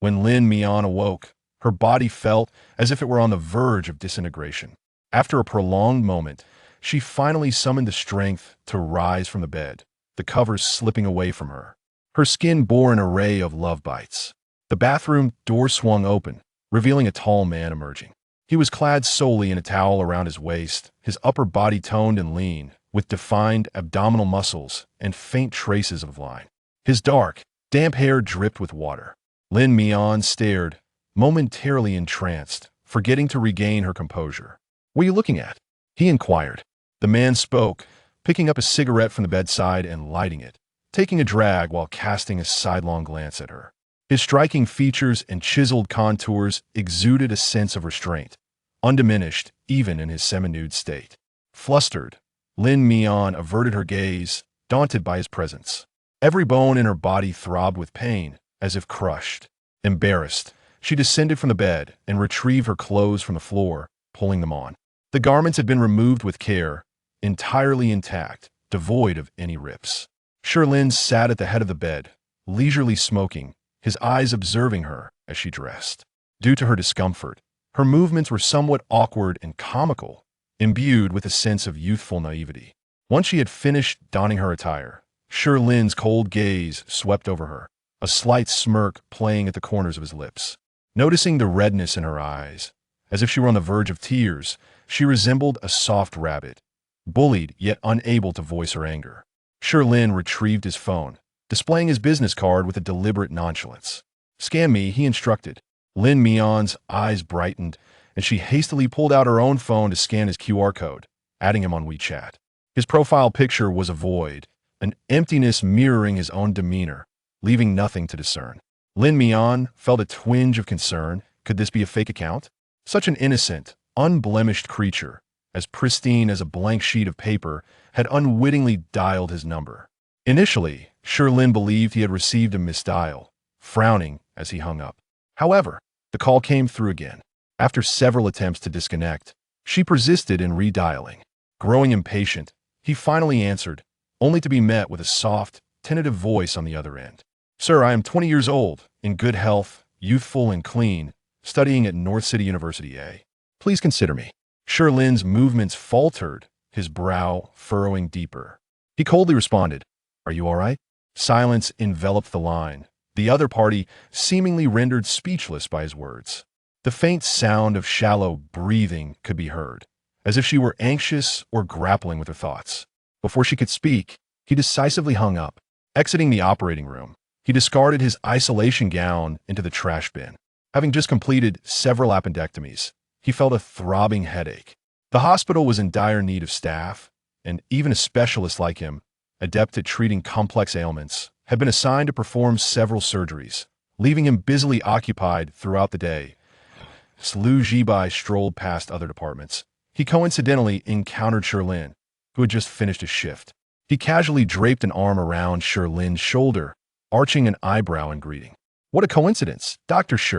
When Lin Mian awoke, her body felt as if it were on the verge of disintegration. After a prolonged moment, she finally summoned the strength to rise from the bed, the covers slipping away from her. Her skin bore an array of love bites. The bathroom door swung open, revealing a tall man emerging. He was clad solely in a towel around his waist, his upper body toned and lean, with defined abdominal muscles and faint traces of line. His dark, damp hair dripped with water. Lin Mian stared, momentarily entranced, forgetting to regain her composure. "What are you looking at?" he inquired. The man spoke, picking up a cigarette from the bedside and lighting it, taking a drag while casting a sidelong glance at her. His striking features and chiseled contours exuded a sense of restraint, undiminished even in his semi-nude state. Flustered, Lin Mian averted her gaze, daunted by his presence. Every bone in her body throbbed with pain, as if crushed. Embarrassed, she descended from the bed and retrieved her clothes from the floor, pulling them on. The garments had been removed with care, entirely intact, devoid of any rips. Shi Lin sat at the head of the bed, leisurely smoking, his eyes observing her as she dressed. Due to her discomfort, her movements were somewhat awkward and comical, imbued with a sense of youthful naivety. Once she had finished donning her attire, Shi Lin's cold gaze swept over her, a slight smirk playing at the corners of his lips. Noticing the redness in her eyes, as if she were on the verge of tears, she resembled a soft rabbit, bullied yet unable to voice her anger. Shi Lin retrieved his phone, displaying his business card with a deliberate nonchalance. "Scan me," he instructed. Lin Mian's eyes brightened, and she hastily pulled out her own phone to scan his QR code, adding him on WeChat. His profile picture was a void, an emptiness mirroring his own demeanor, leaving nothing to discern. Lin Mian felt a twinge of concern. Could this be a fake account? Such an innocent, unblemished creature, as pristine as a blank sheet of paper, had unwittingly dialed his number. Initially, Shi Lin believed he had received a misdial, frowning as he hung up. However, the call came through again. After several attempts to disconnect, she persisted in redialing. Growing impatient, he finally answered, only to be met with a soft, tentative voice on the other end. "Sir, I am 20 years old, in good health, youthful and clean, studying at North City University A. Please consider me." Shi Lin's movements faltered, his brow furrowing deeper. He coldly responded, "Are you all right?" Silence enveloped the line, the other party seemingly rendered speechless by his words. The faint sound of shallow breathing could be heard, as if she were anxious or grappling with her thoughts. Before she could speak, he decisively hung up. Exiting the operating room, he discarded his isolation gown into the trash bin. Having just completed several appendectomies, he felt a throbbing headache. The hospital was in dire need of staff, and even a specialist like him, adept at treating complex ailments, had been assigned to perform several surgeries, leaving him busily occupied throughout the day. As Liu Zibai strolled past other departments, he coincidentally encountered Shi Lin, who had just finished his shift. He casually draped an arm around Shi Lin's shoulder, arching an eyebrow in greeting. "What a coincidence, Dr. Shi.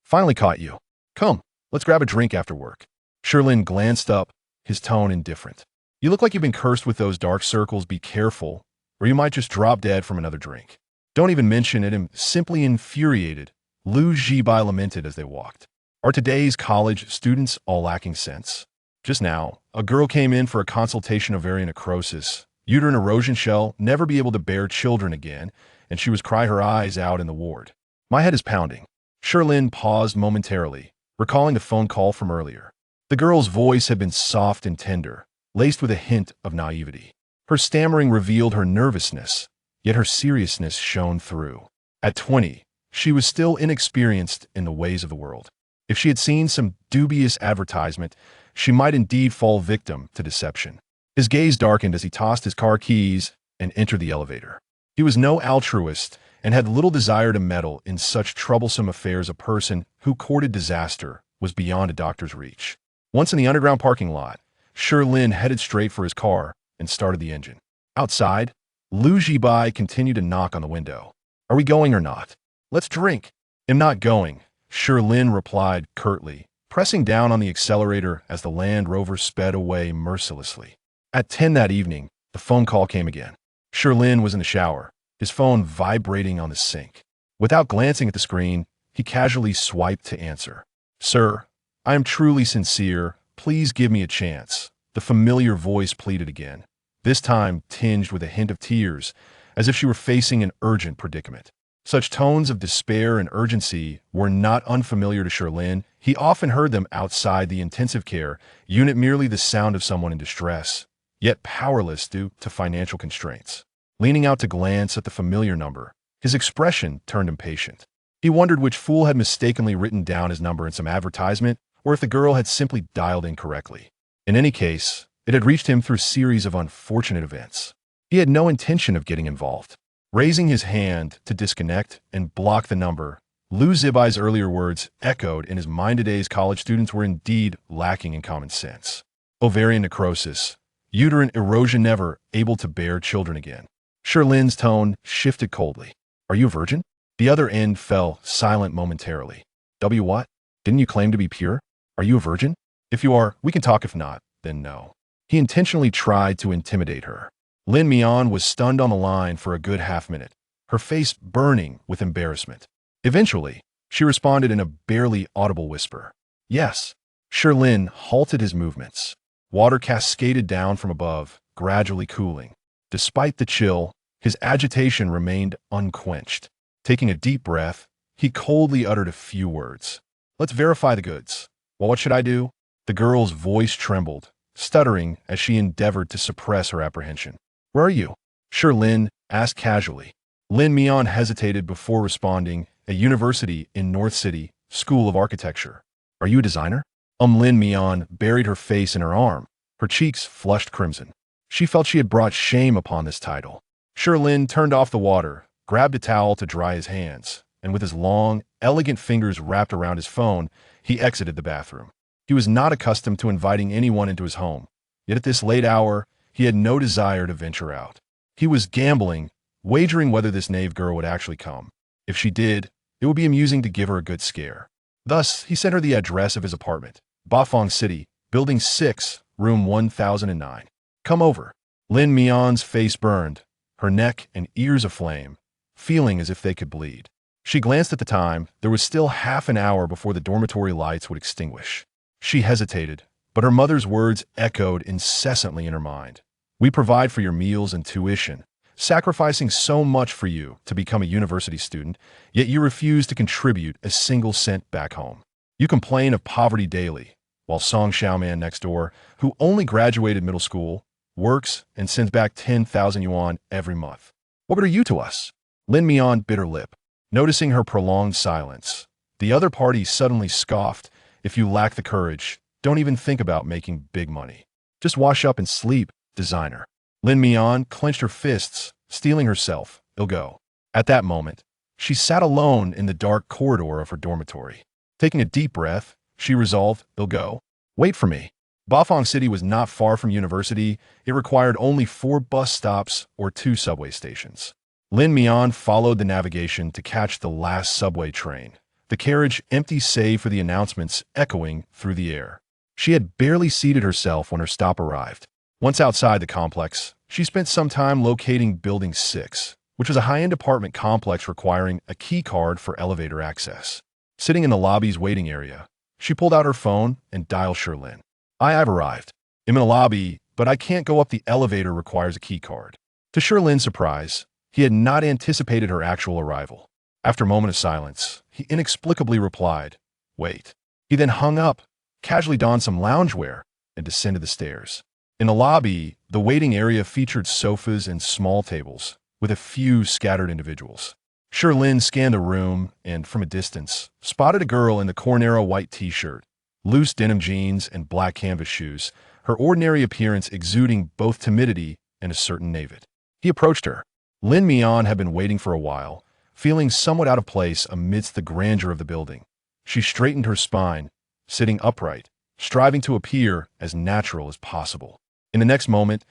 Finally caught you. Come, let's grab a drink after work." Shi Lin glanced up, his tone indifferent. "You look like you've been cursed with those dark circles. Be careful, or you might just drop dead from another drink." "Don't even mention it. I'm simply infuriated," Liu Zibai lamented as they walked. "Are today's college students all lacking sense? Just now, a girl came in for a consultation of ovarian necrosis, uterine erosion shell, never be able to bear children again, and she was crying her eyes out in the ward. My head is pounding." Shi Lin paused momentarily, recalling the phone call from earlier. The girl's voice had been soft and tender, laced with a hint of naivety. Her stammering revealed her nervousness, yet her seriousness shone through. At 20, she was still inexperienced in the ways of the world. If she had seen some dubious advertisement, she might indeed fall victim to deception. His gaze darkened as he tossed his car keys and entered the elevator. He was no altruist and had little desire to meddle in such troublesome affairs. A person who courted disaster was beyond a doctor's reach. Once in the underground parking lot, Shi Lin headed straight for his car and started the engine. Outside, Liu Zibai continued to knock on the window. "Are we going or not?" "Let's drink." "I'm not going," Shi Lin replied curtly, pressing down on the accelerator as the Land Rover sped away mercilessly. At 10 that evening, the phone call came again. Shi Lin was in the shower, his phone vibrating on the sink. Without glancing at the screen, he casually swiped to answer. "Sir, I am truly sincere. Please give me a chance." The familiar voice pleaded again, this time tinged with a hint of tears, as if she were facing an urgent predicament. Such tones of despair and urgency were not unfamiliar to Shi Lin. He often heard them outside the intensive care unit, merely the sound of someone in distress, yet powerless due to financial constraints. Leaning out to glance at the familiar number, his expression turned impatient. He wondered which fool had mistakenly written down his number in some advertisement, or if the girl had simply dialed incorrectly. In any case, it had reached him through a series of unfortunate events. He had no intention of getting involved. Raising his hand to disconnect and block the number, Lu Zibai's earlier words echoed in his mind. Today's college students were indeed lacking in common sense. Ovarian necrosis, uterine erosion, never able to bear children again. Shi Lin's tone shifted coldly. "Are you a virgin?" The other end fell silent momentarily. What? Didn't you claim to be pure? Are you a virgin? If you are, we can talk. If not, then no." He intentionally tried to intimidate her. Lin Mian was stunned on the line for a good half-minute, her face burning with embarrassment. Eventually, she responded in a barely audible whisper. "Yes." Shi Lin halted his movements. Water cascaded down from above, gradually cooling. Despite the chill, his agitation remained unquenched. Taking a deep breath, he coldly uttered a few words. "Let's verify the goods." "Well, what should I do?" The girl's voice trembled, stuttering as she endeavored to suppress her apprehension. "Where are you?" Shi Lin asked casually. Lin Mian hesitated before responding, "A university in North City, School of Architecture." "Are you a designer?" Lin Mian buried her face in her arm, her cheeks flushed crimson. She felt she had brought shame upon this title. Shi Lin turned off the water, grabbed a towel to dry his hands, and with his long, elegant fingers wrapped around his phone, he exited the bathroom. He was not accustomed to inviting anyone into his home, yet at this late hour, he had no desire to venture out. He was gambling, wagering whether this knave girl would actually come. If she did, it would be amusing to give her a good scare. Thus, he sent her the address of his apartment, Bafang City, Building 6, Room 1009. "Come over." Lin Mian's face burned, her neck and ears aflame, feeling as if they could bleed. She glanced at the time. There was still half an hour before the dormitory lights would extinguish. She hesitated, but her mother's words echoed incessantly in her mind. "We provide for your meals and tuition, sacrificing so much for you to become a university student, yet you refuse to contribute a single cent back home. You complain of poverty daily, while Song Xiaoman next door, who only graduated middle school, works and sends back 10,000 yuan every month. What good are you to us?" Lin Mian bit her lip. Noticing her prolonged silence, the other party suddenly scoffed. "If you lack the courage, don't even think about making big money. Just wash up and sleep, designer." Lin Mian clenched her fists, steeling herself. "I'll go." At that moment, she sat alone in the dark corridor of her dormitory. Taking a deep breath, she resolved, "I'll go. Wait for me." Bafang City was not far from university. It required only 4 bus stops or 2 subway stations. Lin Mian followed the navigation to catch the last subway train, the carriage empty save for the announcements echoing through the air. She had barely seated herself when her stop arrived. Once outside the complex, she spent some time locating Building 6, which was a high-end apartment complex requiring a key card for elevator access. Sitting in the lobby's waiting area, she pulled out her phone and dialed Shi Lin. I've arrived. I'm in the lobby, but I can't go up. The elevator requires a key card." To Shi Lin's surprise, he had not anticipated her actual arrival. After a moment of silence, he inexplicably replied, "Wait." He then hung up, casually donned some loungewear, and descended the stairs. In the lobby, the waiting area featured sofas and small tables, with a few scattered individuals. Shi Lin scanned the room and, from a distance, spotted a girl in the cornero white t-shirt, loose denim jeans, and black canvas shoes, her ordinary appearance exuding both timidity and a certain naivete. He approached her. Lin Mian had been waiting for a while, feeling somewhat out of place amidst the grandeur of the building. She straightened her spine, sitting upright, striving to appear as natural as possible. In the next moment,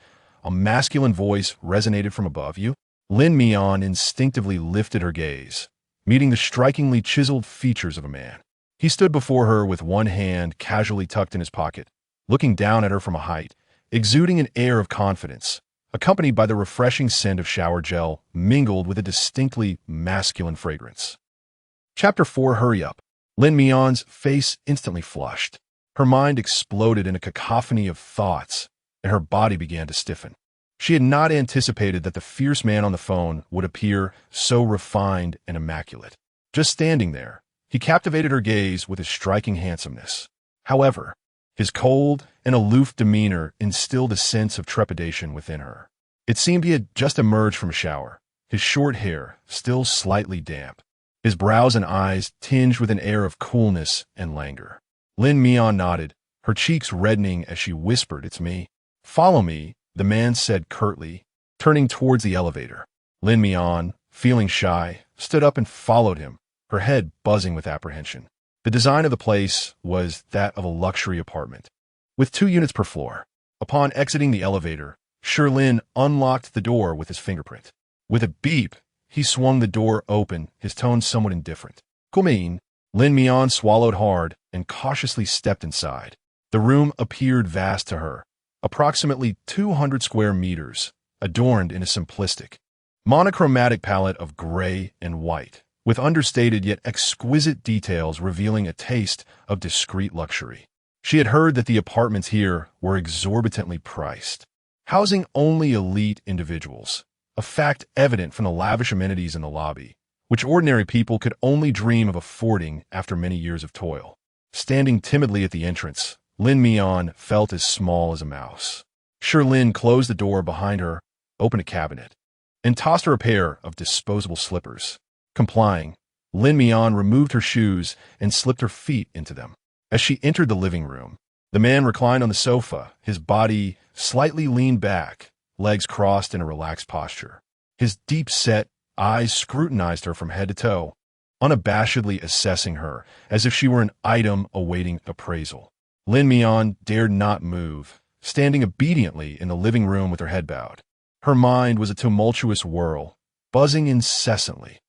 a masculine voice resonated from above. "You?" Lin Mian instinctively lifted her gaze, meeting the strikingly chiseled features of a man. He stood before her with one hand casually tucked in his pocket, looking down at her from a height, exuding an air of confidence, accompanied by the refreshing scent of shower gel mingled with a distinctly masculine fragrance. Chapter 4. Hurry up. Lin Mian's face instantly flushed. Her mind exploded in a cacophony of thoughts, and her body began to stiffen. She had not anticipated that the fierce man on the phone would appear so refined and immaculate. Just standing there, he captivated her gaze with his striking handsomeness. However, his cold and aloof demeanor instilled a sense of trepidation within her. It seemed he had just emerged from a shower, his short hair still slightly damp, his brows and eyes tinged with an air of coolness and languor. Lin Mian nodded, her cheeks reddening as she whispered, "It's me." "Follow me," the man said curtly, turning towards the elevator. Lin Mian, feeling shy, stood up and followed him, her head buzzing with apprehension. The design of the place was that of a luxury apartment, with 2 units per floor. Upon exiting the elevator, Shi Lin unlocked the door with his fingerprint. With a beep, he swung the door open, his tone somewhat indifferent. "Come in." Lin Mian swallowed hard and cautiously stepped inside. The room appeared vast to her, approximately 200 square meters, adorned in a simplistic, monochromatic palette of gray and white, with understated yet exquisite details revealing a taste of discreet luxury. She had heard that the apartments here were exorbitantly priced, housing only elite individuals, a fact evident from the lavish amenities in the lobby, which ordinary people could only dream of affording after many years of toil. Standing timidly at the entrance, Lin Mian felt as small as a mouse. Shi Lin closed the door behind her, opened a cabinet, and tossed her a pair of disposable slippers. Complying, Lin Mian removed her shoes and slipped her feet into them. As she entered the living room, the man reclined on the sofa, his body slightly leaned back, legs crossed in a relaxed posture. His deep-set eyes scrutinized her from head to toe, unabashedly assessing her as if she were an item awaiting appraisal. Lin Mian dared not move, standing obediently in the living room with her head bowed. Her mind was a tumultuous whirl, buzzing incessantly.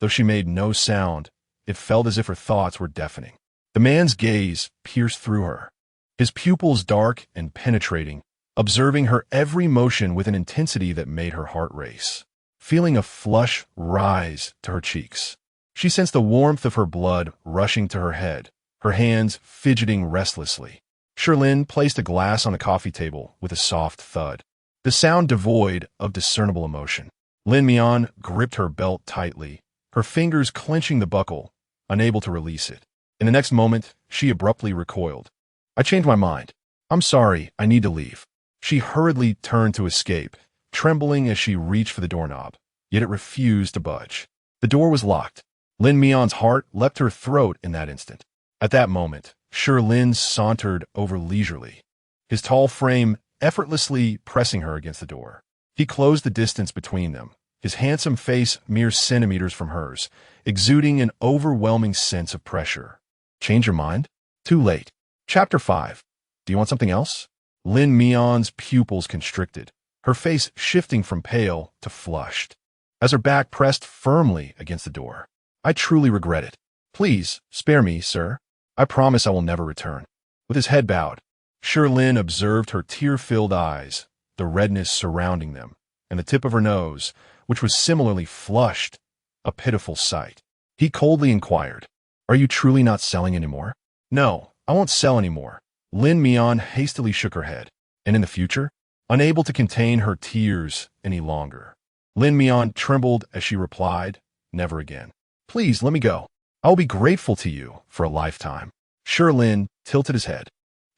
Though she made no sound, it felt as if her thoughts were deafening. The man's gaze pierced through her, his pupils dark and penetrating, observing her every motion with an intensity that made her heart race. Feeling a flush rise to her cheeks, she sensed the warmth of her blood rushing to her head, her hands fidgeting restlessly. Shi Lin placed a glass on a coffee table with a soft thud, the sound devoid of discernible emotion. Lin Mian gripped her belt tightly, her fingers clenching the buckle, unable to release it. In the next moment, she abruptly recoiled. "I changed my mind. I'm sorry, I need to leave." She hurriedly turned to escape, trembling as she reached for the doorknob, yet it refused to budge. The door was locked. Lin Mian's heart leapt to her throat in that instant. At that moment, Shi Lin sauntered over leisurely, his tall frame effortlessly pressing her against the door. He closed the distance between them, his handsome face mere centimeters from hers, exuding an overwhelming sense of pressure. "Change your mind? Too late." Chapter 5. Do you want something else? Lin Mian's pupils constricted, her face shifting from pale to flushed, as her back pressed firmly against the door. "I truly regret it. Please, spare me, sir. I promise I will never return." With his head bowed, Shi Lin observed her tear-filled eyes, the redness surrounding them, and the tip of her nose, which was similarly flushed, a pitiful sight. He coldly inquired, "Are you truly not selling anymore?" "No, I won't sell anymore." Lin Mian hastily shook her head. "And in the future?" Unable to contain her tears any longer, Lin Mian trembled as she replied, "Never again. Please let me go. I will be grateful to you for a lifetime." Shi Lin tilted his head,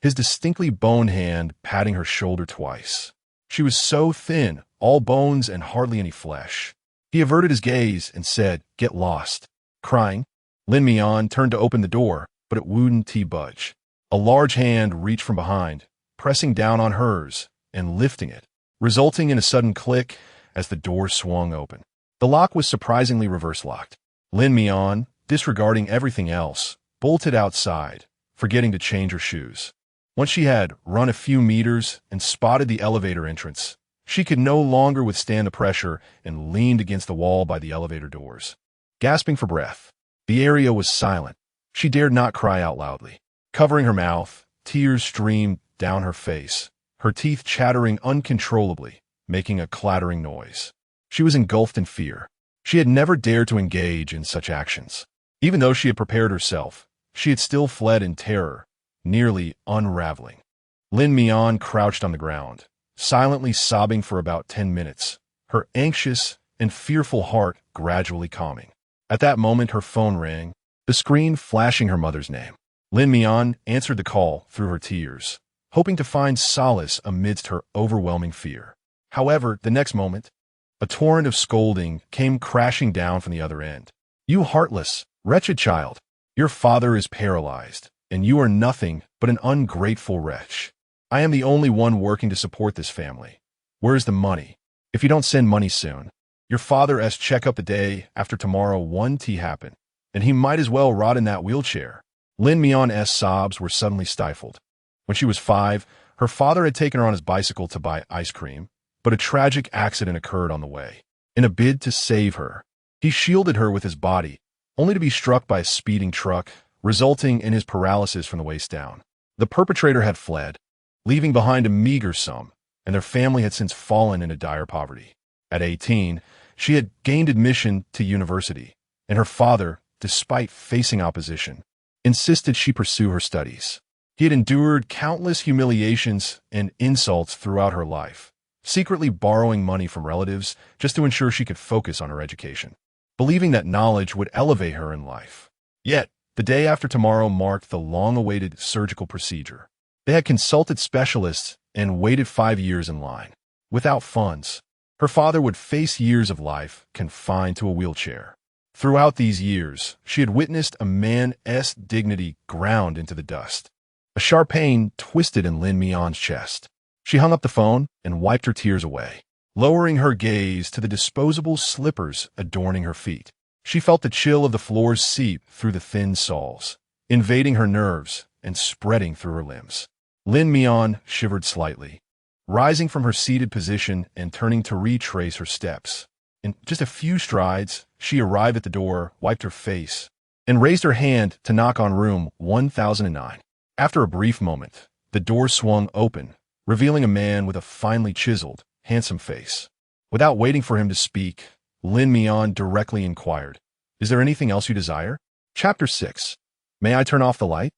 his distinctly boned hand patting her shoulder twice. She was so thin, all bones and hardly any flesh. He averted his gaze and said, "Get lost." Crying, Lin Mian turned to open the door, but it wouldn't budge. A large hand reached from behind, pressing down on hers and lifting it, resulting in a sudden click as the door swung open. The lock was surprisingly reverse-locked. Lin Mian, disregarding everything else, bolted outside, forgetting to change her shoes. Once she had run a few meters and spotted the elevator entrance, she could no longer withstand the pressure and leaned against the wall by the elevator doors. Gasping for breath, the area was silent. She dared not cry out loudly. Covering her mouth, tears streamed down her face, her teeth chattering uncontrollably, making a clattering noise. She was engulfed in fear. She had never dared to engage in such actions. Even though she had prepared herself, she had still fled in terror, nearly unraveling. Lin Mian crouched on the ground, silently sobbing for about 10 minutes, her anxious and fearful heart gradually calming. At that moment, her phone rang, the screen flashing her mother's name. Lin Mian answered the call through her tears, hoping to find solace amidst her overwhelming fear. However, the next moment, a torrent of scolding came crashing down from the other end. "You heartless, wretched child! Your father is paralyzed, and you are nothing but an ungrateful wretch. I am the only one working to support this family. Where is the money? If you don't send money soon, your father's checkup the day after tomorrow won't happen, and he might as well rot in that wheelchair." Lin Mian's sobs were suddenly stifled. When she was 5, her father had taken her on his bicycle to buy ice cream, but a tragic accident occurred on the way. In a bid to save her, he shielded her with his body, only to be struck by a speeding truck, resulting in his paralysis from the waist down. The perpetrator had fled, leaving behind a meager sum, and their family had since fallen into dire poverty. At 18, she had gained admission to university, and her father, despite facing opposition, insisted she pursue her studies. He had endured countless humiliations and insults throughout her life, secretly borrowing money from relatives just to ensure she could focus on her education, believing that knowledge would elevate her in life. Yet, the day after tomorrow marked the long-awaited surgical procedure. They had consulted specialists and waited 5 years in line. Without funds, her father would face years of life confined to a wheelchair. Throughout these years, she had witnessed a man's dignity ground into the dust. A sharp pain twisted in Lin Mian's chest. She hung up the phone and wiped her tears away, lowering her gaze to the disposable slippers adorning her feet. She felt the chill of the floors seep through the thin soles, invading her nerves and spreading through her limbs. Lin Mian shivered slightly, rising from her seated position and turning to retrace her steps. In just a few strides, she arrived at the door, wiped her face, and raised her hand to knock on room 1009. After a brief moment, the door swung open, revealing a man with a finely chiseled, handsome face. Without waiting for him to speak, Lin Mian directly inquired, "Is there anything else you desire?" Chapter 6. May I turn off the light?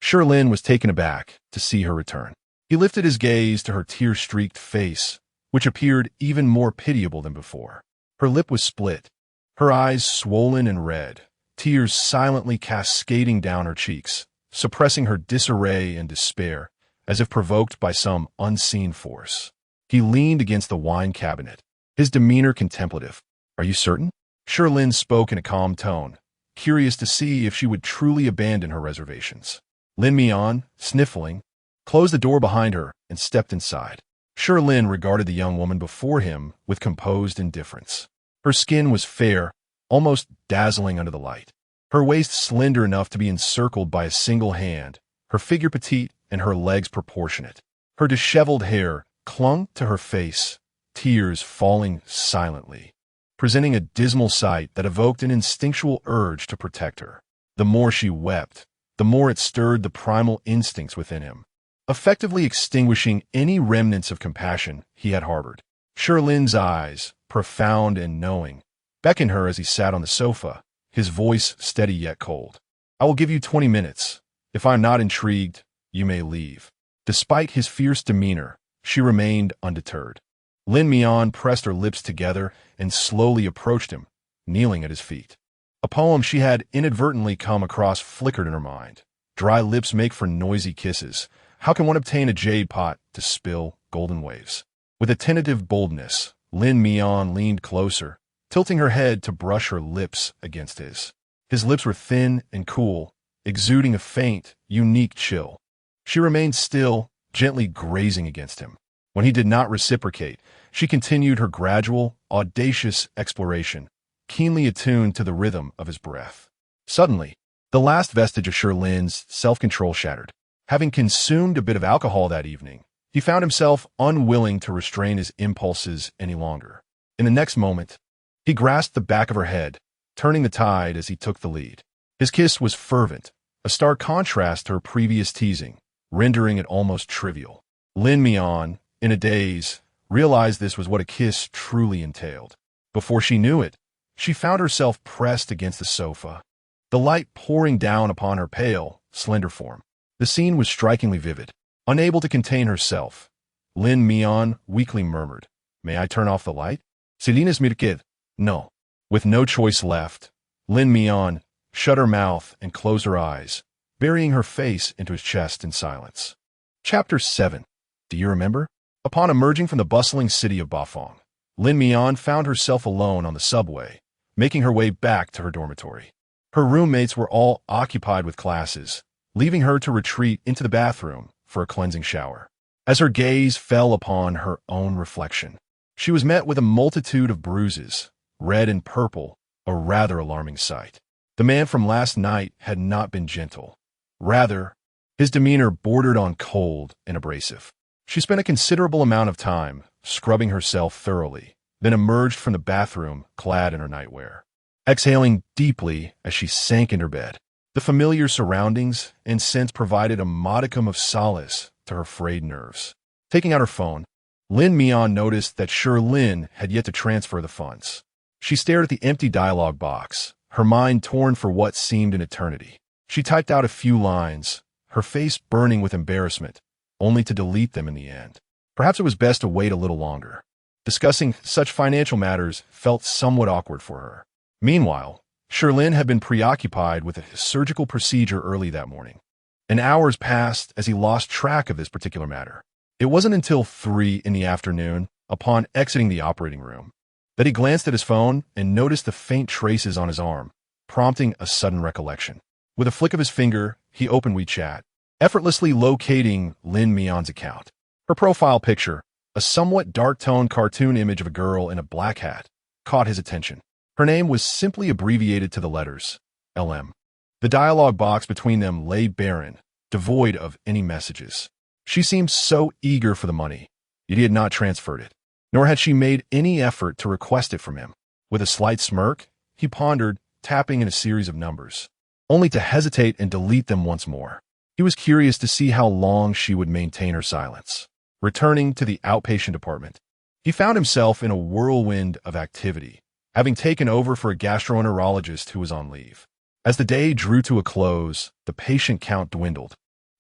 Shi Lin was taken aback to see her return. He lifted his gaze to her tear-streaked face, which appeared even more pitiable than before. Her lip was split, her eyes swollen and red, tears silently cascading down her cheeks, suppressing her disarray and despair, as if provoked by some unseen force. He leaned against the wine cabinet, his demeanor contemplative. "Are you certain?" Shi Lin spoke in a calm tone, curious to see if she would truly abandon her reservations. Lin Mian, sniffling, closed the door behind her and stepped inside. Shi Lin regarded the young woman before him with composed indifference. Her skin was fair, almost dazzling under the light. Her waist slender enough to be encircled by a single hand, her figure petite and her legs proportionate. Her disheveled hair clung to her face, tears falling silently, presenting a dismal sight that evoked an instinctual urge to protect her. The more she wept, the more it stirred the primal instincts within him, effectively extinguishing any remnants of compassion he had harbored. Shi Lin's eyes, profound and knowing, beckoned her as he sat on the sofa, his voice steady yet cold. "I will give you 20 minutes. If I am not intrigued, you may leave." Despite his fierce demeanor, she remained undeterred. Lin Mian pressed her lips together and slowly approached him, kneeling at his feet. A poem she had inadvertently come across flickered in her mind. Dry lips make for noisy kisses. How can one obtain a jade pot to spill golden waves? With a tentative boldness, Lin Mian leaned closer, tilting her head to brush her lips against his. His lips were thin and cool, exuding a faint, unique chill. She remained still, gently grazing against him. When he did not reciprocate, she continued her gradual, audacious exploration, keenly attuned to the rhythm of his breath. Suddenly, the last vestige of Shi Lin's self-control shattered. Having consumed a bit of alcohol that evening, he found himself unwilling to restrain his impulses any longer. In the next moment, he grasped the back of her head, turning the tide as he took the lead. His kiss was fervent, a stark contrast to her previous teasing, rendering it almost trivial. Lin Mian, in a daze, realized this was what a kiss truly entailed. Before she knew it, she found herself pressed against the sofa, the light pouring down upon her pale, slender form. The scene was strikingly vivid. Unable to contain herself, Lin Mian weakly murmured, "May I turn off the light?" "Si Linas mirkid." "No." With no choice left, Lin Mian shut her mouth and closed her eyes, burying her face into his chest in silence. Chapter 7. Do you remember? Upon emerging from the bustling city of Bafong, Lin Mian found herself alone on the subway, making her way back to her dormitory. Her roommates were all occupied with classes, leaving her to retreat into the bathroom for a cleansing shower. As her gaze fell upon her own reflection, she was met with a multitude of bruises, red and purple, a rather alarming sight. The man from last night had not been gentle. Rather, his demeanor bordered on cold and abrasive. She spent a considerable amount of time scrubbing herself thoroughly, then emerged from the bathroom clad in her nightwear, exhaling deeply as she sank in her bed. The familiar surroundings and scents provided a modicum of solace to her frayed nerves. Taking out her phone, Lin Mian noticed that Shi Lin had yet to transfer the funds. She stared at the empty dialogue box, her mind torn for what seemed an eternity. She typed out a few lines, her face burning with embarrassment, only to delete them in the end. Perhaps it was best to wait a little longer. Discussing such financial matters felt somewhat awkward for her. Meanwhile, Shi Lin had been preoccupied with a surgical procedure early that morning, and hours passed as he lost track of this particular matter. It wasn't until 3 in the afternoon, upon exiting the operating room, that he glanced at his phone and noticed the faint traces on his arm, prompting a sudden recollection. With a flick of his finger, he opened WeChat, effortlessly locating Lin Mian's account. Her profile picture, a somewhat dark-toned cartoon image of a girl in a black hat, caught his attention. Her name was simply abbreviated to the letters LM. The dialogue box between them lay barren, devoid of any messages. She seemed so eager for the money, yet he had not transferred it, nor had she made any effort to request it from him. With a slight smirk, he pondered, tapping in a series of numbers, only to hesitate and delete them once more. He was curious to see how long she would maintain her silence. Returning to the outpatient department, he found himself in a whirlwind of activity, having taken over for a gastroenterologist who was on leave. As the day drew to a close, the patient count dwindled,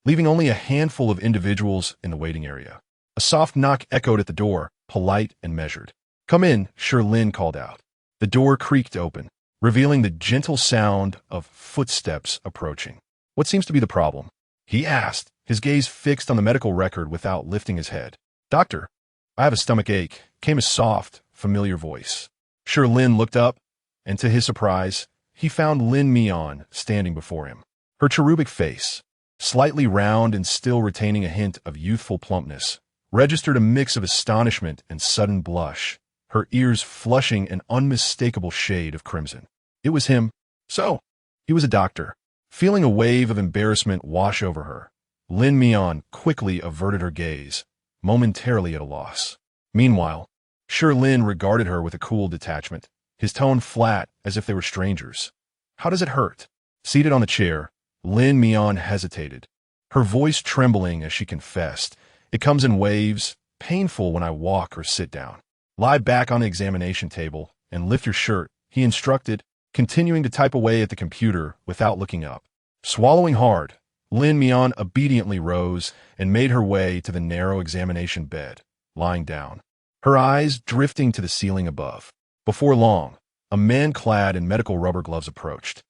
leaving only a handful of individuals in the waiting area. A soft knock echoed at the door, polite and measured. "Come in," Shi Lin called out. The door creaked open, revealing the gentle sound of footsteps approaching. "What seems to be the problem?" he asked, his gaze fixed on the medical record without lifting his head. "Doctor, I have a stomach ache," came a soft, familiar voice. Shi Lin looked up, and to his surprise, he found Lin Mian standing before him. Her cherubic face, slightly round and still retaining a hint of youthful plumpness, registered a mix of astonishment and sudden blush, her ears flushing an unmistakable shade of crimson. It was him. So, he was a doctor. Feeling a wave of embarrassment wash over her, Lin Mian quickly averted her gaze, momentarily at a loss. Meanwhile, Shi Lin regarded her with a cool detachment, his tone flat as if they were strangers. "How does it hurt?" Seated on the chair, Lin Mian hesitated, her voice trembling as she confessed, "It comes in waves, painful when I walk or sit down." "Lie back on the examination table and lift your shirt," he instructed, continuing to type away at the computer without looking up. Swallowing hard, Lin Mian obediently rose and made her way to the narrow examination bed, lying down, her eyes drifting to the ceiling above. Before long, a man clad in medical rubber gloves approached,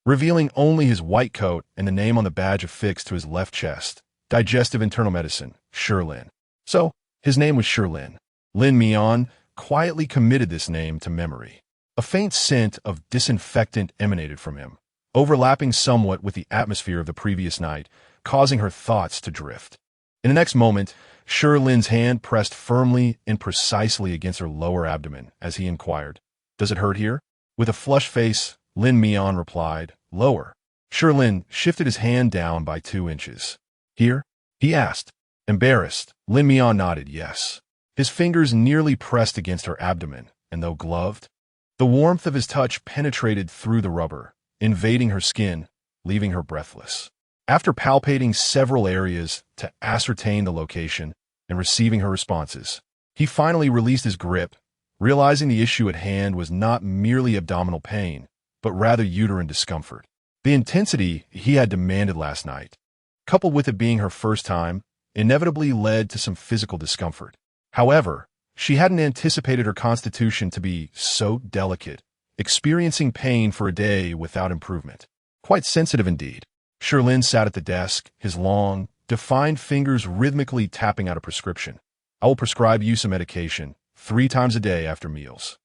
revealing only his white coat and the name on the badge affixed to his left chest, Digestive Internal Medicine, Shi Lin. So, his name was Shi Lin. Lin Mian quietly committed this name to memory. A faint scent of disinfectant emanated from him, overlapping somewhat with the atmosphere of the previous night, causing her thoughts to drift. In the next moment, Shi Lin's hand pressed firmly and precisely against her lower abdomen as he inquired, "Does it hurt here?" With a flushed face, Lin Mian replied, "Lower." Shi Lin shifted his hand down by 2 inches. "Here?" he asked. Embarrassed, Lin Mian nodded yes. His fingers nearly pressed against her abdomen, and though gloved, the warmth of his touch penetrated through the rubber, invading her skin, leaving her breathless. After palpating several areas to ascertain the location and receiving her responses, he finally released his grip, realizing the issue at hand was not merely abdominal pain, but rather uterine discomfort. The intensity he had demanded last night, coupled with it being her first time, inevitably led to some physical discomfort. However, she hadn't anticipated her constitution to be so delicate, experiencing pain for a day without improvement. Quite sensitive indeed. Shi Lin sat at the desk, his long, defined fingers rhythmically tapping out a prescription. I will prescribe you some medication 3 times a day after meals.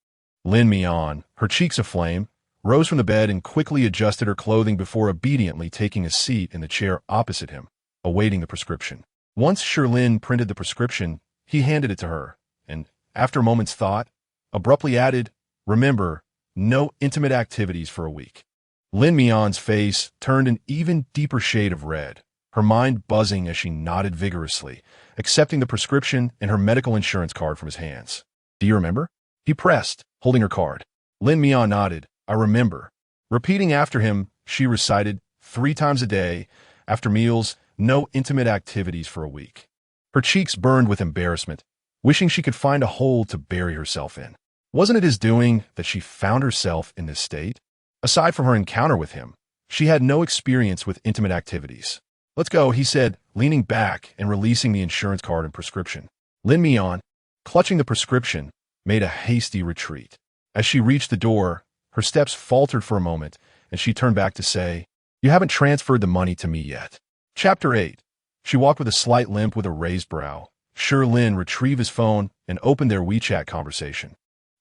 Lin Mian, her cheeks aflame, rose from the bed and quickly adjusted her clothing before obediently taking a seat in the chair opposite him, awaiting the prescription. Once Shi Lin printed the prescription, he handed it to her, and, after a moment's thought, abruptly added, "Remember, no intimate activities for a week." Lin Mian's face turned an even deeper shade of red, her mind buzzing as she nodded vigorously, accepting the prescription and her medical insurance card from his hands. "Do you remember?" he pressed, holding her card. Lin Mian nodded. "I remember." Repeating after him, she recited, 3 times a day, after meals, no intimate activities for a week. Her cheeks burned with embarrassment, wishing she could find a hole to bury herself in. Wasn't it his doing that she found herself in this state? Aside from her encounter with him, she had no experience with intimate activities. "Let's go," he said, leaning back and releasing the insurance card and prescription. Lin Mian, clutching the prescription, made a hasty retreat. As she reached the door, her steps faltered for a moment, and she turned back to say, "You haven't transferred the money to me yet." Chapter 8. She walked with a slight limp with a raised brow. Shi Lin retrieved his phone and opened their WeChat conversation.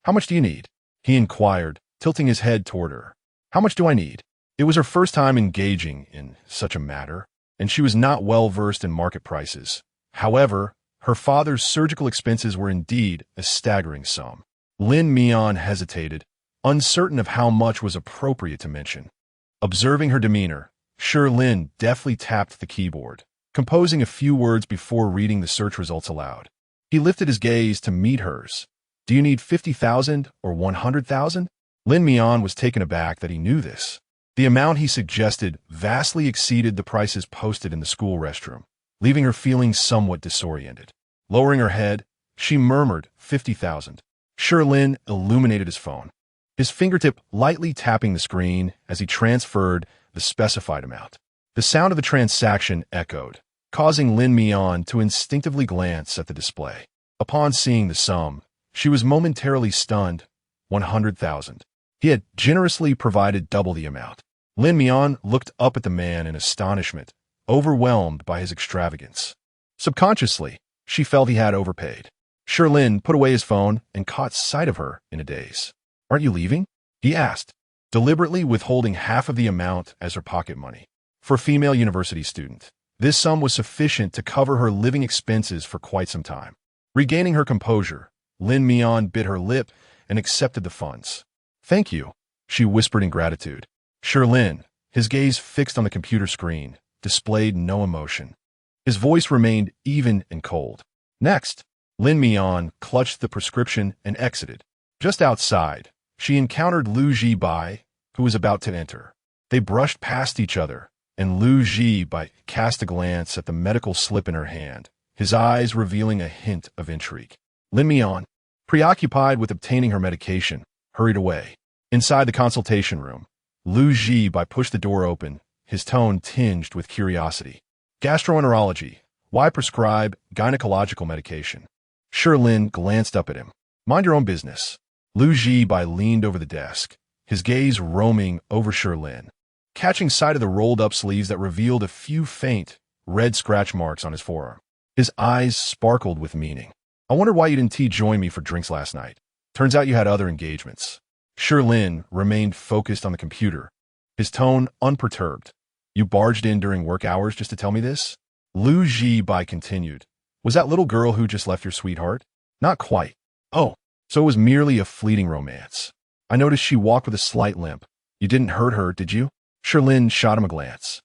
"How much do you need?" he inquired, tilting his head toward her. "How much do I need?" It was her first time engaging in such a matter, and she was not well versed in market prices. However, her father's surgical expenses were indeed a staggering sum. Lin Mian hesitated, uncertain of how much was appropriate to mention. Observing her demeanor, Shi Lin deftly tapped the keyboard, composing a few words before reading the search results aloud. He lifted his gaze to meet hers. "Do you need 50,000 or 100,000? Lin Mian was taken aback that he knew this. The amount he suggested vastly exceeded the prices posted in the school restroom, leaving her feeling somewhat disoriented. Lowering her head, she murmured 50,000. Shi Lin illuminated his phone, his fingertip lightly tapping the screen as he transferred the specified amount. The sound of the transaction echoed, causing Lin Mian to instinctively glance at the display. Upon seeing the sum, she was momentarily stunned. 100,000. He had generously provided double the amount. Lin Mian looked up at the man in astonishment, overwhelmed by his extravagance. Subconsciously, she felt he had overpaid. Shi Lin put away his phone and caught sight of her in a daze. "Aren't you leaving?" he asked, deliberately withholding half of the amount as her pocket money. For a female university student, this sum was sufficient to cover her living expenses for quite some time. Regaining her composure, Lin Mian bit her lip and accepted the funds. "Thank you," she whispered in gratitude. Shi Lin, his gaze fixed on the computer screen, displayed no emotion. His voice remained even and cold. Next, Lin Mian clutched the prescription and exited. Just outside, she encountered Lu Zibai, who was about to enter. They brushed past each other, and Lu Zibai cast a glance at the medical slip in her hand, his eyes revealing a hint of intrigue. Lin Mian, preoccupied with obtaining her medication, hurried away. Inside the consultation room, Lu Zibai pushed the door open, his tone tinged with curiosity. "Gastroenterology. Why prescribe gynecological medication?" Shi Lin glanced up at him. "Mind your own business." Lu Zibai leaned over the desk, his gaze roaming over Shi Lin, catching sight of the rolled-up sleeves that revealed a few faint, red scratch marks on his forearm. His eyes sparkled with meaning. "I wondered why you didn't join me for drinks last night. Turns out you had other engagements." Shi Lin remained focused on the computer, his tone unperturbed. "You barged in during work hours just to tell me this?" Lu Zibai continued. "Was that little girl who just left your sweetheart?" "Not quite." "Oh, so it was merely a fleeting romance. I noticed she walked with a slight limp. You didn't hurt her, did you?" Shi Lin shot him a glance.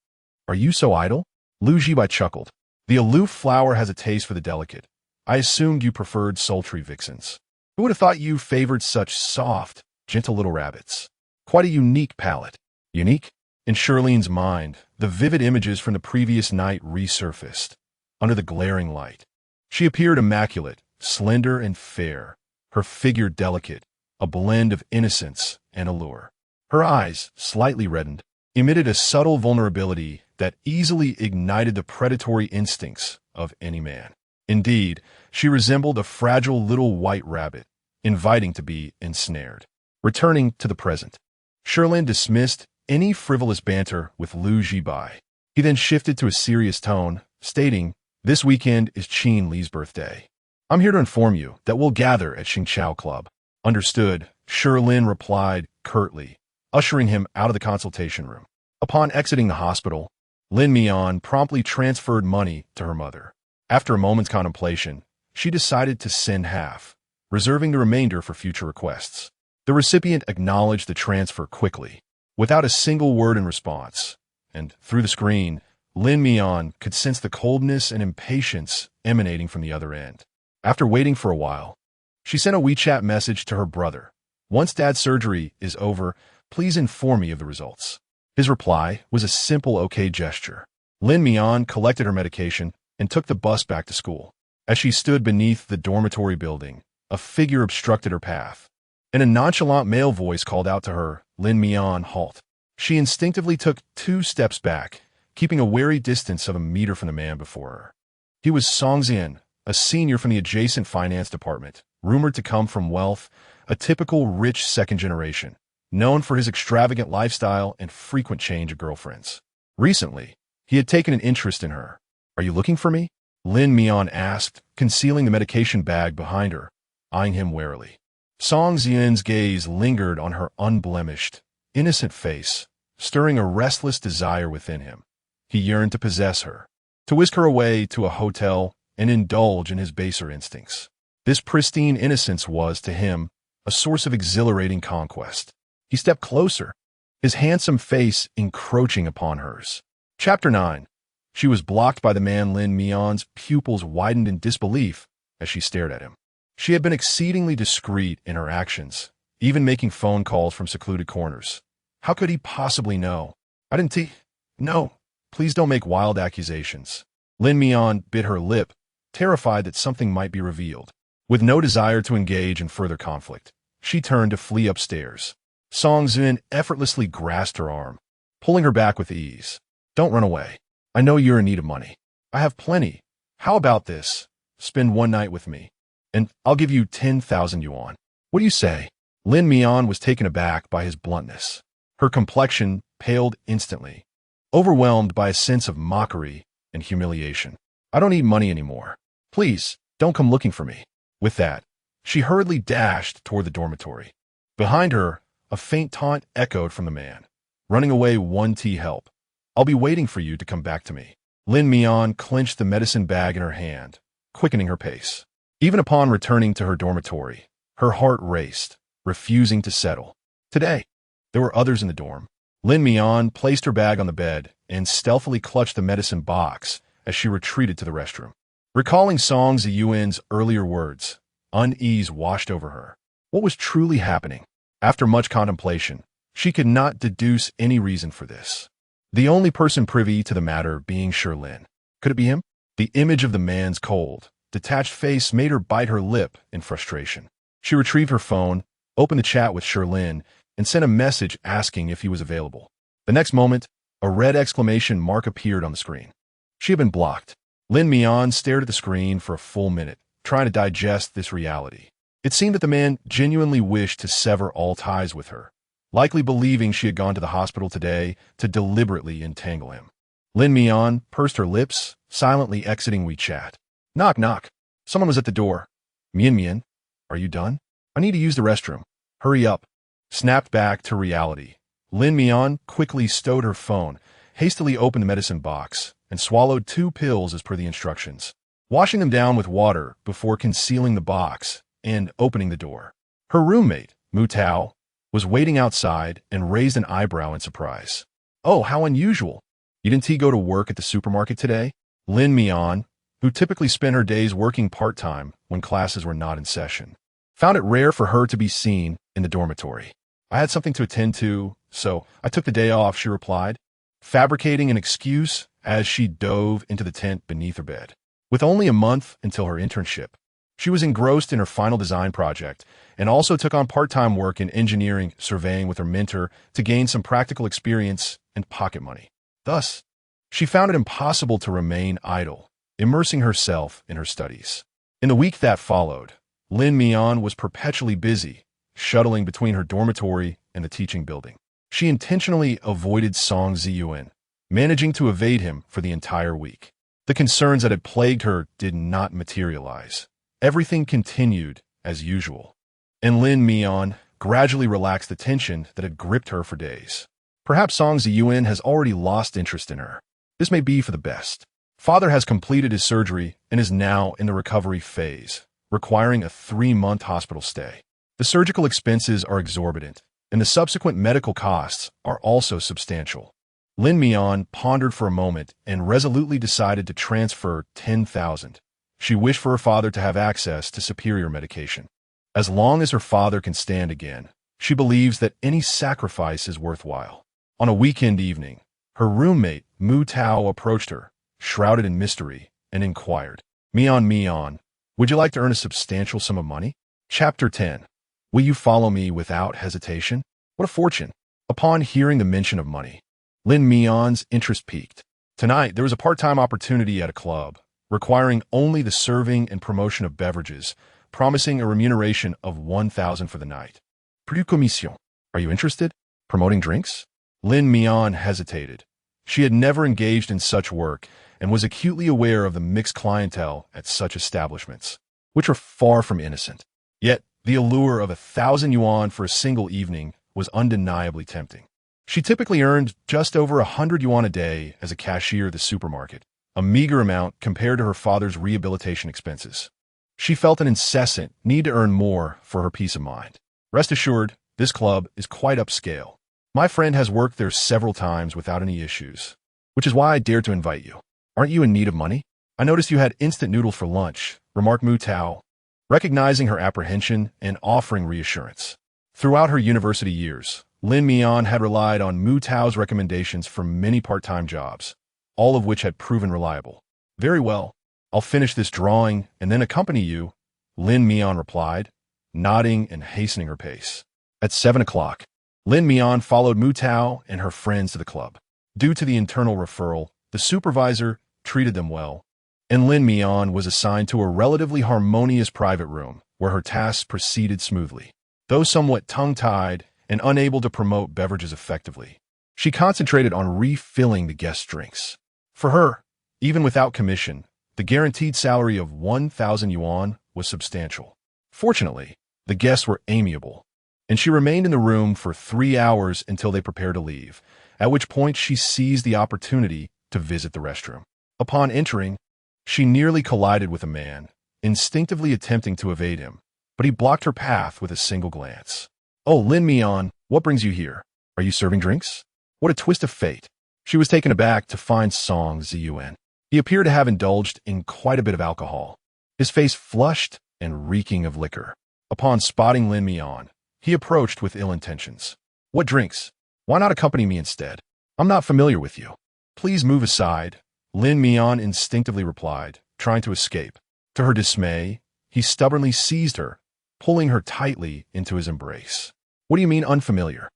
"Are you so idle?" Lu Zibai chuckled. "The aloof flower has a taste for the delicate. I assumed you preferred sultry vixens. Who would have thought you favored such soft, gentle little rabbits? Quite a unique palate." Unique? In Shi Lin's mind, the vivid images from the previous night resurfaced, under the glaring light. She appeared immaculate, slender and fair, her figure delicate, a blend of innocence and allure. Her eyes, slightly reddened, He emitted a subtle vulnerability that easily ignited the predatory instincts of any man. Indeed, she resembled a fragile little white rabbit, inviting to be ensnared. Returning to the present, Shi Lin dismissed any frivolous banter with Liu Zibai. He then shifted to a serious tone, stating, "This weekend is Qin Li's birthday. I'm here to inform you that we'll gather at Xingqiao Club." Understood, Shi Lin replied curtly, ushering him out of the consultation room. Upon exiting the hospital, Lin Mian promptly transferred money to her mother. After a moment's contemplation, she decided to send half, reserving the remainder for future requests. The recipient acknowledged the transfer quickly, without a single word in response, and through the screen, Lin Mian could sense the coldness and impatience emanating from the other end. After waiting for a while, she sent a WeChat message to her brother. "Once Dad's surgery is over, please inform me of the results." His reply was a simple okay gesture. Lin Mian collected her medication and took the bus back to school. As she stood beneath the dormitory building, a figure obstructed her path. In a nonchalant male voice called out to her, "Lin Mian, halt." She instinctively took 2 steps back, keeping a wary distance of a meter from the man before her. He was Song Xian, a senior from the adjacent finance department, rumored to come from wealth, a typical rich second generation, known for his extravagant lifestyle and frequent change of girlfriends. Recently, he had taken an interest in her. "Are you looking for me?" Lin Mian asked, concealing the medication bag behind her, eyeing him warily. Song Xian's gaze lingered on her unblemished, innocent face, stirring a restless desire within him. He yearned to possess her, to whisk her away to a hotel and indulge in his baser instincts. This pristine innocence was, to him, a source of exhilarating conquest. He stepped closer, his handsome face encroaching upon hers. Chapter 9. She was blocked by the man. Lin Mian's pupils widened in disbelief as she stared at him. She had been exceedingly discreet in her actions, even making phone calls from secluded corners. How could he possibly know? "I didn't No, please don't make wild accusations." Lin Mian bit her lip, terrified that something might be revealed. With no desire to engage in further conflict, she turned to flee upstairs. Song Xian effortlessly grasped her arm, pulling her back with ease. "Don't run away. I know you're in need of money. I have plenty. How about this? Spend one night with me, and I'll give you 10,000 yuan. What do you say?" Lin Mian was taken aback by his bluntness. Her complexion paled instantly, overwhelmed by a sense of mockery and humiliation. "I don't need money anymore. Please, don't come looking for me." With that, she hurriedly dashed toward the dormitory. Behind her, a faint taunt echoed from the man. "Running away won't help. I'll be waiting for you to come back to me." Lin Mian clenched the medicine bag in her hand, quickening her pace. Even upon returning to her dormitory, her heart raced, refusing to settle. Today, there were others in the dorm. Lin Mian placed her bag on the bed and stealthily clutched the medicine box as she retreated to the restroom. Recalling Song Ziyuan's earlier words, unease washed over her. What was truly happening? After much contemplation, she could not deduce any reason for this. The only person privy to the matter being Shi Lin. Could it be him? The image of the man's cold, detached face made her bite her lip in frustration. She retrieved her phone, opened the chat with Shi Lin, and sent a message asking if he was available. The next moment, a red exclamation mark appeared on the screen. She had been blocked. Lin Mian stared at the screen for a full minute, trying to digest this reality. It seemed that the man genuinely wished to sever all ties with her, likely believing she had gone to the hospital today to deliberately entangle him. Lin Mian pursed her lips, silently exiting WeChat. "Knock, knock." Someone was at the door. Mian, are you done? I need to use the restroom. Hurry up." Snapped back to reality. Lin Mian quickly stowed her phone, hastily opened the medicine box, and swallowed 2 pills as per the instructions, washing them down with water before concealing the box and opening the door. Her roommate, Mu Tao, was waiting outside and raised an eyebrow in surprise. "Oh, how unusual. You didn't go to work at the supermarket today?" Lin Mian, who typically spent her days working part-time when classes were not in session, found it rare for her to be seen in the dormitory. "I had something to attend to, so I took the day off," she replied, fabricating an excuse as she dove into the tent beneath her bed. With only a month until her internship, she was engrossed in her final design project and also took on part-time work in engineering surveying with her mentor to gain some practical experience and pocket money. Thus, she found it impossible to remain idle, immersing herself in her studies. In the week that followed, Lin Mian was perpetually busy, shuttling between her dormitory and the teaching building. She intentionally avoided Song Ziyuan, managing to evade him for the entire week. The concerns that had plagued her did not materialize. Everything continued as usual, and Lin Mian gradually relaxed the tension that had gripped her for days. Perhaps Song Ziyuan has already lost interest in her. This may be for the best. Father has completed his surgery and is now in the recovery phase, requiring a 3-month hospital stay. The surgical expenses are exorbitant, and the subsequent medical costs are also substantial. Lin Mian pondered for a moment and resolutely decided to transfer 10,000. She wished for her father to have access to superior medication. As long as her father can stand again, she believes that any sacrifice is worthwhile. On a weekend evening, her roommate, Mu Tao, approached her, shrouded in mystery, and inquired, Mian, would you like to earn a substantial sum of money? Chapter 10. Will you follow me without hesitation? What a fortune! Upon hearing the mention of money, Lin Mian's interest peaked. Tonight, there was a part-time opportunity at a club, requiring only the serving and promotion of beverages, promising a remuneration of 1,000 for the night. Plus commission. Are you interested? Promoting drinks? Lin Mian hesitated. She had never engaged in such work and was acutely aware of the mixed clientele at such establishments, which were far from innocent. Yet, the allure of 1,000 yuan for a single evening was undeniably tempting. She typically earned just over 100 yuan a day as a cashier at the supermarket, a meager amount compared to her father's rehabilitation expenses. She felt an incessant need to earn more for her peace of mind. Rest assured, this club is quite upscale. My friend has worked there several times without any issues, which is why I dared to invite you. Aren't you in need of money? I noticed you had instant noodles for lunch, remarked Mu Tao, recognizing her apprehension and offering reassurance. Throughout her university years, Lin Mian had relied on Mu Tao's recommendations for many part-time jobs, all of which had proven reliable. Very well, I'll finish this drawing and then accompany you, Lin Mian replied, nodding and hastening her pace. At 7 o'clock, Lin Mian followed Mu Tao and her friends to the club. Due to the internal referral, the supervisor treated them well, and Lin Mian was assigned to a relatively harmonious private room where her tasks proceeded smoothly. Though somewhat tongue-tied and unable to promote beverages effectively, she concentrated on refilling the guests' drinks. For her, even without commission, the guaranteed salary of 1,000 yuan was substantial. Fortunately, the guests were amiable, and she remained in the room for 3 hours until they prepared to leave, at which point she seized the opportunity to visit the restroom. Upon entering, she nearly collided with a man, instinctively attempting to evade him, but he blocked her path with a single glance. Oh, Lin Mian, what brings you here? Are you serving drinks? What a twist of fate. She was taken aback to find Song Ziyuan. He appeared to have indulged in quite a bit of alcohol, his face flushed and reeking of liquor. Upon spotting Lin Mian, he approached with ill intentions. What drinks? Why not accompany me instead? I'm not familiar with you. Please move aside, Lin Mian instinctively replied, trying to escape. To her dismay, he stubbornly seized her, pulling her tightly into his embrace. What do you mean unfamiliar?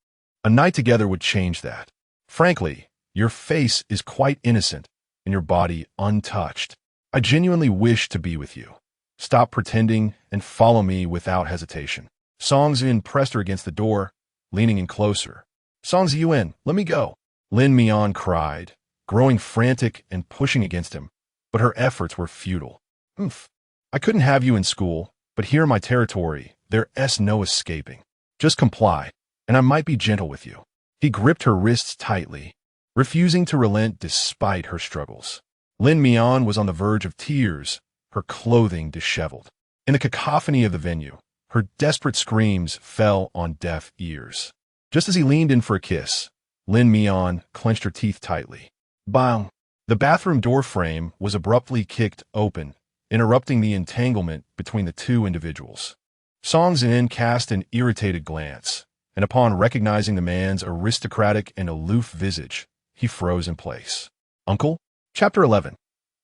A night together would change that. Frankly, your face is quite innocent and your body untouched. I genuinely wish to be with you. Stop pretending and follow me without hesitation. Song Ziyuan pressed her against the door, leaning in closer. Song Ziyuan, let me go, Lin Mian cried, growing frantic and pushing against him, but her efforts were futile. I couldn't have you in school, but here in my territory, there's no escaping. Just comply, and I might be gentle with you. He gripped her wrists tightly, refusing to relent despite her struggles. Lin Mian was on the verge of tears, her clothing disheveled. In the cacophony of the venue, her desperate screams fell on deaf ears. Just as he leaned in for a kiss, Lin Mian clenched her teeth tightly. Bang! The bathroom door frame was abruptly kicked open, interrupting the entanglement between the two individuals. Song Ziyuan cast an irritated glance, and upon recognizing the man's aristocratic and aloof visage, he froze in place. Uncle? Chapter 11.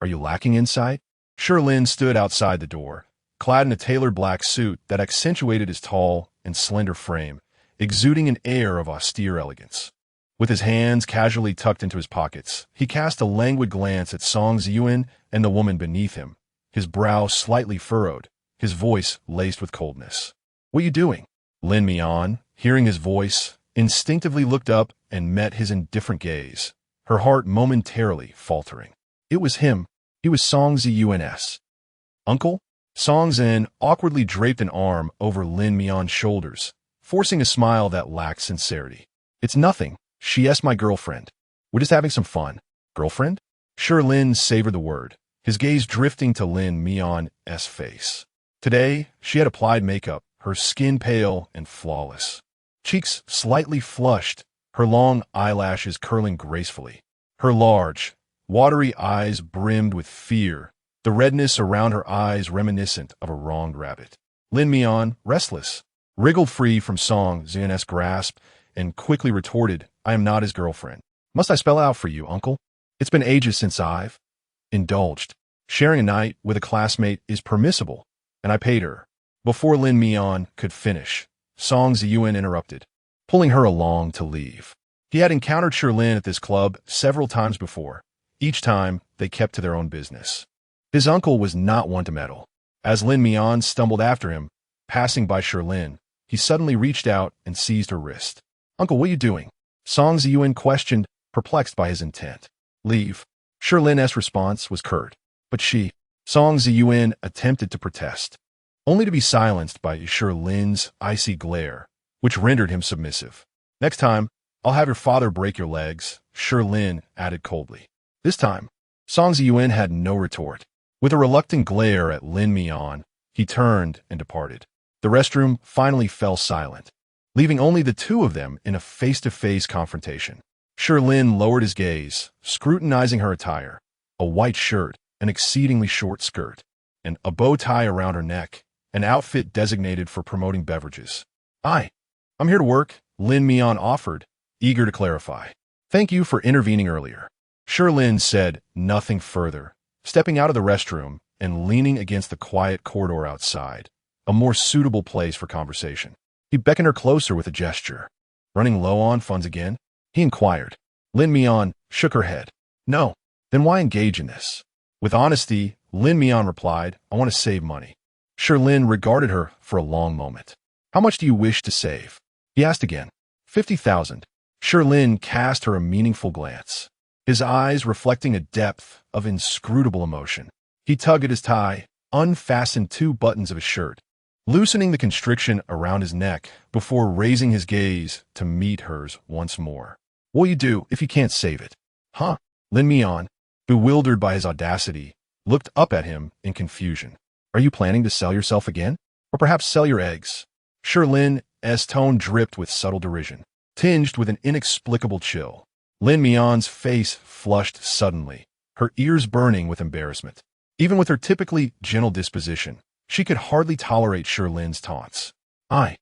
Are you lacking insight? Shi Lin stood outside the door, clad in a tailored black suit that accentuated his tall and slender frame, exuding an air of austere elegance. With his hands casually tucked into his pockets, he cast a languid glance at Song Ziyuan and the woman beneath him, his brow slightly furrowed, his voice laced with coldness. "What are you doing?" Lin Mian, hearing his voice, instinctively looked up and met his indifferent gaze, her heart momentarily faltering. It was him. He was Song Ziyuan's uncle. Song Zin awkwardly draped an arm over Lin Mian's shoulders, forcing a smile that lacked sincerity. "It's nothing. She's my girlfriend. We're just having some fun." "Girlfriend?" Shi Lin savored the word, his gaze drifting to Lin Mian's face. Today, she had applied makeup, her skin pale and flawless. Cheeks slightly flushed, her long eyelashes curling gracefully. Her large, watery eyes brimmed with fear, the redness around her eyes reminiscent of a wronged rabbit. Lin Mian, restless, wriggled free from Song Ziyuan's grasp and quickly retorted, "I am not his girlfriend." "Must I spell it out for you, uncle? It's been ages since I've indulged. Sharing a night with a classmate is permissible, and I paid her." Before Lin Mian could finish, Song Ziyuan interrupted, pulling her along to leave. He had encountered Shi Lin at this club several times before. Each time, they kept to their own business. His uncle was not one to meddle. As Lin Mian stumbled after him, passing by Shi Lin, he suddenly reached out and seized her wrist. "Uncle, what are you doing?" Song Ziyuan questioned, perplexed by his intent. "Leave." Shi Lin's response was curt, but Song Ziyuan attempted to protest, only to be silenced by Shi Lin's icy glare, which rendered him submissive. "Next time, I'll have your father break your legs," Shi Lin added coldly. This time, Song Ziyuan had no retort. With a reluctant glare at Lin Mian, he turned and departed. The restroom finally fell silent, leaving only the two of them in a face-to-face confrontation. Shi Lin lowered his gaze, scrutinizing her attire, a white shirt, an exceedingly short skirt, and a bow tie around her neck, an outfit designated for promoting beverages. I'm here to work," Lin Mian offered, eager to clarify. "Thank you for intervening earlier." Shi Lin said nothing further, stepping out of the restroom and leaning against the quiet corridor outside, a more suitable place for conversation. He beckoned her closer with a gesture. "Running low on funds again?" he inquired. Lin Mian shook her head. "No." "Then why engage in this?" With honesty, Lin Mian replied, "I want to save money." Shi Lin regarded her for a long moment. "How much do you wish to save?" he asked again. 50,000. Shi Lin cast her a meaningful glance, his eyes reflecting a depth of inscrutable emotion. He tugged at his tie, unfastened two buttons of his shirt, loosening the constriction around his neck before raising his gaze to meet hers once more. "What will you do if you can't save it?" "Huh?" Lin Mian, bewildered by his audacity, looked up at him in confusion. "Are you planning to sell yourself again? Or perhaps sell your eggs?" Shi Lin's tone dripped with subtle derision, tinged with an inexplicable chill. Lin Mian's face flushed suddenly, her ears burning with embarrassment. Even with her typically gentle disposition, she could hardly tolerate Shi Lin's taunts. I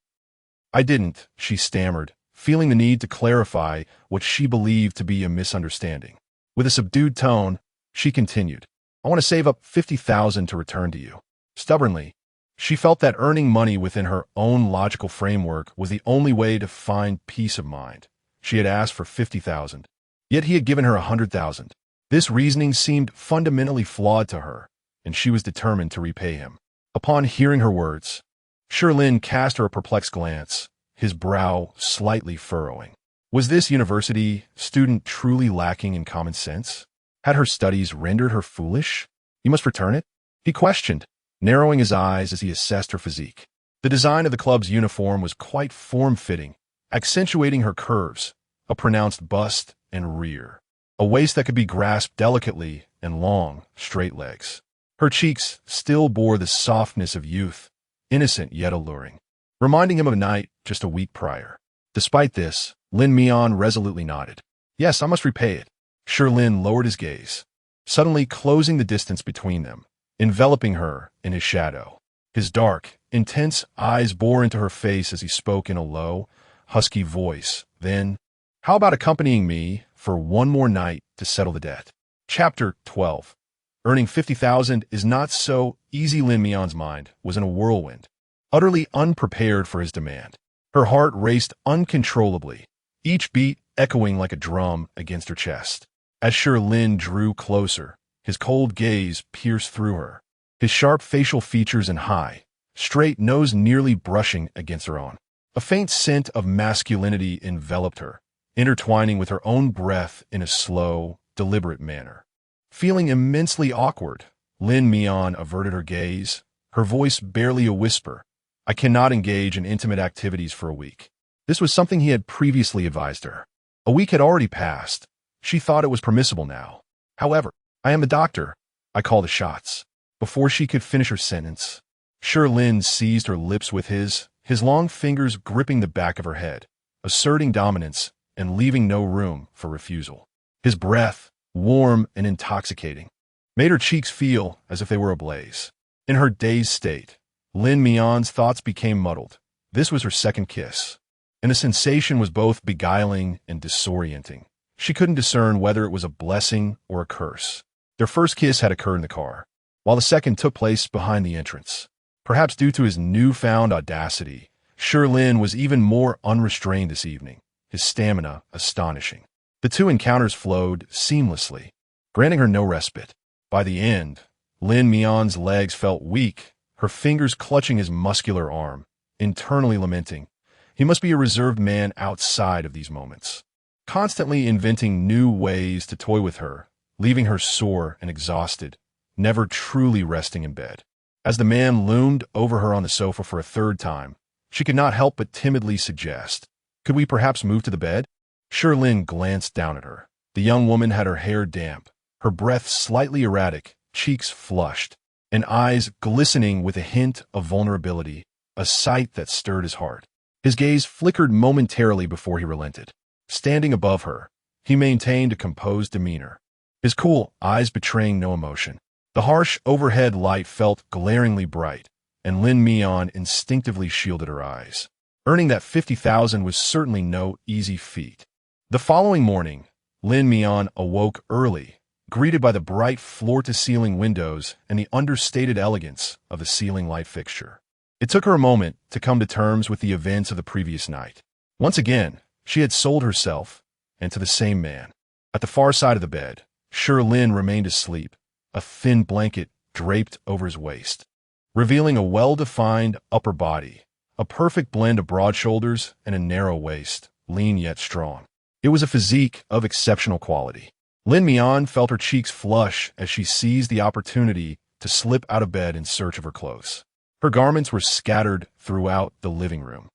didn't," she stammered, feeling the need to clarify what she believed to be a misunderstanding. With a subdued tone, she continued, "I want to save up 50,000 to return to you." Stubbornly, she felt that earning money within her own logical framework was the only way to find peace of mind. She had asked for 50,000, yet he had given her 100,000. This reasoning seemed fundamentally flawed to her, and she was determined to repay him. Upon hearing her words, Shi Lin cast her a perplexed glance, his brow slightly furrowing. Was this university student truly lacking in common sense? Had her studies rendered her foolish? "You must return it?" he questioned, narrowing his eyes as he assessed her physique. The design of the club's uniform was quite form-fitting, accentuating her curves, a pronounced bust and rear, a waist that could be grasped delicately, and long, straight legs. Her cheeks still bore the softness of youth, innocent yet alluring, reminding him of a night just a week prior. Despite this, Lin Mian resolutely nodded. "Yes, I must repay it." Shi Lin lowered his gaze, suddenly closing the distance between them, enveloping her in his shadow. His dark, intense eyes bore into her face as he spoke in a low, husky voice. Then, "How about accompanying me for one more night to settle the debt?" Chapter 12. Earning 50,000 is not so easy. Lin Mian's mind was in a whirlwind, utterly unprepared for his demand. Her heart raced uncontrollably, each beat echoing like a drum against her chest. As Shi Lin drew closer, his cold gaze pierced through her, his sharp facial features and high, straight nose nearly brushing against her own. A faint scent of masculinity enveloped her, intertwining with her own breath in a slow, deliberate manner. Feeling immensely awkward, Lin Mian averted her gaze, her voice barely a whisper. I cannot engage in intimate activities for a week. This was something he had previously advised her. A week had already passed. She thought it was permissible now. However, I am the doctor. I call the shots. Before she could finish her sentence, Shi Lin seized her lips with his long fingers gripping the back of her head, asserting dominance and leaving no room for refusal. His breath, warm and intoxicating, made her cheeks feel as if they were ablaze. In her dazed state, Lin Mian's thoughts became muddled. This was her second kiss, and the sensation was both beguiling and disorienting. She couldn't discern whether it was a blessing or a curse. Their first kiss had occurred in the car, while the second took place behind the entrance. Perhaps due to his newfound audacity, Shi Lin was even more unrestrained this evening, his stamina astonishing. The two encounters flowed seamlessly, granting her no respite. By the end, Lin Mian's legs felt weak, her fingers clutching his muscular arm, internally lamenting. He must be a reserved man outside of these moments, constantly inventing new ways to toy with her, leaving her sore and exhausted, never truly resting in bed. As the man loomed over her on the sofa for a third time, she could not help but timidly suggest, could we perhaps move to the bed? Shi Lin glanced down at her. The young woman had her hair damp, her breath slightly erratic, cheeks flushed, and eyes glistening with a hint of vulnerability, a sight that stirred his heart. His gaze flickered momentarily before he relented. Standing above her, he maintained a composed demeanor, his cool eyes betraying no emotion. The harsh overhead light felt glaringly bright, and Lin Mian instinctively shielded her eyes. Earning that 50,000 was certainly no easy feat. The following morning, Lin Mian awoke early, greeted by the bright floor-to-ceiling windows and the understated elegance of the ceiling light fixture. It took her a moment to come to terms with the events of the previous night. Once again, she had sold herself, and to the same man. At the far side of the bed, Shi Lin remained asleep, a thin blanket draped over his waist, revealing a well-defined upper body, a perfect blend of broad shoulders and a narrow waist, lean yet strong. It was a physique of exceptional quality. Lin Mian felt her cheeks flush as she seized the opportunity to slip out of bed in search of her clothes. Her garments were scattered throughout the living room,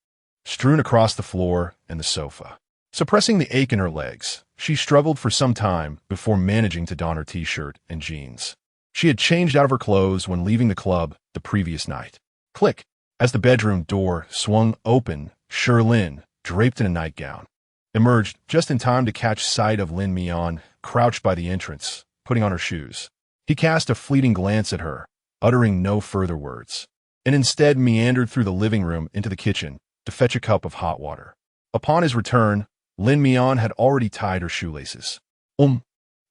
strewn across the floor and the sofa. Suppressing the ache in her legs, she struggled for some time before managing to don her t-shirt and jeans. She had changed out of her clothes when leaving the club the previous night. Click! As the bedroom door swung open, Shi Lin, draped in a nightgown, emerged just in time to catch sight of Lin Mian crouched by the entrance, putting on her shoes. He cast a fleeting glance at her, uttering no further words, and instead meandered through the living room into the kitchen to fetch a cup of hot water. Upon his return, Lin Mian had already tied her shoelaces. I'm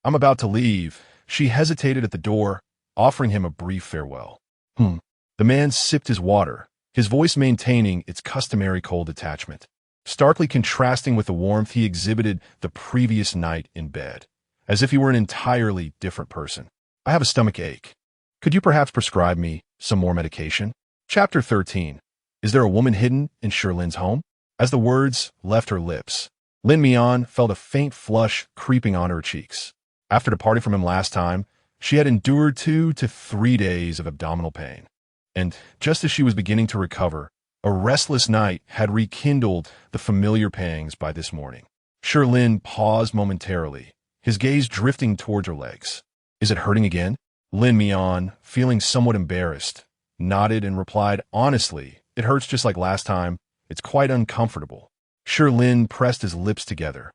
about to leave. She hesitated at the door, offering him a brief farewell. The man sipped his water, his voice maintaining its customary cold detachment, starkly contrasting with the warmth he exhibited the previous night in bed, as if he were an entirely different person. I have a stomach ache. Could you perhaps prescribe me some more medication? Chapter 13. Is there a woman hidden in Shi Lin's home? As the words left her lips, Lin Mian felt a faint flush creeping on her cheeks. After departing from him last time, she had endured 2 to 3 days of abdominal pain. And just as she was beginning to recover, a restless night had rekindled the familiar pangs by this morning. Shi Lin paused momentarily, his gaze drifting towards her legs. Is it hurting again? Lin Mian, feeling somewhat embarrassed, nodded and replied, honestly, it hurts just like last time. It's quite uncomfortable. Shi Lin pressed his lips together,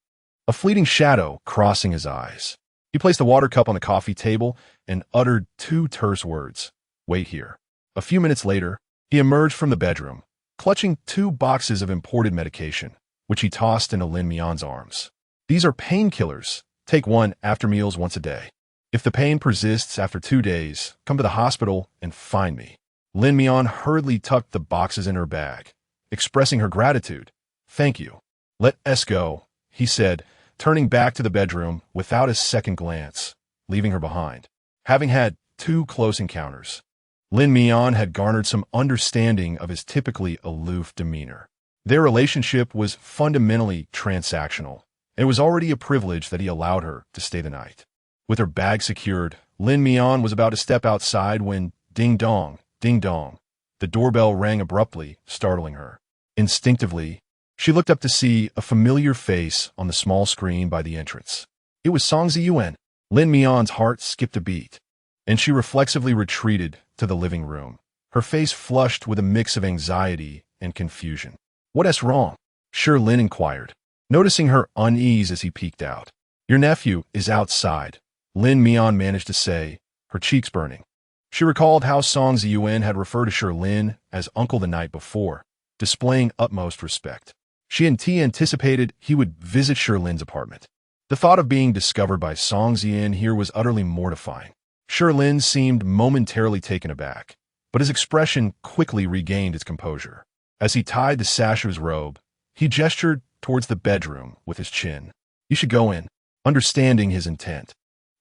a fleeting shadow crossing his eyes. He placed the water cup on the coffee table and uttered 2 terse words. Wait here. A few minutes later, he emerged from the bedroom, clutching 2 boxes of imported medication, which he tossed into Lin Mian's arms. These are painkillers. Take one after meals once a day. If the pain persists after 2 days, come to the hospital and find me. Lin Mian hurriedly tucked the boxes in her bag, expressing her gratitude. Thank you. Let us go. he said, turning back to the bedroom without a second glance, leaving her behind. Having had 2 close encounters, Lin Mian had garnered some understanding of his typically aloof demeanor. Their relationship was fundamentally transactional. It was already a privilege that he allowed her to stay the night. With her bag secured, Lin Mian was about to step outside when ding dong, the doorbell rang abruptly, startling her. Instinctively, she looked up to see a familiar face on the small screen by the entrance. It was Song Ziyuan. Lin Mian's heart skipped a beat, and she reflexively retreated to the living room, her face flushed with a mix of anxiety and confusion. "What's wrong?" Shi Lin inquired, noticing her unease as he peeked out. "Your nephew is outside," Lin Mian managed to say, her cheeks burning. She recalled how Song Ziyuan had referred to Shi Lin as uncle the night before, displaying utmost respect. She anticipated he would visit Shi Lin's apartment. The thought of being discovered by Song Ziyuan here was utterly mortifying. Shi Lin seemed momentarily taken aback, but his expression quickly regained its composure. As he tied the sash of his robe, he gestured towards the bedroom with his chin. "You should go in." Understanding his intent,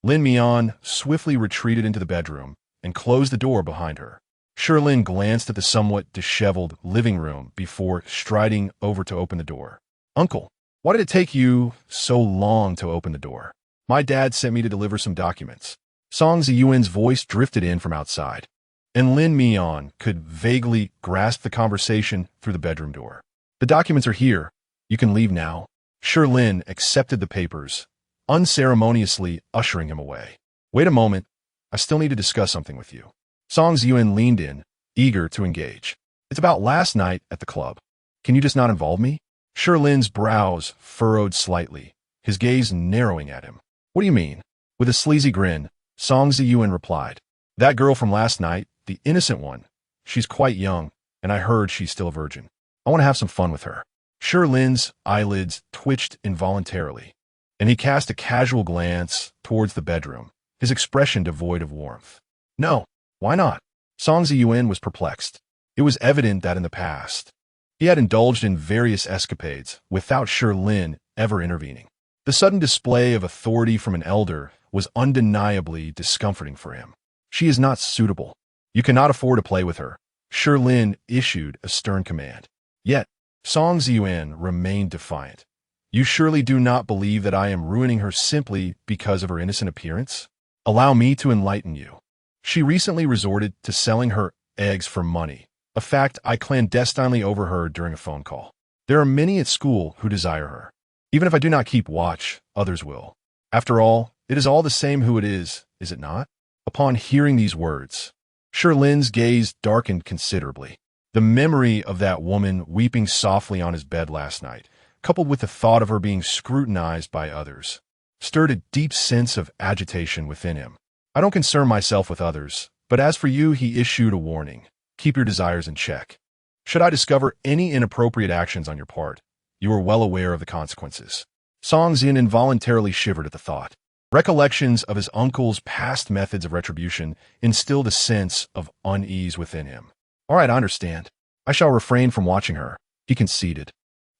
Lin Mian swiftly retreated into the bedroom and closed the door behind her. Shi Lin glanced at the somewhat disheveled living room before striding over to open the door. "Uncle, why did it take you so long to open the door?" "My dad sent me to deliver some documents." Song Ziyuan's voice drifted in from outside, and Lin Mian could vaguely grasp the conversation through the bedroom door. "The documents are here. You can leave now." Shi Lin accepted the papers, unceremoniously ushering him away. "Wait a moment. I still need to discuss something with you." Song Ziyuan leaned in, eager to engage. "It's about last night at the club. Can you just not involve me?" Shi Lin's brows furrowed slightly, his gaze narrowing at him. "What do you mean?" With a sleazy grin, Song Ziyuan replied, "That girl from last night, the innocent one, she's quite young, and I heard she's still a virgin. I want to have some fun with her." Shi Lin's eyelids twitched involuntarily, and he cast a casual glance towards the bedroom, his expression devoid of warmth. "No, why not?" Song Ziyuan was perplexed. It was evident that in the past, he had indulged in various escapades without Shi Lin ever intervening. The sudden display of authority from an elder was undeniably discomforting for him. "She is not suitable. You cannot afford to play with her." Shi Lin issued a stern command. Yet, Song Ziyuan remained defiant. "You surely do not believe that I am ruining her simply because of her innocent appearance? Allow me to enlighten you. She recently resorted to selling her eggs for money, a fact I clandestinely overheard during a phone call. There are many at school who desire her. Even if I do not keep watch, others will. After all, it is all the same who it is it not?" Upon hearing these words, Shi Lin's gaze darkened considerably. The memory of that woman weeping softly on his bed last night, coupled with the thought of her being scrutinized by others, stirred a deep sense of agitation within him. "I don't concern myself with others, but as for you," he issued a warning. "Keep your desires in check. Should I discover any inappropriate actions on your part, you are well aware of the consequences." Song Ziyuan involuntarily shivered at the thought. Recollections of his uncle's past methods of retribution instilled a sense of unease within him. "All right, I understand. I shall refrain from watching her," he conceded.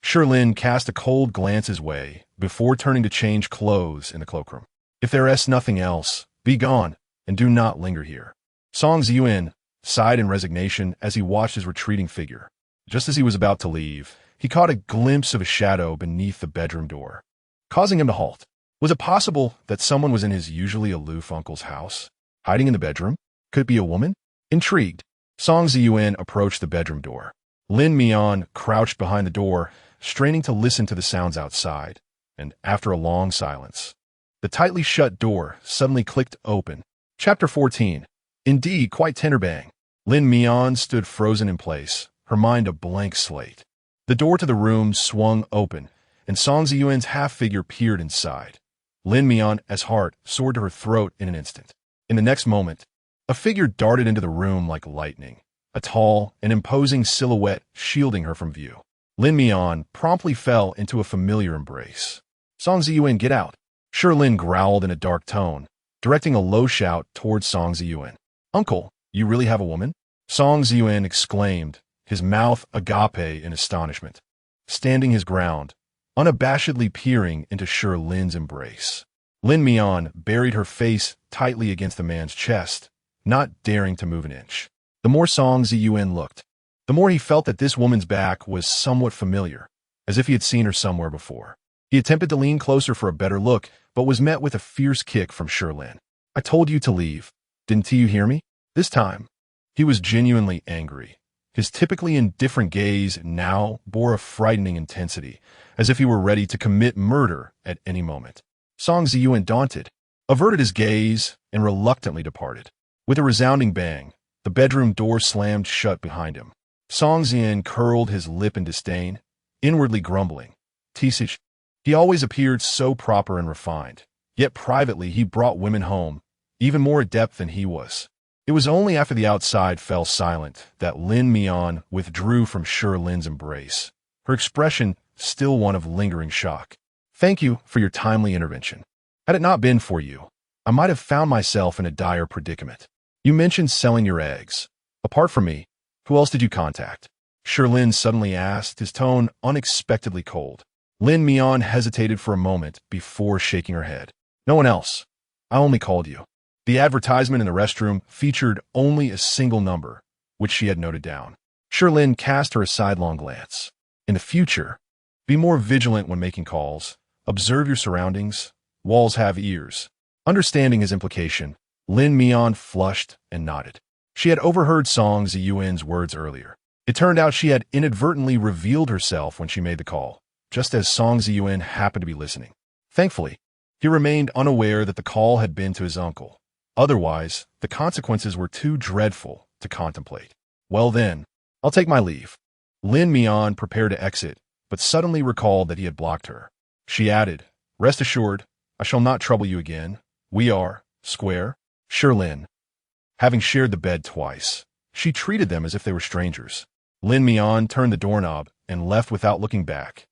Shi Lin cast a cold glance his way before turning to change clothes in the cloakroom. "If there is nothing else, be gone, and do not linger here." Song Ziyuan sighed in resignation as he watched his retreating figure. Just as he was about to leave, he caught a glimpse of a shadow beneath the bedroom door, causing him to halt. Was it possible that someone was in his usually aloof uncle's house, hiding in the bedroom? Could it be a woman? Intrigued, Song Ziyuan approached the bedroom door. Lin Mian crouched behind the door, straining to listen to the sounds outside, and after a long silence, the tightly shut door suddenly clicked open. Chapter 14. Indeed, quite tender bang. Lin Mian stood frozen in place, her mind a blank slate. The door to the room swung open, and Song Ziyuan's half-figure peered inside. Lin Mian's heart soared to her throat in an instant. In the next moment, a figure darted into the room like lightning, a tall and imposing silhouette shielding her from view. Lin Mian promptly fell into a familiar embrace. "Song Ziyuan, get out!" Shi Lin growled in a dark tone, directing a low shout towards Song Ziyuan. "Uncle, you really have a woman?" Song Ziyuan exclaimed, his mouth agape in astonishment. Standing his ground, unabashedly peering into Shi Lin's embrace. Lin Mian buried her face tightly against the man's chest, not daring to move an inch. The more Song Ziyuan looked, the more he felt that this woman's back was somewhat familiar, as if he had seen her somewhere before. He attempted to lean closer for a better look, but was met with a fierce kick from Shi Lin. "I told you to leave. Didn't you hear me?" This time, he was genuinely angry. His typically indifferent gaze now bore a frightening intensity, as if he were ready to commit murder at any moment. Song Ziyuan, daunted, averted his gaze and reluctantly departed. With a resounding bang, the bedroom door slammed shut behind him. Song Ziyuan curled his lip in disdain, inwardly grumbling. Tisich. He always appeared so proper and refined, yet privately he brought women home, even more adept than he was. It was only after the outside fell silent that Lin Mian withdrew from Shi Lin's embrace, her expression still one of lingering shock. "Thank you for your timely intervention. Had it not been for you, I might have found myself in a dire predicament. You mentioned selling your eggs. Apart from me, who else did you contact?" Shi Lin suddenly asked, his tone unexpectedly cold. Lin Mian hesitated for a moment before shaking her head. "No one else. I only called you." The advertisement in the restroom featured only a single number, which she had noted down. Shi Lin cast her a sidelong glance. "In the future, be more vigilant when making calls. Observe your surroundings. Walls have ears." Understanding his implication, Lin Mian flushed and nodded. She had overheard Song Ziyuan's words earlier. It turned out she had inadvertently revealed herself when she made the call, just as Song Ziyuan happened to be listening. Thankfully, he remained unaware that the call had been to his uncle. Otherwise, the consequences were too dreadful to contemplate. "Well then, I'll take my leave." Lin Mian prepared to exit, but suddenly recalled that he had blocked her. She added, "Rest assured, I shall not trouble you again. We are square." Shi Lin. Having shared the bed twice, she treated them as if they were strangers. Lin Mian turned the doorknob and left without looking back,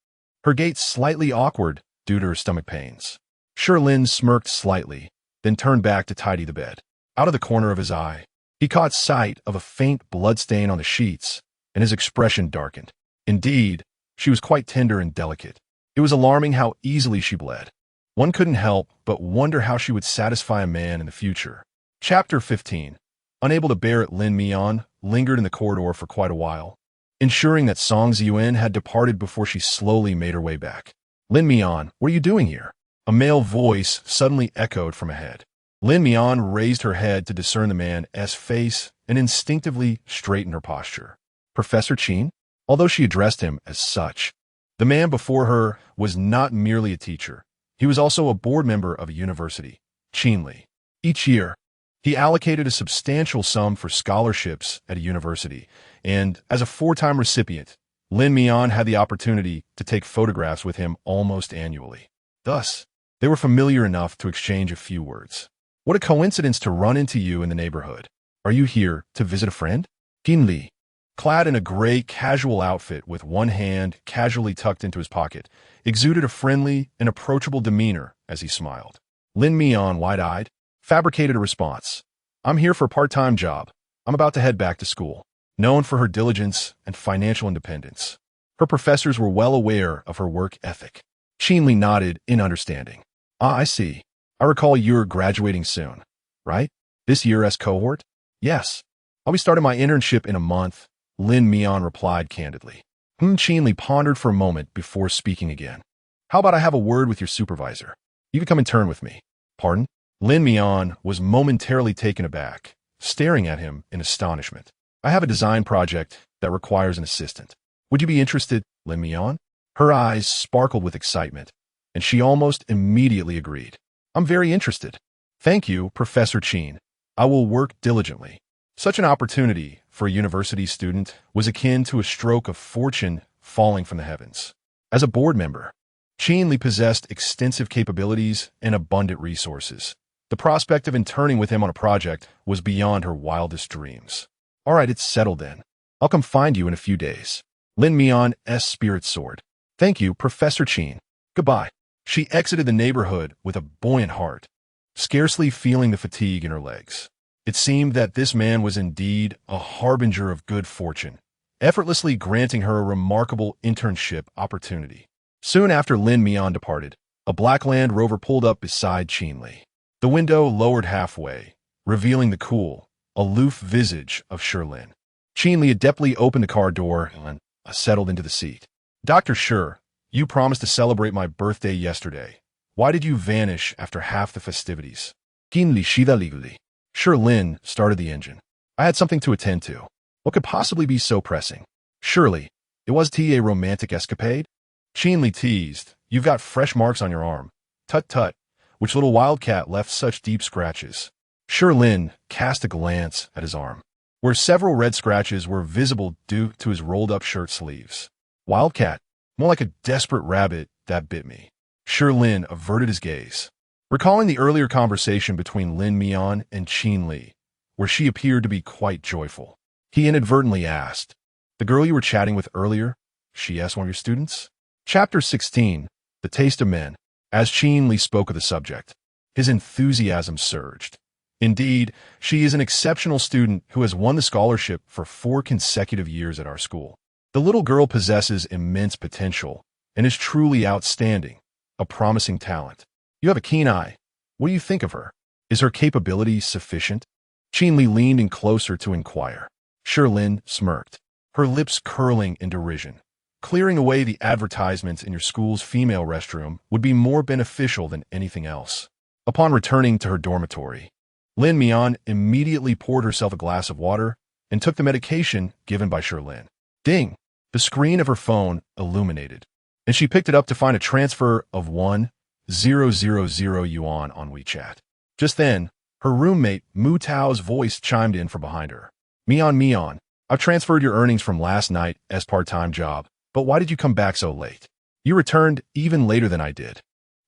her gait slightly awkward due to her stomach pains. Shi Lin smirked slightly, then turned back to tidy the bed. Out of the corner of his eye, he caught sight of a faint bloodstain on the sheets, and his expression darkened. Indeed, she was quite tender and delicate. It was alarming how easily she bled. One couldn't help but wonder how she would satisfy a man in the future. Chapter 15. Unable to bear it, Lin Mian lingered in the corridor for quite a while, ensuring that Song Ziyuan had departed before she slowly made her way back. "Lin Mian, what are you doing here?" A male voice suddenly echoed from ahead. Lin Mian raised her head to discern the man's face and instinctively straightened her posture. "Professor Qin?" Although she addressed him as such, the man before her was not merely a teacher. He was also a board member of a university, Qin Li. Each year, he allocated a substantial sum for scholarships at a university, and as a four-time recipient, Lin Mian had the opportunity to take photographs with him almost annually. Thus, they were familiar enough to exchange a few words. "What a coincidence to run into you in the neighborhood. Are you here to visit a friend?" Qin Li, clad in a gray casual outfit with one hand casually tucked into his pocket, exuded a friendly and approachable demeanor as he smiled. Lin Mian, wide-eyed, fabricated a response. "I'm here for a part-time job. I'm about to head back to school." Known for her diligence and financial independence, her professors were well aware of her work ethic. Qin Li nodded in understanding. "Ah, I see. I recall you're graduating soon, right? This year as cohort?" "Yes. I'll be starting my internship in a month," Lin Mian replied candidly. Qin Li pondered for a moment before speaking again. "How about I have a word with your supervisor? You can come and turn with me." "Pardon?" Lin Mian was momentarily taken aback, staring at him in astonishment. "I have a design project that requires an assistant. Would you be interested, Lin Mian?" Her eyes sparkled with excitement, and she almost immediately agreed. "I'm very interested. Thank you, Professor Qin. I will work diligently." Such an opportunity for a university student was akin to a stroke of fortune falling from the heavens. As a board member, Qin Li possessed extensive capabilities and abundant resources. The prospect of interning with him on a project was beyond her wildest dreams. "All right, it's settled then. I'll come find you in a few days." Lin Mian's spirit soared. "Thank you, Professor Qin. Goodbye." She exited the neighborhood with a buoyant heart, scarcely feeling the fatigue in her legs. It seemed that this man was indeed a harbinger of good fortune, effortlessly granting her a remarkable internship opportunity. Soon after Lin Mian departed, a black Land Rover pulled up beside Shi Lin. The window lowered halfway, revealing the cool, aloof visage of Shi Lin. Shi Lin adeptly opened the car door and settled into the seat. Dr. Shi, you promised to celebrate my birthday yesterday. Why did you vanish after half the festivities? Shi Lin started the engine. I had something to attend to. What could possibly be so pressing? Surely, it was a romantic escapade? Shi Lin teased. You've got fresh marks on your arm. Tut tut. Which little wildcat left such deep scratches? Shi Lin cast a glance at his arm, where several red scratches were visible due to his rolled-up shirt sleeves. Wildcat, more like a desperate rabbit that bit me. Shi Lin averted his gaze, recalling the earlier conversation between Lin Mian and Shi Lin, where she appeared to be quite joyful. He inadvertently asked, "The girl you were chatting with earlier, she asked one of your students?" Chapter 16, The Taste of Men. As Shi Lin spoke of the subject, his enthusiasm surged. Indeed, she is an exceptional student who has won the scholarship for 4 consecutive years at our school. The little girl possesses immense potential and is truly outstanding, a promising talent. You have a keen eye. What do you think of her? Is her capability sufficient? Shi Lin leaned in closer to inquire. Shi Lin smirked, her lips curling in derision. Clearing away the advertisements in your school's female restroom would be more beneficial than anything else. Upon returning to her dormitory, Lin Mian immediately poured herself a glass of water and took the medication given by Shi Lin. Ding! The screen of her phone illuminated, and she picked it up to find a transfer of 1,000 yuan on WeChat. Just then, her roommate Mu Tao's voice chimed in from behind her. Mian, I've transferred your earnings from last night as part-time job. But why did you come back so late? You returned even later than I did.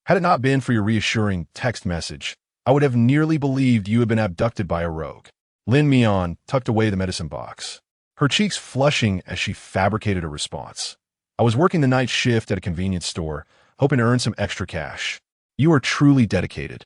Had it not been for your reassuring text message, I would have nearly believed you had been abducted by a rogue. Lin Mian tucked away the medicine box, her cheeks flushing as she fabricated a response. I was working the night shift at a convenience store, hoping to earn some extra cash. You are truly dedicated.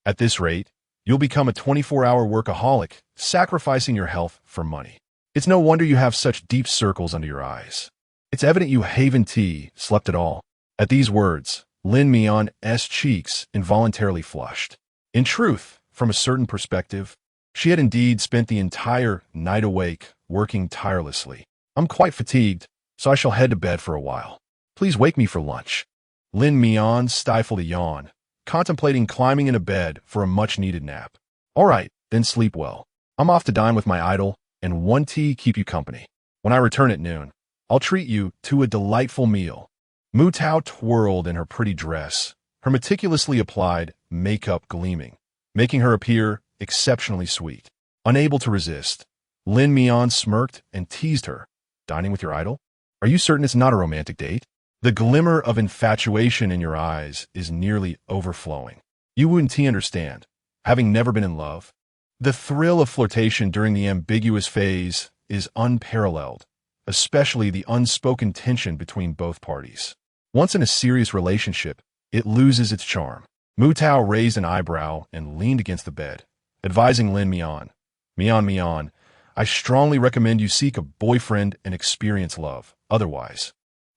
At this rate, you'll become a 24-hour workaholic, sacrificing your health for money. It's no wonder you have such deep circles under your eyes. It's evident you haven't slept at all. At these words, Lin Mian's cheeks involuntarily flushed. In truth, from a certain perspective, she had indeed spent the entire night awake, working tirelessly. I'm quite fatigued, so I shall head to bed for a while. Please wake me for lunch. Lin Mian stifled a yawn, contemplating climbing into bed for a much-needed nap. All right, then sleep well. I'm off to dine with my idol, and 1 tea keep you company. When I return at noon, I'll treat you to a delightful meal. Mu Tao twirled in her pretty dress, her meticulously applied makeup gleaming, making her appear exceptionally sweet. Unable to resist, Lin Mian smirked and teased her. Dining with your idol? Are you certain it's not a romantic date? The glimmer of infatuation in your eyes is nearly overflowing. You wouldn't understand, having never been in love. The thrill of flirtation during the ambiguous phase is unparalleled, especially the unspoken tension between both parties. Once in a serious relationship, it loses its charm. Mu Tao raised an eyebrow and leaned against the bed, advising Lin Mian. Mian, I strongly recommend you seek a boyfriend and experience love. Otherwise,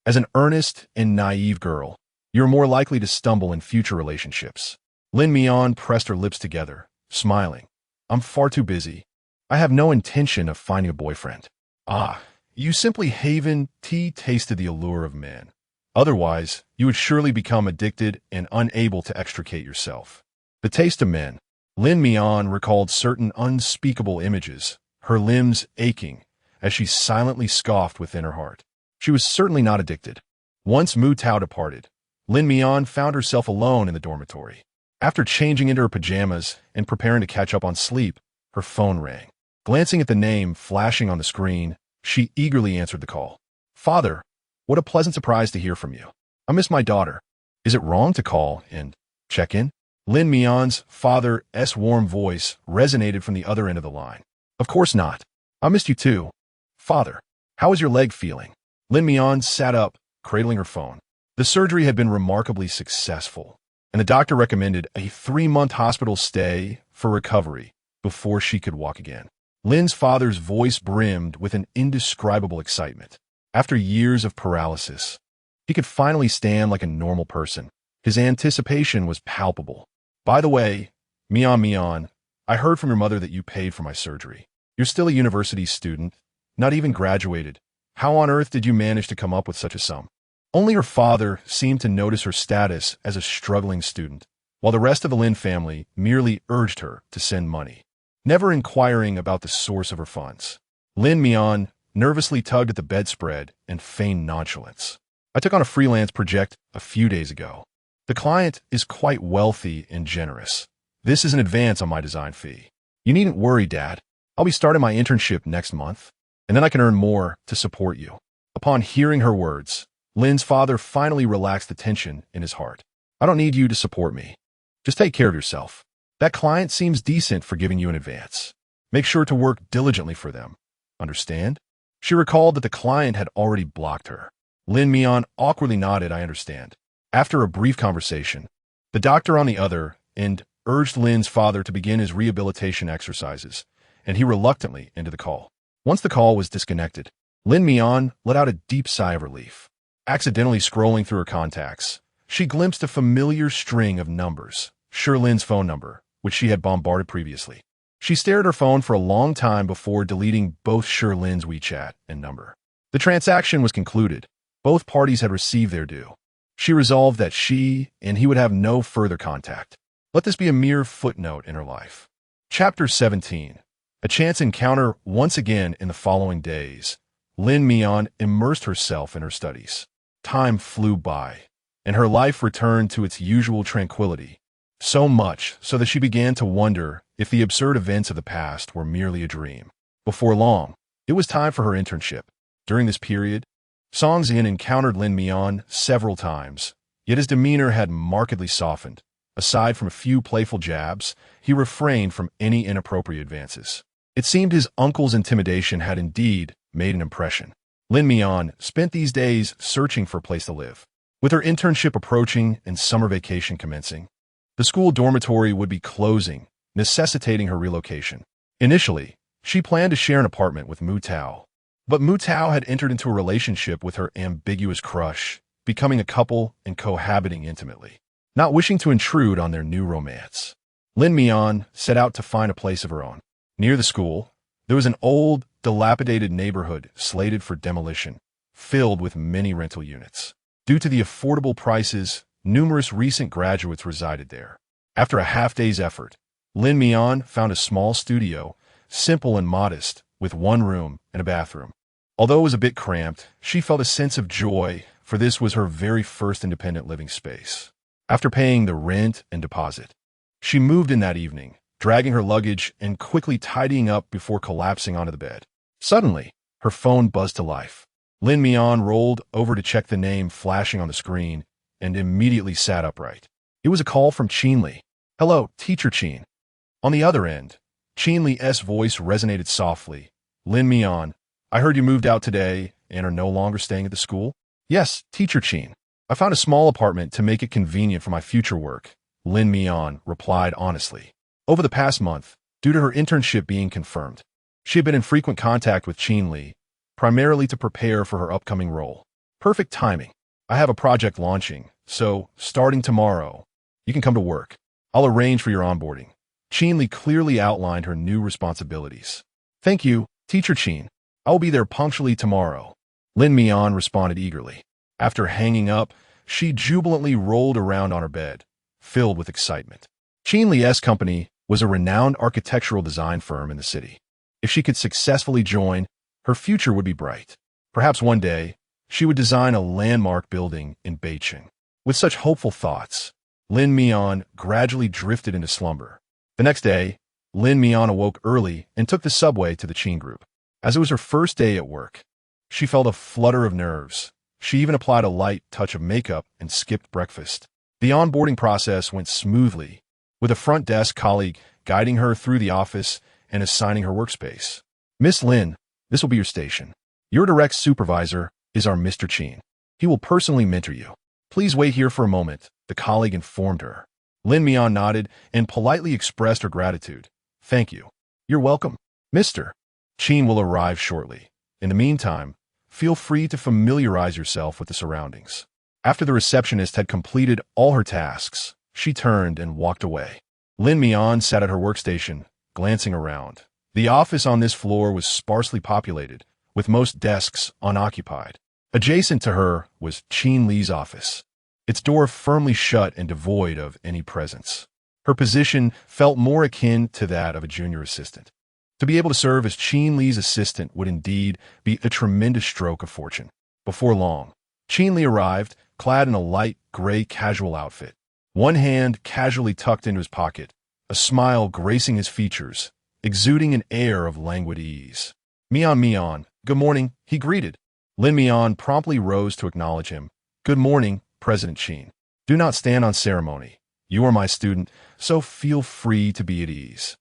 as an earnest and naive girl, you're more likely to stumble in future relationships. Lin Mian pressed her lips together, smiling. I'm far too busy. I have no intention of finding a boyfriend. You simply haven't tasted the allure of men. Otherwise, you would surely become addicted and unable to extricate yourself. The taste of men. Lin Mian recalled certain unspeakable images, her limbs aching, as she silently scoffed within her heart. She was certainly not addicted. Once Mu Tao departed, Lin Mian found herself alone in the dormitory. After changing into her pajamas and preparing to catch up on sleep, her phone rang. Glancing at the name flashing on the screen, she eagerly answered the call. Father, what a pleasant surprise to hear from you. I miss my daughter. Is it wrong to call and check in? Lin Mian's father's warm voice resonated from the other end of the line. Of course not. I missed you too. Father, how is your leg feeling? Lin Mian sat up, cradling her phone. The surgery had been remarkably successful, and the doctor recommended a 3-month hospital stay for recovery before she could walk again. Lin's father's voice brimmed with an indescribable excitement. After years of paralysis, He could finally stand like a normal person. His anticipation was palpable. By the way, Mian, I heard from your mother that you paid for my surgery. You're still a university student, not even graduated. How on earth did you manage to come up with such a sum? Only her father seemed to notice her status as a struggling student, while the rest of the Lin family merely urged her to send money, never inquiring about the source of her funds. Lin Mian nervously tugged at the bedspread and feigned nonchalance. I took on a freelance project a few days ago. The client is quite wealthy and generous. This is an advance on my design fee. You needn't worry, Dad. I'll be starting my internship next month, and then I can earn more to support you. Upon hearing her words, Lin's father finally relaxed the tension in his heart. I don't need you to support me. Just take care of yourself. That client seems decent for giving you an advance. Make sure to work diligently for them. Understand? She recalled that the client had already blocked her. Lin Mian awkwardly nodded, I understand. After a brief conversation, the doctor on the other end urged Lin's father to begin his rehabilitation exercises, and he reluctantly ended the call. Once the call was disconnected, Lin Mian let out a deep sigh of relief. Accidentally scrolling through her contacts, she glimpsed a familiar string of numbers, Shi Lin's phone number, which she had bombarded previously. She stared at her phone for a long time before deleting both Shi Lin's WeChat and number. The transaction was concluded. Both parties had received their due. She resolved that she and he would have no further contact. Let this be a mere footnote in her life. Chapter 17. A chance encounter once again in the following days. Lin Mian immersed herself in her studies. Time flew by, and her life returned to its usual tranquility. So much so that she began to wonder if the absurd events of the past were merely a dream. Before long, it was time for her internship. During this period, Song Xin encountered Lin Mian several times, yet his demeanor had markedly softened. Aside from a few playful jabs, he refrained from any inappropriate advances. It seemed his uncle's intimidation had indeed made an impression. Lin Mian spent these days searching for a place to live. With her internship approaching and summer vacation commencing, the school dormitory would be closing, necessitating her relocation. Initially, she planned to share an apartment with Mu Tao, but Mu Tao had entered into a relationship with her ambiguous crush, becoming a couple and cohabiting intimately. Not wishing to intrude on their new romance, Lin Mian set out to find a place of her own. Near the school, there was an old, dilapidated neighborhood slated for demolition, filled with many rental units. Due to the affordable prices, numerous recent graduates resided there. After a half-day's effort, Lin Mian found a small studio, simple and modest, with one room and a bathroom. Although it was a bit cramped, she felt a sense of joy, for this was her very first independent living space. After paying the rent and deposit, she moved in that evening, dragging her luggage and quickly tidying up before collapsing onto the bed. Suddenly, her phone buzzed to life. Lin Mian rolled over to check the name flashing on the screen and immediately sat upright. It was a call from Shi Lin. "Hello, Teacher Qin." On the other end, Shi Lin's voice resonated softly. "Lin Mian, I heard you moved out today and are no longer staying at the school?" "Yes, Teacher Qin. I found a small apartment to make it convenient for my future work," Lin Mian replied honestly. Over the past month, due to her internship being confirmed, she had been in frequent contact with Shi Lin, primarily to prepare for her upcoming role. "Perfect timing. I have a project launching, so starting tomorrow, you can come to work. I'll arrange for your onboarding." Shi Lin clearly outlined her new responsibilities. "Thank you, Teacher Qin. I will be there punctually tomorrow," Lin Mian responded eagerly. After hanging up, she jubilantly rolled around on her bed, filled with excitement. Shi Lin's company was a renowned architectural design firm in the city. If she could successfully join, her future would be bright. Perhaps one day, she would design a landmark building in Beijing. With such hopeful thoughts, Lin Mian gradually drifted into slumber. The next day, Lin Mian awoke early and took the subway to the Qin group. As it was her first day at work, she felt a flutter of nerves. She even applied a light touch of makeup and skipped breakfast. The onboarding process went smoothly, with a front desk colleague guiding her through the office and assigning her workspace. "Miss Lin, this will be your station. Your direct supervisor is our Mr. Qin. He will personally mentor you. Please wait here for a moment," the colleague informed her. Lin Mian nodded and politely expressed her gratitude. "Thank you. You're welcome. Mr. Qin will arrive shortly. In the meantime, feel free to familiarize yourself with the surroundings." After the receptionist had completed all her tasks, she turned and walked away. Lin Mian sat at her workstation, glancing around. The office on this floor was sparsely populated, with most desks unoccupied. Adjacent to her was Qin Li's office, its door firmly shut and devoid of any presence. Her position felt more akin to that of a junior assistant. To be able to serve as Qin Li's assistant would indeed be a tremendous stroke of fortune. Before long, Qin Li arrived, clad in a light gray casual outfit, one hand casually tucked into his pocket, a smile gracing his features, exuding an air of languid ease. Mian, good morning, he greeted. Lin Mian promptly rose to acknowledge him. Good morning, President Qin. Do not stand on ceremony. You are my student, so feel free to be at ease.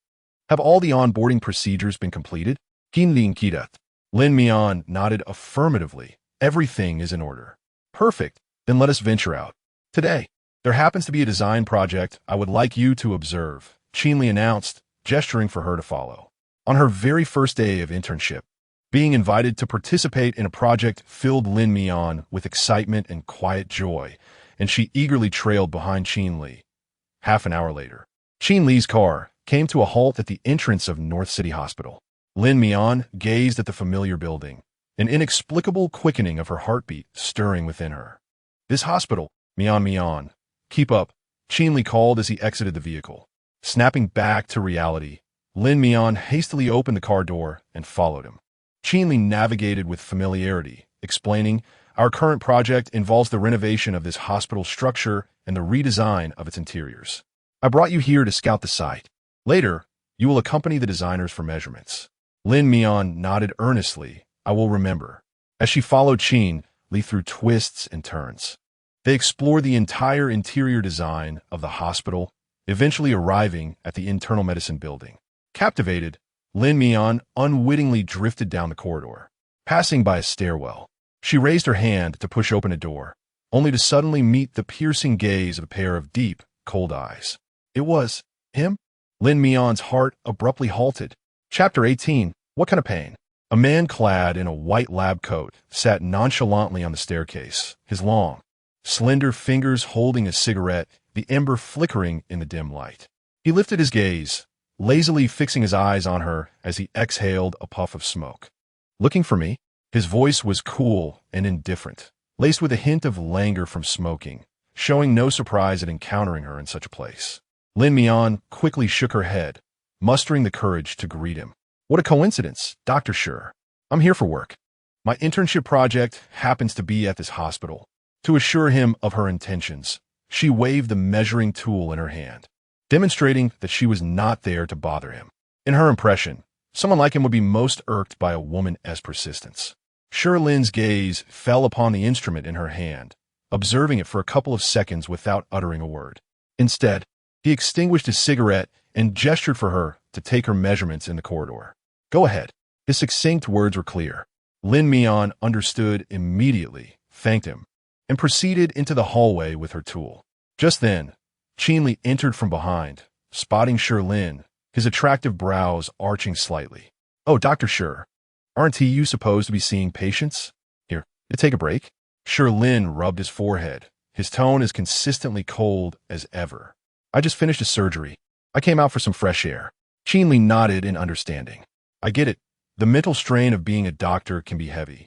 Have all the onboarding procedures been completed? Qin Lin Kidat. Lin Mian nodded affirmatively. Everything is in order. Perfect. Then let us venture out. Today, there happens to be a design project I would like you to observe, Qin Li announced, gesturing for her to follow. On her very first day of internship, being invited to participate in a project filled Lin Mian with excitement and quiet joy, and she eagerly trailed behind Qin Li. Half an hour later, Qin Li's car came to a halt at the entrance of North City Hospital. Lin Mian gazed at the familiar building, an inexplicable quickening of her heartbeat stirring within her. This hospital, Mian, keep up, Qin Li called as he exited the vehicle. Snapping back to reality, Lin Mian hastily opened the car door and followed him. Qin Li navigated with familiarity, explaining, our current project involves the renovation of this hospital structure and the redesign of its interiors. I brought you here to scout the site. Later, you will accompany the designers for measurements. Lin Mian nodded earnestly. I will remember. As she followed Qin Li through twists and turns, they explored the entire interior design of the hospital, eventually arriving at the internal medicine building. Captivated, Lin Mian unwittingly drifted down the corridor, passing by a stairwell. She raised her hand to push open a door, only to suddenly meet the piercing gaze of a pair of deep, cold eyes. It was him? Lin Mian's heart abruptly halted. Chapter 18. What kind of pain? A man clad in a white lab coat sat nonchalantly on the staircase, his long, slender fingers holding a cigarette, the ember flickering in the dim light. He lifted his gaze, lazily fixing his eyes on her as he exhaled a puff of smoke. Looking for me? His voice was cool and indifferent, laced with a hint of languor from smoking, showing no surprise at encountering her in such a place. Lin Mian quickly shook her head, mustering the courage to greet him. What a coincidence, Dr. Shi. I'm here for work. My internship project happens to be at this hospital. To assure him of her intentions, she waved the measuring tool in her hand, demonstrating that she was not there to bother him. In her impression, someone like him would be most irked by a woman's persistence. Shi Lin's gaze fell upon the instrument in her hand, observing it for a couple of seconds without uttering a word. Instead, he extinguished his cigarette and gestured for her to take her measurements in the corridor. Go ahead. His succinct words were clear. Lin Mian understood immediately, thanked him, and proceeded into the hallway with her tool. Just then, Qin Li entered from behind, spotting Shi Lin, his attractive brows arching slightly. Oh, Dr. Shi, aren't you supposed to be seeing patients? Here, to take a break? Shi Lin rubbed his forehead, his tone as consistently cold as ever. I just finished a surgery. I came out for some fresh air. Qin Li nodded in understanding. I get it. The mental strain of being a doctor can be heavy.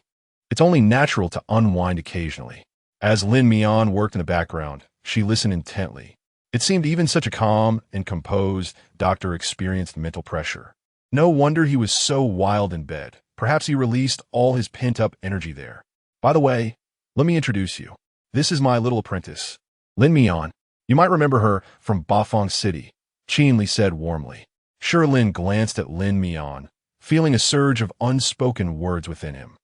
It's only natural to unwind occasionally. As Lin Mian worked in the background, she listened intently. It seemed even such a calm and composed doctor experienced mental pressure. No wonder he was so wild in bed. Perhaps he released all his pent-up energy there. By the way, let me introduce you. This is my little apprentice, Lin Mian. You might remember her from Bafang City, Qin Li said warmly. Shi Lin glanced at Lin Mian, feeling a surge of unspoken words within him.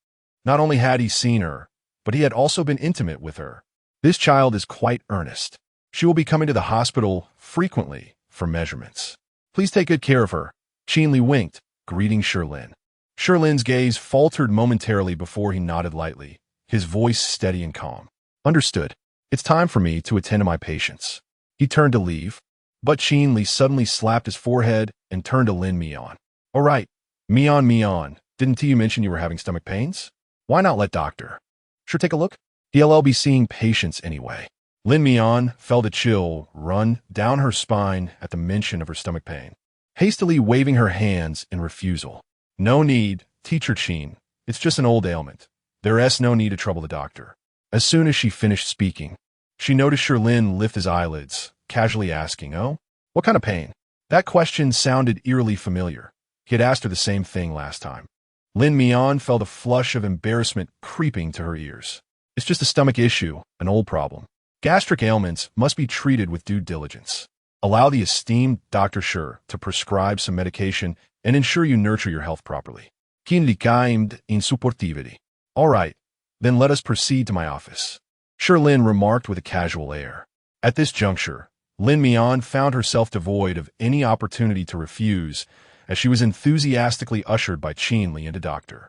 Not only had he seen her, but he had also been intimate with her. This child is quite earnest. She will be coming to the hospital frequently for measurements. Please take good care of her. Qin Li winked, greeting Shi Lin. Shi Lin's gaze faltered momentarily before he nodded lightly, his voice steady and calm. Understood. It's time for me to attend to my patients. He turned to leave, but Qin Li suddenly slapped his forehead and turned to Lin Mian. All right, Mian, didn't you mention you were having stomach pains? Why not let Dr. Shi take a look? DLL be seeing patients anyway. Lin Mian felt a chill run down her spine at the mention of her stomach pain, hastily waving her hands in refusal. No need, Teacher Qin. It's just an old ailment. There's no need to trouble the doctor. As soon as she finished speaking, she noticed Shi Lin lift his eyelids, casually asking, "Oh, what kind of pain?" That question sounded eerily familiar. He had asked her the same thing last time. Lin Mian felt a flush of embarrassment creeping to her ears. It's just a stomach issue, an old problem. Gastric ailments must be treated with due diligence. Allow the esteemed Dr. Shi to prescribe some medication and ensure you nurture your health properly. Qin licamed insupportivity. All right, then let us proceed to my office, Shi Lin remarked with a casual air. At this juncture, Lin Mian found herself devoid of any opportunity to refuse, as she was enthusiastically ushered by Qin Li into Dr.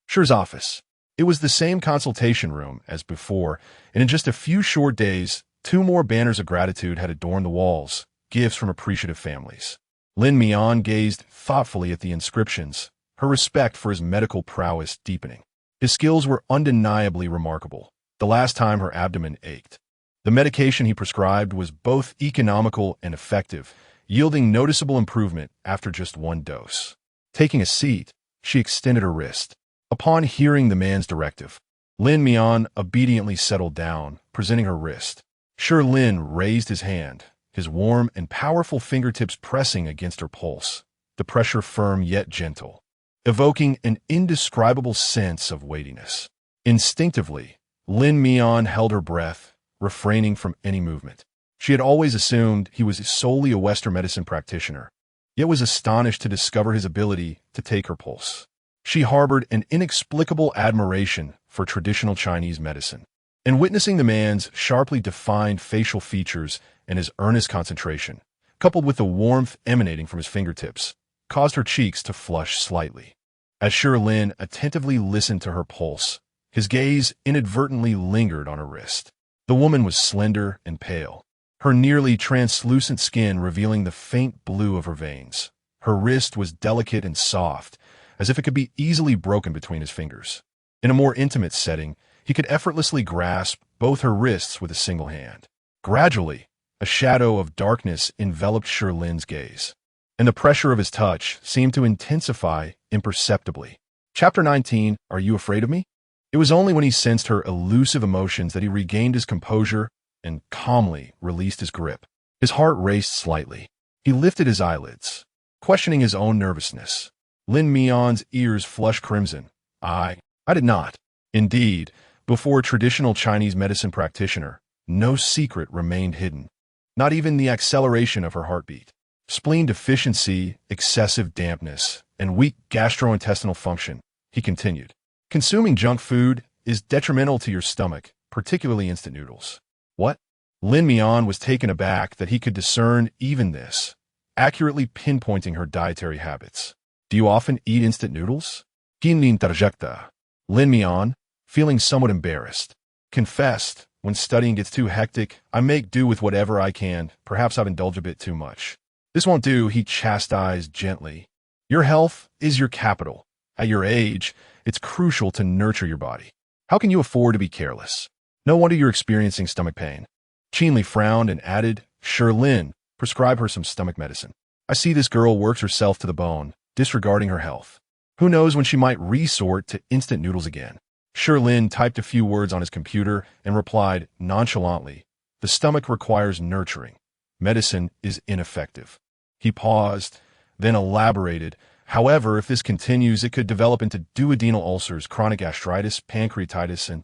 Shi's office. It was the same consultation room as before, and in just a few short days, 2 more banners of gratitude had adorned the walls, gifts from appreciative families. Lin Mian gazed thoughtfully at the inscriptions, her respect for his medical prowess deepening. His skills were undeniably remarkable, the last time her abdomen ached. The medication he prescribed was both economical and effective, yielding noticeable improvement after just 1 dose. Taking a seat, she extended her wrist. Upon hearing the man's directive, Lin Mian obediently settled down, presenting her wrist. Shi Lin raised his hand, his warm and powerful fingertips pressing against her pulse, the pressure firm yet gentle, evoking an indescribable sense of weightiness. Instinctively, Lin Mian held her breath, refraining from any movement. She had always assumed he was solely a Western medicine practitioner, yet was astonished to discover his ability to take her pulse. She harbored an inexplicable admiration for traditional Chinese medicine, and witnessing the man's sharply defined facial features and his earnest concentration, coupled with the warmth emanating from his fingertips, caused her cheeks to flush slightly. As Shi Lin attentively listened to her pulse, his gaze inadvertently lingered on her wrist. The woman was slender and pale, her nearly translucent skin revealing the faint blue of her veins. Her wrist was delicate and soft, as if it could be easily broken between his fingers. In a more intimate setting, he could effortlessly grasp both her wrists with a single hand. Gradually, a shadow of darkness enveloped Shi Lin's gaze, and the pressure of his touch seemed to intensify imperceptibly. Chapter 19, Are You Afraid of Me? It was only when he sensed her elusive emotions that he regained his composure and calmly released his grip. His heart raced slightly. He lifted his eyelids, questioning his own nervousness. Lin Mian's ears flushed crimson. I did not. Indeed, before a traditional Chinese medicine practitioner, no secret remained hidden, not even the acceleration of her heartbeat. Spleen deficiency, excessive dampness, and weak gastrointestinal function, he continued. Consuming junk food is detrimental to your stomach, particularly instant noodles. What? Lin Mian was taken aback that he could discern even this, accurately pinpointing her dietary habits. Do you often eat instant noodles? Qin interjecta. Lin Mian, feeling somewhat embarrassed, confessed, when studying gets too hectic, I make do with whatever I can. Perhaps I've indulged a bit too much. This won't do, he chastised gently. Your health is your capital. At your age, it's crucial to nurture your body. How can you afford to be careless? No wonder you're experiencing stomach pain. Qin Li frowned and added, Shi Lin, prescribe her some stomach medicine. I see this girl works herself to the bone, disregarding her health. Who knows when she might resort to instant noodles again? Shi Lin typed a few words on his computer and replied nonchalantly, the stomach requires nurturing. Medicine is ineffective. He paused, then elaborated, however, if this continues, it could develop into duodenal ulcers, chronic gastritis, pancreatitis, and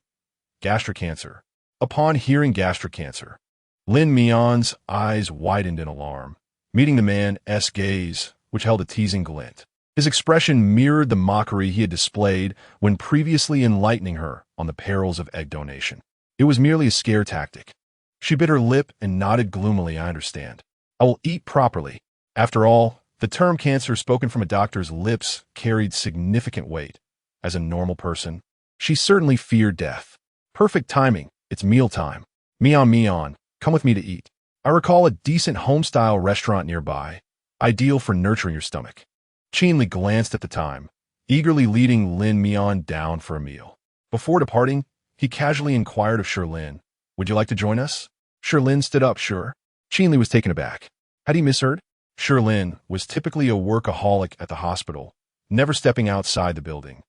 gastric cancer. Upon hearing gastric cancer, Lin Mian's eyes widened in alarm, meeting the man's gaze, which held a teasing glint. His expression mirrored the mockery he had displayed when previously enlightening her on the perils of egg donation. It was merely a scare tactic. She bit her lip and nodded gloomily, I understand. I will eat properly. After all, the term cancer spoken from a doctor's lips carried significant weight. As a normal person, she certainly feared death. Perfect timing. It's mealtime. Mian Mian, come with me to eat. I recall a decent home-style restaurant nearby, ideal for nurturing your stomach. Qin Li glanced at the time, eagerly leading Lin Mian down for a meal. Before departing, He casually inquired of Shi Lin, "Would you like to join us?" Shi Lin stood up, "Sure." Li was taken aback. Had he misheard? Shi Lin was typically a workaholic at the hospital, never stepping outside the building,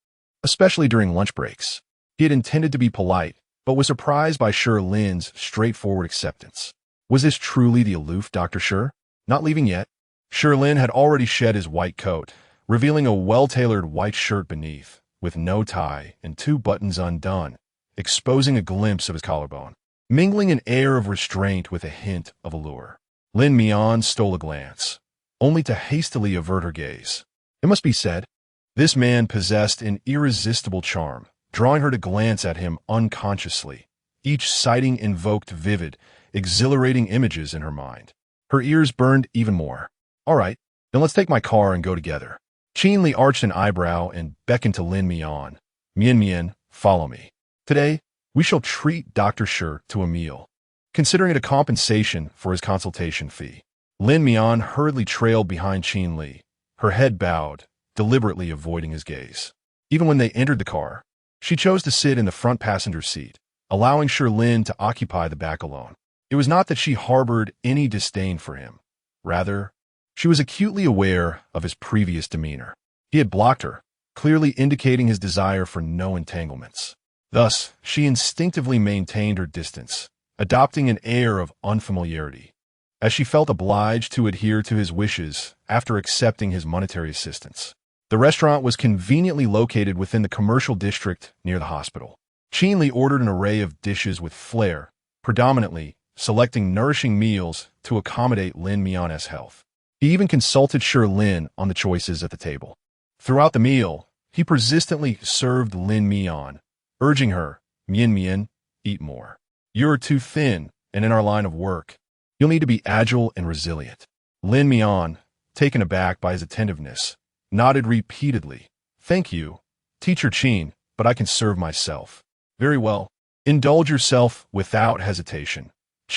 especially during lunch breaks. He had intended to be polite, but was surprised by Shi Lin's straightforward acceptance. Was this truly the aloof Dr. Shi? Not leaving yet? Shi Lin had already shed his white coat, revealing a well-tailored white shirt beneath, with no tie and 2 buttons undone, exposing a glimpse of his collarbone, mingling an air of restraint with a hint of allure. Lin Mian stole a glance, only to hastily avert her gaze. It must be said, this man possessed an irresistible charm, drawing her to glance at him unconsciously. Each sighting invoked vivid, exhilarating images in her mind. Her ears burned even more. "All right, then let's take my car and go together." Li arched an eyebrow and beckoned to Lin Mian. Mian, follow me. Today, we shall treat Dr. Shi to a meal, considering it a compensation for his consultation fee. Lin Mian hurriedly trailed behind Li, her head bowed, deliberately avoiding his gaze. Even when they entered the car, she chose to sit in the front passenger seat, allowing Shi Lin to occupy the back alone. It was not that she harbored any disdain for him. Rather, she was acutely aware of his previous demeanor. He had blocked her, clearly indicating his desire for no entanglements. Thus, she instinctively maintained her distance, adopting an air of unfamiliarity, as she felt obliged to adhere to his wishes after accepting his monetary assistance. The restaurant was conveniently located within the commercial district near the hospital. Li ordered an array of dishes with flair, predominantly selecting nourishing meals to accommodate Lin Mian's health. He even consulted Shi Lin on the choices at the table. Throughout the meal, he persistently served Lin Mian, urging her, Mian, eat more. You're too thin, and in our line of work, you'll need to be agile and resilient. Lin Mian, taken aback by his attentiveness, nodded repeatedly. Thank you, Teacher Qin, but I can serve myself. Very well. Indulge yourself without hesitation,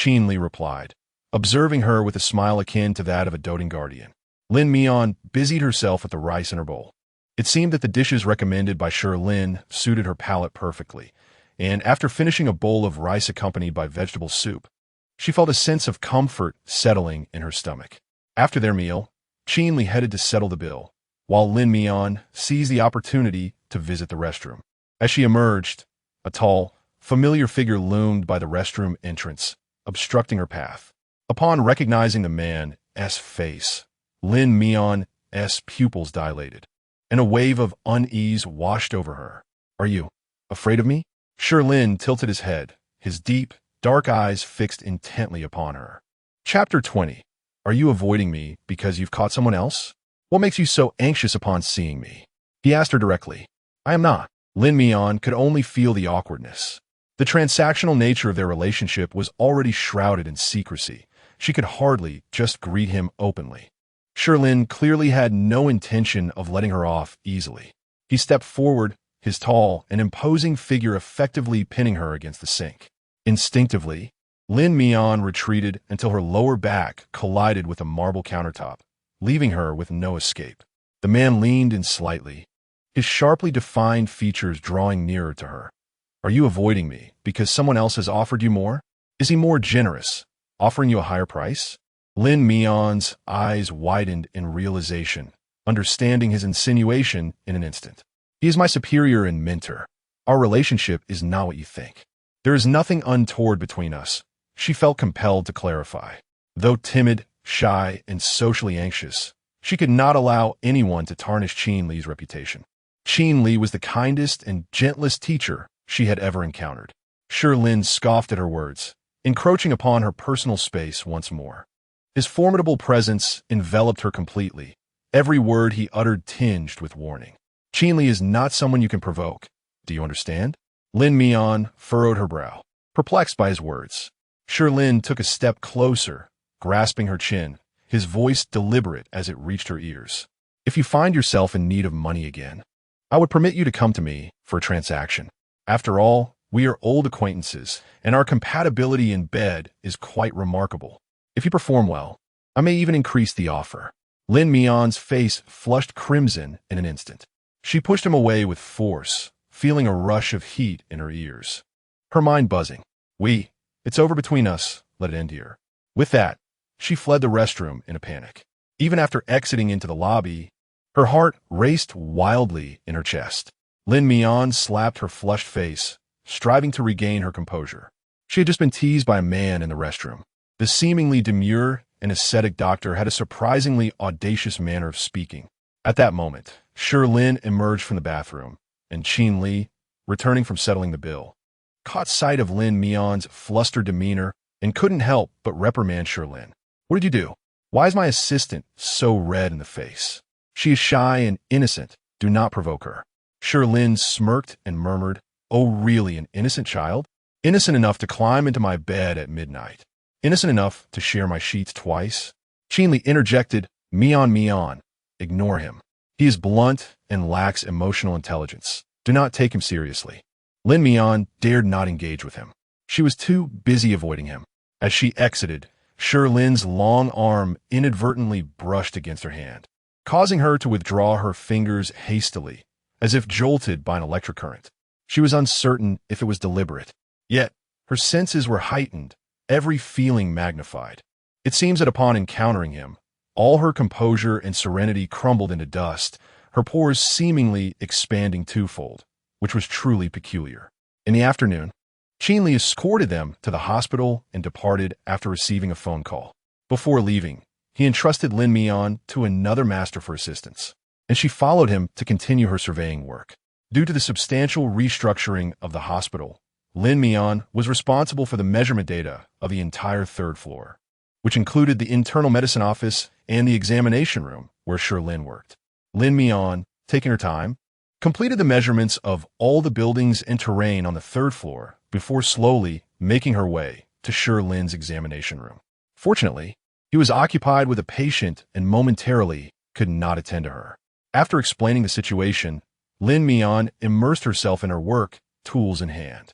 Li replied, observing her with a smile akin to that of a doting guardian. Lin Mian busied herself with the rice in her bowl. It seemed that the dishes recommended by Shi Lin suited her palate perfectly, and after finishing a bowl of rice accompanied by vegetable soup, she felt a sense of comfort settling in her stomach. After their meal, Li headed to settle the bill, while Lin Mian seized the opportunity to visit the restroom. As she emerged, a tall, familiar figure loomed by the restroom entrance, obstructing her path. Upon recognizing the man's face, Lin Mian's pupils dilated, and a wave of unease washed over her. Are you afraid of me? Shi Lin tilted his head, his deep, dark eyes fixed intently upon her. Chapter 20. Are you avoiding me because you've caught someone else? What makes you so anxious upon seeing me? He asked her directly. I am not. Lin Mian could only feel the awkwardness. The transactional nature of their relationship was already shrouded in secrecy. She could hardly just greet him openly. Shi Lin clearly had no intention of letting her off easily. He stepped forward, his tall and imposing figure effectively pinning her against the sink. Instinctively, Lin Mian retreated until her lower back collided with a marble countertop, leaving her with no escape. The man leaned in slightly, his sharply defined features drawing nearer to her. Are you avoiding me because someone else has offered you more? Is he more generous, offering you a higher price? Lin Mian's eyes widened in realization, understanding his insinuation in an instant. He is my superior and mentor. Our relationship is not what you think. There is nothing untoward between us, she felt compelled to clarify. Though timid, shy, and socially anxious, she could not allow anyone to tarnish Li's reputation. Li was the kindest and gentlest teacher she had ever encountered. Shi Lin scoffed at her words, encroaching upon her personal space once more. His formidable presence enveloped her completely, every word he uttered tinged with warning. Li is not someone you can provoke. Do you understand? Lin Mian furrowed her brow, perplexed by his words. Shi Lin took a step closer, grasping her chin, his voice deliberate as it reached her ears. If you find yourself in need of money again, I would permit you to come to me for a transaction. After all, we are old acquaintances, and our compatibility in bed is quite remarkable. If you perform well, I may even increase the offer. Lin Mian's face flushed crimson in an instant. She pushed him away with force, feeling a rush of heat in her ears. her mind buzzing. It's over between us, let it end here. With that, she fled the restroom in a panic. Even after exiting into the lobby, her heart raced wildly in her chest. Lin Mian slapped her flushed face, striving to regain her composure. She had just been teased by a man in the restroom. The seemingly demure and ascetic doctor had a surprisingly audacious manner of speaking. At that moment, Shi Lin emerged from the bathroom, and Qin Li, returning from settling the bill, caught sight of Lin Mian's flustered demeanor and couldn't help but reprimand Shi Lin. What did you do? Why is my assistant so red in the face? She is shy and innocent. Do not provoke her. Shi Lin smirked and murmured, Oh, really, an innocent child? Innocent enough to climb into my bed at midnight. Innocent enough to share my sheets twice? Qin Li interjected, Mian. Ignore him. He is blunt and lacks emotional intelligence. Do not take him seriously. Lin Mian dared not engage with him. She was too busy avoiding him. As she exited, Shi Lin's long arm inadvertently brushed against her hand, causing her to withdraw her fingers hastily, as if jolted by an electric current. She was uncertain if it was deliberate, yet her senses were heightened, every feeling magnified. It seems that upon encountering him, all her composure and serenity crumbled into dust, her pores seemingly expanding twofold, which was truly peculiar. In the afternoon, Qin Li escorted them to the hospital and departed after receiving a phone call. Before leaving, he entrusted Lin Mian to another master for assistance, and she followed him to continue her surveying work. Due to the substantial restructuring of the hospital, Lin Mian was responsible for the measurement data of the entire third floor, which included the internal medicine office and the examination room where Shi Lin worked. Lin Mian, taking her time, completed the measurements of all the buildings and terrain on the third floor before slowly making her way to Shi Lin's examination room. Fortunately, he was occupied with a patient and momentarily could not attend to her. After explaining the situation, Lin Mian immersed herself in her work, tools in hand.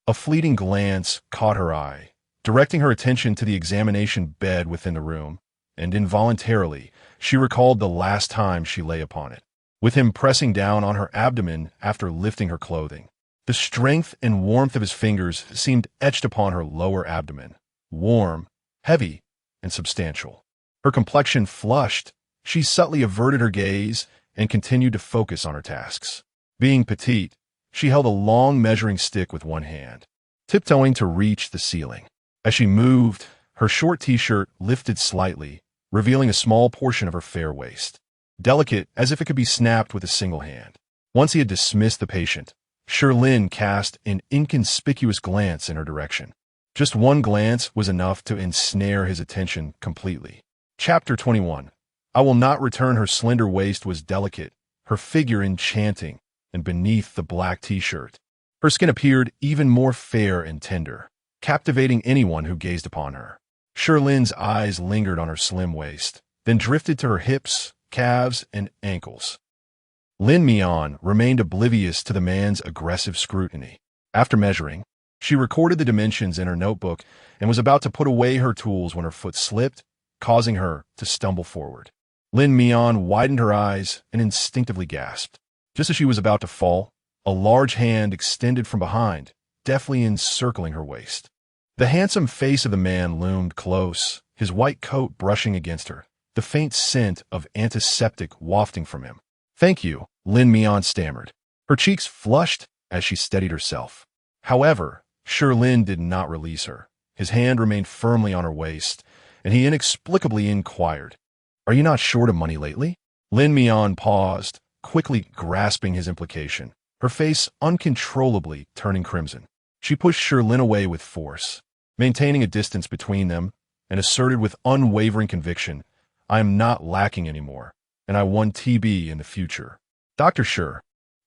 A fleeting glance caught her eye, directing her attention to the examination bed within the room, and involuntarily, she recalled the last time she lay upon it, with him pressing down on her abdomen after lifting her clothing. The strength and warmth of his fingers seemed etched upon her lower abdomen, warm, heavy, and substantial. Her complexion flushed, she subtly averted her gaze and continued to focus on her tasks. Being petite, she held a long measuring stick with one hand, tiptoeing to reach the ceiling. As she moved, her short t-shirt lifted slightly, revealing a small portion of her fair waist, delicate as if it could be snapped with a single hand. Once he had dismissed the patient, Shi Lin cast an inconspicuous glance in her direction. Just one glance was enough to ensnare his attention completely. Chapter 21. I will not return. Her slender waist was delicate, her figure enchanting, and beneath the black t-shirt, her skin appeared even more fair and tender, captivating anyone who gazed upon her. Shi Lin's eyes lingered on her slim waist, then drifted to her hips, calves, and ankles. Lin Mian remained oblivious to the man's aggressive scrutiny. After measuring, she recorded the dimensions in her notebook and was about to put away her tools when her foot slipped, causing her to stumble forward. Lin Mian widened her eyes and instinctively gasped. Just as she was about to fall, a large hand extended from behind, deftly encircling her waist. The handsome face of the man loomed close, his white coat brushing against her, the faint scent of antiseptic wafting from him. Thank you, Lin Mian stammered. Her cheeks flushed as she steadied herself. However, Shi Lin did not release her. His hand remained firmly on her waist, and he inexplicably inquired, Are you not short of money lately? Lin Mian paused, quickly grasping his implication, her face uncontrollably turning crimson. She pushed Shi Lin away with force, maintaining a distance between them, and asserted with unwavering conviction, I am not lacking anymore, and I want TB in the future. Dr. Shi,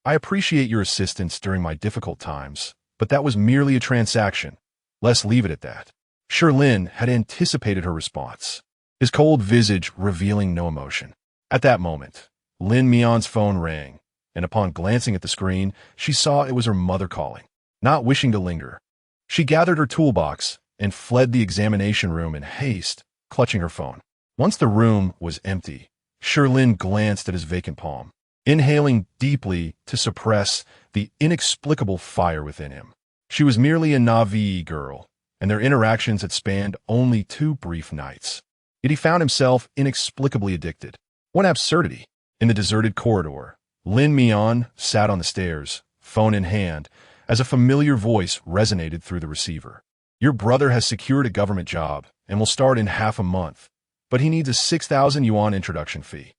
I appreciate your assistance during my difficult times, but that was merely a transaction. Let's leave it at that. Shi Lin had anticipated her response, his cold visage revealing no emotion. At that moment, Lin Mian's phone rang, and upon glancing at the screen, she saw it was her mother calling. Not wishing to linger, she gathered her toolbox and fled the examination room in haste, clutching her phone. Once the room was empty, Shi Lin glanced at his vacant palm, inhaling deeply to suppress the inexplicable fire within him. She was merely a Navi girl, and their interactions had spanned only 2 brief nights. Yet he found himself inexplicably addicted. What absurdity! In the deserted corridor, Lin Mian sat on the stairs, phone in hand, as a familiar voice resonated through the receiver. Your brother has secured a government job and will start in half a month, but he needs a 6,000 yuan introduction fee.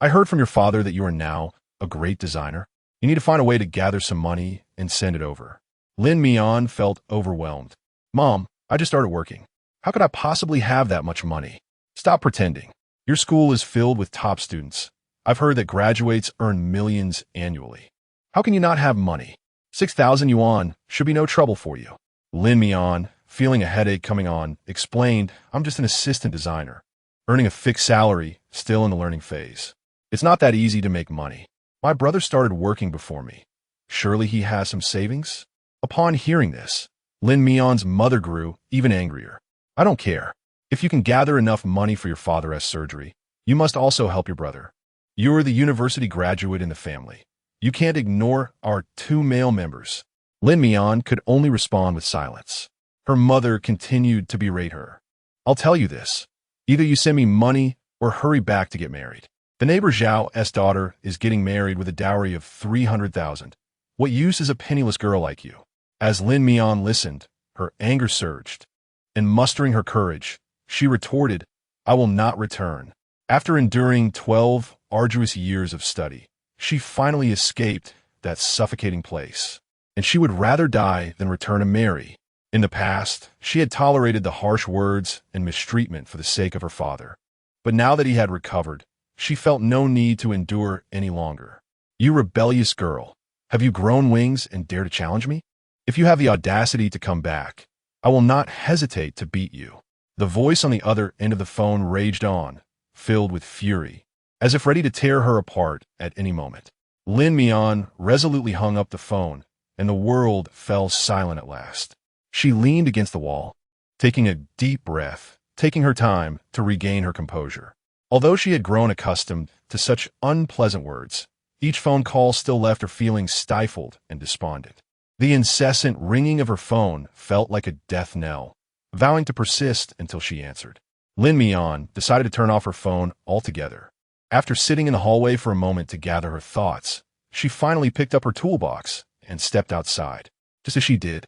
I heard from your father that you are now a great designer. You need to find a way to gather some money and send it over. Lin Mian felt overwhelmed. Mom, I just started working. How could I possibly have that much money? Stop pretending. Your school is filled with top students. I've heard that graduates earn millions annually. How can you not have money? 6,000 yuan should be no trouble for you. Lin Mian, feeling a headache coming on, explained, I'm just an assistant designer, earning a fixed salary, still in the learning phase. It's not that easy to make money. My brother started working before me. Surely he has some savings? Upon hearing this, Lin Mian's mother grew even angrier. I don't care. If you can gather enough money for your father's surgery, you must also help your brother. You're the university graduate in the family. You can't ignore our 2 male members. Lin Mian could only respond with silence. Her mother continued to berate her. I'll tell you this. Either you send me money or hurry back to get married. The neighbor Zhao's daughter is getting married with a dowry of 300,000. What use is a penniless girl like you? As Lin Mian listened, her anger surged. And mustering her courage, she retorted, I will not return. After enduring 12 arduous years of study, she finally escaped that suffocating place. And she would rather die than return to marry. In the past, she had tolerated the harsh words and mistreatment for the sake of her father. But now that he had recovered, she felt no need to endure any longer. You rebellious girl, have you grown wings and dare to challenge me? If you have the audacity to come back, I will not hesitate to beat you. The voice on the other end of the phone raged on, filled with fury, as if ready to tear her apart at any moment. Lin Mian resolutely hung up the phone, and the world fell silent at last. She leaned against the wall, taking a deep breath, taking her time to regain her composure. Although she had grown accustomed to such unpleasant words, each phone call still left her feeling stifled and despondent. The incessant ringing of her phone felt like a death knell, vowing to persist until she answered. Lin Mian decided to turn off her phone altogether. After sitting in the hallway for a moment to gather her thoughts, she finally picked up her toolbox and stepped outside. Just as she did,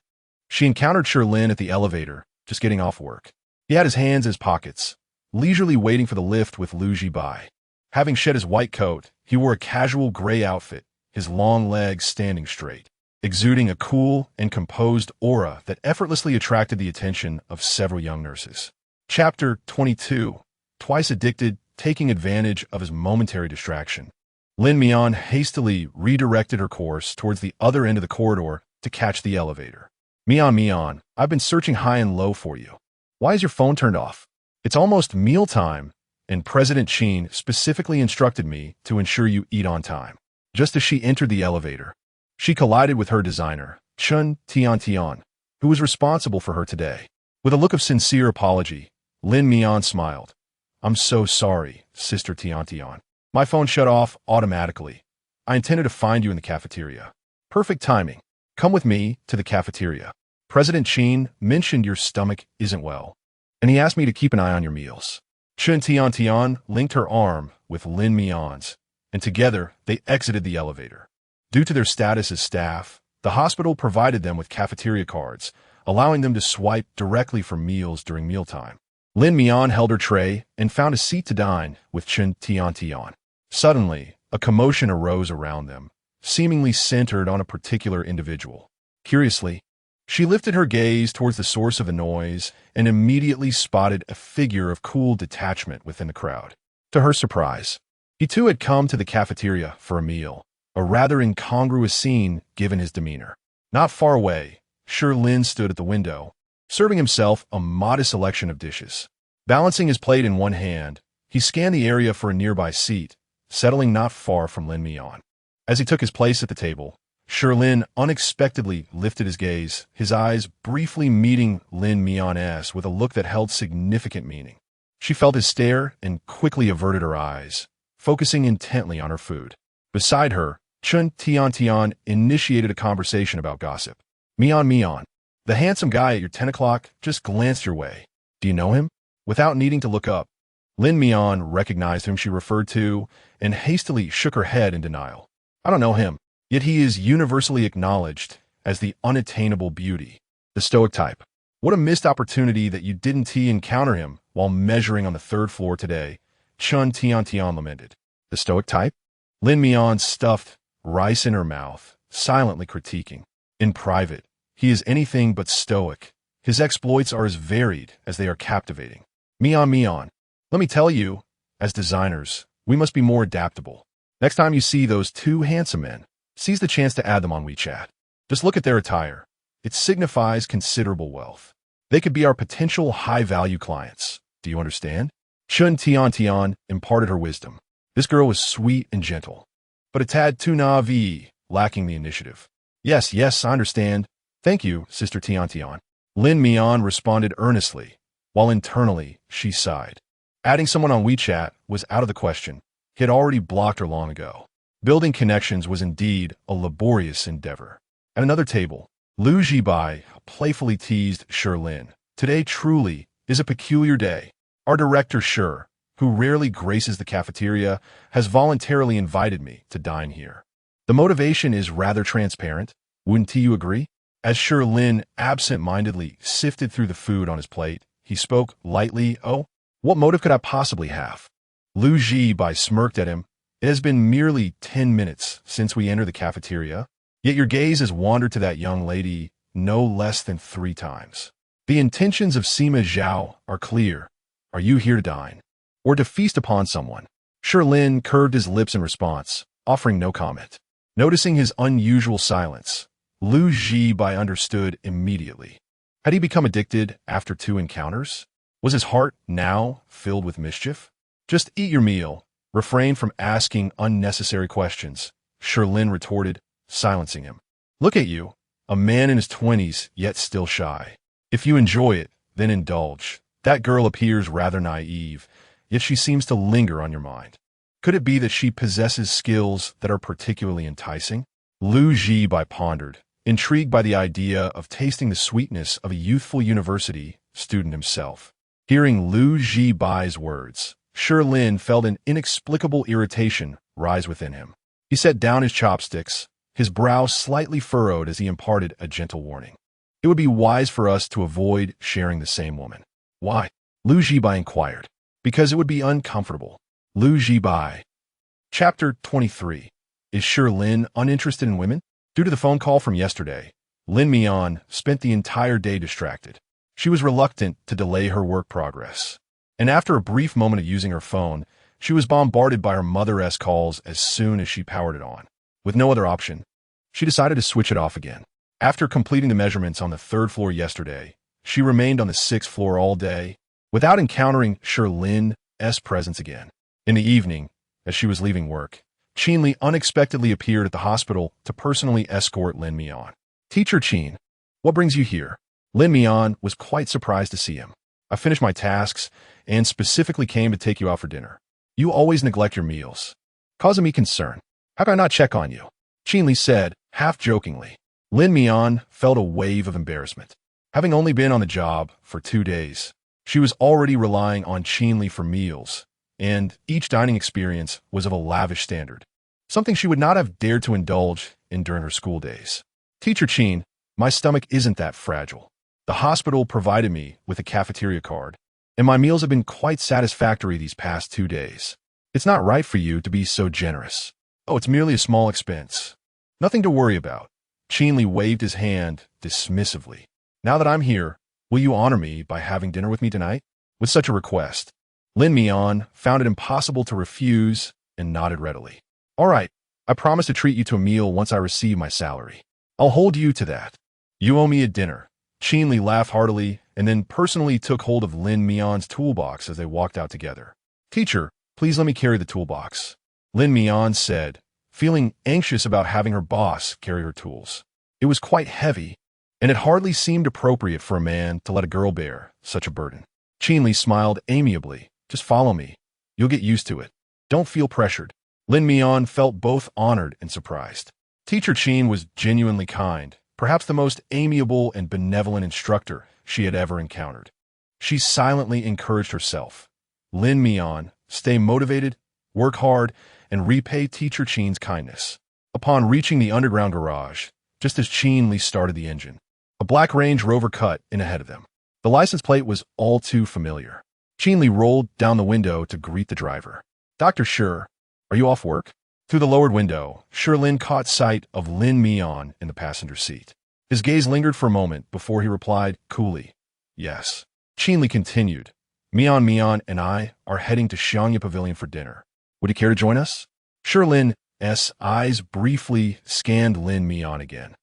she encountered Shi Lin at the elevator, just getting off work. He had his hands in his pockets, leisurely waiting for the lift with Lu Jibai. Having shed his white coat, he wore a casual gray outfit, his long legs standing straight, exuding a cool and composed aura that effortlessly attracted the attention of several young nurses. Chapter 22. Twice addicted, taking advantage of his momentary distraction. Lin Mian hastily redirected her course towards the other end of the corridor to catch the elevator. Mian, I've been searching high and low for you. Why is your phone turned off? It's almost mealtime, and President Qin specifically instructed me to ensure you eat on time. Just as she entered the elevator, she collided with her designer, Chun Tian, who was responsible for her today. With a look of sincere apology, Lin Mian smiled. I'm so sorry, Sister Tian. My phone shut off automatically. I intended to find you in the cafeteria. Perfect timing. Come with me to the cafeteria. President Qin mentioned your stomach isn't well, and he asked me to keep an eye on your meals. Chun Tian linked her arm with Lin Mian's, and together they exited the elevator. Due to their status as staff, the hospital provided them with cafeteria cards, allowing them to swipe directly for meals during mealtime. Lin Mian held her tray and found a seat to dine with Chun Tian. Suddenly, a commotion arose around them, seemingly centered on a particular individual. Curiously, she lifted her gaze towards the source of the noise and immediately spotted a figure of cool detachment within the crowd. To her surprise, he too had come to the cafeteria for a meal, a rather incongruous scene given his demeanor. Not far away, Shi Lin stood at the window, serving himself a modest selection of dishes. Balancing his plate in one hand, he scanned the area for a nearby seat, settling not far from Lin Mian. As he took his place at the table, Shi Lin unexpectedly lifted his gaze, his eyes briefly meeting Lin Mian's with a look that held significant meaning. She felt his stare and quickly averted her eyes, focusing intently on her food. Beside her, Chun Tian initiated a conversation about gossip. Mian Mian. The handsome guy at your 10 o'clock just glanced your way. Do you know him? Without needing to look up, Lin Mian recognized whom she referred to and hastily shook her head in denial. I don't know him, yet he is universally acknowledged as the unattainable beauty, the stoic type. What a missed opportunity that you didn't encounter him while measuring on the 3rd floor today, Chun Tian Tian lamented. The stoic type? Lin Mian stuffed rice in her mouth, silently critiquing. In private, he is anything but stoic. His exploits are as varied as they are captivating. Mian Mian. Let me tell you, as designers, we must be more adaptable. Next time you see those 2 handsome men, seize the chance to add them on WeChat. Just look at their attire. It signifies considerable wealth. They could be our potential high-value clients. Do you understand? Chun Tian Tian imparted her wisdom. This girl was sweet and gentle, but a tad too naive, lacking the initiative. Yes, I understand. Thank you, Sister Tian Tian. Lin Mian responded earnestly, while internally she sighed. Adding someone on WeChat was out of the question. He had already blocked her long ago. Building connections was indeed a laborious endeavor. At another table, Lu Jibai playfully teased Shi Lin. Today truly is a peculiar day. Our director Shi, who rarely graces the cafeteria, has voluntarily invited me to dine here. The motivation is rather transparent, wouldn't you agree? As Shi Lin absent-mindedly sifted through the food on his plate, he spoke lightly. Oh, what motive could I possibly have? Lu Jibai smirked at him. It has been merely 10 minutes since we entered the cafeteria, yet your gaze has wandered to that young lady no less than 3 times. The intentions of Sima Zhao are clear. Are you here to dine, or to feast upon someone? Shi Lin curved his lips in response, offering no comment. Noticing his unusual silence, Lu Jibai understood immediately. Had he become addicted after 2 encounters? Was his heart now filled with mischief? Just eat your meal. Refrain from asking unnecessary questions, Shi Lin retorted, silencing him. Look at you, a man in his 20s, yet still shy. If you enjoy it, then indulge. That girl appears rather naive, yet she seems to linger on your mind. Could it be that she possesses skills that are particularly enticing? Lu Jibai pondered, intrigued by the idea of tasting the sweetness of a youthful university student himself. Hearing Lu Jibai's words, Shi Lin felt an inexplicable irritation rise within him. He set down his chopsticks, his brow slightly furrowed as he imparted a gentle warning. It would be wise for us to avoid sharing the same woman. Why? Lu Jibai inquired. Because it would be uncomfortable. Lu Jibai. Chapter 23. Is Shi Lin uninterested in women? Due to the phone call from yesterday, Lin Mian spent the entire day distracted. She was reluctant to delay her work progress. And after a brief moment of using her phone, she was bombarded by her mother-esque calls as soon as she powered it on. With no other option, she decided to switch it off again. After completing the measurements on the 3rd floor yesterday, she remained on the 6th floor all day, without encountering Shi Lin's presence again. In the evening, as she was leaving work, Shi Lin unexpectedly appeared at the hospital to personally escort Lin Mian. Teacher Qin, what brings you here? Lin Mian was quite surprised to see him. I finished my tasks and specifically came to take you out for dinner. You always neglect your meals, causing me concern. How can I not check on you? Shi Lin said, half-jokingly. Lin Mian felt a wave of embarrassment. Having only been on the job for 2 days, she was already relying on Shi Lin for meals, and each dining experience was of a lavish standard, something she would not have dared to indulge in during her school days. Teacher Qin, my stomach isn't that fragile. The hospital provided me with a cafeteria card, and my meals have been quite satisfactory these past 2 days. It's not right for you to be so generous. Oh, it's merely a small expense. Nothing to worry about. Shi Lin waved his hand dismissively. Now that I'm here, will you honor me by having dinner with me tonight? With such a request, Lin Mian found it impossible to refuse and nodded readily. All right, I promise to treat you to a meal once I receive my salary. I'll hold you to that. You owe me a dinner. Shi Lin laughed heartily and then personally took hold of Lin Mian's toolbox as they walked out together. Teacher, please let me carry the toolbox. Lin Mian said, feeling anxious about having her boss carry her tools. It was quite heavy, and it hardly seemed appropriate for a man to let a girl bear such a burden. Shi Lin smiled amiably. Just follow me. You'll get used to it. Don't feel pressured. Lin Mian felt both honored and surprised. Teacher Qin was genuinely kind, perhaps the most amiable and benevolent instructor she had ever encountered. She silently encouraged herself. Lin Mian, stay motivated, work hard, and repay teacher Qin's kindness. Upon reaching the underground garage, just as Qin Li started the engine, a black Range Rover cut in ahead of them. The license plate was all too familiar. Qin Li rolled down the window to greet the driver. "Dr. Shi, are you off work?" Through the lowered window, Shi Lin caught sight of Lin Mian in the passenger seat. His gaze lingered for a moment before he replied coolly, "Yes." Qin Li continued, Mian and I are heading to Xiangyu Pavilion for dinner. Would you care to join us?" Shi Lin's eyes briefly scanned Lin Mian again,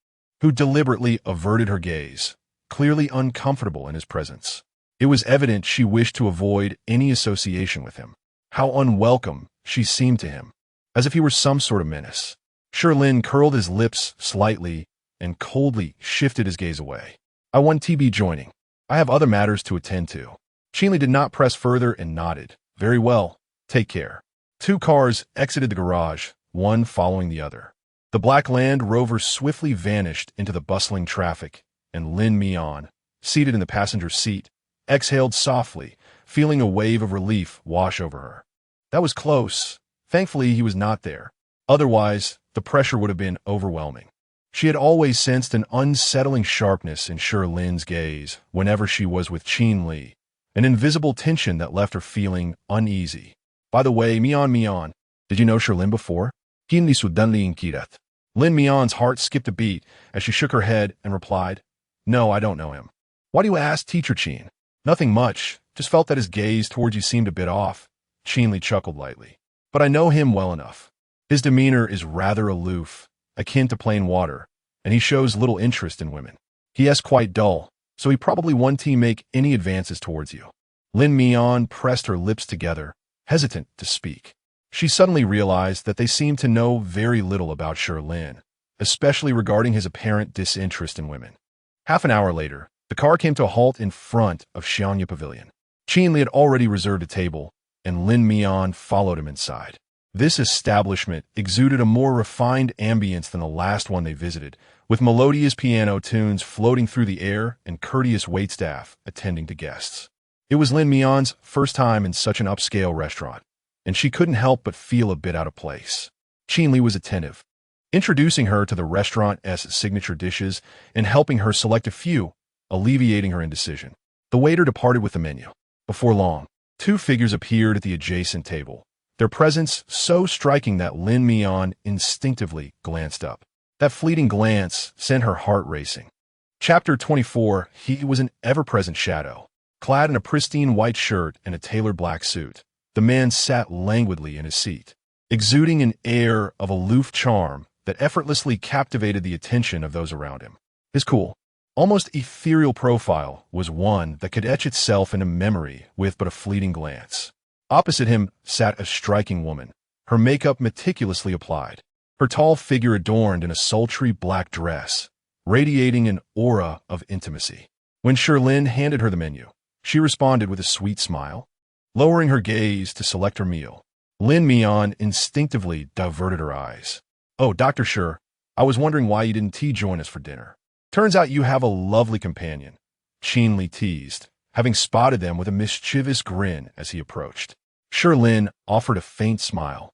who deliberately averted her gaze, clearly uncomfortable in his presence. It was evident she wished to avoid any association with him. How unwelcome she seemed to him, as if he were some sort of menace. Shi Lin curled his lips slightly and coldly shifted his gaze away. "I want to be joining. I have other matters to attend to." Qin Li did not press further and nodded. "Very well. Take care." Two cars exited the garage, one following the other. The black Land Rover swiftly vanished into the bustling traffic, and Lin Mian, seated in the passenger seat, exhaled softly, feeling a wave of relief wash over her. That was close. Thankfully, he was not there. Otherwise, the pressure would have been overwhelming. She had always sensed an unsettling sharpness in Shi Lin's gaze whenever she was with Qin Li, an invisible tension that left her feeling uneasy. "By the way, Mian, did you know Shi Lin before?" Qin Li suddenly inquired. Lin Mian's heart skipped a beat as she shook her head and replied, "No, I don't know him." "Why do you ask, Teacher Qin?" "Nothing much. Just felt that his gaze towards you seemed a bit off." Qin Li chuckled lightly. "But I know him well enough. His demeanor is rather aloof, akin to plain water, and he shows little interest in women. He is quite dull, so he probably won't make any advances towards you." Lin Mian pressed her lips together, hesitant to speak. She suddenly realized that they seemed to know very little about Shi Lin, especially regarding his apparent disinterest in women. Half an hour later, the car came to a halt in front of Xiangyu Pavilion. Qin Li had already reserved a table, and Lin Mian followed him inside. This establishment exuded a more refined ambience than the last one they visited, with melodious piano tunes floating through the air and courteous waitstaff attending to guests. It was Lin Mian's first time in such an upscale restaurant, and she couldn't help but feel a bit out of place. Qin Li was attentive, introducing her to the restaurant's signature dishes and helping her select a few, alleviating her indecision. The waiter departed with the menu. Before long, two figures appeared at the adjacent table, their presence so striking that Lin Mian instinctively glanced up. That fleeting glance sent her heart racing. Chapter 24. He was an ever-present shadow. Clad in a pristine white shirt and a tailored black suit, the man sat languidly in his seat, exuding an air of aloof charm that effortlessly captivated the attention of those around him. His cool, almost ethereal profile was one that could etch itself into memory with but a fleeting glance. Opposite him sat a striking woman, her makeup meticulously applied, her tall figure adorned in a sultry black dress, radiating an aura of intimacy. When Shi Lin handed her the menu, she responded with a sweet smile. Lowering her gaze to select her meal, Lin Mian instinctively diverted her eyes. "Oh, Dr. Shi, I was wondering why you didn't join us for dinner. Turns out you have a lovely companion," Qin Li teased, having spotted them with a mischievous grin as he approached. Shi Lin offered a faint smile,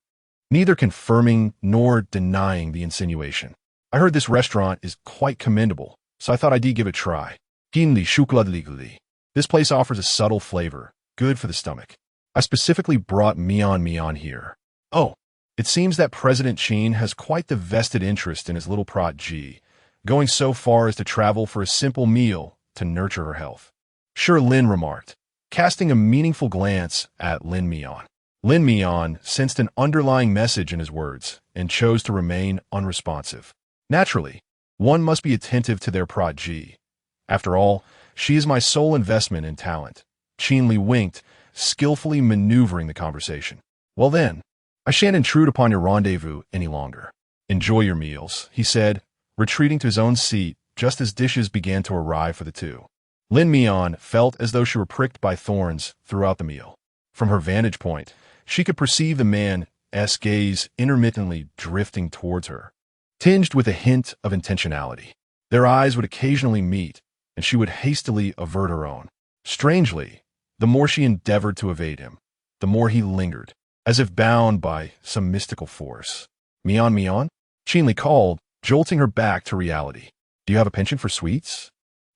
neither confirming nor denying the insinuation. "I heard this restaurant is quite commendable, so I thought I'd give it a try." Qin Li shuklad. "This place offers a subtle flavor, good for the stomach. I specifically brought Mian here." "Oh, it seems that President Qin has quite the vested interest in his little protege, going so far as to travel for a simple meal to nurture her health," Shi Lin remarked, casting a meaningful glance at Lin Mian. Lin Mian sensed an underlying message in his words and chose to remain unresponsive. Naturally, one must be attentive to their protege. After all, she is my sole investment in talent. Qin Li winked, skillfully maneuvering the conversation. "Well then, I shan't intrude upon your rendezvous any longer. Enjoy your meals," he said, retreating to his own seat just as dishes began to arrive for the two. Lin Mian felt as though she were pricked by thorns throughout the meal. From her vantage point, she could perceive the man's gaze intermittently drifting towards her, tinged with a hint of intentionality. Their eyes would occasionally meet, and she would hastily avert her own. Strangely, the more she endeavored to evade him, the more he lingered, as if bound by some mystical force. Mian, Mian? Shi Lin called, jolting her back to reality. Do you have a penchant for sweets?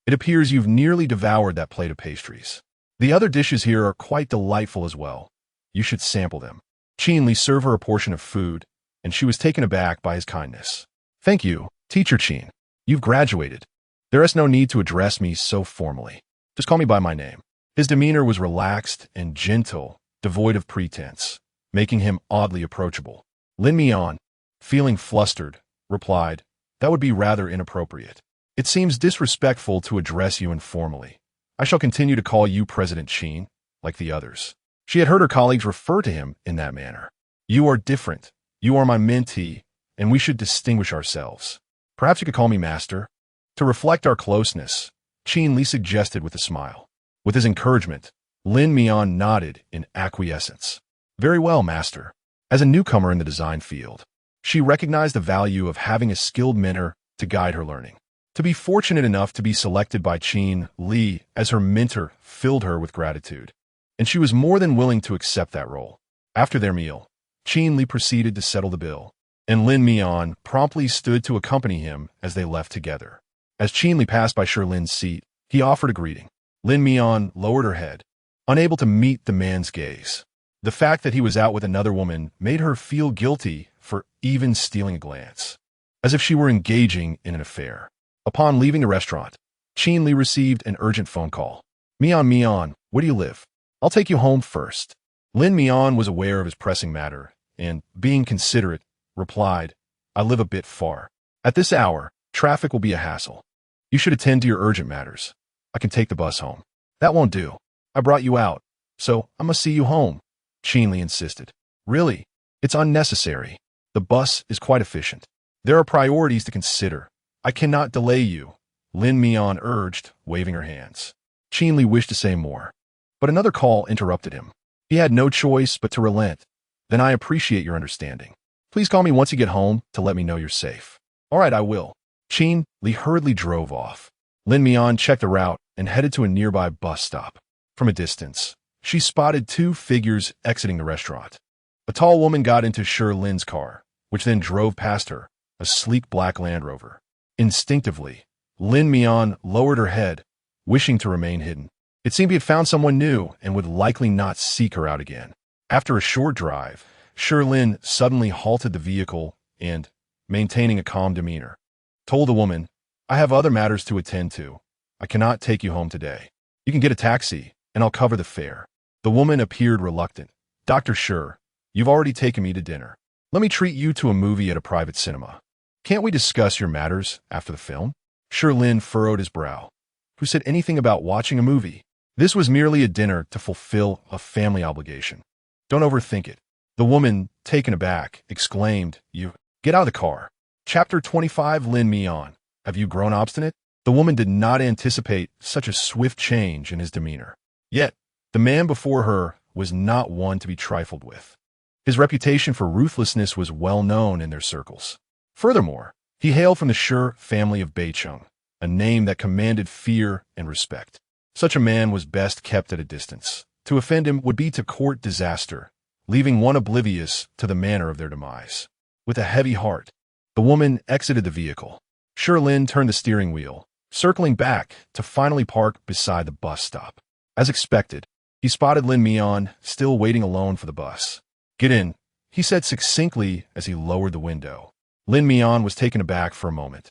It appears you've nearly devoured that plate of pastries. The other dishes here are quite delightful as well. You should sample them. Shi Lin served her a portion of food, and she was taken aback by his kindness. Thank you, Teacher Qin. You've graduated. There is no need to address me so formally. Just call me by my name. His demeanor was relaxed and gentle, devoid of pretense, making him oddly approachable. Lin Mian, feeling flustered, replied, That would be rather inappropriate. It seems disrespectful to address you informally. I shall continue to call you President Qin, like the others. She had heard her colleagues refer to him in that manner. You are different. You are my mentee, and we should distinguish ourselves. Perhaps you could call me Master. To reflect our closeness, Qin Li suggested with a smile. With his encouragement, Lin Mian nodded in acquiescence. Very well, Master. As a newcomer in the design field, she recognized the value of having a skilled mentor to guide her learning. To be fortunate enough to be selected by Qin Li as her mentor filled her with gratitude, and she was more than willing to accept that role. After their meal, Qin Li proceeded to settle the bill, and Lin Mian promptly stood to accompany him as they left together. As Qin Li passed by Shi Lin's seat, he offered a greeting. Lin Mian lowered her head, unable to meet the man's gaze. The fact that he was out with another woman made her feel guilty for even stealing a glance, as if she were engaging in an affair. Upon leaving the restaurant, Qin Li received an urgent phone call. Mian, Mian, where do you live? I'll take you home first. Lin Mian was aware of his pressing matter, and, being considerate, replied, I live a bit far. At this hour, traffic will be a hassle. You should attend to your urgent matters. I can take the bus home. That won't do. I brought you out, so I must see you home, Qin Li insisted. Really? It's unnecessary. The bus is quite efficient. There are priorities to consider. I cannot delay you, Lin Mian urged, waving her hands. Qin Li wished to say more, but another call interrupted him. He had no choice but to relent. Then I appreciate your understanding. Please call me once you get home to let me know you're safe. All right, I will. Qin Li hurriedly drove off. Lin Mian checked the route and headed to a nearby bus stop. From a distance, she spotted two figures exiting the restaurant. A tall woman got into Shi Lin's car, which then drove past her, a sleek black Land Rover. Instinctively, Lin Mian lowered her head, wishing to remain hidden. It seemed he had found someone new and would likely not seek her out again. After a short drive, Shi Lin suddenly halted the vehicle and, maintaining a calm demeanor, told the woman, I have other matters to attend to. I cannot take you home today. You can get a taxi, and I'll cover the fare. The woman appeared reluctant. Dr. Shi, you've already taken me to dinner. Let me treat you to a movie at a private cinema. Can't we discuss your matters after the film? Shi Lin furrowed his brow. Who said anything about watching a movie? This was merely a dinner to fulfill a family obligation. Don't overthink it. The woman, taken aback, exclaimed, You, get out of the car. Chapter 25 Lin Mian, have you grown obstinate? The woman did not anticipate such a swift change in his demeanor. Yet, the man before her was not one to be trifled with. His reputation for ruthlessness was well known in their circles. Furthermore, he hailed from the Shi family of Beicheng, a name that commanded fear and respect. Such a man was best kept at a distance. To offend him would be to court disaster, leaving one oblivious to the manner of their demise. With a heavy heart, the woman exited the vehicle. Shi Lin turned the steering wheel, circling back to finally park beside the bus stop. As expected, he spotted Lin Mian still waiting alone for the bus. Get in, he said succinctly as he lowered the window. Lin Mian was taken aback for a moment,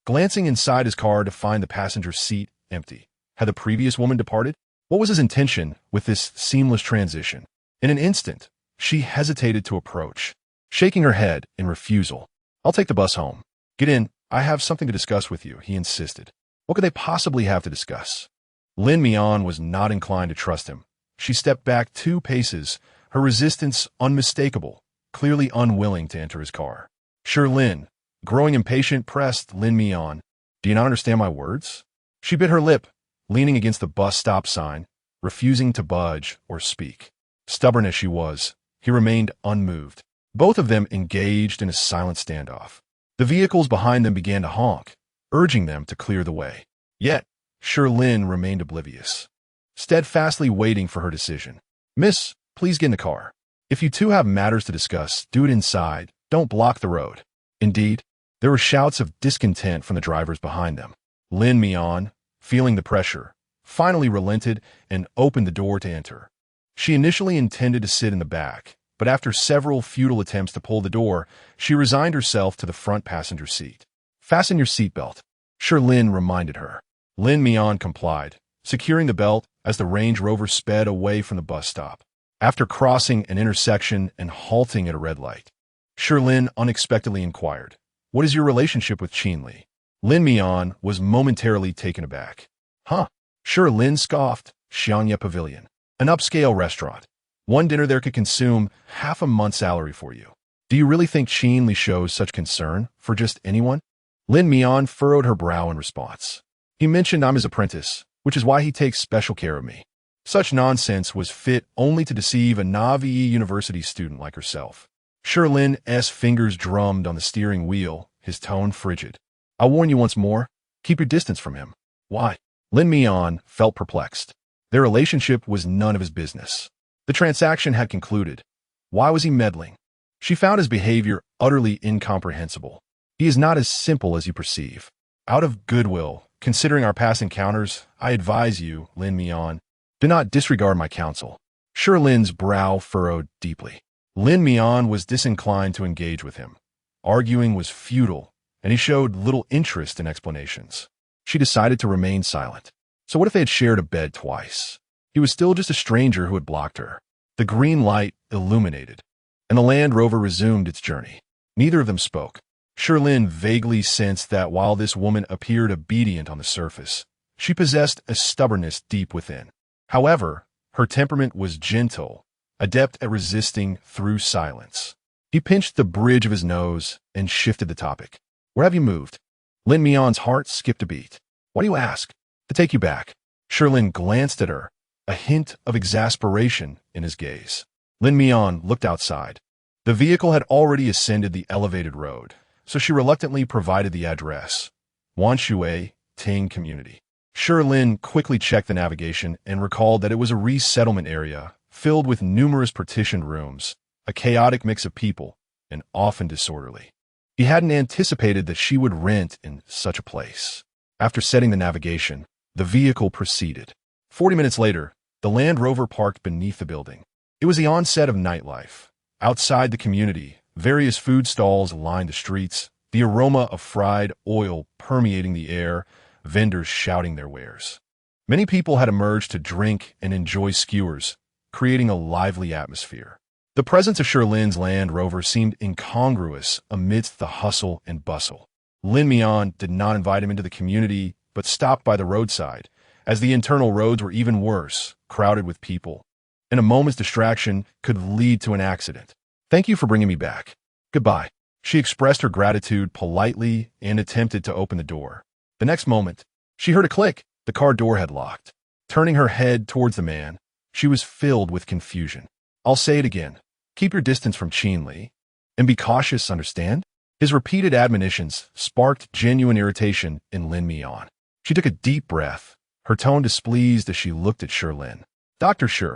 glancing inside his car to find the passenger seat empty. Had the previous woman departed? What was his intention with this seamless transition? In an instant, she hesitated to approach, shaking her head in refusal. I'll take the bus home. Get in, I have something to discuss with you, he insisted. What could they possibly have to discuss? Lin Mian was not inclined to trust him. She stepped back 2 paces, her resistance unmistakable, clearly unwilling to enter his car. Shi Lin, growing impatient, pressed Lin Mian. Do you not understand my words? She bit her lip, leaning against the bus stop sign, refusing to budge or speak. Stubborn as she was, he remained unmoved. Both of them engaged in a silent standoff. The vehicles behind them began to honk, urging them to clear the way. Yet, Shi Lin remained oblivious, steadfastly waiting for her decision. "Miss, please get in the car. If you two have matters to discuss, do it inside. Don't block the road." Indeed, there were shouts of discontent from the drivers behind them. Lin Mian, feeling the pressure, finally relented and opened the door to enter. She initially intended to sit in the back, but after several futile attempts to pull the door, she resigned herself to the front passenger seat. "Fasten your seatbelt," Shi Lin reminded her. Lin Mian complied, securing the belt as the Range Rover sped away from the bus stop. After crossing an intersection and halting at a red light, Shi Lin unexpectedly inquired, "What is your relationship with Qin Li?" Lin Mian was momentarily taken aback. "Huh?" Shi Lin scoffed. "Xianya Pavilion. An upscale restaurant. One dinner there could consume half a month's salary for you. Do you really think Qin Li shows such concern for just anyone?" Lin Mian furrowed her brow in response. "He mentioned I'm his apprentice, which is why he takes special care of me." Such nonsense was fit only to deceive a Navi University student like herself. Shi Lin's fingers drummed on the steering wheel, his tone frigid. "I'll warn you once more, keep your distance from him." "Why?" Lin Mian felt perplexed. Their relationship was none of his business. The transaction had concluded. Why was he meddling? She found his behavior utterly incomprehensible. "He is not as simple as you perceive. Out of goodwill, considering our past encounters, I advise you, Lin Mian, do not disregard my counsel." Shi Lin's brow furrowed deeply. Lin Mian was disinclined to engage with him. Arguing was futile, and he showed little interest in explanations. She decided to remain silent. So what if they had shared a bed twice? He was still just a stranger who had blocked her. The green light illuminated, and the Land Rover resumed its journey. Neither of them spoke. Shi Lin vaguely sensed that while this woman appeared obedient on the surface, she possessed a stubbornness deep within. However, her temperament was gentle, adept at resisting through silence. He pinched the bridge of his nose and shifted the topic. "Where have you moved?" Lin Mian's heart skipped a beat. "Why do you ask?" "To take you back." Shi Lin glanced at her, a hint of exasperation in his gaze. Lin Mian looked outside. The vehicle had already ascended the elevated road, so she reluctantly provided the address. Wanshui, Ting Community. Shi Lin quickly checked the navigation and recalled that it was a resettlement area filled with numerous partitioned rooms, a chaotic mix of people, and often disorderly. He hadn't anticipated that she would rent in such a place. After setting the navigation, the vehicle proceeded. 40 minutes later, the Land Rover parked beneath the building. It was the onset of nightlife. Outside the community, various food stalls lined the streets, the aroma of fried oil permeating the air, vendors shouting their wares. Many people had emerged to drink and enjoy skewers, creating a lively atmosphere. The presence of Shi Lin's Land Rover seemed incongruous amidst the hustle and bustle. Lin Mian did not invite him into the community, but stopped by the roadside, as the internal roads were even worse, crowded with people, and a moment's distraction could lead to an accident. "Thank you for bringing me back. Goodbye." She expressed her gratitude politely and attempted to open the door. The next moment, she heard a click. The car door had locked. Turning her head towards the man, she was filled with confusion. "I'll say it again. Keep your distance from Qin Li. And be cautious, understand?" His repeated admonitions sparked genuine irritation in Lin Mian. She took a deep breath, her tone displeased as she looked at Shi Lin. "Dr. Shi,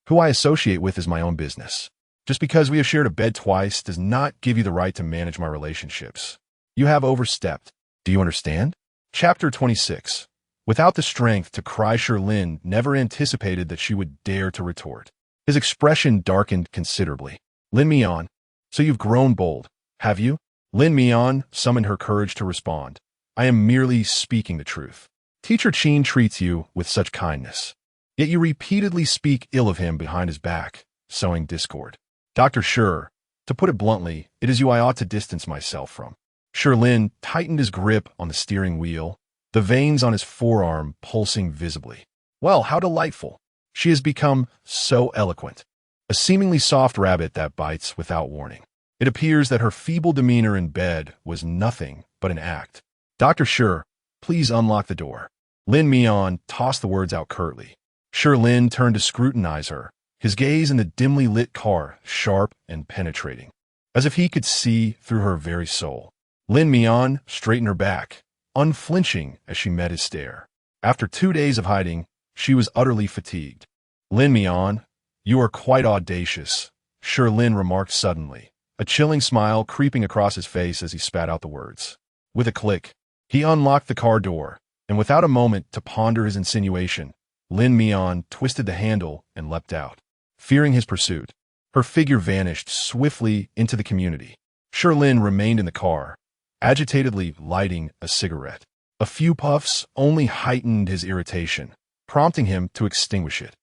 who I associate with is my own business. Just because we have shared a bed twice does not give you the right to manage my relationships. You have overstepped. Do you understand?" Chapter 26. Without the strength to cry, Shi Lin never anticipated that she would dare to retort. His expression darkened considerably. "Lin Mian, so you've grown bold, have you?" Lin Mian summoned her courage to respond. "I am merely speaking the truth. Teacher Qin treats you with such kindness, yet you repeatedly speak ill of him behind his back, sowing discord. Dr. Shi, to put it bluntly, it is you I ought to distance myself from." Shi Lin tightened his grip on the steering wheel, the veins on his forearm pulsing visibly. "Well, how delightful. She has become so eloquent. A seemingly soft rabbit that bites without warning. It appears that her feeble demeanor in bed was nothing but an act. Dr. Shi, please unlock the door." Lin Mian tossed the words out curtly. Shi Lin turned to scrutinize her, his gaze in the dimly lit car sharp and penetrating, as if he could see through her very soul. Lin Mian straightened her back, unflinching as she met his stare. After 2 days of hiding, she was utterly fatigued. "Lin Mian, you are quite audacious," Shi Lin remarked suddenly, a chilling smile creeping across his face as he spat out the words. With a click, he unlocked the car door, and without a moment to ponder his insinuation, Lin Mian twisted the handle and leapt out. Fearing his pursuit, her figure vanished swiftly into the community. Shi Lin remained in the car, agitatedly lighting a cigarette. A few puffs only heightened his irritation, prompting him to extinguish it.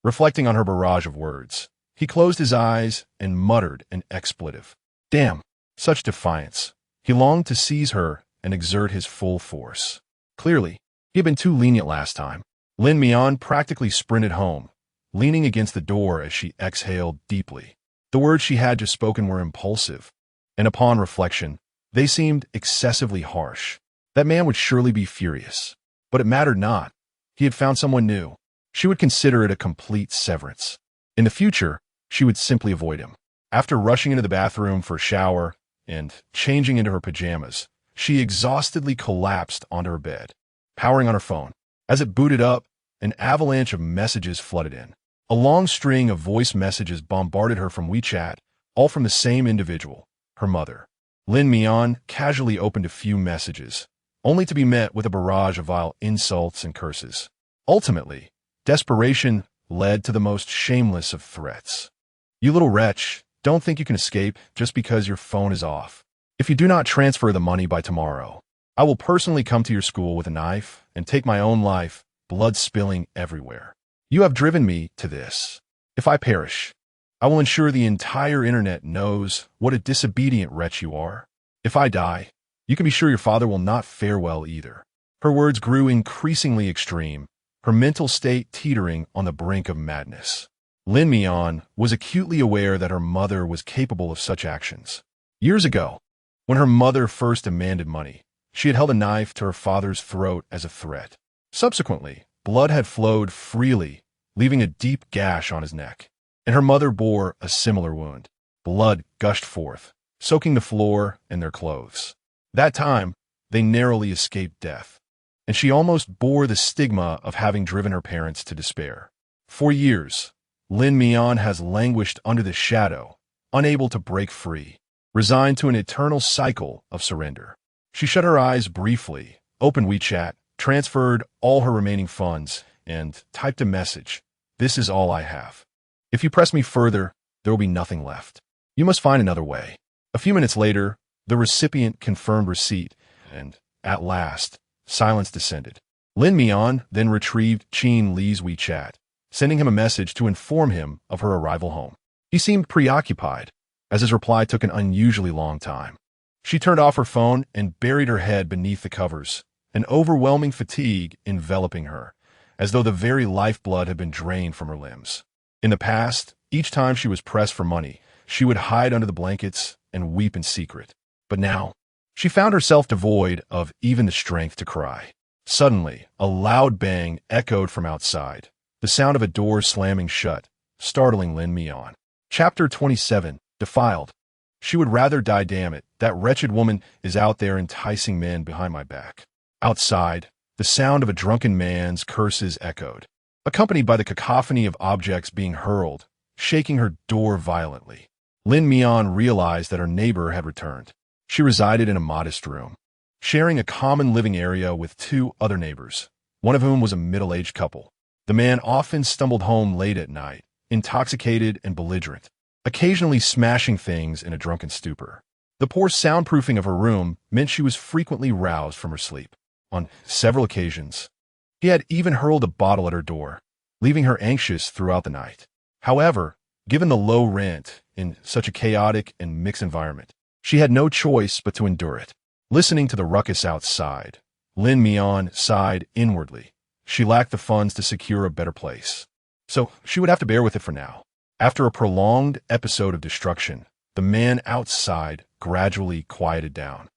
Reflecting on her barrage of words, he closed his eyes and muttered an expletive. Damn, such defiance. He longed to seize her and exert his full force. Clearly, he had been too lenient last time. Lin Mian practically sprinted home, leaning against the door as she exhaled deeply. The words she had just spoken were impulsive, and upon reflection, they seemed excessively harsh. That man would surely be furious. But it mattered not. He had found someone new. She would consider it a complete severance. In the future, she would simply avoid him. After rushing into the bathroom for a shower and changing into her pajamas, she exhaustedly collapsed onto her bed, powering on her phone. As it booted up, an avalanche of messages flooded in. A long string of voice messages bombarded her from WeChat, all from the same individual, her mother. Lin Mian casually opened a few messages, only to be met with a barrage of vile insults and curses. Ultimately, desperation led to the most shameless of threats. You little wretch, don't think you can escape just because your phone is off. If you do not transfer the money by tomorrow, I will personally come to your school with a knife and take my own life, blood spilling everywhere. You have driven me to this. If I perish, I will ensure the entire internet knows what a disobedient wretch you are. If I die, you can be sure your father will not fare well either. Her words grew increasingly extreme, her mental state teetering on the brink of madness. Lin Mian was acutely aware that her mother was capable of such actions. Years ago, when her mother first demanded money, she had held a knife to her father's throat as a threat. Subsequently, blood had flowed freely, leaving a deep gash on his neck, and her mother bore a similar wound. Blood gushed forth, soaking the floor and their clothes. That time, they narrowly escaped death, and she almost bore the stigma of having driven her parents to despair. For years, Lin Mian has languished under the shadow, unable to break free, resigned to an eternal cycle of surrender. She shut her eyes briefly, opened WeChat, transferred all her remaining funds, and typed a message. This is all I have. If you press me further, there will be nothing left. You must find another way. A few minutes later, the recipient confirmed receipt, and, at last, silence descended. Lin Mian then retrieved Qin Li's WeChat, sending him a message to inform him of her arrival home. He seemed preoccupied, as his reply took an unusually long time. She turned off her phone and buried her head beneath the covers, an overwhelming fatigue enveloping her, as though the very lifeblood had been drained from her limbs. In the past, each time she was pressed for money, she would hide under the blankets and weep in secret. But now, she found herself devoid of even the strength to cry. Suddenly, a loud bang echoed from outside, the sound of a door slamming shut, startling Lin Mian. Chapter 27, Defiled. She would rather die, damn it. That wretched woman is out there enticing men behind my back. Outside, the sound of a drunken man's curses echoed, accompanied by the cacophony of objects being hurled, shaking her door violently. Lin Mian realized that her neighbor had returned. She resided in a modest room, sharing a common living area with two other neighbors, one of whom was a middle-aged couple. The man often stumbled home late at night, intoxicated and belligerent, occasionally smashing things in a drunken stupor. The poor soundproofing of her room meant she was frequently roused from her sleep. On several occasions, he had even hurled a bottle at her door, leaving her anxious throughout the night. However, given the low rent in such a chaotic and mixed environment, she had no choice but to endure it. Listening to the ruckus outside, Lin Mian sighed inwardly. She lacked the funds to secure a better place, so she would have to bear with it for now. After a prolonged episode of destruction, the man outside gradually quieted down.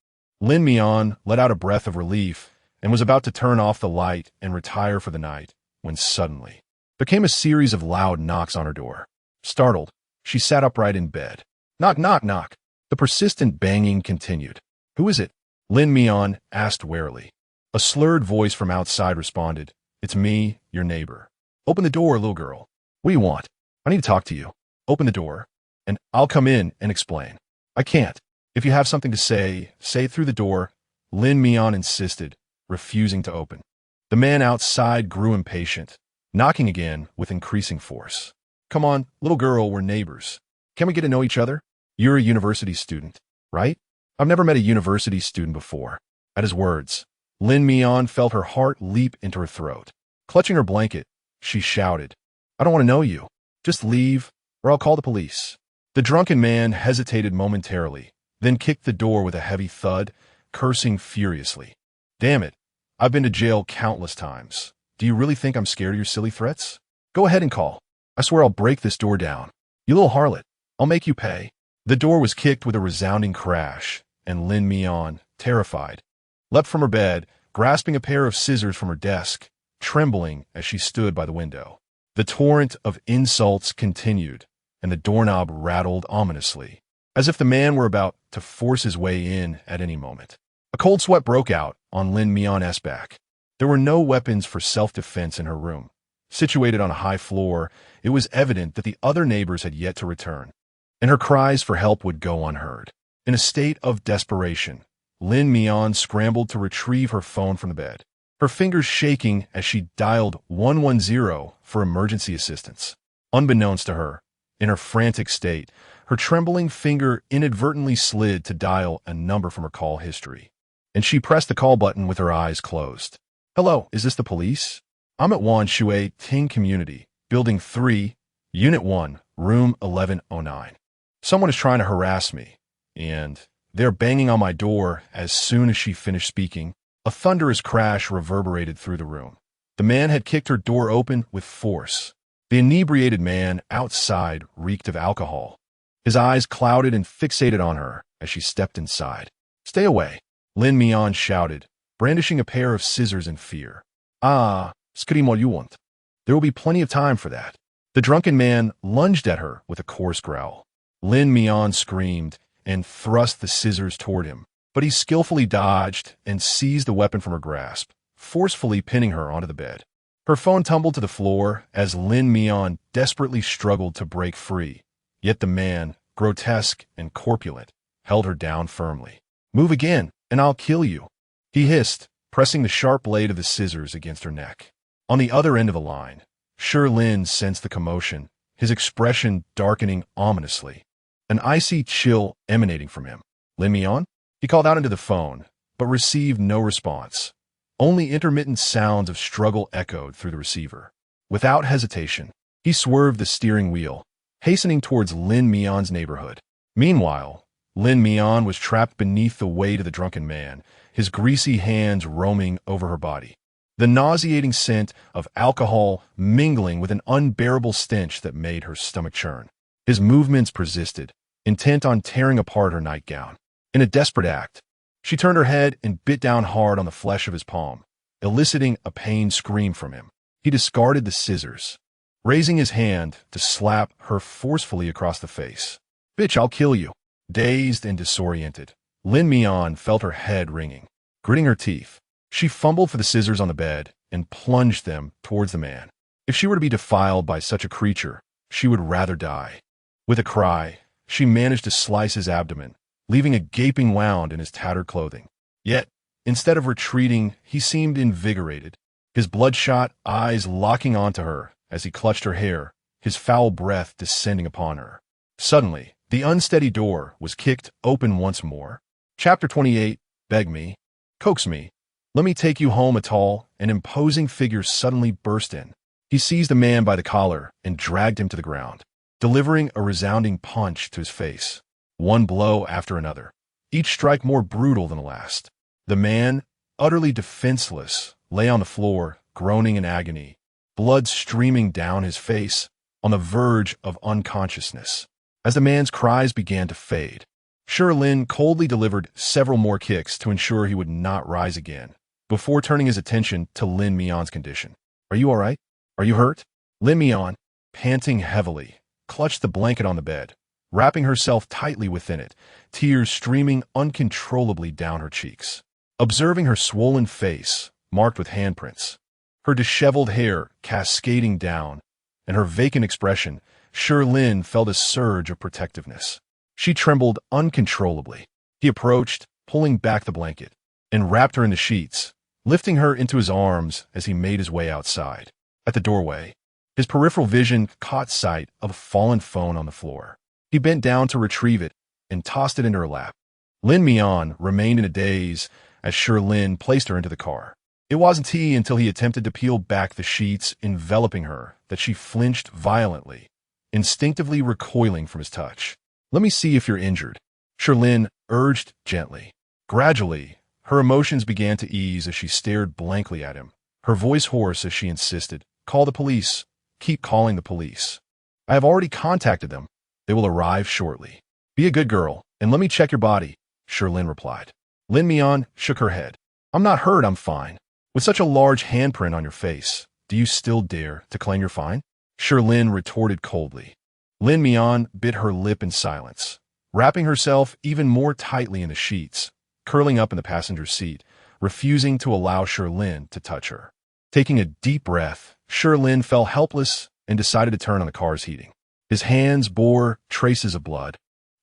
Lin Mian let out a breath of relief and was about to turn off the light and retire for the night, when suddenly there came a series of loud knocks on her door. Startled, she sat upright in bed. Knock, knock, knock. The persistent banging continued. Who is it? Lin Mian asked warily. A slurred voice from outside responded, "It's me, your neighbor." "Open the door, little girl." "What do you want?" "I need to talk to you." "Open the door, and I'll come in and explain." "I can't. If you have something to say it through the door," Lin Mian insisted, refusing to open. The man outside grew impatient, knocking again with increasing force. "Come on, little girl, we're neighbors. Can we get to know each other? You're a university student, right?" "I've never met a university student before." At his words, Lin Mian felt her heart leap into her throat. Clutching her blanket, she shouted, "I don't want to know you. Just leave, or I'll call the police." The drunken man hesitated momentarily, then kicked the door with a heavy thud, cursing furiously. "Damn it, I've been to jail countless times. Do you really think I'm scared of your silly threats? Go ahead and call. I swear I'll break this door down. You little harlot, I'll make you pay." The door was kicked with a resounding crash, and Lin Mian, terrified, leapt from her bed, grasping a pair of scissors from her desk, trembling as she stood by the window. The torrent of insults continued, and the doorknob rattled ominously, as if the man were about to force his way in at any moment. A cold sweat broke out on Lin Mian's back. There were no weapons for self-defense in her room. Situated on a high floor, it was evident that the other neighbors had yet to return, and her cries for help would go unheard. In a state of desperation, Lin Mian scrambled to retrieve her phone from the bed, her fingers shaking as she dialed 110 for emergency assistance. Unbeknownst to her, in her frantic state, her trembling finger inadvertently slid to dial a number from her call history, and she pressed the call button with her eyes closed. "Hello, is this the police? I'm at Wan Shui Ting Community, Building 3, Unit 1, Room 1109. Someone is trying to harass me, and they're banging on my door." As soon as she finished speaking, a thunderous crash reverberated through the room. The man had kicked her door open with force. The inebriated man outside reeked of alcohol. His eyes clouded and fixated on her as she stepped inside. "Stay away," Lin Mian shouted, brandishing a pair of scissors in fear. "Ah, scream all you want. There will be plenty of time for that." The drunken man lunged at her with a coarse growl. Lin Mian screamed and thrust the scissors toward him, but he skillfully dodged and seized the weapon from her grasp, forcefully pinning her onto the bed. Her phone tumbled to the floor as Lin Mian desperately struggled to break free, yet the man, grotesque and corpulent, held her down firmly. "Move again, and I'll kill you," he hissed, pressing the sharp blade of the scissors against her neck. On the other end of the line, Shi Lin sensed the commotion, his expression darkening ominously, an icy chill emanating from him. "Lin Mian?" He called out into the phone, but received no response. Only intermittent sounds of struggle echoed through the receiver. Without hesitation, he swerved the steering wheel, hastening towards Lin Mian's neighborhood. Meanwhile, Lin Mian was trapped beneath the weight of the drunken man, his greasy hands roaming over her body. The nauseating scent of alcohol mingling with an unbearable stench that made her stomach churn. His movements persisted, intent on tearing apart her nightgown. In a desperate act, she turned her head and bit down hard on the flesh of his palm, eliciting a pained scream from him. He discarded the scissors, raising his hand to slap her forcefully across the face. "Bitch, I'll kill you." Dazed and disoriented, Lin Mian felt her head ringing. Gritting her teeth, she fumbled for the scissors on the bed and plunged them towards the man. If she were to be defiled by such a creature, she would rather die. With a cry, she managed to slice his abdomen, leaving a gaping wound in his tattered clothing. Yet, instead of retreating, he seemed invigorated, his bloodshot eyes locking onto her as he clutched her hair, his foul breath descending upon her. Suddenly, the unsteady door was kicked open once more. Chapter 28, Beg Me, Coax Me, Let Me Take You Home. A tall and imposing figure suddenly burst in. He seized the man by the collar and dragged him to the ground, delivering a resounding punch to his face. One blow after another, each strike more brutal than the last. The man, utterly defenseless, lay on the floor, groaning in agony, blood streaming down his face, on the verge of unconsciousness. As the man's cries began to fade, Shi Lin coldly delivered several more kicks to ensure he would not rise again, before turning his attention to Lin Mian's condition. "Are you all right? Are you hurt?" Lin Mian, panting heavily, clutched the blanket on the bed, wrapping herself tightly within it, tears streaming uncontrollably down her cheeks. observing her swollen face, marked with handprints, her disheveled hair cascading down, and her vacant expression, Shi Lin felt a surge of protectiveness. She trembled uncontrollably. He approached, pulling back the blanket, and wrapped her in the sheets, lifting her into his arms as he made his way outside. At the doorway, his peripheral vision caught sight of a fallen phone on the floor. He bent down to retrieve it and tossed it into her lap. Lin Mian remained in a daze as Shi Lin placed her into the car. It wasn't until he attempted to peel back the sheets enveloping her that she flinched violently, instinctively recoiling from his touch. "Let me see if you're injured," Shi Lin urged gently. Gradually, her emotions began to ease as she stared blankly at him, her voice hoarse as she insisted, "Call the police. Keep calling the police. I have already contacted them. They will arrive shortly. Be a good girl, and let me check your body," Shi Lin replied. Lin Mian shook her head. "I'm not hurt, I'm fine. With such a large handprint on your face, do you still dare to claim you're fine?" Shi Lin retorted coldly. Lin Mian bit her lip in silence, wrapping herself even more tightly in the sheets, curling up in the passenger seat, refusing to allow Shi Lin to touch her. Taking a deep breath, Shi Lin fell helpless and decided to turn on the car's heating. His hands bore traces of blood,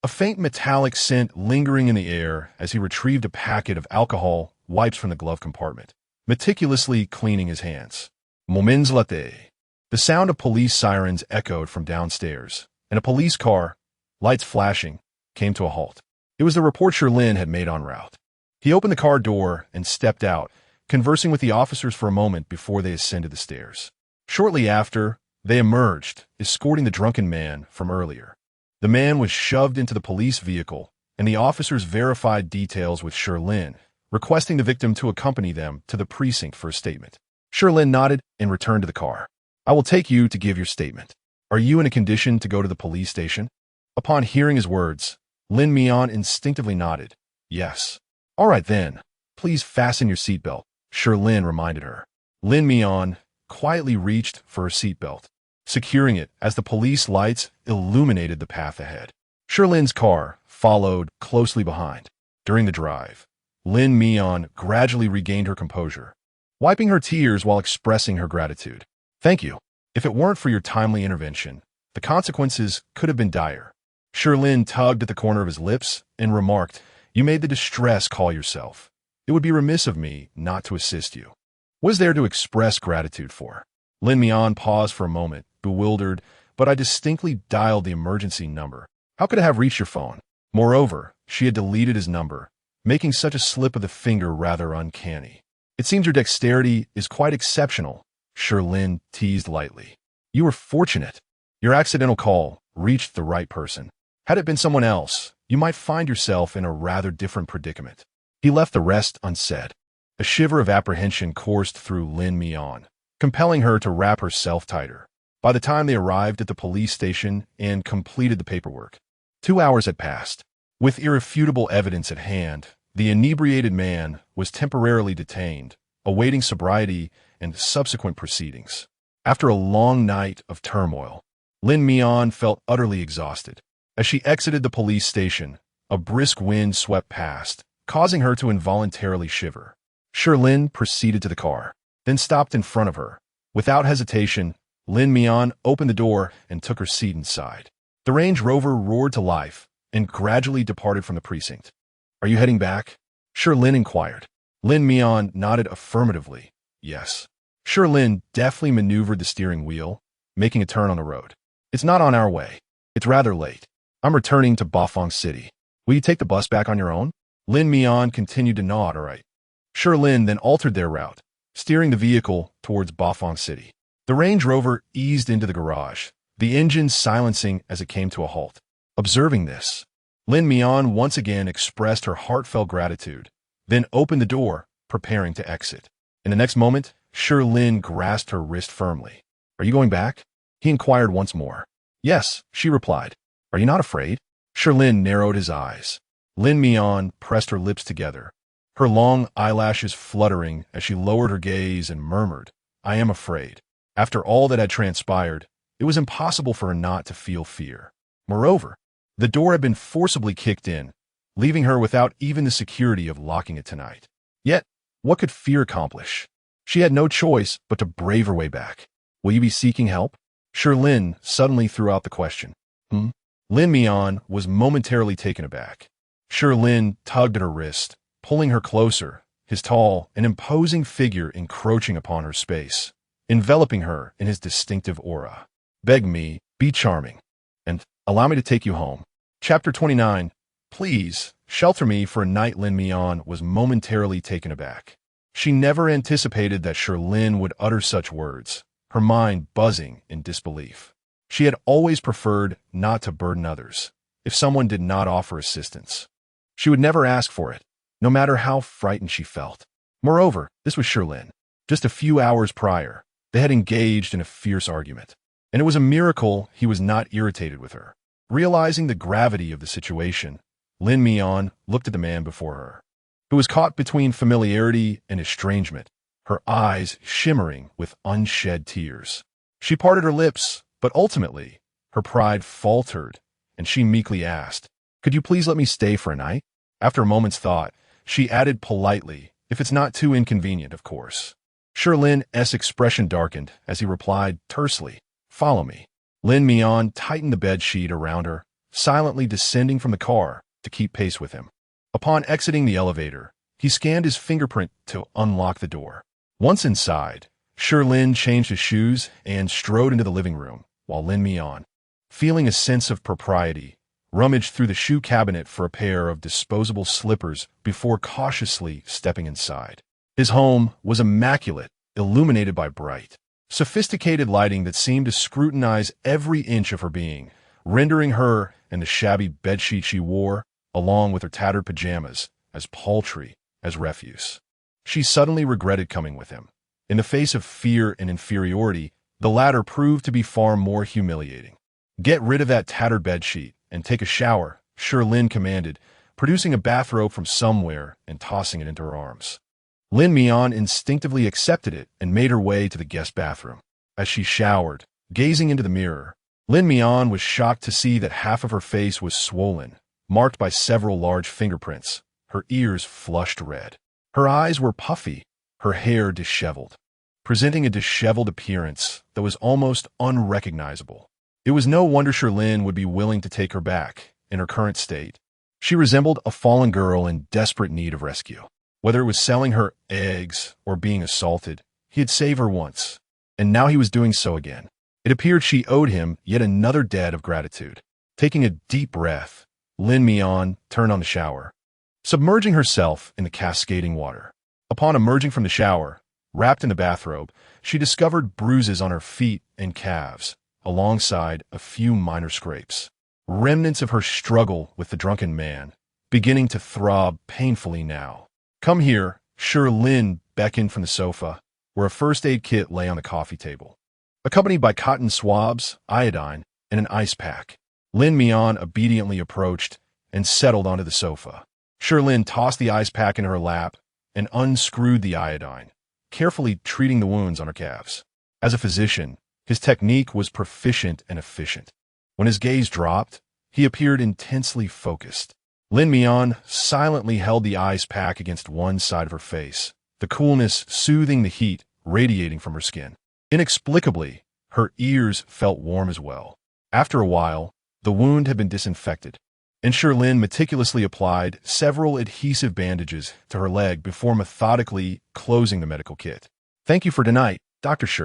a faint metallic scent lingering in the air as he retrieved a packet of alcohol wipes from the glove compartment, meticulously cleaning his hands. Moments later, the sound of police sirens echoed from downstairs, and a police car, lights flashing, came to a halt. It was the report Shi Lin had made en route. He opened the car door and stepped out, conversing with the officers for a moment before they ascended the stairs. Shortly after, they emerged, escorting the drunken man from earlier. The man was shoved into the police vehicle, and the officers verified details with Shi Lin, requesting the victim to accompany them to the precinct for a statement. Shi Lin nodded and returned to the car. "I will take you to give your statement. Are you in a condition to go to the police station?" Upon hearing his words, Lin Mian instinctively nodded. "Yes." "All right then. Please fasten your seatbelt," Shi Lin reminded her. Lin Mian quietly reached for her seatbelt, securing it as the police lights illuminated the path ahead. Shi Lin's car followed closely behind. During the drive, Lin Mian gradually regained her composure, wiping her tears while expressing her gratitude. "Thank you. If it weren't for your timely intervention, the consequences could have been dire." Shi Lin tugged at the corner of his lips and remarked, "You made the distress call yourself. It would be remiss of me not to assist you." "What is there to express gratitude for?" Lin Mian paused for a moment, bewildered, "But I distinctly dialed the emergency number. How could I have reached your phone?" Moreover, she had deleted his number, making such a slip of the finger rather uncanny. "It seems your dexterity is quite exceptional," Shi Lin teased lightly. "You were fortunate. Your accidental call reached the right person. Had it been someone else, you might find yourself in a rather different predicament." He left the rest unsaid. A shiver of apprehension coursed through Lin Mian, compelling her to wrap herself tighter. By the time they arrived at the police station and completed the paperwork, 2 hours had passed. With irrefutable evidence at hand, the inebriated man was temporarily detained, awaiting sobriety and subsequent proceedings. After a long night of turmoil, Lin Mian felt utterly exhausted. As she exited the police station, a brisk wind swept past, causing her to involuntarily shiver. Shi Lin proceeded to the car, then stopped in front of her. Without hesitation, Lin Mian opened the door and took her seat inside. The Range Rover roared to life and gradually departed from the precinct. "Are you heading back?" Shi Lin inquired. Lin Mian nodded affirmatively. "Yes." Shi Lin deftly maneuvered the steering wheel, making a turn on the road. "It's not on our way. It's rather late. I'm returning to Bafang City. Will you take the bus back on your own?" Lin Mian continued to nod, "All right." Shi Lin then altered their route, steering the vehicle towards Bafang City. The Range Rover eased into the garage, the engine silencing as it came to a halt. Observing this, Lin Mian once again expressed her heartfelt gratitude, then opened the door, preparing to exit. In the next moment, Shi Lin grasped her wrist firmly. "Are you going back?" he inquired once more. "Yes," she replied. "Are you not afraid?" Shi Lin narrowed his eyes. Lin Mian pressed her lips together, her long eyelashes fluttering as she lowered her gaze and murmured, "I am afraid." After all that had transpired, it was impossible for her not to feel fear. Moreover, the door had been forcibly kicked in, leaving her without even the security of locking it tonight. Yet, what could fear accomplish? She had no choice but to brave her way back. Will you be seeking help? Shi Lin suddenly threw out the question. Lin Mian was momentarily taken aback. Shi Lin tugged at her wrist, pulling her closer, his tall and imposing figure encroaching upon her space, enveloping her in his distinctive aura. Beg me, be charming, and allow me to take you home. Chapter 29. Please, shelter me for a night. Lin Mian was momentarily taken aback. She never anticipated that Shi Lin would utter such words, her mind buzzing in disbelief. She had always preferred not to burden others. If someone did not offer assistance, she would never ask for it, no matter how frightened she felt. Moreover, this was Shi Lin. Just a few hours prior, they had engaged in a fierce argument, and it was a miracle he was not irritated with her. Realizing the gravity of the situation, Lin Mian looked at the man before her, who was caught between familiarity and estrangement, her eyes shimmering with unshed tears. She parted her lips, but ultimately, her pride faltered, and she meekly asked, "Could you please let me stay for a night?" After a moment's thought, she added politely, "If it's not too inconvenient, of course." Shi Lin's expression darkened as he replied tersely, "Follow me." Lin Mian tightened the bed sheet around her, silently descending from the car to keep pace with him. Upon exiting the elevator, he scanned his fingerprint to unlock the door. Once inside, Shi Lin changed his shoes and strode into the living room, while Lin Mian, feeling a sense of propriety, rummaged through the shoe cabinet for a pair of disposable slippers before cautiously stepping inside. His home was immaculate, illuminated by bright, sophisticated lighting that seemed to scrutinize every inch of her being, rendering her and the shabby bedsheet she wore, along with her tattered pajamas, as paltry as refuse. She suddenly regretted coming with him. In the face of fear and inferiority, the latter proved to be far more humiliating. "Get rid of that tattered bedsheet and take a shower," Shi Lin commanded, producing a bathrobe from somewhere and tossing it into her arms. Lin Mian instinctively accepted it and made her way to the guest bathroom. As she showered, gazing into the mirror, Lin Mian was shocked to see that half of her face was swollen, marked by several large fingerprints, her ears flushed red. Her eyes were puffy, her hair disheveled, presenting a disheveled appearance that was almost unrecognizable. It was no wonder Shi Lin would be willing to take her back, in her current state. She resembled a fallen girl in desperate need of rescue. Whether it was selling her eggs or being assaulted, he had saved her once, and now he was doing so again. It appeared she owed him yet another debt of gratitude. Taking a deep breath, Lin Mian turned on the shower, submerging herself in the cascading water. Upon emerging from the shower, wrapped in the bathrobe, she discovered bruises on her feet and calves, alongside a few minor scrapes. Remnants of her struggle with the drunken man, beginning to throb painfully now. "Come here," Shi Lin beckoned from the sofa, where a first aid kit lay on the coffee table, accompanied by cotton swabs, iodine, and an ice pack. Lin Mian obediently approached and settled onto the sofa. Shi Lin tossed the ice pack in her lap and unscrewed the iodine, carefully treating the wounds on her calves. As a physician, his technique was proficient and efficient. When his gaze dropped, he appeared intensely focused. Lin Mian silently held the ice pack against one side of her face, the coolness soothing the heat radiating from her skin. Inexplicably, her ears felt warm as well. After a while, the wound had been disinfected, and Shi Lin meticulously applied several adhesive bandages to her leg before methodically closing the medical kit. "Thank you for tonight, Dr. Shi."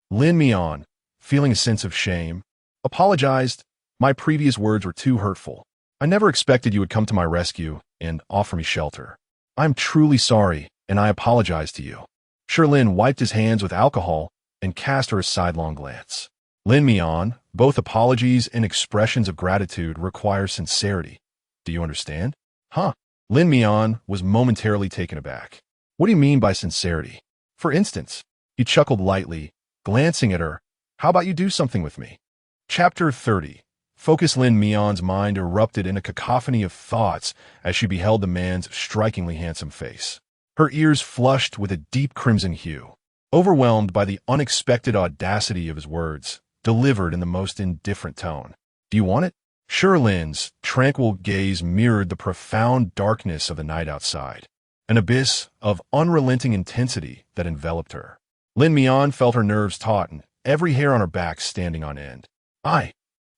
Lin Mian, feeling a sense of shame, apologized. "My previous words were too hurtful. I never expected you would come to my rescue and offer me shelter. I'm truly sorry, and I apologize to you." Shi Lin wiped his hands with alcohol and cast her a sidelong glance. "Lin Mian, both apologies and expressions of gratitude require sincerity. Do you understand?" "Huh?" Lin Mian was momentarily taken aback. "What do you mean by sincerity? For instance?" He chuckled lightly, glancing at her. "How about you do something with me?" Chapter 30. Focus. Lin Mian's mind erupted in a cacophony of thoughts as she beheld the man's strikingly handsome face. Her ears flushed with a deep crimson hue. Overwhelmed by the unexpected audacity of his words, delivered in the most indifferent tone. "Do you want it?" Shi Lin's tranquil gaze mirrored the profound darkness of the night outside. an abyss of unrelenting intensity that enveloped her. Lin Mian felt her nerves tauten, every hair on her back standing on end. I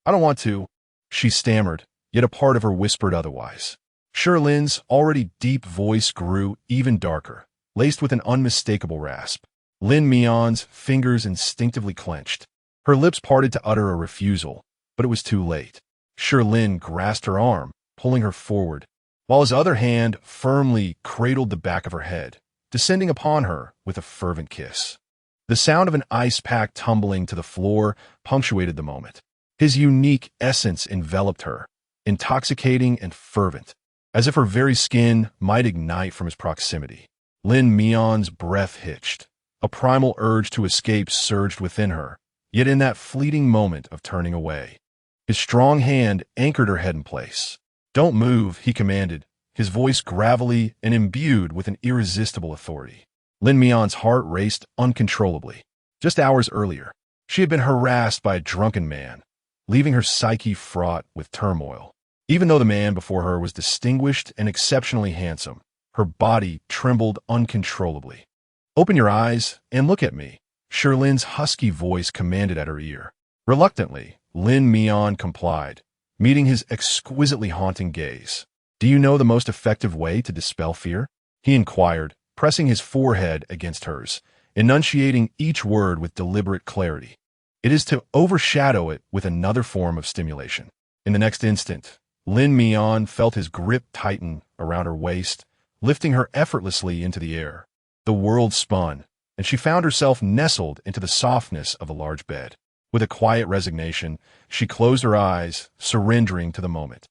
don't want to, she stammered, yet a part of her whispered otherwise. Shi Lin's already deep voice grew even darker, laced with an unmistakable rasp. Lin Mian's fingers instinctively clenched. Her lips parted to utter a refusal, but it was too late. Shi Lin grasped her arm, pulling her forward, while his other hand firmly cradled the back of her head, descending upon her with a fervent kiss. The sound of an ice pack tumbling to the floor punctuated the moment. His unique essence enveloped her, intoxicating and fervent, as if her very skin might ignite from his proximity. Lin Mian's breath hitched. A primal urge to escape surged within her, yet in that fleeting moment of turning away, his strong hand anchored her head in place. "Don't move," he commanded, his voice gravelly and imbued with an irresistible authority. Lin Mian's heart raced uncontrollably. Just hours earlier, she had been harassed by a drunken man, leaving her psyche fraught with turmoil. Even though the man before her was distinguished and exceptionally handsome, her body trembled uncontrollably. "Open your eyes and look at me," Shi Lin's husky voice commanded at her ear. Reluctantly, Lin Mian complied, meeting his exquisitely haunting gaze. "Do you know the most effective way to dispel fear?" he inquired, pressing his forehead against hers, enunciating each word with deliberate clarity. "It is to overshadow it with another form of stimulation." In the next instant, Lin Mian felt his grip tighten around her waist, lifting her effortlessly into the air. The world spun, and she found herself nestled into the softness of a large bed. With a quiet resignation, she closed her eyes, surrendering to the moment.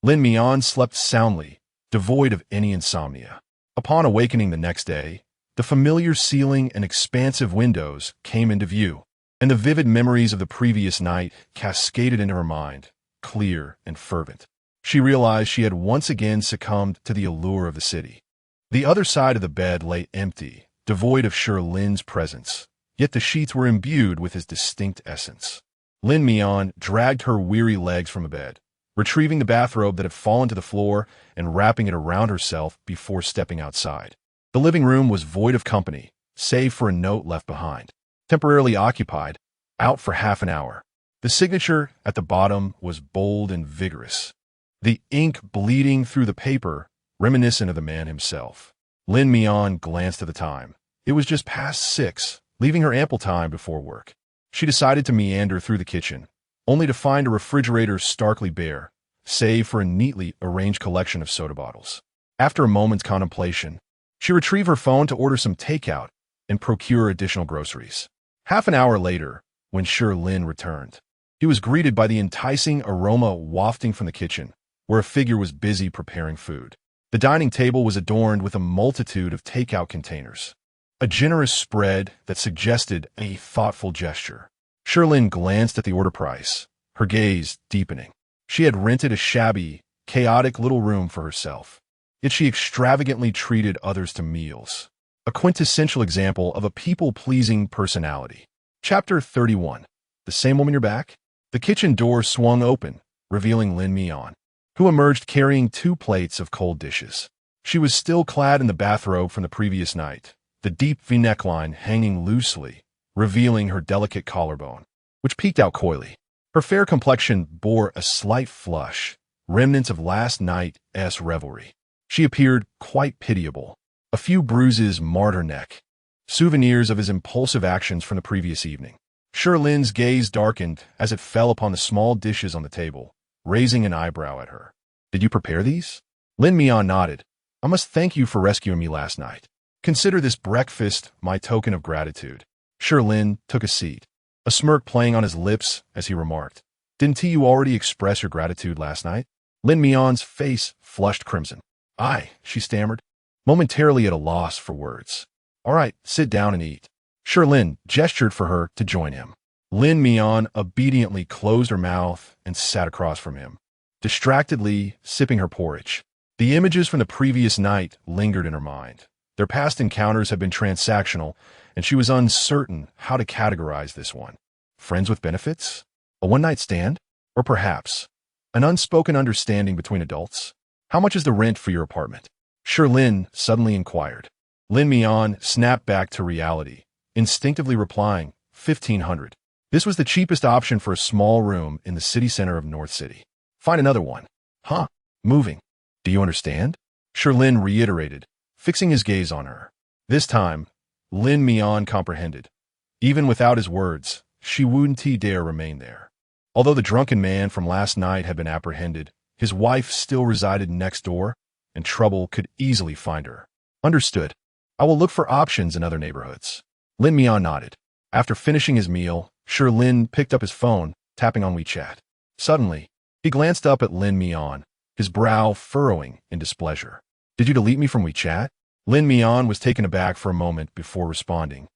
Lin Mian slept soundly, devoid of any insomnia. Upon awakening the next day, the familiar ceiling and expansive windows came into view, and the vivid memories of the previous night cascaded into her mind, clear and fervent. She realized she had once again succumbed to the allure of the city. The other side of the bed lay empty, devoid of Shi Lin's presence, yet the sheets were imbued with his distinct essence. Lin Mian dragged her weary legs from the bed, retrieving the bathrobe that had fallen to the floor and wrapping it around herself before stepping outside. The living room was void of company, save for a note left behind. Temporarily occupied, out for half an hour. The signature at the bottom was bold and vigorous, the ink bleeding through the paper, reminiscent of the man himself. Lin Mian glanced at the time. It was just past 6, leaving her ample time before work. She decided to meander through the kitchen, only to find a refrigerator starkly bare, save for a neatly arranged collection of soda bottles. After a moment's contemplation, she retrieved her phone to order some takeout and procure additional groceries. Half an hour later, when Shi Lin returned, he was greeted by the enticing aroma wafting from the kitchen, where a figure was busy preparing food. The dining table was adorned with a multitude of takeout containers, a generous spread that suggested a thoughtful gesture. Shi Lin glanced at the order price, her gaze deepening. She had rented a shabby, chaotic little room for herself, yet she extravagantly treated others to meals. A quintessential example of a people-pleasing personality. Chapter 31. The same woman you're back? The kitchen door swung open, revealing Lin Mian, who emerged carrying 2 plates of cold dishes. She was still clad in the bathrobe from the previous night, the deep V-neckline hanging loosely, revealing her delicate collarbone, which peeked out coyly. Her fair complexion bore a slight flush, remnants of last night's revelry. She appeared quite pitiable. A few bruises marred her neck, souvenirs of his impulsive actions from the previous evening. Shi Lin's gaze darkened as it fell upon the small dishes on the table, raising an eyebrow at her. "Did you prepare these?" Lin Mian nodded. "I must thank you for rescuing me last night. Consider this breakfast my token of gratitude." Shi Lin took a seat, a smirk playing on his lips as he remarked, "Didn't you already express your gratitude last night?" Lin Mian's face flushed crimson. "Aye," she stammered, momentarily at a loss for words. "All right, sit down and eat." Shi Lin gestured for her to join him. Lin Mian obediently closed her mouth and sat across from him, distractedly sipping her porridge. The images from the previous night lingered in her mind. Their past encounters had been transactional, and she was uncertain how to categorize this one. Friends with benefits? A one-night stand? Or perhaps an unspoken understanding between adults? "How much is the rent for your apartment?" Shi Lin suddenly inquired. Lin Mian snapped back to reality, instinctively replying, 1,500. This was the cheapest option for a small room in the city center of North City. Find another one. Huh? Moving. Do you understand? Shi Lin reiterated, fixing his gaze on her. This time, Lin Mian comprehended. Even without his words, she wouldn't dare remain there. Although the drunken man from last night had been apprehended, his wife still resided next door, and trouble could easily find her. Understood. I will look for options in other neighborhoods. Lin Mian nodded. After finishing his meal, Shi Lin picked up his phone, tapping on WeChat. Suddenly, he glanced up at Lin Mian, his brow furrowing in displeasure. Did you delete me from WeChat? Lin Mian was taken aback for a moment before responding,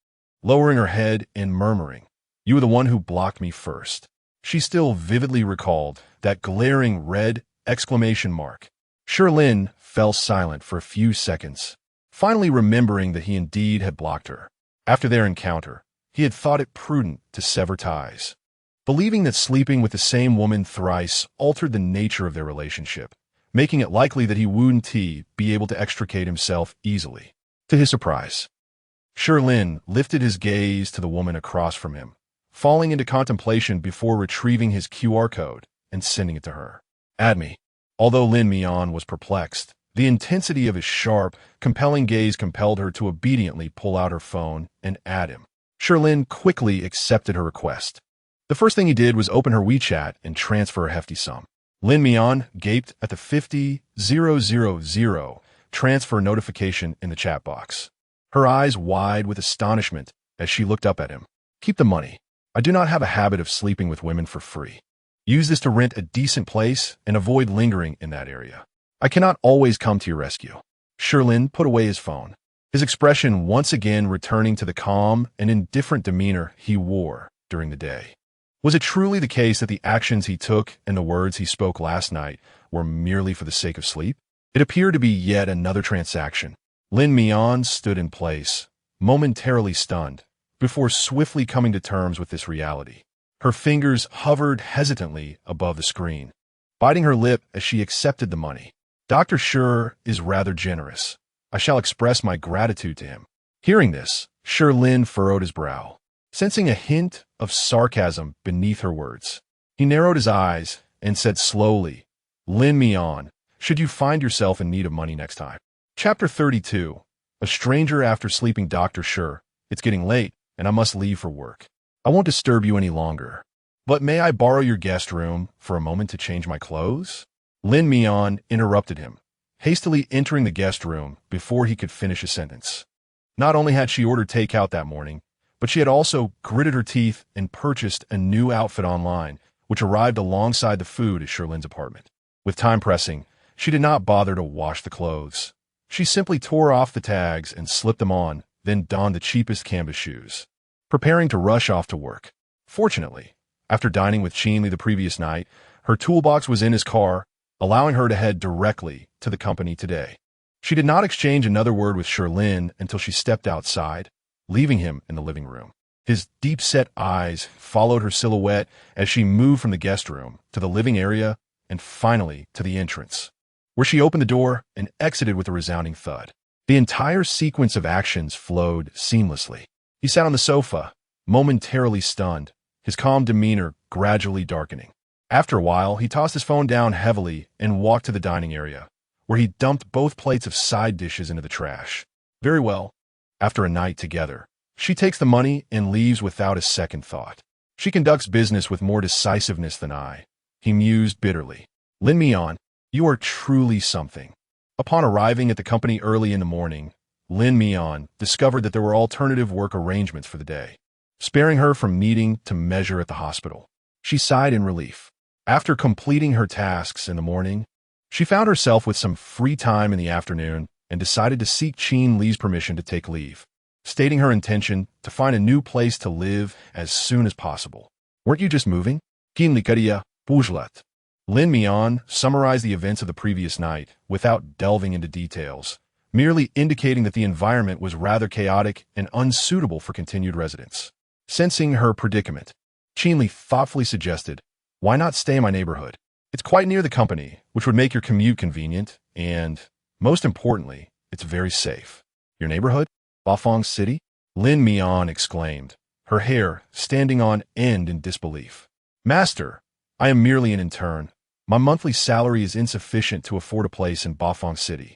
lowering her head and murmuring, You were the one who blocked me first. She still vividly recalled that glaring red exclamation mark. Shi Lin fell silent for a few seconds, finally remembering that he indeed had blocked her. After their encounter, he had thought it prudent to sever ties, believing that sleeping with the same woman thrice altered the nature of their relationship, making it likely that he wouldn't be able to extricate himself easily. To his surprise, Shi Lin lifted his gaze to the woman across from him, falling into contemplation before retrieving his QR code and sending it to her. Add me. Although Lin Mian was perplexed, the intensity of his sharp, compelling gaze compelled her to obediently pull out her phone and add him. Shi Lin quickly accepted her request. The first thing he did was open her WeChat and transfer a hefty sum. Lin Mian gaped at the 50,000 transfer notification in the chat box, her eyes wide with astonishment as she looked up at him. Keep the money. I do not have a habit of sleeping with women for free. Use this to rent a decent place and avoid lingering in that area. I cannot always come to your rescue. Shi Lin put away his phone, his expression once again returning to the calm and indifferent demeanor he wore during the day. Was it truly the case that the actions he took and the words he spoke last night were merely for the sake of sleep? It appeared to be yet another transaction. Lin Mian stood in place, momentarily stunned, before swiftly coming to terms with this reality. Her fingers hovered hesitantly above the screen, biting her lip as she accepted the money. Dr. Shi is rather generous. I shall express my gratitude to him. Hearing this, Shi Lin furrowed his brow, sensing a hint of sarcasm beneath her words. He narrowed his eyes and said slowly, Lin Mian, should you find yourself in need of money next time? Chapter 32. A stranger after sleeping. Dr. Shi, it's getting late, and I must leave for work. I won't disturb you any longer, but may I borrow your guest room for a moment to change my clothes? Lin Mian interrupted him, hastily entering the guest room before he could finish a sentence. Not only had she ordered takeout that morning, but she had also gritted her teeth and purchased a new outfit online, which arrived alongside the food at Shi Lin's apartment. With time pressing, she did not bother to wash the clothes. She simply tore off the tags and slipped them on, then donned the cheapest canvas shoes, preparing to rush off to work. Fortunately, after dining with Shi Lin the previous night, her toolbox was in his car, allowing her to head directly to the company today. She did not exchange another word with Shi Lin until she stepped outside, leaving him in the living room. His deep-set eyes followed her silhouette as she moved from the guest room to the living area and finally to the entrance, where she opened the door and exited with a resounding thud. The entire sequence of actions flowed seamlessly. He sat on the sofa, momentarily stunned, his calm demeanor gradually darkening. After a while, he tossed his phone down heavily and walked to the dining area, where he dumped both plates of side dishes into the trash. Very well. After a night together, she takes the money and leaves without a second thought. She conducts business with more decisiveness than I, he mused bitterly. Lin Mian, you are truly something. Upon arriving at the company early in the morning, Lin Mian discovered that there were alternative work arrangements for the day, sparing her from needing to measure at the hospital. She sighed in relief. After completing her tasks in the morning, she found herself with some free time in the afternoon and decided to seek Shi Lin's permission to take leave, stating her intention to find a new place to live as soon as possible. Weren't you just moving? Lin Mian summarized the events of the previous night without delving into details, merely indicating that the environment was rather chaotic and unsuitable for continued residence. Sensing her predicament, Shi Lin thoughtfully suggested, why not stay in my neighborhood? It's quite near the company, which would make your commute convenient, and Most importantly, it's very safe. Your neighborhood? Bafang City? Lin Mian exclaimed, her hair standing on end in disbelief. Master, I am merely an intern. My monthly salary is insufficient to afford a place in Bafang City.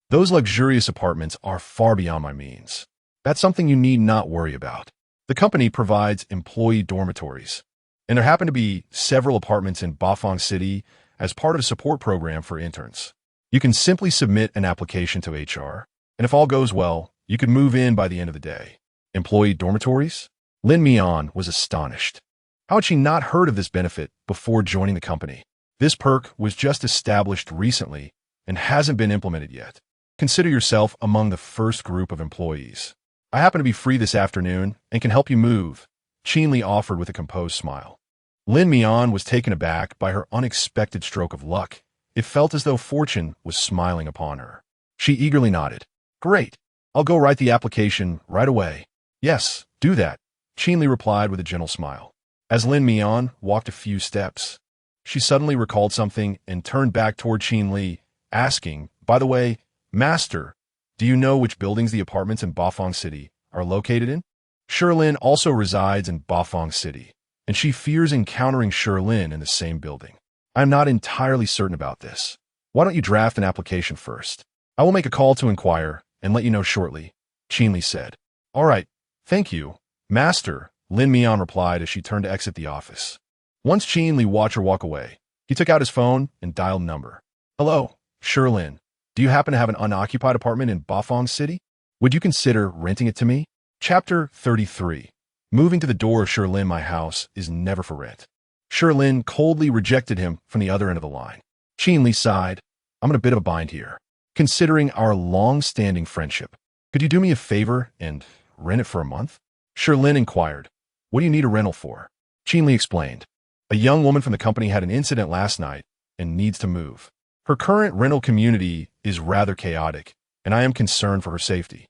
Those luxurious apartments are far beyond my means. That's something you need not worry about. The company provides employee dormitories, and there happen to be several apartments in Bafang City as part of a support program for interns. You can simply submit an application to HR, and if all goes well, you could move in by the end of the day. Employee dormitories? Lin Mian was astonished. How had she not heard of this benefit before joining the company? This perk was just established recently and hasn't been implemented yet. Consider yourself among the first group of employees. I happen to be free this afternoon and can help you move, Shi Lin offered with a composed smile. Lin Mian was taken aback by her unexpected stroke of luck. It felt as though fortune was smiling upon her. She eagerly nodded. Great. I'll go write the application right away. Yes, do that, Shi Lin replied with a gentle smile. As Lin Mian walked a few steps, she suddenly recalled something and turned back toward Shi Lin, asking, by the way, Master, do you know which buildings the apartments in Bafang City are located in? Shi Lin also resides in Bafang City, and she fears encountering Shi Lin in the same building. I am not entirely certain about this. Why don't you draft an application first? I will make a call to inquire and let you know shortly, Shi Lin said. All right, thank you, Master, Lin Mian replied as she turned to exit the office. Once Shi Lin watched her walk away, he took out his phone and dialed a number. Hello, Shi Lin. Do you happen to have an unoccupied apartment in Bafang City? Would you consider renting it to me? Chapter 33. Moving to the door of Shi Lin, my house is never for rent. Shi Lin coldly rejected him from the other end of the line. Shi Lin sighed. I'm in a bit of a bind here. Considering our long-standing friendship, could you do me a favor and rent it for a month? Shi Lin inquired. What do you need a rental for? Shi Lin explained. A young woman from the company had an incident last night and needs to move. Her current rental community is rather chaotic, and I am concerned for her safety.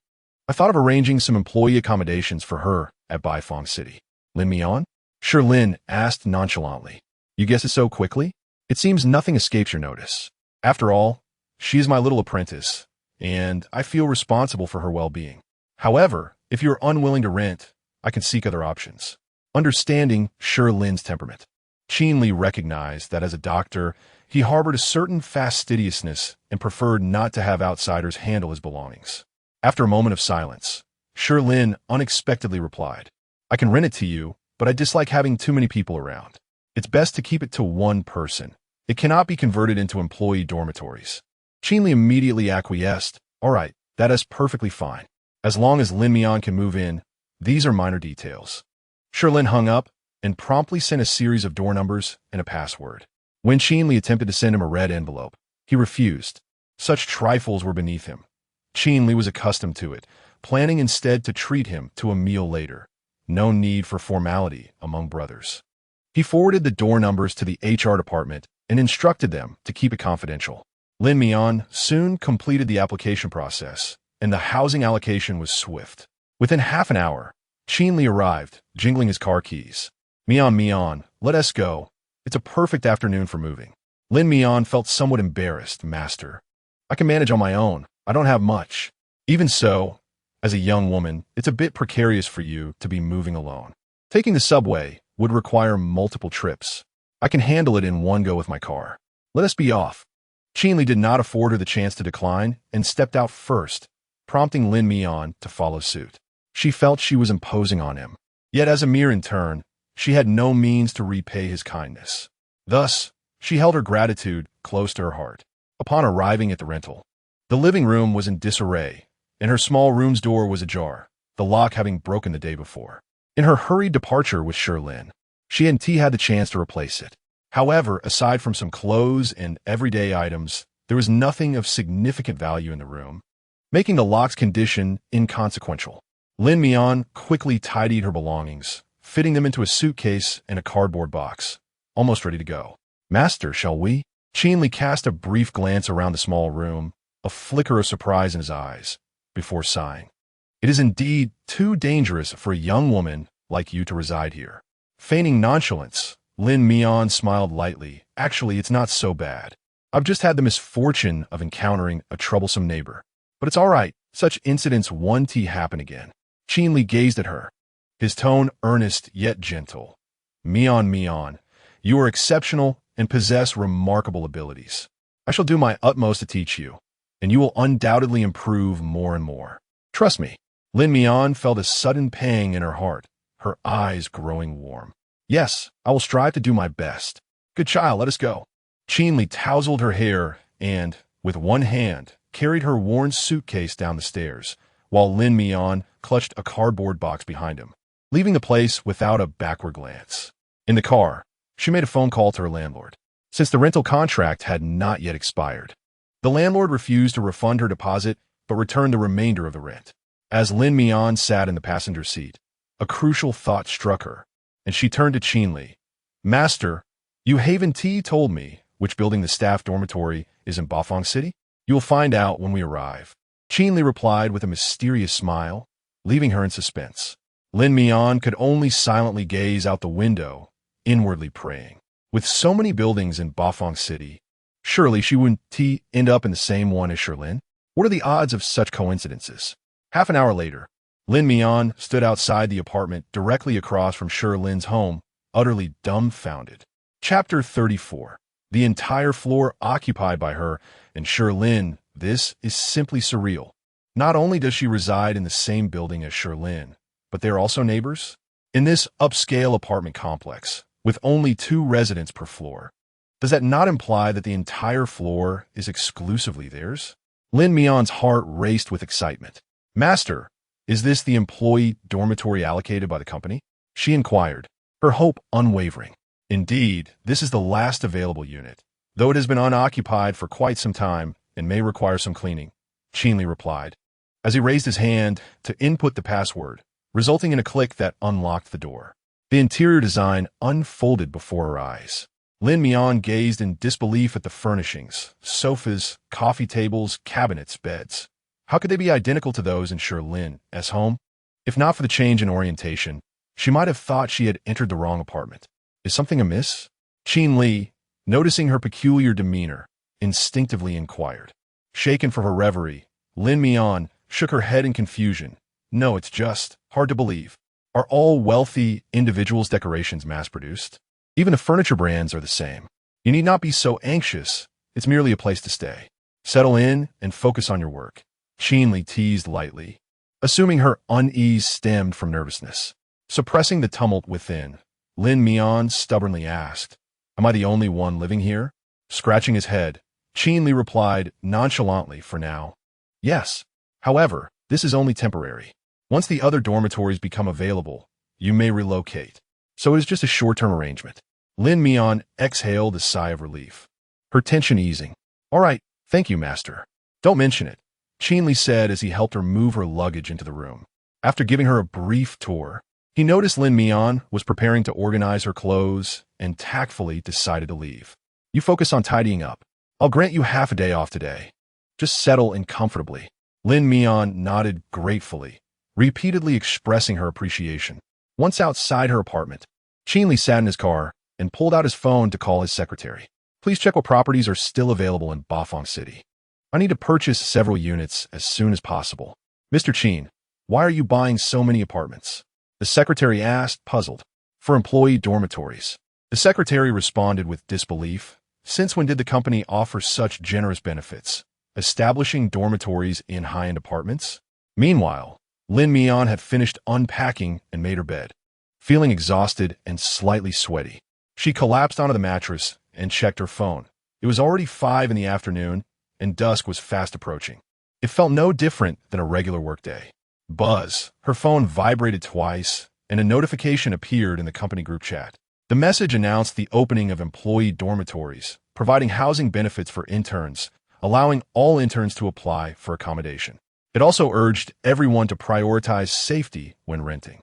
I thought of arranging some employee accommodations for her at Bafang City. Lin Mian? Shi Lin asked nonchalantly. You guessed it so quickly? It seems nothing escapes your notice. After all, she is my little apprentice, and I feel responsible for her well-being. However, if you are unwilling to rent, I can seek other options. Understanding Shi Lin's temperament, Shi Lin recognized that as a doctor, he harbored a certain fastidiousness and preferred not to have outsiders handle his belongings. After a moment of silence, Shi Lin unexpectedly replied, I can rent it to you, but I dislike having too many people around. It's best to keep it to one person. It cannot be converted into employee dormitories. Shi Lin immediately acquiesced. All right, that is perfectly fine. As long as Lin Mian can move in, these are minor details. Shi Lin hung up and promptly sent a series of door numbers and a password. When Shi Lin attempted to send him a red envelope, he refused. Such trifles were beneath him. Shi Lin was accustomed to it, planning instead to treat him to a meal later. No need for formality among brothers. He forwarded the door numbers to the HR department and instructed them to keep it confidential. Lin Mian soon completed the application process, and the housing allocation was swift. Within half an hour, Shi Lin arrived, jingling his car keys. Mian, let us go. It's a perfect afternoon for moving. Lin Mian felt somewhat embarrassed. Master, I can manage on my own. I don't have much. Even so, as a young woman, it's a bit precarious for you to be moving alone. Taking the subway would require multiple trips. I can handle it in one go with my car. Let us be off. Shi Lin did not afford her the chance to decline and stepped out first, prompting Lin Mian to follow suit. She felt she was imposing on him. Yet as a mere intern, she had no means to repay his kindness. Thus, she held her gratitude close to her heart. Upon arriving at the rental, the living room was in disarray, and her small room's door was ajar, the lock having broken the day before. In her hurried departure with Shi Lin, she hadn't had the chance to replace it. However, aside from some clothes and everyday items, there was nothing of significant value in the room, making the lock's condition inconsequential. Lin Mian quickly tidied her belongings, fitting them into a suitcase and a cardboard box, almost ready to go. Master, shall we? Shi Lin cast a brief glance around the small room, a flicker of surprise in his eyes, before sighing. It is indeed too dangerous for a young woman like you to reside here. Feigning nonchalance, Lin Mian smiled lightly. Actually, it's not so bad. I've just had the misfortune of encountering a troublesome neighbor. But it's all right. Such incidents won't happen again. Shi Lin gazed at her, his tone earnest yet gentle. Mian, you are exceptional and possess remarkable abilities. I shall do my utmost to teach you, and you will undoubtedly improve more and more. Trust me. Lin Mian felt a sudden pang in her heart, her eyes growing warm. Yes, I will strive to do my best. Good child, let us go. Shi Lin tousled her hair and, with one hand, carried her worn suitcase down the stairs, while Lin Mian clutched a cardboard box behind him, leaving the place without a backward glance. In the car, she made a phone call to her landlord, since the rental contract had not yet expired. The landlord refused to refund her deposit, but returned the remainder of the rent. As Lin Mian sat in the passenger seat, a crucial thought struck her, and she turned to Shi Lin. Master, you Haven T told me which building the staff dormitory is in Bafang City? You will find out when we arrive. Shi Lin replied with a mysterious smile, leaving her in suspense. Lin Mian could only silently gaze out the window, inwardly praying. With so many buildings in Bafang City, surely she wouldn't end up in the same one as Shi Lin? What are the odds of such coincidences? Half an hour later, Lin Mian stood outside the apartment directly across from Shi Lin's home, utterly dumbfounded. Chapter 34. The entire floor occupied by her and Shi Lin. This is simply surreal. Not only does she reside in the same building as Shi Lin, but they are also neighbors. In this upscale apartment complex, with only 2 residents per floor, does that not imply that the entire floor is exclusively theirs? Lin Mian's heart raced with excitement. Master, is this the employee dormitory allocated by the company? She inquired, her hope unwavering. Indeed, this is the last available unit, though it has been unoccupied for quite some time and may require some cleaning, Shi Lin replied, as he raised his hand to input the password, resulting in a click that unlocked the door. The interior design unfolded before her eyes. Lin Mian gazed in disbelief at the furnishings, sofas, coffee tables, cabinets, beds. How could they be identical to those in Shi Lin's home? If not for the change in orientation, she might have thought she had entered the wrong apartment. Is something amiss? Shi Lin, noticing her peculiar demeanor, instinctively inquired. Shaken from her reverie, Lin Mian shook her head in confusion. No, it's just hard to believe. Are all wealthy individuals' decorations mass-produced? Even the furniture brands are the same. You need not be so anxious. It's merely a place to stay. Settle in and focus on your work. Shi Lin teased lightly, assuming her unease stemmed from nervousness. Suppressing the tumult within, Lin Mian stubbornly asked, Am I the only one living here? Scratching his head, Shi Lin replied nonchalantly for now. Yes. However, this is only temporary. Once the other dormitories become available, you may relocate. So it is just a short-term arrangement. Lin Mian exhaled a sigh of relief, her tension easing. All right, thank you, master. Don't mention it, Shi Lin said as he helped her move her luggage into the room. After giving her a brief tour, he noticed Lin Mian was preparing to organize her clothes and tactfully decided to leave. You focus on tidying up. I'll grant you half a day off today. Just settle in comfortably. Lin Mian nodded gratefully, repeatedly expressing her appreciation. Once outside her apartment, Shi Lin sat in his car and pulled out his phone to call his secretary. Please check what properties are still available in Bafang City. I need to purchase several units as soon as possible. Mr. Qin, why are you buying so many apartments? The secretary asked, puzzled. For employee dormitories. The secretary responded with disbelief. Since when did the company offer such generous benefits, establishing dormitories in high-end apartments? Meanwhile, Lin Mian had finished unpacking and made her bed. Feeling exhausted and slightly sweaty, she collapsed onto the mattress and checked her phone. It was already 5 in the afternoon, and dusk was fast approaching. It felt no different than a regular workday. Buzz. Her phone vibrated twice, and a notification appeared in the company group chat. The message announced the opening of employee dormitories, providing housing benefits for interns, allowing all interns to apply for accommodation. It also urged everyone to prioritize safety when renting.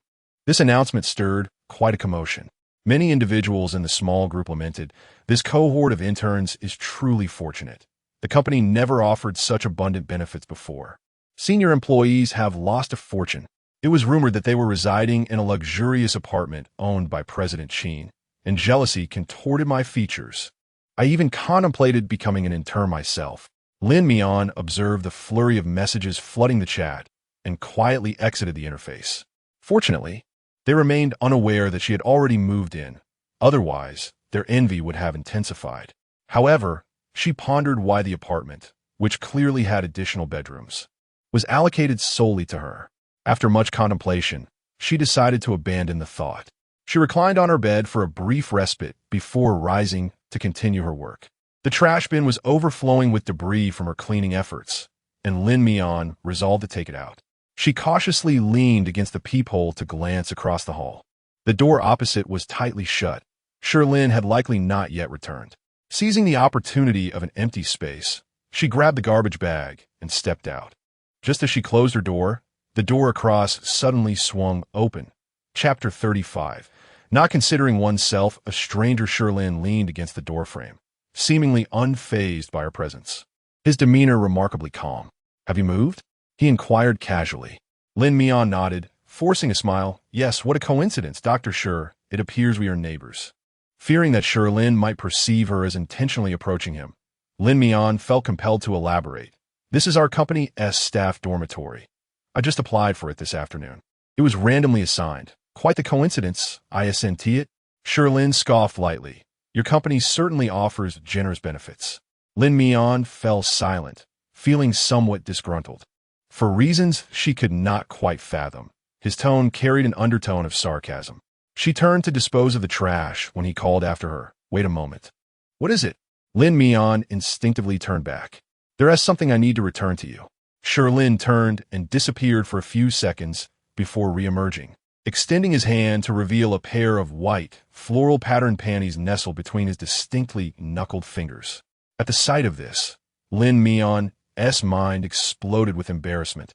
This announcement stirred quite a commotion. Many individuals in the small group lamented, this cohort of interns is truly fortunate. The company never offered such abundant benefits before. Senior employees have lost a fortune. It was rumored that they were residing in a luxurious apartment owned by President Qin, and jealousy contorted my features. I even contemplated becoming an intern myself. Lin Mian observed the flurry of messages flooding the chat and quietly exited the interface. Fortunately, they remained unaware that she had already moved in. Otherwise, their envy would have intensified. However, she pondered why the apartment, which clearly had additional bedrooms, was allocated solely to her. After much contemplation, she decided to abandon the thought. She reclined on her bed for a brief respite before rising to continue her work. The trash bin was overflowing with debris from her cleaning efforts, and Lin Mian resolved to take it out. She cautiously leaned against the peephole to glance across the hall. The door opposite was tightly shut. Shi Lin had likely not yet returned. Seizing the opportunity of an empty space, she grabbed the garbage bag and stepped out. Just as she closed her door, the door across suddenly swung open. Chapter 35. Not considering oneself, a stranger Shi Lin leaned against the doorframe, seemingly unfazed by her presence. His demeanor remarkably calm. "Have you moved?" he inquired casually. Lin Mian nodded, forcing a smile. "Yes, what a coincidence, Dr. Shi. It appears we are neighbors." Fearing that Shi Lin might perceive her as intentionally approaching him, Lin Mian felt compelled to elaborate. "This is our company's staff dormitory. I just applied for it this afternoon. It was randomly assigned. Quite the coincidence, I assent it." Shi Lin scoffed lightly. "Your company certainly offers generous benefits." Lin Mian fell silent, feeling somewhat disgruntled. For reasons she could not quite fathom, his tone carried an undertone of sarcasm. She turned to dispose of the trash when he called after her. "Wait a moment." "What is it?" Lin Mian instinctively turned back. "There is something I need to return to you." Shi Lin turned and disappeared for a few seconds before re-emerging, extending his hand to reveal a pair of white, floral-patterned panties nestled between his distinctly knuckled fingers. At the sight of this, Lin Mian's mind exploded with embarrassment.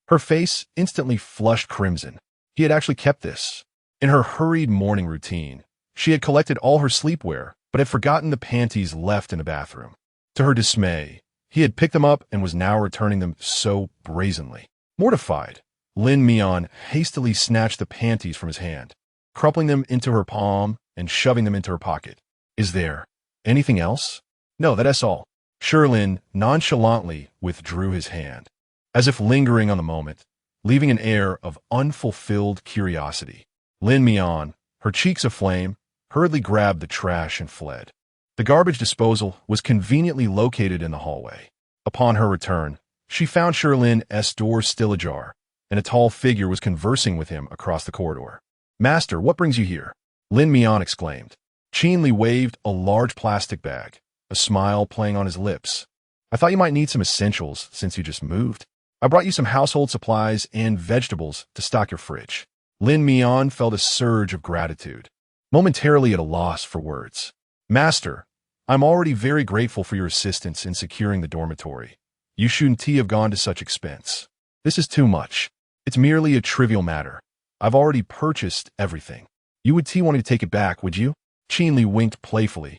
Her face instantly flushed crimson. He had actually kept this. In her hurried morning routine, she had collected all her sleepwear, but had forgotten the panties left in the bathroom. To her dismay, he had picked them up and was now returning them so brazenly. Mortified, Lin Mian hastily snatched the panties from his hand, crumpling them into her palm and shoving them into her pocket. "Is there anything else?" "No, that's all." Shi Lin nonchalantly withdrew his hand, as if lingering on the moment, leaving an air of unfulfilled curiosity. Lin Mian, her cheeks aflame, hurriedly grabbed the trash and fled. The garbage disposal was conveniently located in the hallway. Upon her return, she found Shi Lin's door still ajar, and a tall figure was conversing with him across the corridor. "Master, what brings you here?" Lin Mian exclaimed. Li waved a large plastic bag, a smile playing on his lips. "I thought you might need some essentials since you just moved. I brought you some household supplies and vegetables to stock your fridge." Lin Mian felt a surge of gratitude, momentarily at a loss for words. "Master, I'm already very grateful for your assistance in securing the dormitory. You shouldn't have gone to such expense. This is too much. It's merely a trivial matter. I've already purchased everything. You would want to take it back, would you?" Li winked playfully,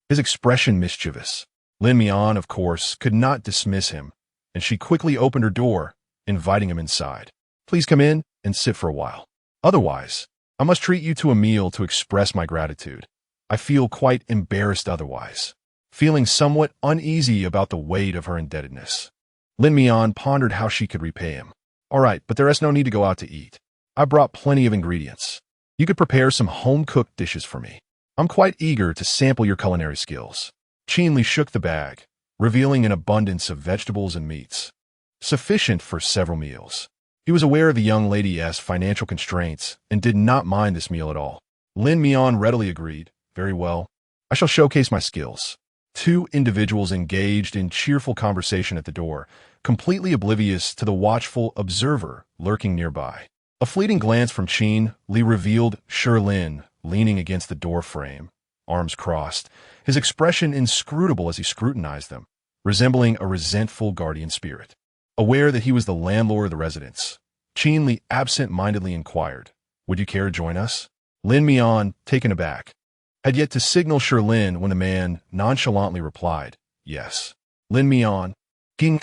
his expression mischievous. Lin Mian, of course, could not dismiss him, and she quickly opened her door, inviting him inside. "Please come in and sit for a while. Otherwise, I must treat you to a meal to express my gratitude. I feel quite embarrassed otherwise." Feeling somewhat uneasy about the weight of her indebtedness, Lin Mian pondered how she could repay him. "All right, but there is no need to go out to eat. I brought plenty of ingredients. You could prepare some home-cooked dishes for me. I'm quite eager to sample your culinary skills." Li shook the bag, revealing an abundance of vegetables and meats, sufficient for several meals. He was aware of the young lady's financial constraints and did not mind this meal at all. Lin Mian readily agreed. "Very well. I shall showcase my skills." Two individuals engaged in cheerful conversation at the door, completely oblivious to the watchful observer lurking nearby. A fleeting glance from Li revealed Shi Lin leaning against the door frame, arms crossed, his expression inscrutable as he scrutinized them, resembling a resentful guardian spirit. Aware that he was the landlord of the residence, Li absent-mindedly inquired, "Would you care to join us?" Lin Mian, taken aback, had yet to signal Shi Lin when the man nonchalantly replied, "Yes." Lin Mian, ging.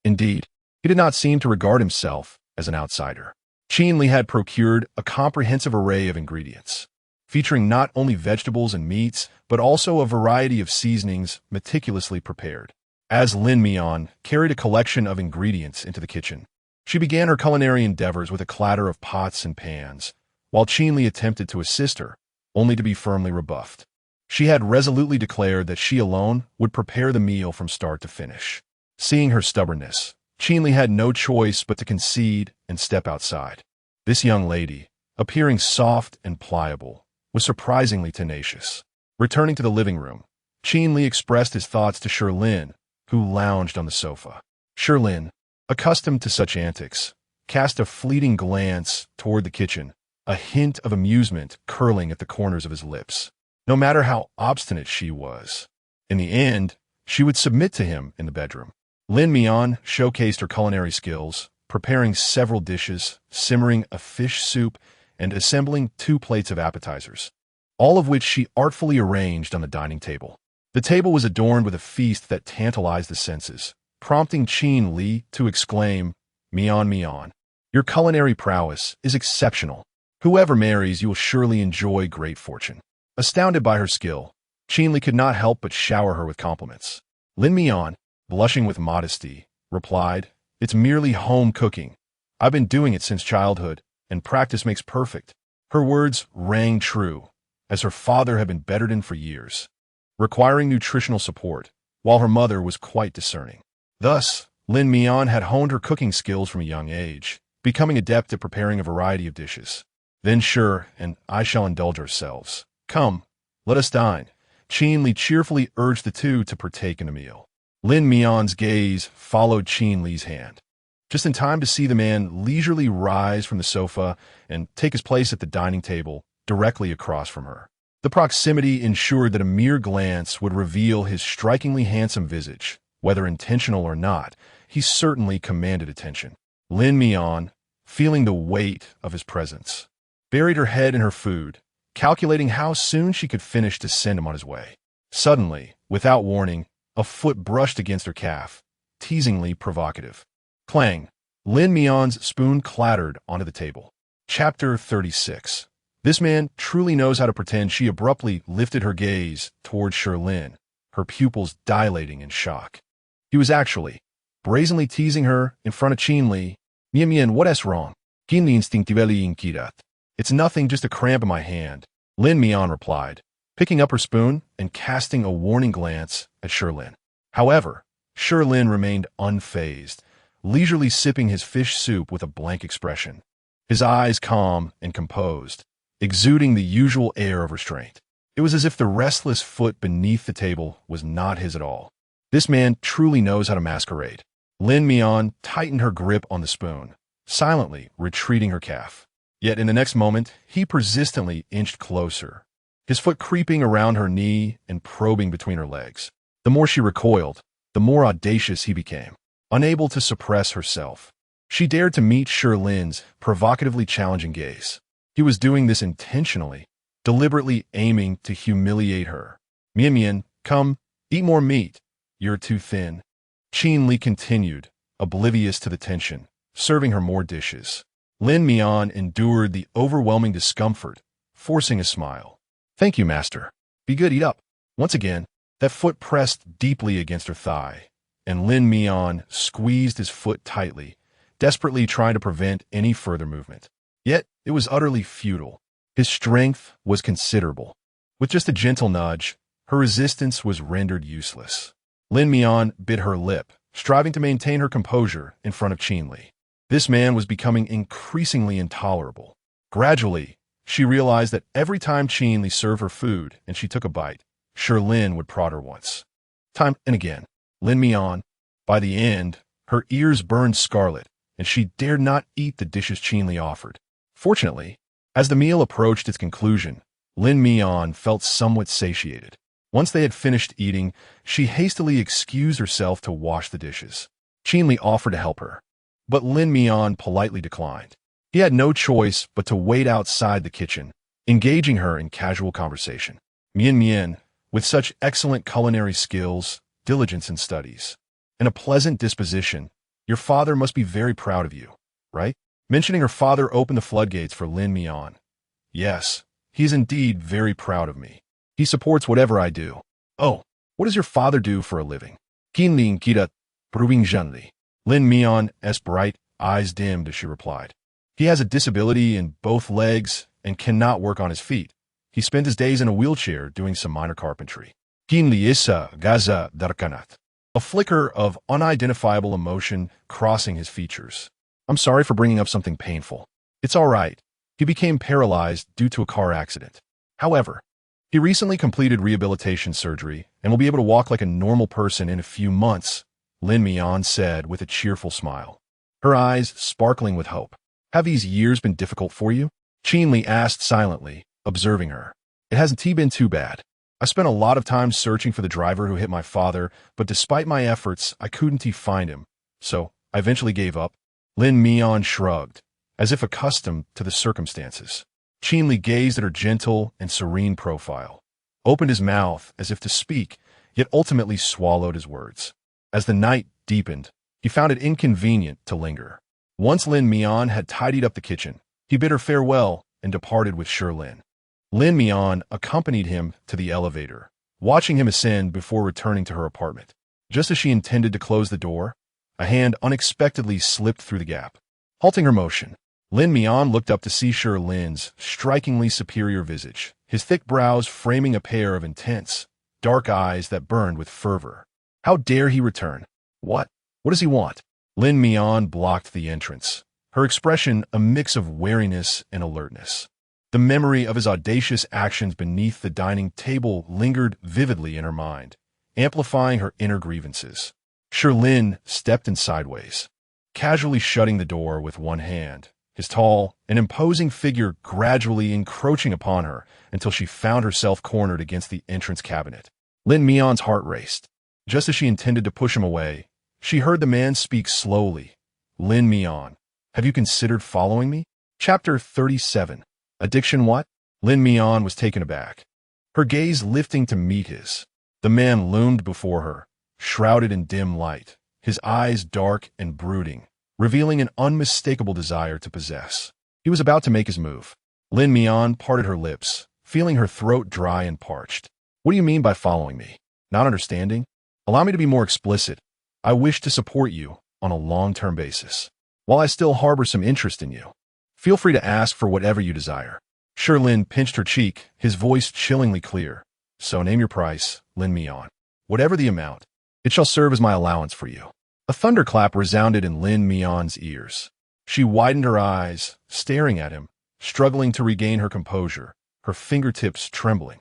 Indeed, he did not seem to regard himself as an outsider. Li had procured a comprehensive array of ingredients, featuring not only vegetables and meats, but also a variety of seasonings meticulously prepared. As Lin Mian carried a collection of ingredients into the kitchen, she began her culinary endeavors with a clatter of pots and pans, while Li attempted to assist her, only to be firmly rebuffed. She had resolutely declared that she alone would prepare the meal from start to finish. Seeing her stubbornness, Li had no choice but to concede and step outside. This young lady, appearing soft and pliable, was surprisingly tenacious. Returning to the living room, Li expressed his thoughts to Shi Lin, who lounged on the sofa. Shi Lin, accustomed to such antics, cast a fleeting glance toward the kitchen, a hint of amusement curling at the corners of his lips. No matter how obstinate she was, in the end, she would submit to him in the bedroom. Lin Mian showcased her culinary skills, preparing several dishes, simmering a fish soup, and assembling 2 plates of appetizers, all of which she artfully arranged on the dining table. The table was adorned with a feast that tantalized the senses, prompting Li to exclaim, "Mian Mian, your culinary prowess is exceptional. Whoever marries you will surely enjoy great fortune." Astounded by her skill, Li could not help but shower her with compliments. Lin Mian, blushing with modesty, replied, "It's merely home cooking. I've been doing it since childhood, and practice makes perfect." Her words rang true, as her father had been bedridden for years, requiring nutritional support, while her mother was quite discerning. Thus, Lin Mian had honed her cooking skills from a young age, becoming adept at preparing a variety of dishes. "Then sure, and I shall indulge ourselves. Come, let us dine." Li cheerfully urged the two to partake in a meal. Lin Mian's gaze followed Li's hand, just in time to see the man leisurely rise from the sofa and take his place at the dining table directly across from her. The proximity ensured that a mere glance would reveal his strikingly handsome visage. Whether intentional or not, he certainly commanded attention. Lin Mian, feeling the weight of his presence, buried her head in her food, calculating how soon she could finish to send him on his way. Suddenly, without warning, a foot brushed against her calf, teasingly provocative. Clang! Lin Mian's spoon clattered onto the table. Chapter 36. This man truly knows how to pretend. She abruptly lifted her gaze toward Shi Lin, her pupils dilating in shock. He was actually brazenly teasing her in front of Li. "Mian Mian, what is wrong? Kinli instinctively inquirat. It's nothing, just a cramp in my hand," Lin Mian replied, picking up her spoon and casting a warning glance at Shi Lin. However, Shi Lin remained unfazed, leisurely sipping his fish soup with a blank expression, his eyes calm and composed, exuding the usual air of restraint. It was as if the restless foot beneath the table was not his at all. This man truly knows how to masquerade. Lin Mian tightened her grip on the spoon, silently retreating her calf. Yet in the next moment, he persistently inched closer, his foot creeping around her knee and probing between her legs. The more she recoiled, the more audacious he became. Unable to suppress herself, she dared to meet Shi Lin's provocatively challenging gaze. He was doing this intentionally, deliberately aiming to humiliate her. "Mian Mian, come, eat more meat. You're too thin." Li continued, oblivious to the tension, serving her more dishes. Lin Mian endured the overwhelming discomfort, forcing a smile. "Thank you, master. Be good, eat up." Once again, that foot pressed deeply against her thigh, and Lin Mian squeezed his foot tightly, desperately trying to prevent any further movement. Yet it was utterly futile. His strength was considerable. With just a gentle nudge, her resistance was rendered useless. Lin Mian bit her lip, striving to maintain her composure in front of Li. This man was becoming increasingly intolerable. Gradually, she realized that every time Li served her food and she took a bite, Shi Lin would prod her once, time and again. Lin Mian, by the end, her ears burned scarlet, and she dared not eat the dishes Li offered. Fortunately, as the meal approached its conclusion, Lin Mian felt somewhat satiated. Once they had finished eating, she hastily excused herself to wash the dishes. Li offered to help her, but Lin Mian politely declined. He had no choice but to wait outside the kitchen, engaging her in casual conversation. "Mian Mian, with such excellent culinary skills, diligence in studies, and a pleasant disposition, your father must be very proud of you, right?" Mentioning her father opened the floodgates for Lin Mian. "Yes, He is indeed very proud of me. He supports whatever I do. Oh, what does your father do for a living? Lin kita proving gently. Lin Mian's bright eyes dimmed as she replied. He has a disability in both legs and cannot work on his feet. He spent his days in a wheelchair doing some minor carpentry. Kinli isa gaza darkanat. A flicker of unidentifiable emotion crossing his features. I'm sorry for bringing up something painful. It's all right. He became paralyzed due to a car accident. However, he recently completed rehabilitation surgery and will be able to walk like a normal person in a few months, Lin Mian said with a cheerful smile, her eyes sparkling with hope. Have these years been difficult for you? Li asked silently, observing her. It hasn't been too bad. I spent a lot of time searching for the driver who hit my father, but despite my efforts, I couldn't find him. So I eventually gave up. Lin Mian shrugged, as if accustomed to the circumstances. Li gazed at her gentle and serene profile, opened his mouth as if to speak, yet ultimately swallowed his words. As the night deepened, he found it inconvenient to linger. Once Lin Mian had tidied up the kitchen, he bid her farewell and departed with Shi Lin. Lin Mian accompanied him to the elevator, watching him ascend before returning to her apartment. Just as she intended to close the door, a hand unexpectedly slipped through the gap. Halting her motion, Lin Mian looked up to see Shi Lin's strikingly superior visage, his thick brows framing a pair of intense, dark eyes that burned with fervor. How dare he return? What? What does he want? Lin Mian blocked the entrance, her expression a mix of wariness and alertness. The memory of his audacious actions beneath the dining table lingered vividly in her mind, amplifying her inner grievances. Shi Lin stepped in sideways, casually shutting the door with one hand, his tall and imposing figure gradually encroaching upon her until she found herself cornered against the entrance cabinet. Lin Mian's heart raced. Just as she intended to push him away, she heard the man speak slowly. Lin Mian, have you considered following me? Chapter 37. Addiction what? Lin Mian was taken aback, her gaze lifting to meet his. The man loomed before her, shrouded in dim light, his eyes dark and brooding, revealing an unmistakable desire to possess. He was about to make his move. Lin Mian parted her lips, feeling her throat dry and parched. What do you mean by following me? Not understanding? Allow me to be more explicit. I wish to support you on a long-term basis. While I still harbor some interest in you, feel free to ask for whatever you desire. Shi Lin pinched her cheek, his voice chillingly clear. So name your price, Lin Mian. Whatever the amount, it shall serve as my allowance for you. A thunderclap resounded in Lin Mian's ears. She widened her eyes, staring at him, struggling to regain her composure, her fingertips trembling.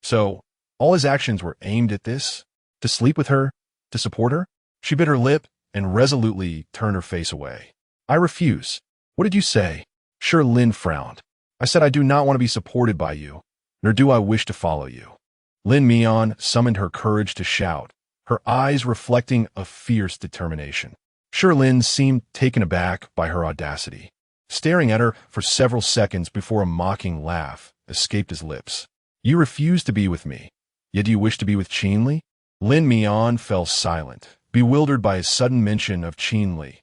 So, all his actions were aimed at this? To sleep with her? To support her? She bit her lip and resolutely turned her face away. I refuse. What did you say? Shi Lin frowned. I said I do not want to be supported by you, nor do I wish to follow you. Lin Mian summoned her courage to shout, her eyes reflecting a fierce determination. Shi Lin seemed taken aback by her audacity, staring at her for several seconds before a mocking laugh escaped his lips. You refuse to be with me, yet do you wish to be with Li? Lin Mian fell silent, bewildered by his sudden mention of Li.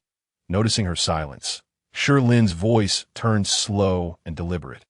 Noticing her silence, Shi Lin's voice turned slow and deliberate,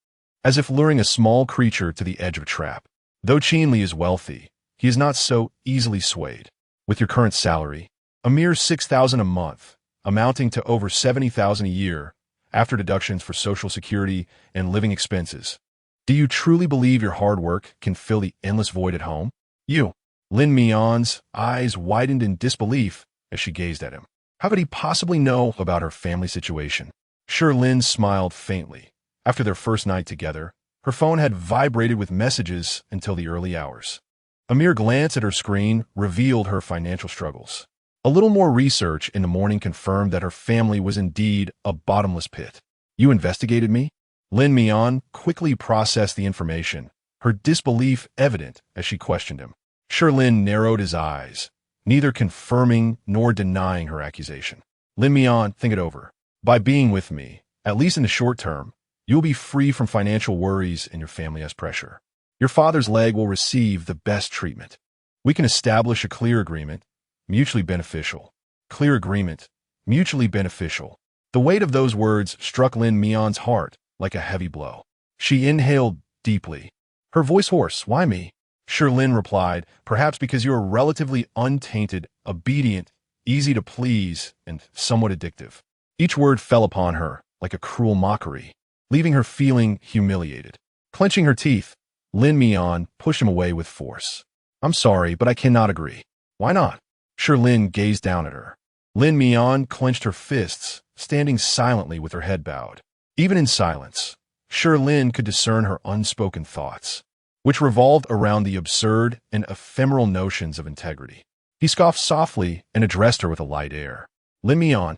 as if luring a small creature to the edge of a trap. Though Li is wealthy, he is not so easily swayed. With your current salary, a mere 6,000 a month, amounting to over 70,000 a year, after deductions for Social Security and living expenses, do you truly believe your hard work can fill the endless void at home? You. Lin Mian's eyes widened in disbelief as she gazed at him. How could he possibly know about her family situation? Shi Lin smiled faintly. After their first night together, her phone had vibrated with messages until the early hours. A mere glance at her screen revealed her financial struggles. A little more research in the morning confirmed that her family was indeed a bottomless pit. You investigated me? Lin Mian quickly processed the information, her disbelief evident as she questioned him. Shi Lin narrowed his eyes, neither confirming nor denying her accusation. Lin Mian, think it over. By being with me, at least in the short term, you will be free from financial worries and your family has pressure. Your father's leg will receive the best treatment. We can establish a clear agreement, mutually beneficial. Clear agreement, mutually beneficial. The weight of those words struck Lin Mian's heart like a heavy blow. She inhaled deeply. Her voice hoarse. Why me? Shi Lin replied, perhaps because you are relatively untainted, obedient, easy to please, and somewhat addictive. Each word fell upon her like a cruel mockery, leaving her feeling humiliated. Clenching her teeth, Lin Mian pushed him away with force. I'm sorry, but I cannot agree. Why not? Shi Lin gazed down at her. Lin Mian clenched her fists, standing silently with her head bowed. Even in silence, Shi Lin could discern her unspoken thoughts, which revolved around the absurd and ephemeral notions of integrity. He scoffed softly and addressed her with a light air. Lin Mian,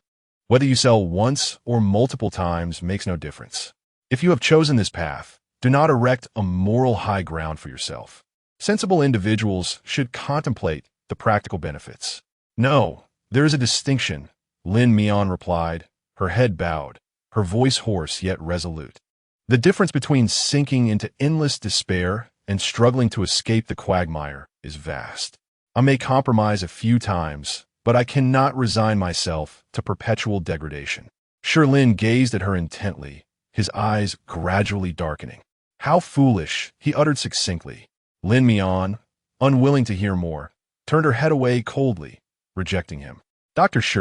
whether you sell once or multiple times makes no difference. If you have chosen this path, do not erect a moral high ground for yourself. Sensible individuals should contemplate the practical benefits. No, there is a distinction, Lin Mian replied, her head bowed, her voice hoarse yet resolute. The difference between sinking into endless despair and struggling to escape the quagmire is vast. I may compromise a few times, but I cannot resign myself to perpetual degradation. Shi Lin gazed at her intently, his eyes gradually darkening. How foolish, he uttered succinctly. Lin Mian, unwilling to hear more, turned her head away coldly, rejecting him. Dr. Shi,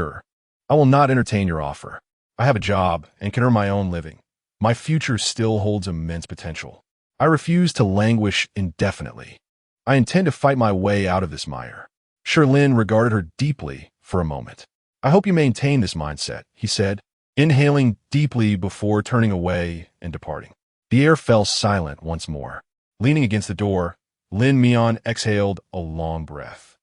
I will not entertain your offer. I have a job and can earn my own living. My future still holds immense potential. I refuse to languish indefinitely. I intend to fight my way out of this mire. Shi Lin regarded her deeply for a moment. I hope you maintain this mindset, he said, inhaling deeply before turning away and departing. The air fell silent once more. Leaning against the door, Lin Mian exhaled a long breath.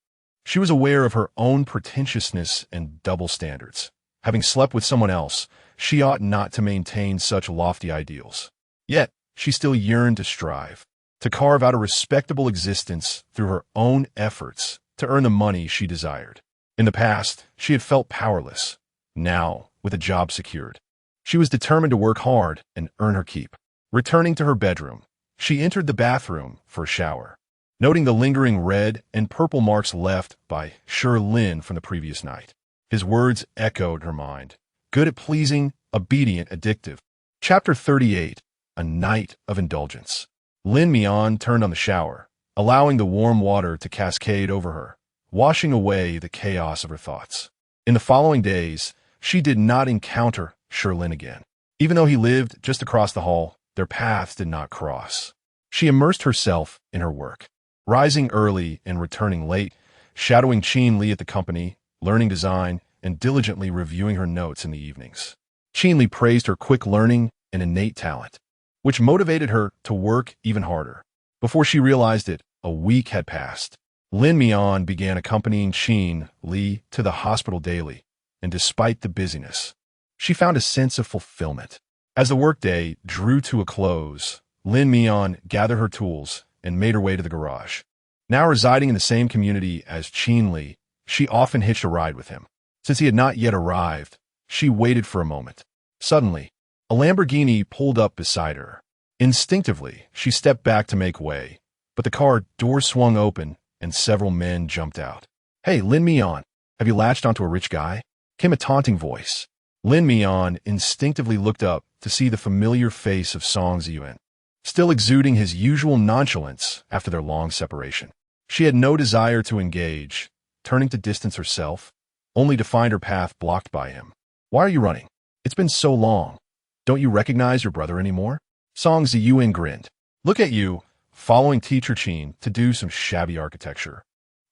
She was aware of her own pretentiousness and double standards. Having slept with someone else, she ought not to maintain such lofty ideals. Yet, she still yearned to strive, to carve out a respectable existence through her own efforts to earn the money she desired. In the past, she had felt powerless. Now, with a job secured, she was determined to work hard and earn her keep. Returning to her bedroom, she entered the bathroom for a shower, noting the lingering red and purple marks left by Shi Lin from the previous night. His words echoed her mind. Good at pleasing, obedient, addictive. Chapter 38, A Night of Indulgence. Lin Mian turned on the shower, allowing the warm water to cascade over her, washing away the chaos of her thoughts. In the following days, she did not encounter Shi Lin again. Even though he lived just across the hall, their paths did not cross. She immersed herself in her work, rising early and returning late, shadowing Shi Lin at the company, learning design, and diligently reviewing her notes in the evenings. Shi Lin praised her quick learning and innate talent, which motivated her to work even harder. Before she realized it, a week had passed. Lin Mian began accompanying Shi Lin to the hospital daily, and despite the busyness, she found a sense of fulfillment. As the workday drew to a close, Lin Mian gathered her tools and made her way to the garage. Now residing in the same community as Shi Lin, she often hitched a ride with him. Since he had not yet arrived, she waited for a moment. Suddenly, a Lamborghini pulled up beside her. Instinctively, she stepped back to make way, but the car door swung open and several men jumped out. Hey, Lin Mian, have you latched onto a rich guy? Came a taunting voice. Lin Mian instinctively looked up to see the familiar face of Song Ziyuan, still exuding his usual nonchalance after their long separation. She had no desire to engage, turning to distance herself, only to find her path blocked by him. Why are you running? It's been so long. Don't you recognize your brother anymore? Song Ziyuan grinned. Look at you, following teacher Qin to do some shabby architecture.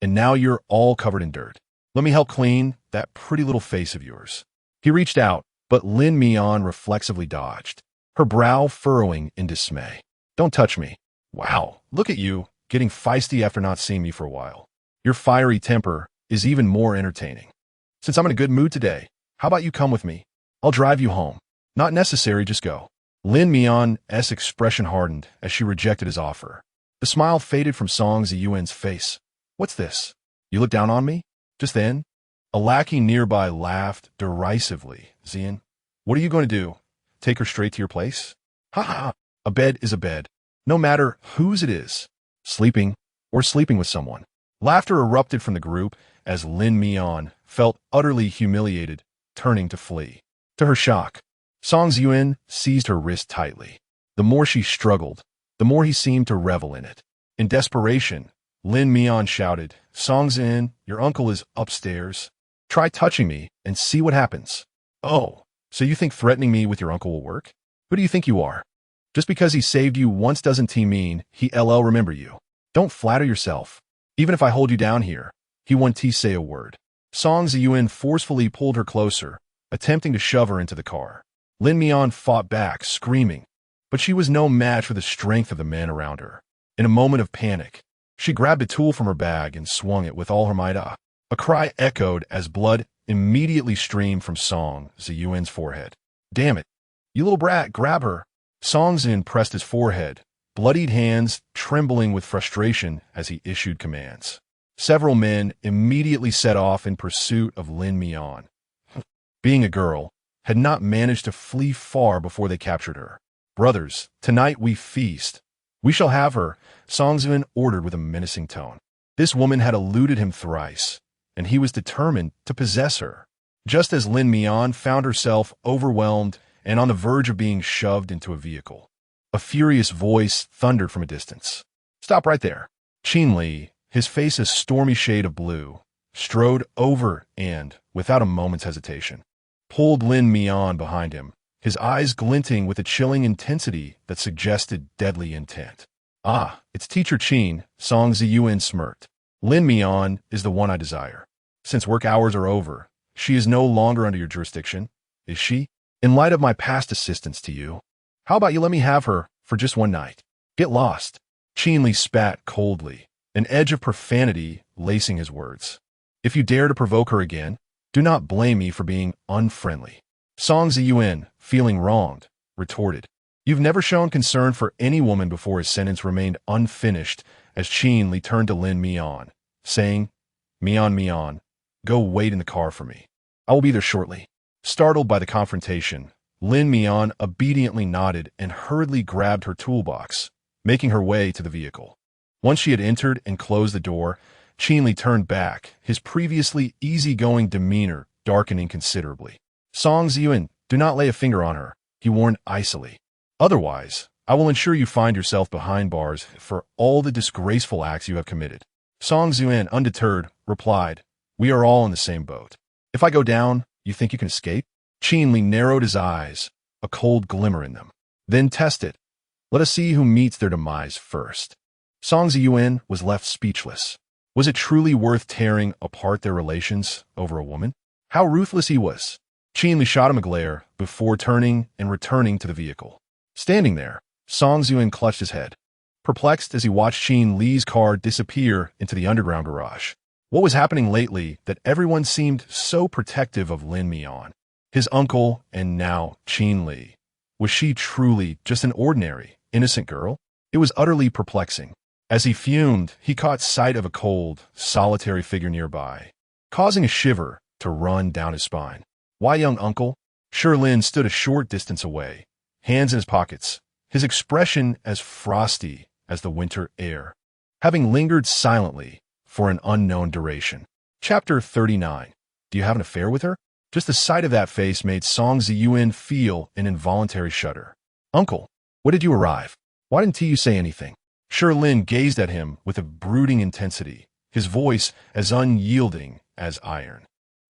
And now you're all covered in dirt. Let me help clean that pretty little face of yours. He reached out, but Lin Mian reflexively dodged, her brow furrowing in dismay. Don't touch me. Wow, look at you, getting feisty after not seeing me for a while. Your fiery temper is even more entertaining. Since I'm in a good mood today, how about you come with me? I'll drive you home. Not necessary, just go. Lin Mian's expression hardened as she rejected his offer. The smile faded from Song Ziyuan's face. What's this? You look down on me? Just then, a lackey nearby laughed derisively. Ziyan, what are you going to do? Take her straight to your place? Ha ha! A bed is a bed, no matter whose it is, sleeping or sleeping with someone. Laughter erupted from the group as Lin Mian felt utterly humiliated, turning to flee. To her shock, Song Ziyuan seized her wrist tightly. The more she struggled, the more he seemed to revel in it. In desperation, Lin Mian shouted, "Songzin, your uncle is upstairs. Try touching me and see what happens." "Oh, so you think threatening me with your uncle will work? Who do you think you are? Just because he saved you once doesn't mean he'll remember you. Don't flatter yourself. Even if I hold you down here, he won't say a word." Song Ziyuan forcefully pulled her closer, attempting to shove her into the car. Lin Mian fought back, screaming, but she was no match for the strength of the men around her. In a moment of panic, she grabbed a tool from her bag and swung it with all her might. A cry echoed as blood immediately streamed from Song Ziyuan's forehead. "Damn it! You little brat, grab her!" Song Zin pressed his forehead, bloodied hands trembling with frustration as he issued commands. Several men immediately set off in pursuit of Lin Mian. Being a girl, had not managed to flee far before they captured her. "Brothers, tonight we feast. We shall have her," Song Zin ordered with a menacing tone. This woman had eluded him thrice, and he was determined to possess her. Just as Lin Mian found herself overwhelmed and on the verge of being shoved into a vehicle, a furious voice thundered from a distance. "Stop right there." Qin Li, his face a stormy shade of blue, strode over and, without a moment's hesitation, pulled Lin Mian behind him, his eyes glinting with a chilling intensity that suggested deadly intent. "Ah, it's Teacher Qin," Song Ziyuan smirked. "Lin Mian is the one I desire. Since work hours are over, she is no longer under your jurisdiction, is she? In light of my past assistance to you, how about you let me have her for just one night? Get lost." Qin Li spat coldly, an edge of profanity lacing his words. "If you dare to provoke her again, do not blame me for being unfriendly." Song Ziyuan, feeling wronged, retorted, "You've never shown concern for any woman before." His sentence remained unfinished as Qin Li turned to Lin Mian, saying, Mian, go wait in the car for me. I will be there shortly." Startled by the confrontation, Lin Mian obediently nodded and hurriedly grabbed her toolbox, making her way to the vehicle. Once she had entered and closed the door, Qin Li turned back, his previously easygoing demeanor darkening considerably. "Song Ziyuan, do not lay a finger on her," he warned icily. "Otherwise, I will ensure you find yourself behind bars for all the disgraceful acts you have committed." Song Ziyuan, undeterred, replied, "We are all in the same boat. If I go down, you think you can escape?" Qin Li narrowed his eyes, a cold glimmer in them. "Then test it. Let us see who meets their demise first." Song Ziyuan was left speechless. Was it truly worth tearing apart their relations over a woman? How ruthless he was! Qin Li shot him a glare before turning and returning to the vehicle. Standing there, Song Ziyuan clutched his head, perplexed as he watched Qin Li's car disappear into the underground garage. What was happening lately that everyone seemed so protective of Lin Mian, his uncle, and now Qin Li? Was she truly just an ordinary, innocent girl? It was utterly perplexing. As he fumed, he caught sight of a cold, solitary figure nearby, causing a shiver to run down his spine. "Why, young uncle?" Shi Lin stood a short distance away, hands in his pockets, his expression as frosty as the winter air, having lingered silently for an unknown duration. Chapter 39. Do you have an affair with her? Just the sight of that face made Song Ziyuan feel an involuntary shudder. "Uncle, when did you arrive? Why didn't you say anything?" Shi Lin gazed at him with a brooding intensity, his voice as unyielding as iron.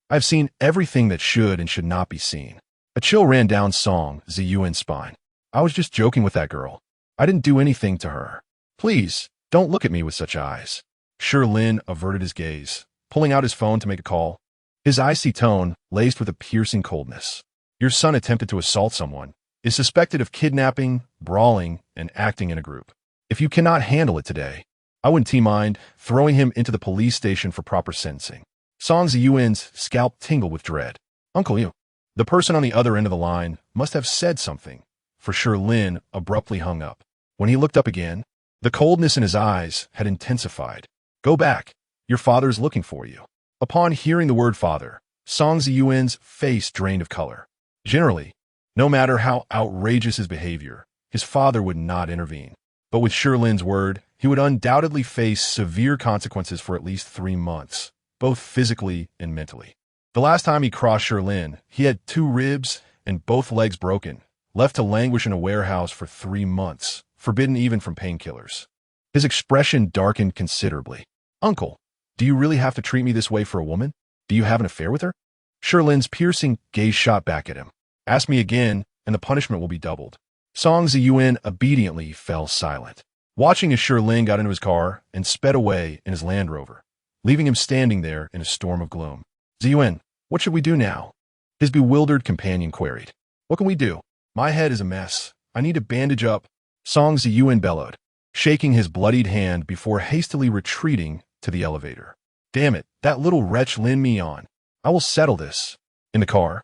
"I've seen everything that should and should not be seen." A chill ran down Song Ziyuan's spine. "I was just joking with that girl. I didn't do anything to her. Please, don't look at me with such eyes." Shi Lin averted his gaze, pulling out his phone to make a call, his icy tone laced with a piercing coldness. "Your son attempted to assault someone, is suspected of kidnapping, brawling, and acting in a group. If you cannot handle it today, I wouldn't mind throwing him into the police station for proper sentencing." Song Ziyuan's scalp tingled with dread. "Uncle, you." The person on the other end of the line must have said something, for Shi Lin abruptly hung up. When he looked up again, the coldness in his eyes had intensified. "Go back. Your father's looking for you." Upon hearing the word father, Song Ziyuan's face drained of color. Generally, no matter how outrageous his behavior, his father would not intervene. But with Shi Lin's word, he would undoubtedly face severe consequences for at least 3 months, both physically and mentally. The last time he crossed Shi Lin, he had 2 ribs and both legs broken, left to languish in a warehouse for 3 months, forbidden even from painkillers. His expression darkened considerably. "Uncle, do you really have to treat me this way for a woman? Do you have an affair with her?" Shi Lin's piercing gaze shot back at him. "Ask me again, and the punishment will be doubled." Song Ziyuan obediently fell silent, watching as Shi Lin got into his car and sped away in his Land Rover, leaving him standing there in a storm of gloom. "Ziyuan, what should we do now?" His bewildered companion queried. "What can we do? My head is a mess. I need to bandage up," Song Ziyuan bellowed, shaking his bloodied hand before hastily retreating to the elevator. "Damn it, that little wretch Lin Mian. I will settle this." In the car,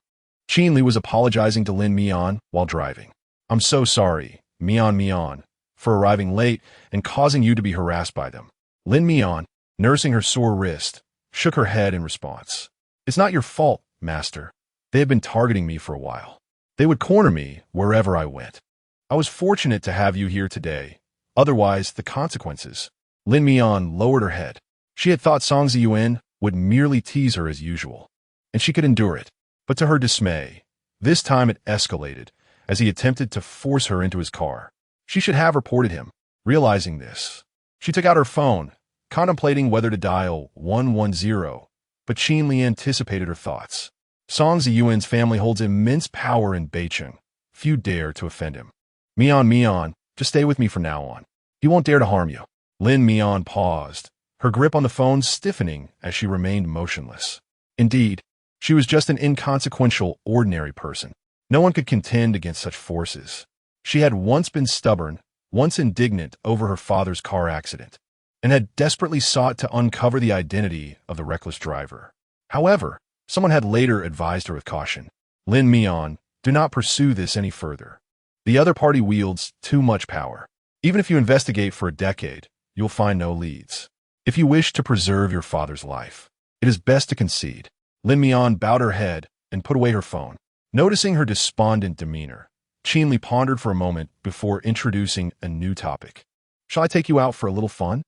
Shi Lin was apologizing to Lin Mian while driving. "I'm so sorry, Mian, for arriving late and causing you to be harassed by them." Lin Mian, nursing her sore wrist, shook her head in response. "It's not your fault, master. They have been targeting me for a while. They would corner me wherever I went. I was fortunate to have you here today. Otherwise, the consequences." Lin Mian lowered her head. She had thought Song Ziyuan would merely tease her as usual, and she could endure it. But to her dismay, this time it escalated as he attempted to force her into his car. She should have reported him. Realizing this, she took out her phone, contemplating whether to dial 110, but Shi Lin anticipated her thoughts. Song Ziyuan's family holds immense power in Beicheng. Few dare to offend him. Mian, just stay with me from now on. He won't dare to harm you." Lin Mian paused, her grip on the phone stiffening as she remained motionless. Indeed, she was just an inconsequential, ordinary person. No one could contend against such forces. She had once been stubborn, once indignant over her father's car accident, and had desperately sought to uncover the identity of the reckless driver. However, someone had later advised her with caution. "Lin Mian, do not pursue this any further. The other party wields too much power. Even if you investigate for a decade, you'll find no leads. If you wish to preserve your father's life, it is best to concede." Lin Mian bowed her head and put away her phone. Noticing her despondent demeanor, Shi Lin pondered for a moment before introducing a new topic. "Shall I take you out for a little fun?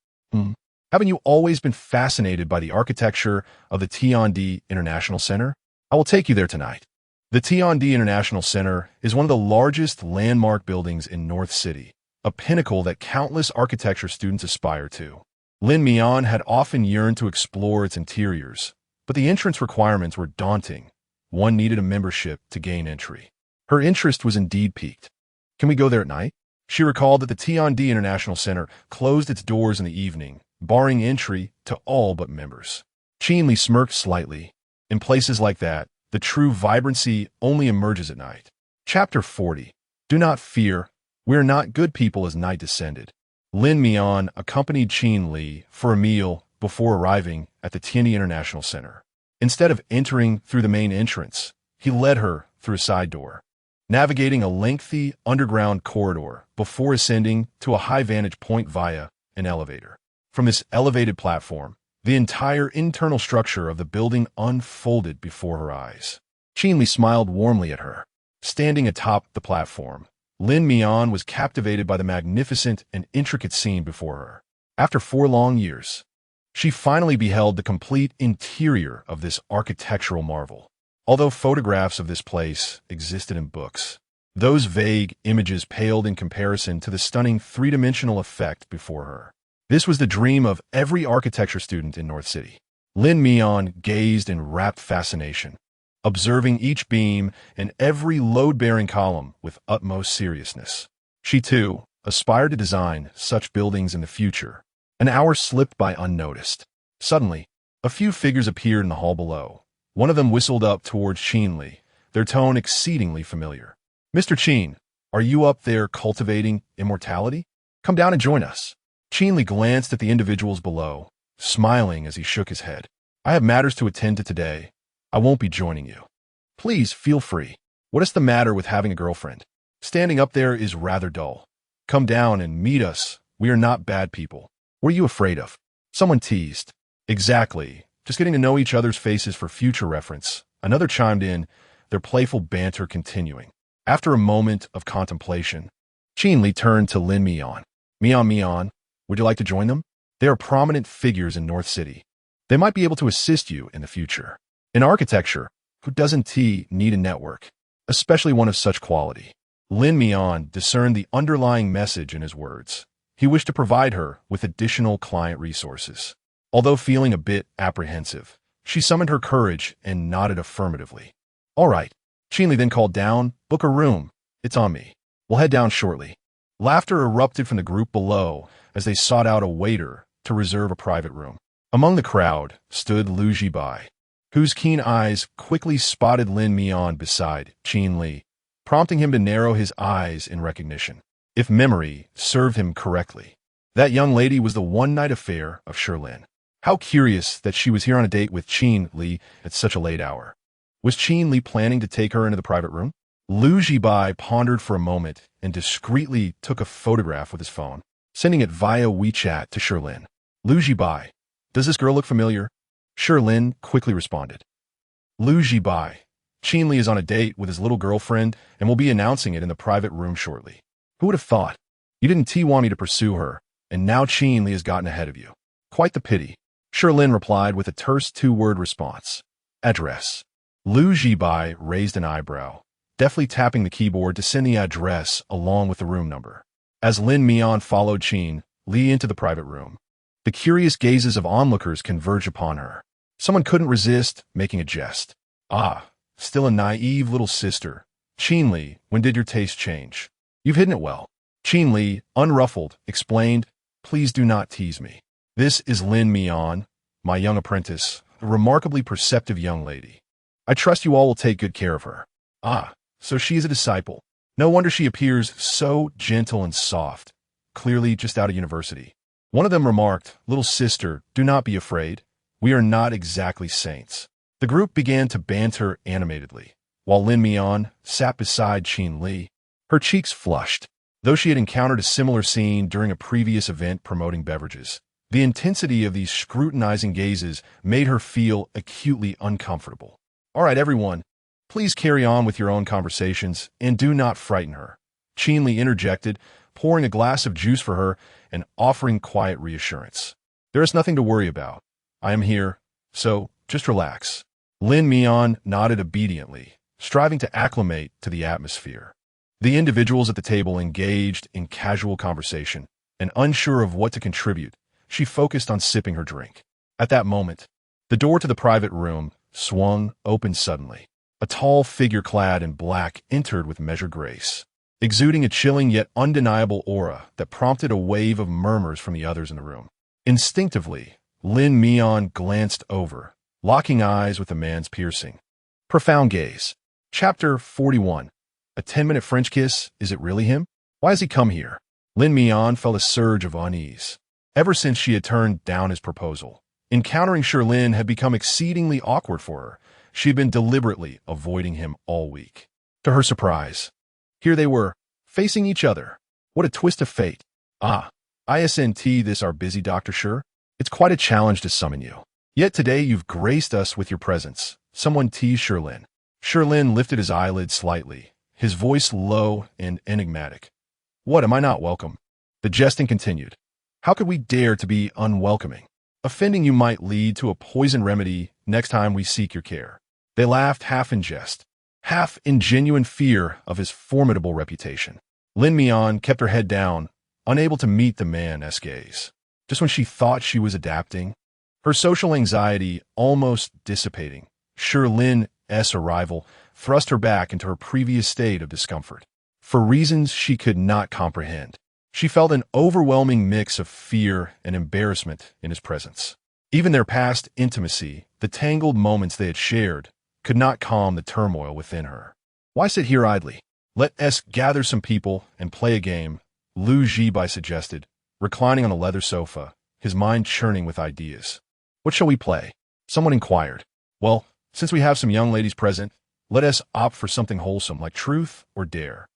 Haven't you always been fascinated by the architecture of the Tiandi International Center? I will take you there tonight." The Tiandi International Center is one of the largest landmark buildings in North City, a pinnacle that countless architecture students aspire to. Lin Mian had often yearned to explore its interiors, but the entrance requirements were daunting. One needed a membership to gain entry. Her interest was indeed piqued. "Can we go there at night?" She recalled that the Tiandi International Center closed its doors in the evening, barring entry to all but members. Shi Lin smirked slightly. In places like that, the true vibrancy only emerges at night. Chapter 40. Do not fear. We are not good people as night descended. Lin Mian accompanied Shi Lin for a meal before arriving at the Tiandi International Center. Instead of entering through the main entrance, he led her through a side door, navigating a lengthy underground corridor before ascending to a high vantage point via an elevator. From this elevated platform, the entire internal structure of the building unfolded before her eyes. Shi Lin smiled warmly at her. Standing atop the platform, Lin Mian was captivated by the magnificent and intricate scene before her. After 4 long years, she finally beheld the complete interior of this architectural marvel. Although photographs of this place existed in books, those vague images paled in comparison to the stunning 3-dimensional effect before her. This was the dream of every architecture student in North City. Lin Mian gazed in rapt fascination, observing each beam and every load-bearing column with utmost seriousness. She, too, aspired to design such buildings in the future. An hour slipped by unnoticed. Suddenly, a few figures appeared in the hall below. One of them whistled up towards Shi Lin, their tone exceedingly familiar. "Mr. Qin, are you up there cultivating immortality? Come down and join us." Shi Lin glanced at the individuals below, smiling as he shook his head. "I have matters to attend to today. I won't be joining you." "Please feel free. What is the matter with having a girlfriend? Standing up there is rather dull. Come down and meet us. We are not bad people. What are you afraid of?" Someone teased. "Exactly. Just getting to know each other's faces for future reference." Another chimed in, their playful banter continuing. After a moment of contemplation, Shi Lin turned to Lin Mian. Mian, would you like to join them? They are prominent figures in North City. They might be able to assist you in the future. In architecture, who doesn't need a network, especially one of such quality?" Lin Mian discerned the underlying message in his words. He wished to provide her with additional client resources. Although feeling a bit apprehensive, she summoned her courage and nodded affirmatively. All right. Shi Lin then called down, book a room. It's on me. We'll head down shortly. Laughter erupted from the group below as they sought out a waiter to reserve a private room. Among the crowd stood Lu Jibai, whose keen eyes quickly spotted Lin Mian beside Qin Li, prompting him to narrow his eyes in recognition. If memory served him correctly, that young lady was the one-night affair of Shi Lin. How curious that she was here on a date with Qin Li at such a late hour. Was Qin Li planning to take her into the private room? Lu Jibai pondered for a moment and discreetly took a photograph with his phone, sending it via WeChat to Shi Lin. Lu Jibai, does this girl look familiar? Shi Lin quickly responded. Lu Jibai, Qin Li is on a date with his little girlfriend and will be announcing it in the private room shortly. Who would have thought? You didn't want me to pursue her, and now Qin Li has gotten ahead of you. Quite the pity. Shi Lin replied with a terse two-word response. Address. Lu Jibai raised an eyebrow, deftly tapping the keyboard to send the address along with the room number. As Lin Mian followed Qin Li into the private room, the curious gazes of onlookers converged upon her. Someone couldn't resist making a jest. Ah, still a naive little sister. Qin Li, when did your taste change? You've hidden it well. Qin Li, unruffled, explained, please do not tease me. This is Lin Mian, my young apprentice, a remarkably perceptive young lady. I trust you all will take good care of her. Ah, so she is a disciple. No wonder she appears so gentle and soft, clearly just out of university. One of them remarked, little sister, do not be afraid. We are not exactly saints. The group began to banter animatedly, while Lin Mian sat beside Qin Li. Her cheeks flushed, though she had encountered a similar scene during a previous event promoting beverages. The intensity of these scrutinizing gazes made her feel acutely uncomfortable. All right, everyone, please carry on with your own conversations and do not frighten her. Qin Li interjected, pouring a glass of juice for her and offering quiet reassurance. There is nothing to worry about. I am here, so just relax. Lin Mian nodded obediently, striving to acclimate to the atmosphere. The individuals at the table engaged in casual conversation, and unsure of what to contribute, she focused on sipping her drink. At that moment, the door to the private room swung open suddenly. A tall figure clad in black entered with measured grace, exuding a chilling yet undeniable aura that prompted a wave of murmurs from the others in the room. Instinctively, Lin Mian glanced over, locking eyes with the man's piercing, profound gaze. Chapter 41. A 10-minute French kiss, is it really him? Why has he come here? Lin Mian felt a surge of unease. Ever since she had turned down his proposal, encountering Shi Lin had become exceedingly awkward for her. She had been deliberately avoiding him all week. To her surprise, here they were, facing each other. What a twist of fate. Ah, isn't this our busy Dr. Shi? It's quite a challenge to summon you. Yet today you've graced us with your presence. Someone teased Shi Lin. Shi Lin lifted his eyelids slightly, his voice low and enigmatic. What, am I not welcome? The jesting continued. How could we dare to be unwelcoming? Offending you might lead to a poison remedy next time we seek your care. They laughed half in jest, half in genuine fear of his formidable reputation. Lin Mian kept her head down, unable to meet the man's gaze. Just when she thought she was adapting, her social anxiety almost dissipating, Shi Lin's arrival thrust her back into her previous state of discomfort. For reasons she could not comprehend, she felt an overwhelming mix of fear and embarrassment in his presence. Even their past intimacy, the tangled moments they had shared, could not calm the turmoil within her. Why sit here idly? Let us gather some people and play a game, Lu Jibai suggested, reclining on a leather sofa, his mind churning with ideas. What shall we play? Someone inquired. Well, since we have some young ladies present, let us opt for something wholesome like truth or dare.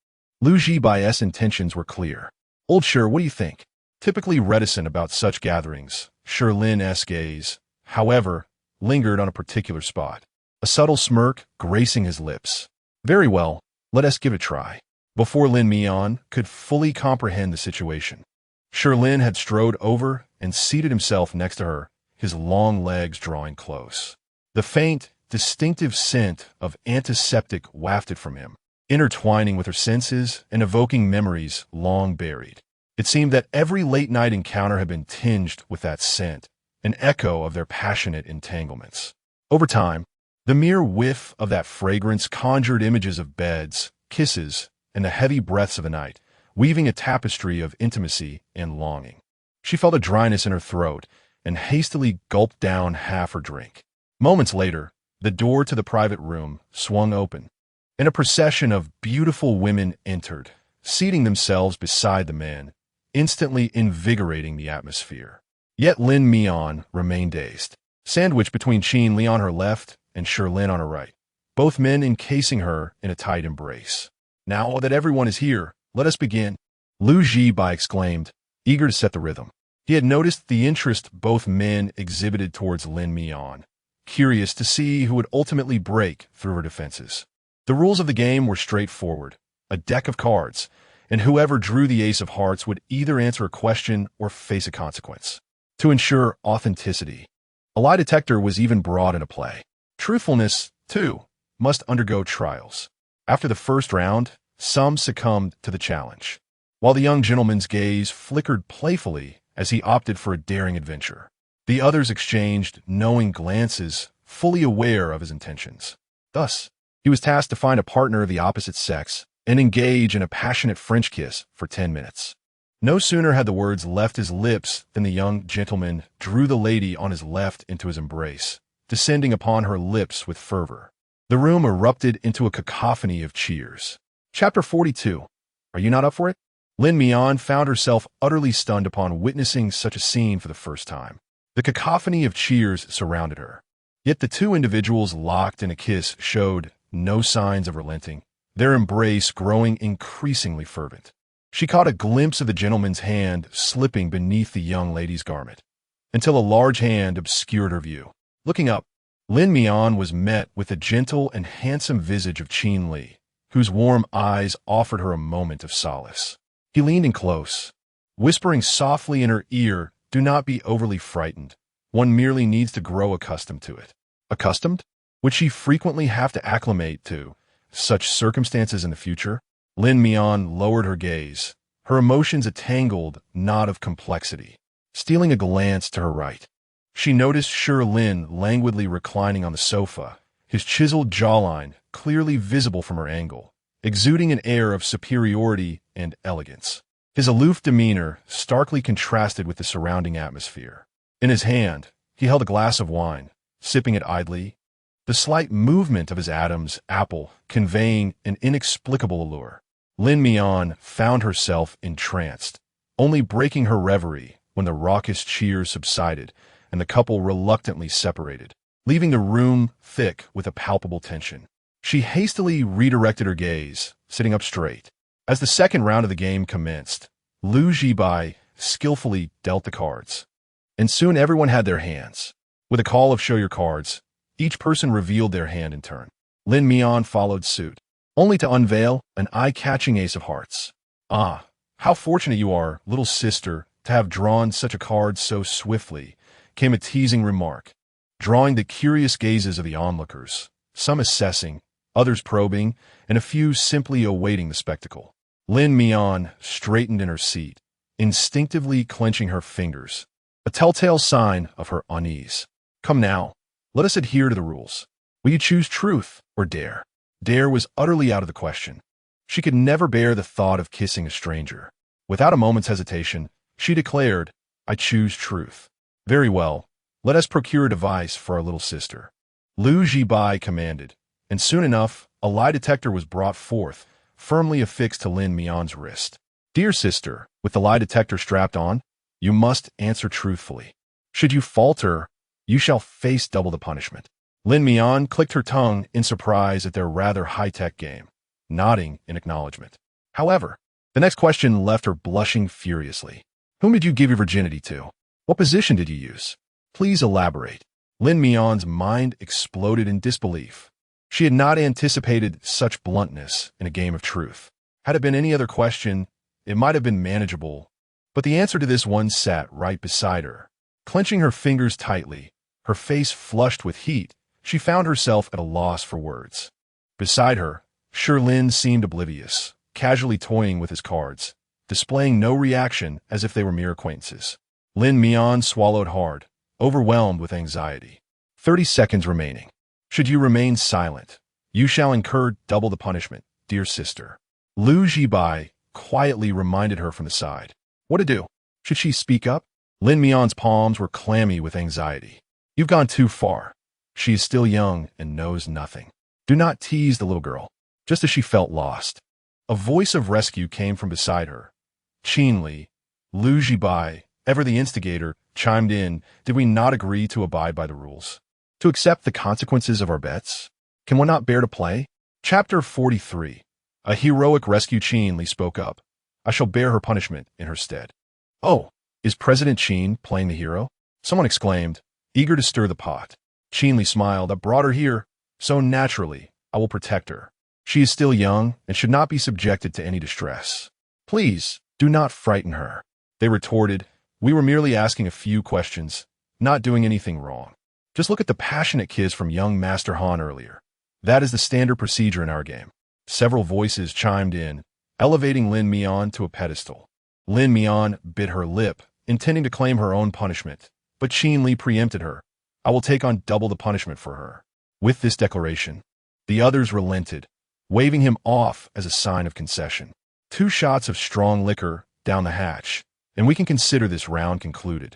Lu Jibai's intentions were clear. Old Shi, what do you think? Typically reticent about such gatherings, Shi Lin's gaze, however, lingered on a particular spot, a subtle smirk gracing his lips. Very well, let us give it a try. Before Lin Mian could fully comprehend the situation, Shi Lin had strode over and seated himself next to her, his long legs drawing close. The faint, distinctive scent of antiseptic wafted from him, intertwining with her senses and evoking memories long buried. It seemed that every late-night encounter had been tinged with that scent, an echo of their passionate entanglements. Over time, the mere whiff of that fragrance conjured images of beds, kisses, and the heavy breaths of the night, weaving a tapestry of intimacy and longing. She felt a dryness in her throat and hastily gulped down half her drink. Moments later, the door to the private room swung open, and a procession of beautiful women entered, seating themselves beside the man, instantly invigorating the atmosphere. Yet Lin Mian remained dazed, sandwiched between Shi Lin on her left and Shi Lin on her right, both men encasing her in a tight embrace. "Now that everyone is here, let us begin," Lu Zibai exclaimed, eager to set the rhythm. He had noticed the interest both men exhibited towards Lin Mian, curious to see who would ultimately break through her defenses. The rules of the game were straightforward: a deck of cards, and whoever drew the ace of hearts would either answer a question or face a consequence. To ensure authenticity, a lie detector was even brought into play. Truthfulness, too, must undergo trials. After the first round, some succumbed to the challenge, while the young gentleman's gaze flickered playfully as he opted for a daring adventure. The others exchanged knowing glances, fully aware of his intentions. Thus, he was tasked to find a partner of the opposite sex and engage in a passionate French kiss for 10 minutes. No sooner had the words left his lips than the young gentleman drew the lady on his left into his embrace, descending upon her lips with fervor. The room erupted into a cacophony of cheers. Chapter 42. Are you not up for it? Lin Mian found herself utterly stunned upon witnessing such a scene for the first time. The cacophony of cheers surrounded her. Yet the two individuals locked in a kiss showed no signs of relenting, their embrace growing increasingly fervent. She caught a glimpse of the gentleman's hand slipping beneath the young lady's garment, until a large hand obscured her view. Looking up, Lin Mian was met with the gentle and handsome visage of Qin Li, whose warm eyes offered her a moment of solace. He leaned in close, whispering softly in her ear, "Do not be overly frightened. One merely needs to grow accustomed to it." Accustomed? Would she frequently have to acclimate to such circumstances in the future? Lin Mian lowered her gaze, her emotions a tangled knot of complexity. Stealing a glance to her right, she noticed Shi Lin languidly reclining on the sofa, his chiseled jawline clearly visible from her angle, exuding an air of superiority and elegance. His aloof demeanor starkly contrasted with the surrounding atmosphere. In his hand, he held a glass of wine, sipping it idly, the slight movement of his Adam's apple conveying an inexplicable allure. Lin Mian found herself entranced, only breaking her reverie when the raucous cheers subsided and the couple reluctantly separated, leaving the room thick with a palpable tension. She hastily redirected her gaze, sitting up straight. As the second round of the game commenced, Lu Zibai skillfully dealt the cards, and soon everyone had their hands. With a call of "show your cards," each person revealed their hand in turn. Lin Mian followed suit, only to unveil an eye-catching ace of hearts. "Ah, how fortunate you are, little sister, to have drawn such a card so swiftly," came a teasing remark, drawing the curious gazes of the onlookers, some assessing, others probing, and a few simply awaiting the spectacle. Lin Mian straightened in her seat, instinctively clenching her fingers, a telltale sign of her unease. "Come now, let us adhere to the rules. Will you choose truth or dare?" Dare was utterly out of the question. She could never bear the thought of kissing a stranger. Without a moment's hesitation, she declared, "I choose truth." "Very well, let us procure a device for our little sister," Lu Zibai commanded, and soon enough, a lie detector was brought forth, firmly affixed to Lin Mian's wrist. "Dear sister," with the lie detector strapped on, "you must answer truthfully. Should you falter, you shall face double the punishment." Lin Mian clicked her tongue in surprise at their rather high-tech game, nodding in acknowledgement. However, the next question left her blushing furiously. "Whom did you give your virginity to? What position did you use? Please elaborate." Lin Mian's mind exploded in disbelief. She had not anticipated such bluntness in a game of truth. Had it been any other question, it might have been manageable, but the answer to this one sat right beside her. Clenching her fingers tightly, her face flushed with heat, she found herself at a loss for words. Beside her, Shi Lin seemed oblivious, casually toying with his cards, displaying no reaction as if they were mere acquaintances. Lin Mian swallowed hard, overwhelmed with anxiety. 30 seconds remaining. Should you remain silent, you shall incur double the punishment, dear sister. Lu Jibai quietly reminded her from the side. What to do? Should she speak up? Lin Mian's palms were clammy with anxiety. You've gone too far. She is still young and knows nothing. Do not tease the little girl. Just as she felt lost, a voice of rescue came from beside her. Qinli, Lu Jibai, ever the instigator, chimed in. Did we not agree to abide by the rules? To accept the consequences of our bets? Can one not bear to play? Chapter 43. A heroic rescue. Qinli spoke up. I shall bear her punishment in her stead. Oh, is President Qin playing the hero? Someone exclaimed, eager to stir the pot. Qinli smiled. I brought her here, so naturally I will protect her. She is still young and should not be subjected to any distress. Please, do not frighten her. They retorted. We were merely asking a few questions, not doing anything wrong. Just look at the passionate kiss from young Master Han earlier. That is the standard procedure in our game. Several voices chimed in, elevating Lin Mian to a pedestal. Lin Mian bit her lip, intending to claim her own punishment, but Qinli preempted her. I will take on double the punishment for her. With this declaration, the others relented, waving him off as a sign of concession. 2 shots of strong liquor down the hatch, and we can consider this round concluded.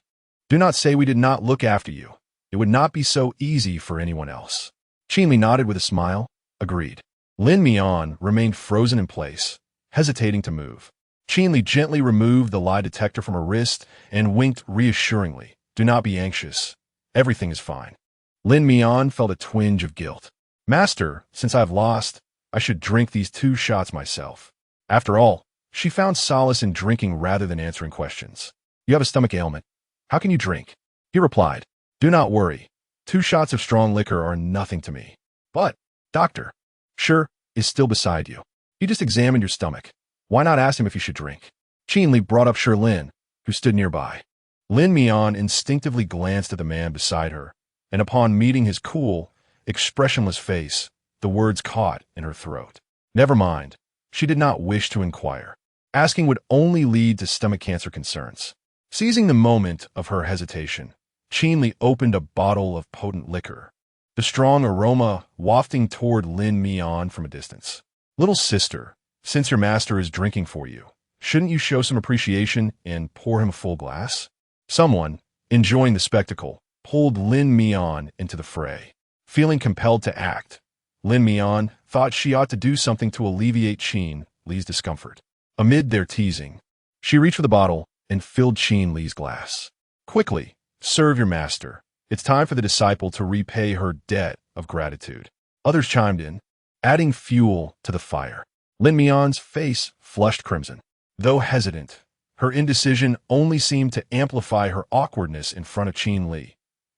Do not say we did not look after you. It would not be so easy for anyone else. Qinli nodded with a smile. Agreed. Lin Mian remained frozen in place, hesitating to move. Qinli gently removed the lie detector from her wrist and winked reassuringly. Do not be anxious. Everything is fine. Lin Mian felt a twinge of guilt. Master, since I have lost, I should drink these 2 shots myself. After all, she found solace in drinking rather than answering questions. You have a stomach ailment. How can you drink? He replied. Do not worry. 2 shots of strong liquor are nothing to me. But, doctor, sure, is still beside you. He just examined your stomach. Why not ask him if you should drink? Qinli brought up Shi Lin, who stood nearby. Lin Mian instinctively glanced at the man beside her, and upon meeting his cool, expressionless face, the words caught in her throat. Never mind. She did not wish to inquire. Asking would only lead to stomach cancer concerns. Seizing the moment of her hesitation, Qinli opened a bottle of potent liquor, the strong aroma wafting toward Lin Mian from a distance. Little sister, since your master is drinking for you, shouldn't you show some appreciation and pour him a full glass? Someone, enjoying the spectacle, pulled Lin Mian into the fray. Feeling compelled to act, Lin Mian thought she ought to do something to alleviate Qinli's discomfort. Amid their teasing, she reached for the bottle and filled Qinli's glass. Quickly, serve your master. It's time for the disciple to repay her debt of gratitude. Others chimed in, adding fuel to the fire. Lin Mian's face flushed crimson. Though hesitant, her indecision only seemed to amplify her awkwardness in front of Qinli,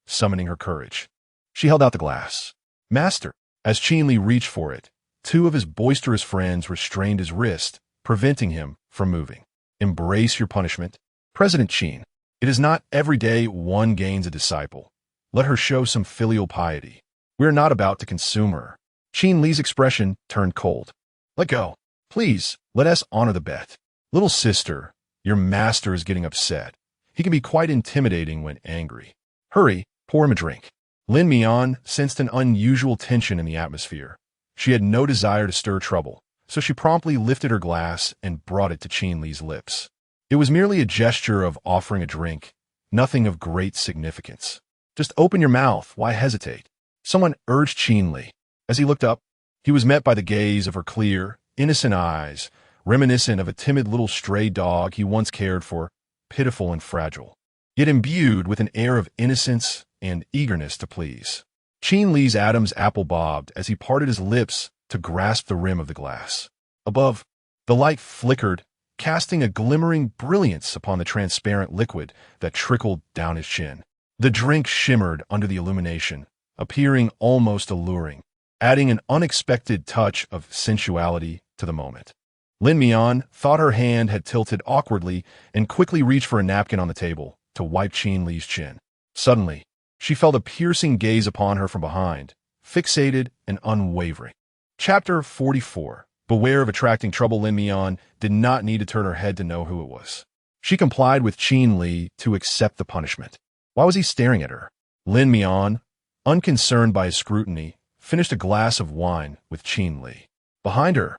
summoning her courage. She held out the glass. Master, as Qinli reached for it, 2 of his boisterous friends restrained his wrist, preventing him from moving. Embrace your punishment. President Qin, it is not every day one gains a disciple. Let her show some filial piety. We are not about to consume her. Qinli's expression turned cold. Let go. Please, let us honor the bet. Little sister, your master is getting upset. He can be quite intimidating when angry. Hurry, pour him a drink. Lin Mian sensed an unusual tension in the atmosphere. She had no desire to stir trouble, so she promptly lifted her glass and brought it to Qinli's lips. It was merely a gesture of offering a drink, nothing of great significance. Just open your mouth, why hesitate? Someone urged Qinli. As he looked up, he was met by the gaze of her clear, innocent eyes, reminiscent of a timid little stray dog he once cared for, pitiful and fragile, yet imbued with an air of innocence and eagerness to please. Qinli's Adam's apple bobbed as he parted his lips to grasp the rim of the glass. Above, the light flickered, casting a glimmering brilliance upon the transparent liquid that trickled down his chin. The drink shimmered under the illumination, appearing almost alluring, adding an unexpected touch of sensuality to the moment. Lin Mian thought her hand had tilted awkwardly and quickly reached for a napkin on the table to wipe Qinli's chin. Suddenly, she felt a piercing gaze upon her from behind, fixated and unwavering. Chapter 44. Beware of attracting trouble. Lin Mian did not need to turn her head to know who it was. She complied with Qin Li to accept the punishment. Why was he staring at her? Lin Mian, unconcerned by his scrutiny, finished a glass of wine with Qin Li. Behind her,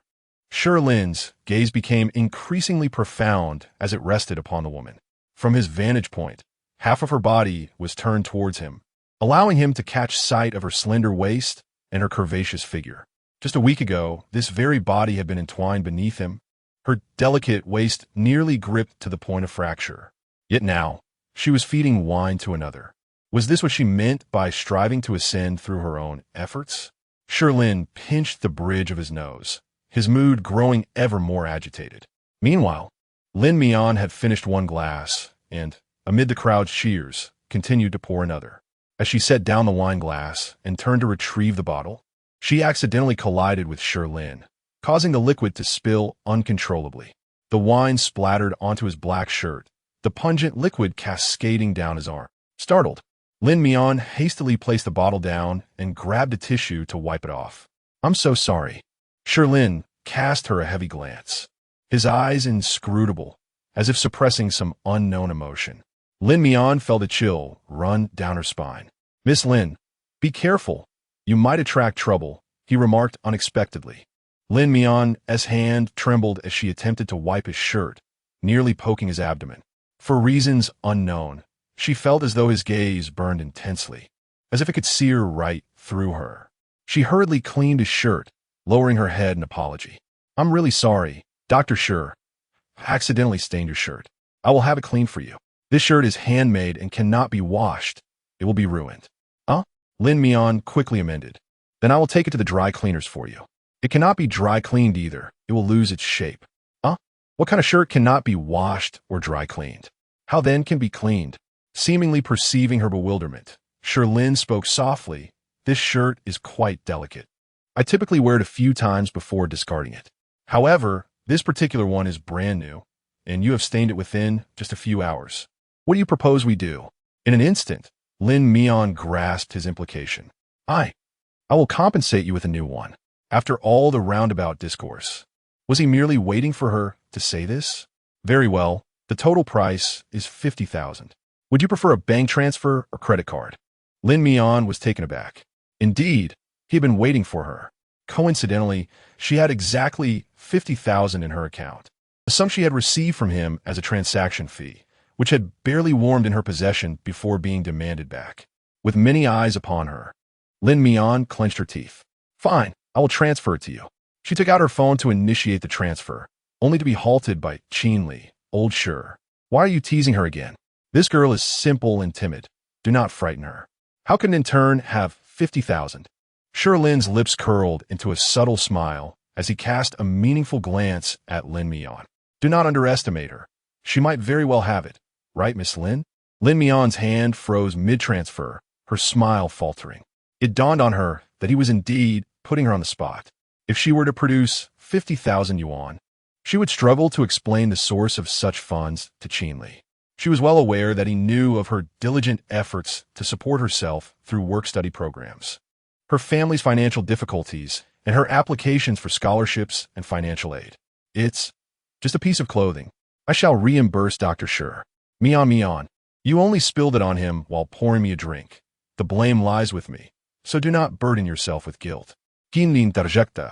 Shi Lin's gaze became increasingly profound as it rested upon the woman. From his vantage point, half of her body was turned towards him, allowing him to catch sight of her slender waist and her curvaceous figure. Just a week ago, this very body had been entwined beneath him, her delicate waist nearly gripped to the point of fracture. Yet now, she was feeding wine to another. Was this what she meant by striving to ascend through her own efforts? Shi Lin pinched the bridge of his nose, his mood growing ever more agitated. Meanwhile, Lin Mian had finished one glass and, amid the crowd's cheers, continued to pour another. As she set down the wine glass and turned to retrieve the bottle, she accidentally collided with Shi Lin, causing the liquid to spill uncontrollably. The wine splattered onto his black shirt, the pungent liquid cascading down his arm. Startled, Lin Mian hastily placed the bottle down and grabbed a tissue to wipe it off. "I'm so sorry." Shi Lin cast her a heavy glance, his eyes inscrutable, as if suppressing some unknown emotion. Lin Mian felt a chill run down her spine. "Miss Lin, be careful. You might attract trouble," he remarked unexpectedly. Lin Mian's hand trembled as she attempted to wipe his shirt, nearly poking his abdomen. For reasons unknown, she felt as though his gaze burned intensely, as if it could sear right through her. She hurriedly cleaned his shirt, lowering her head in apology. "I'm really sorry, Dr. Shi. I accidentally stained your shirt. I will have it cleaned for you. This shirt is handmade and cannot be washed. It will be ruined." Lin Mian quickly amended. "Then I will take it to the dry cleaners for you." "It cannot be dry cleaned either. It will lose its shape." What kind of shirt cannot be washed or dry cleaned? How then can be cleaned?" Seemingly perceiving her bewilderment, Shi Lin spoke softly. "This shirt is quite delicate. I typically wear it a few times before discarding it. However, this particular one is brand new, and you have stained it within just a few hours. What do you propose we do?" In an instant, Lin Mian grasped his implication. I will compensate you with a new one." After all the roundabout discourse, was he merely waiting for her to say this? "Very well, the total price is 50,000. Would you prefer a bank transfer or credit card?" Lin Mian was taken aback. Indeed, he had been waiting for her. Coincidentally, she had exactly 50,000 in her account, a sum she had received from him as a transaction fee, which had barely warmed in her possession before being demanded back. With many eyes upon her, Lin Mian clenched her teeth. "Fine, I will transfer it to you." She took out her phone to initiate the transfer, only to be halted by Qin Li. "Old Shi, why are you teasing her again? This girl is simple and timid. Do not frighten her. How can an intern have 50,000? Shi Lin's lips curled into a subtle smile as he cast a meaningful glance at Lin Mian. "Do not underestimate her. She might very well have it. Right, Miss Lin?" Lin Mian's hand froze mid-transfer, her smile faltering. It dawned on her that he was indeed putting her on the spot. If she were to produce 50,000 yuan, she would struggle to explain the source of such funds to Qin Li. She was well aware that he knew of her diligent efforts to support herself through work-study programs, her family's financial difficulties, and her applications for scholarships and financial aid. "It's just a piece of clothing. I shall reimburse Dr. Shi." Mian, you only spilled it on him while pouring me a drink. The blame lies with me, so do not burden yourself with guilt." Qin Li interjected,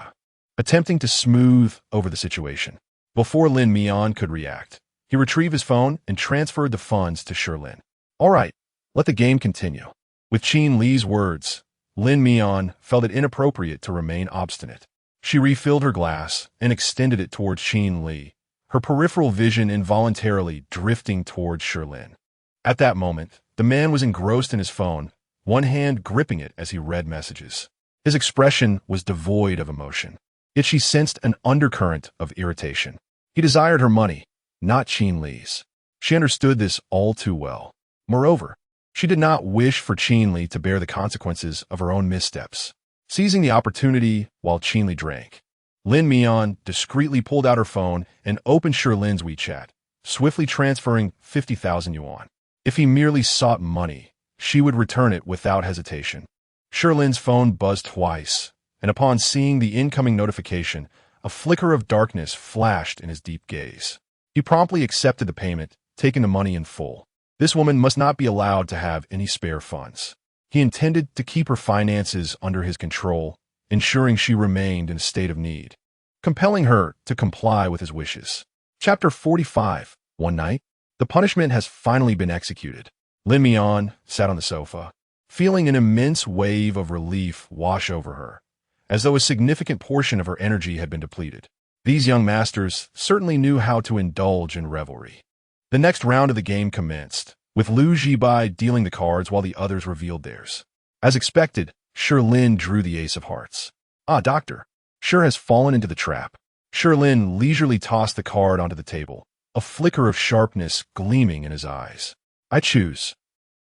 attempting to smooth over the situation. Before Lin Mian could react, he retrieved his phone and transferred the funds to Shi Lin. "All right, let the game continue." With Qin Li's words, Lin Mian felt it inappropriate to remain obstinate. She refilled her glass and extended it towards Qin Li, her peripheral vision involuntarily drifting towards Shi Lin. At that moment, the man was engrossed in his phone, one hand gripping it as he read messages. His expression was devoid of emotion, yet she sensed an undercurrent of irritation. He desired her money, not Qin Li's. She understood this all too well. Moreover, she did not wish for Qin Li to bear the consequences of her own missteps. Seizing the opportunity while Qin Li drank, Lin Mian discreetly pulled out her phone and opened Shi Lin's WeChat, swiftly transferring 50,000 yuan. If he merely sought money, she would return it without hesitation. Shi Lin's phone buzzed twice, and upon seeing the incoming notification, a flicker of darkness flashed in his deep gaze. He promptly accepted the payment, taking the money in full. This woman must not be allowed to have any spare funds. He intended to keep her finances under his control, ensuring she remained in a state of need, compelling her to comply with his wishes. Chapter 45. One night, the punishment has finally been executed. Lin Mian sat on the sofa, feeling an immense wave of relief wash over her, as though a significant portion of her energy had been depleted. These young masters certainly knew how to indulge in revelry. The next round of the game commenced, with Lu Jibai dealing the cards while the others revealed theirs. As expected, Shi Lin drew the ace of hearts. Ah, doctor. Shi has fallen into the trap. Shi Lin leisurely tossed the card onto the table, a flicker of sharpness gleaming in his eyes. I choose.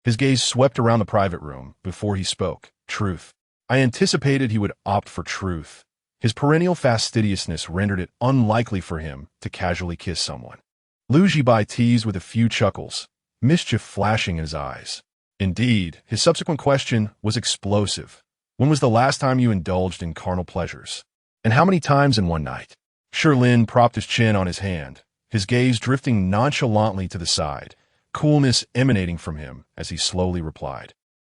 His gaze swept around the private room before he spoke. Truth. I anticipated he would opt for truth. His perennial fastidiousness rendered it unlikely for him to casually kiss someone. Lu Jibai teased with a few chuckles, mischief flashing in his eyes. Indeed, his subsequent question was explosive. When was the last time you indulged in carnal pleasures? And how many times in one night? Shi Lin propped his chin on his hand, his gaze drifting nonchalantly to the side, coolness emanating from him as he slowly replied.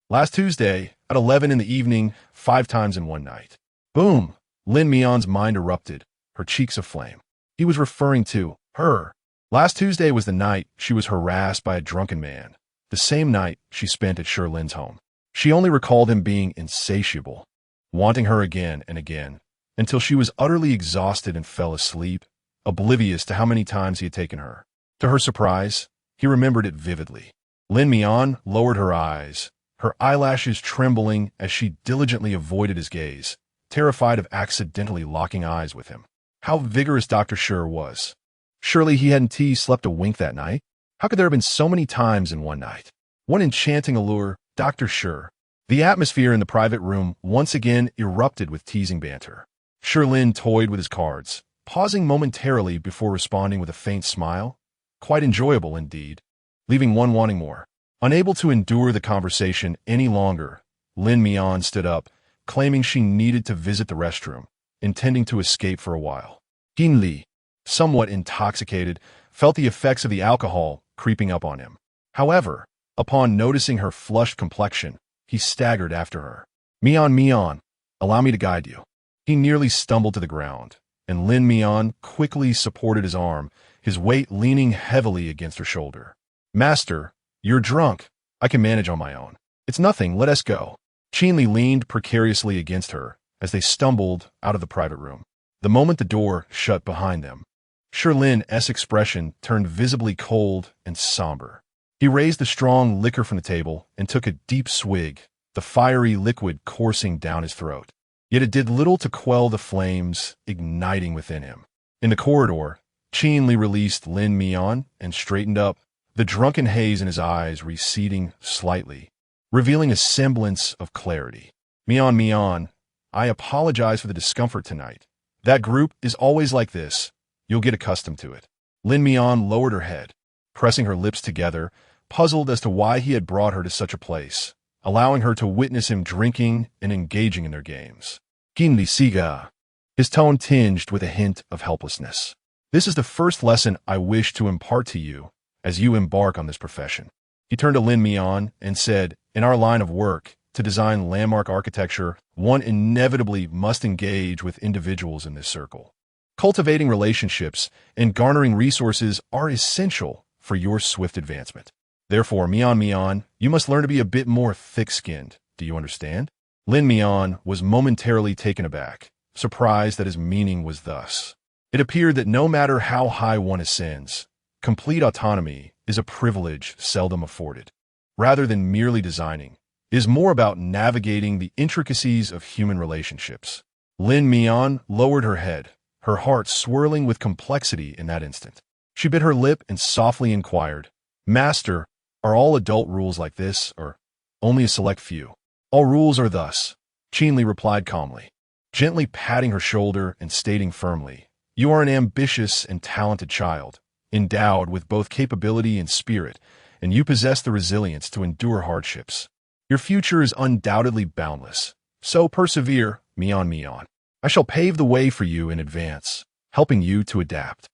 Last Tuesday, at 11 in the evening, 5 times in one night. Boom! Lin Mian's mind erupted, her cheeks aflame. He was referring to her. Last Tuesday was the night she was harassed by a drunken man, the same night she spent at Shi Lin's home. She only recalled him being insatiable, wanting her again and again, until she was utterly exhausted and fell asleep, oblivious to how many times he had taken her. To her surprise, he remembered it vividly. Lin Mian lowered her eyes, her eyelashes trembling as she diligently avoided his gaze, terrified of accidentally locking eyes with him. How vigorous Dr. Shi was. Surely he hadn't slept a wink that night. How could there have been so many times in one night? What enchanting allure, Dr. Shi. The atmosphere in the private room once again erupted with teasing banter. Shi Lin toyed with his cards, pausing momentarily before responding with a faint smile. Quite enjoyable indeed, leaving one wanting more. Unable to endure the conversation any longer, Lin Mian stood up, claiming she needed to visit the restroom, intending to escape for a while. Qin Li, somewhat intoxicated, felt the effects of the alcohol creeping up on him. However, upon noticing her flushed complexion, he staggered after her. Mian, allow me to guide you. He nearly stumbled to the ground, and Lin Mian quickly supported his arm, his weight leaning heavily against her shoulder. Master, you're drunk. I can manage on my own. It's nothing, let us go. Qin Li leaned precariously against her as they stumbled out of the private room. The moment the door shut behind them, Shi Lin's expression turned visibly cold and somber. He raised the strong liquor from the table and took a deep swig, the fiery liquid coursing down his throat. Yet it did little to quell the flames igniting within him. In the corridor, Qin Li released Lin Mian and straightened up, the drunken haze in his eyes receding slightly, revealing a semblance of clarity. Mian, I apologize for the discomfort tonight. That group is always like this. You'll get accustomed to it. Lin Mian lowered her head, pressing her lips together, puzzled as to why he had brought her to such a place, allowing her to witness him drinking and engaging in their games. Qin Li Siga, his tone tinged with a hint of helplessness. This is the first lesson I wish to impart to you as you embark on this profession. He turned to Lin Mian and said, in our line of work, to design landmark architecture, one inevitably must engage with individuals in this circle. Cultivating relationships and garnering resources are essential for your swift advancement. Therefore, Mian, you must learn to be a bit more thick-skinned. Do you understand? Lin Mian was momentarily taken aback, surprised that his meaning was thus. It appeared that no matter how high one ascends, complete autonomy is a privilege seldom afforded. Rather than merely designing, it is more about navigating the intricacies of human relationships. Lin Mian lowered her head, her heart swirling with complexity in that instant. She bit her lip and softly inquired, Master, are all adult rules like this, or only a select few? All rules are thus, Qin Li replied calmly, gently patting her shoulder and stating firmly, you are an ambitious and talented child, endowed with both capability and spirit, and you possess the resilience to endure hardships. Your future is undoubtedly boundless, so persevere Mian Mian. I shall pave the way for you in advance, helping you to adapt.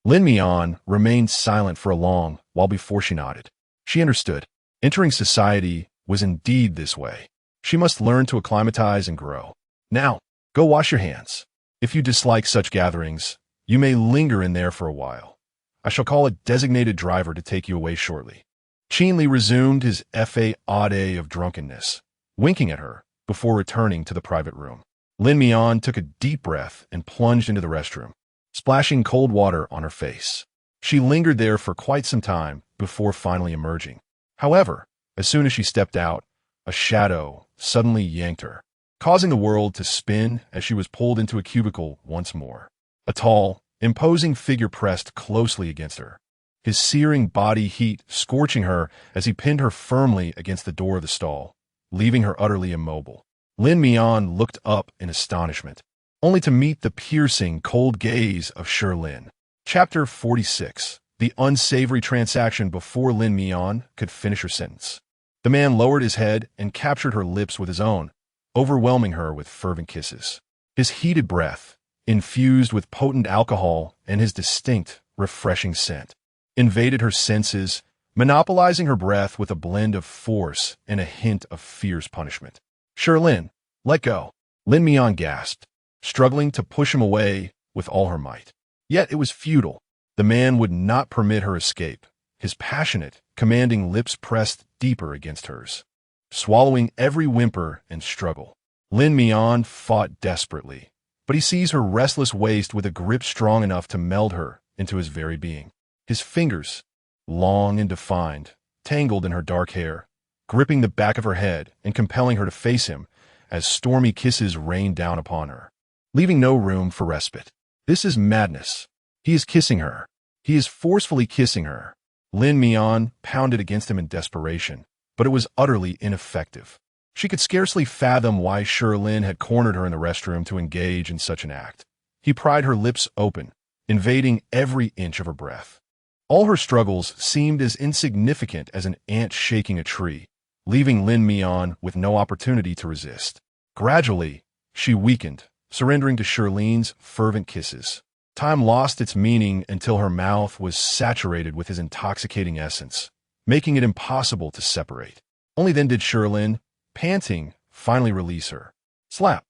Lin Mian remained silent for a long while before she nodded. She understood. Entering society was indeed this way. She must learn to acclimatize and grow. Now, go wash your hands. If you dislike such gatherings, you may linger in there for a while. I shall call a designated driver to take you away shortly. Shi Lin resumed his fade of drunkenness, winking at her before returning to the private room. Lin Mian took a deep breath and plunged into the restroom, splashing cold water on her face. She lingered there for quite some time before finally emerging. However, as soon as she stepped out, a shadow suddenly yanked her, causing the world to spin as she was pulled into a cubicle once more. A tall, imposing figure pressed closely against her, his searing body heat scorching her as he pinned her firmly against the door of the stall, leaving her utterly immobile. Lin Mian looked up in astonishment, only to meet the piercing, cold gaze of Shi Lin. Chapter 46. The unsavory transaction before Lin Mian could finish her sentence. The man lowered his head and captured her lips with his own, overwhelming her with fervent kisses. His heated breath, infused with potent alcohol and his distinct, refreshing scent, invaded her senses, monopolizing her breath with a blend of force and a hint of fierce punishment. Shi Lin, let go. Lin Mian gasped, struggling to push him away with all her might. Yet it was futile. The man would not permit her escape, his passionate, commanding lips pressed deeper against hers, swallowing every whimper and struggle. Lin Mian fought desperately, but he seized her restless waist with a grip strong enough to meld her into his very being. His fingers, long and defined, tangled in her dark hair, gripping the back of her head and compelling her to face him as stormy kisses rained down upon her, leaving no room for respite. This is madness. He is kissing her. He is forcefully kissing her. Lin Mian pounded against him in desperation, but it was utterly ineffective. She could scarcely fathom why Shi Lin had cornered her in the restroom to engage in such an act. He pried her lips open, invading every inch of her breath. All her struggles seemed as insignificant as an ant shaking a tree, leaving Lin Mian with no opportunity to resist. Gradually, she weakened, surrendering to Shi Lin's fervent kisses. Time lost its meaning until her mouth was saturated with his intoxicating essence, making it impossible to separate. Only then did Shi Lin, panting, finally release her. Slap!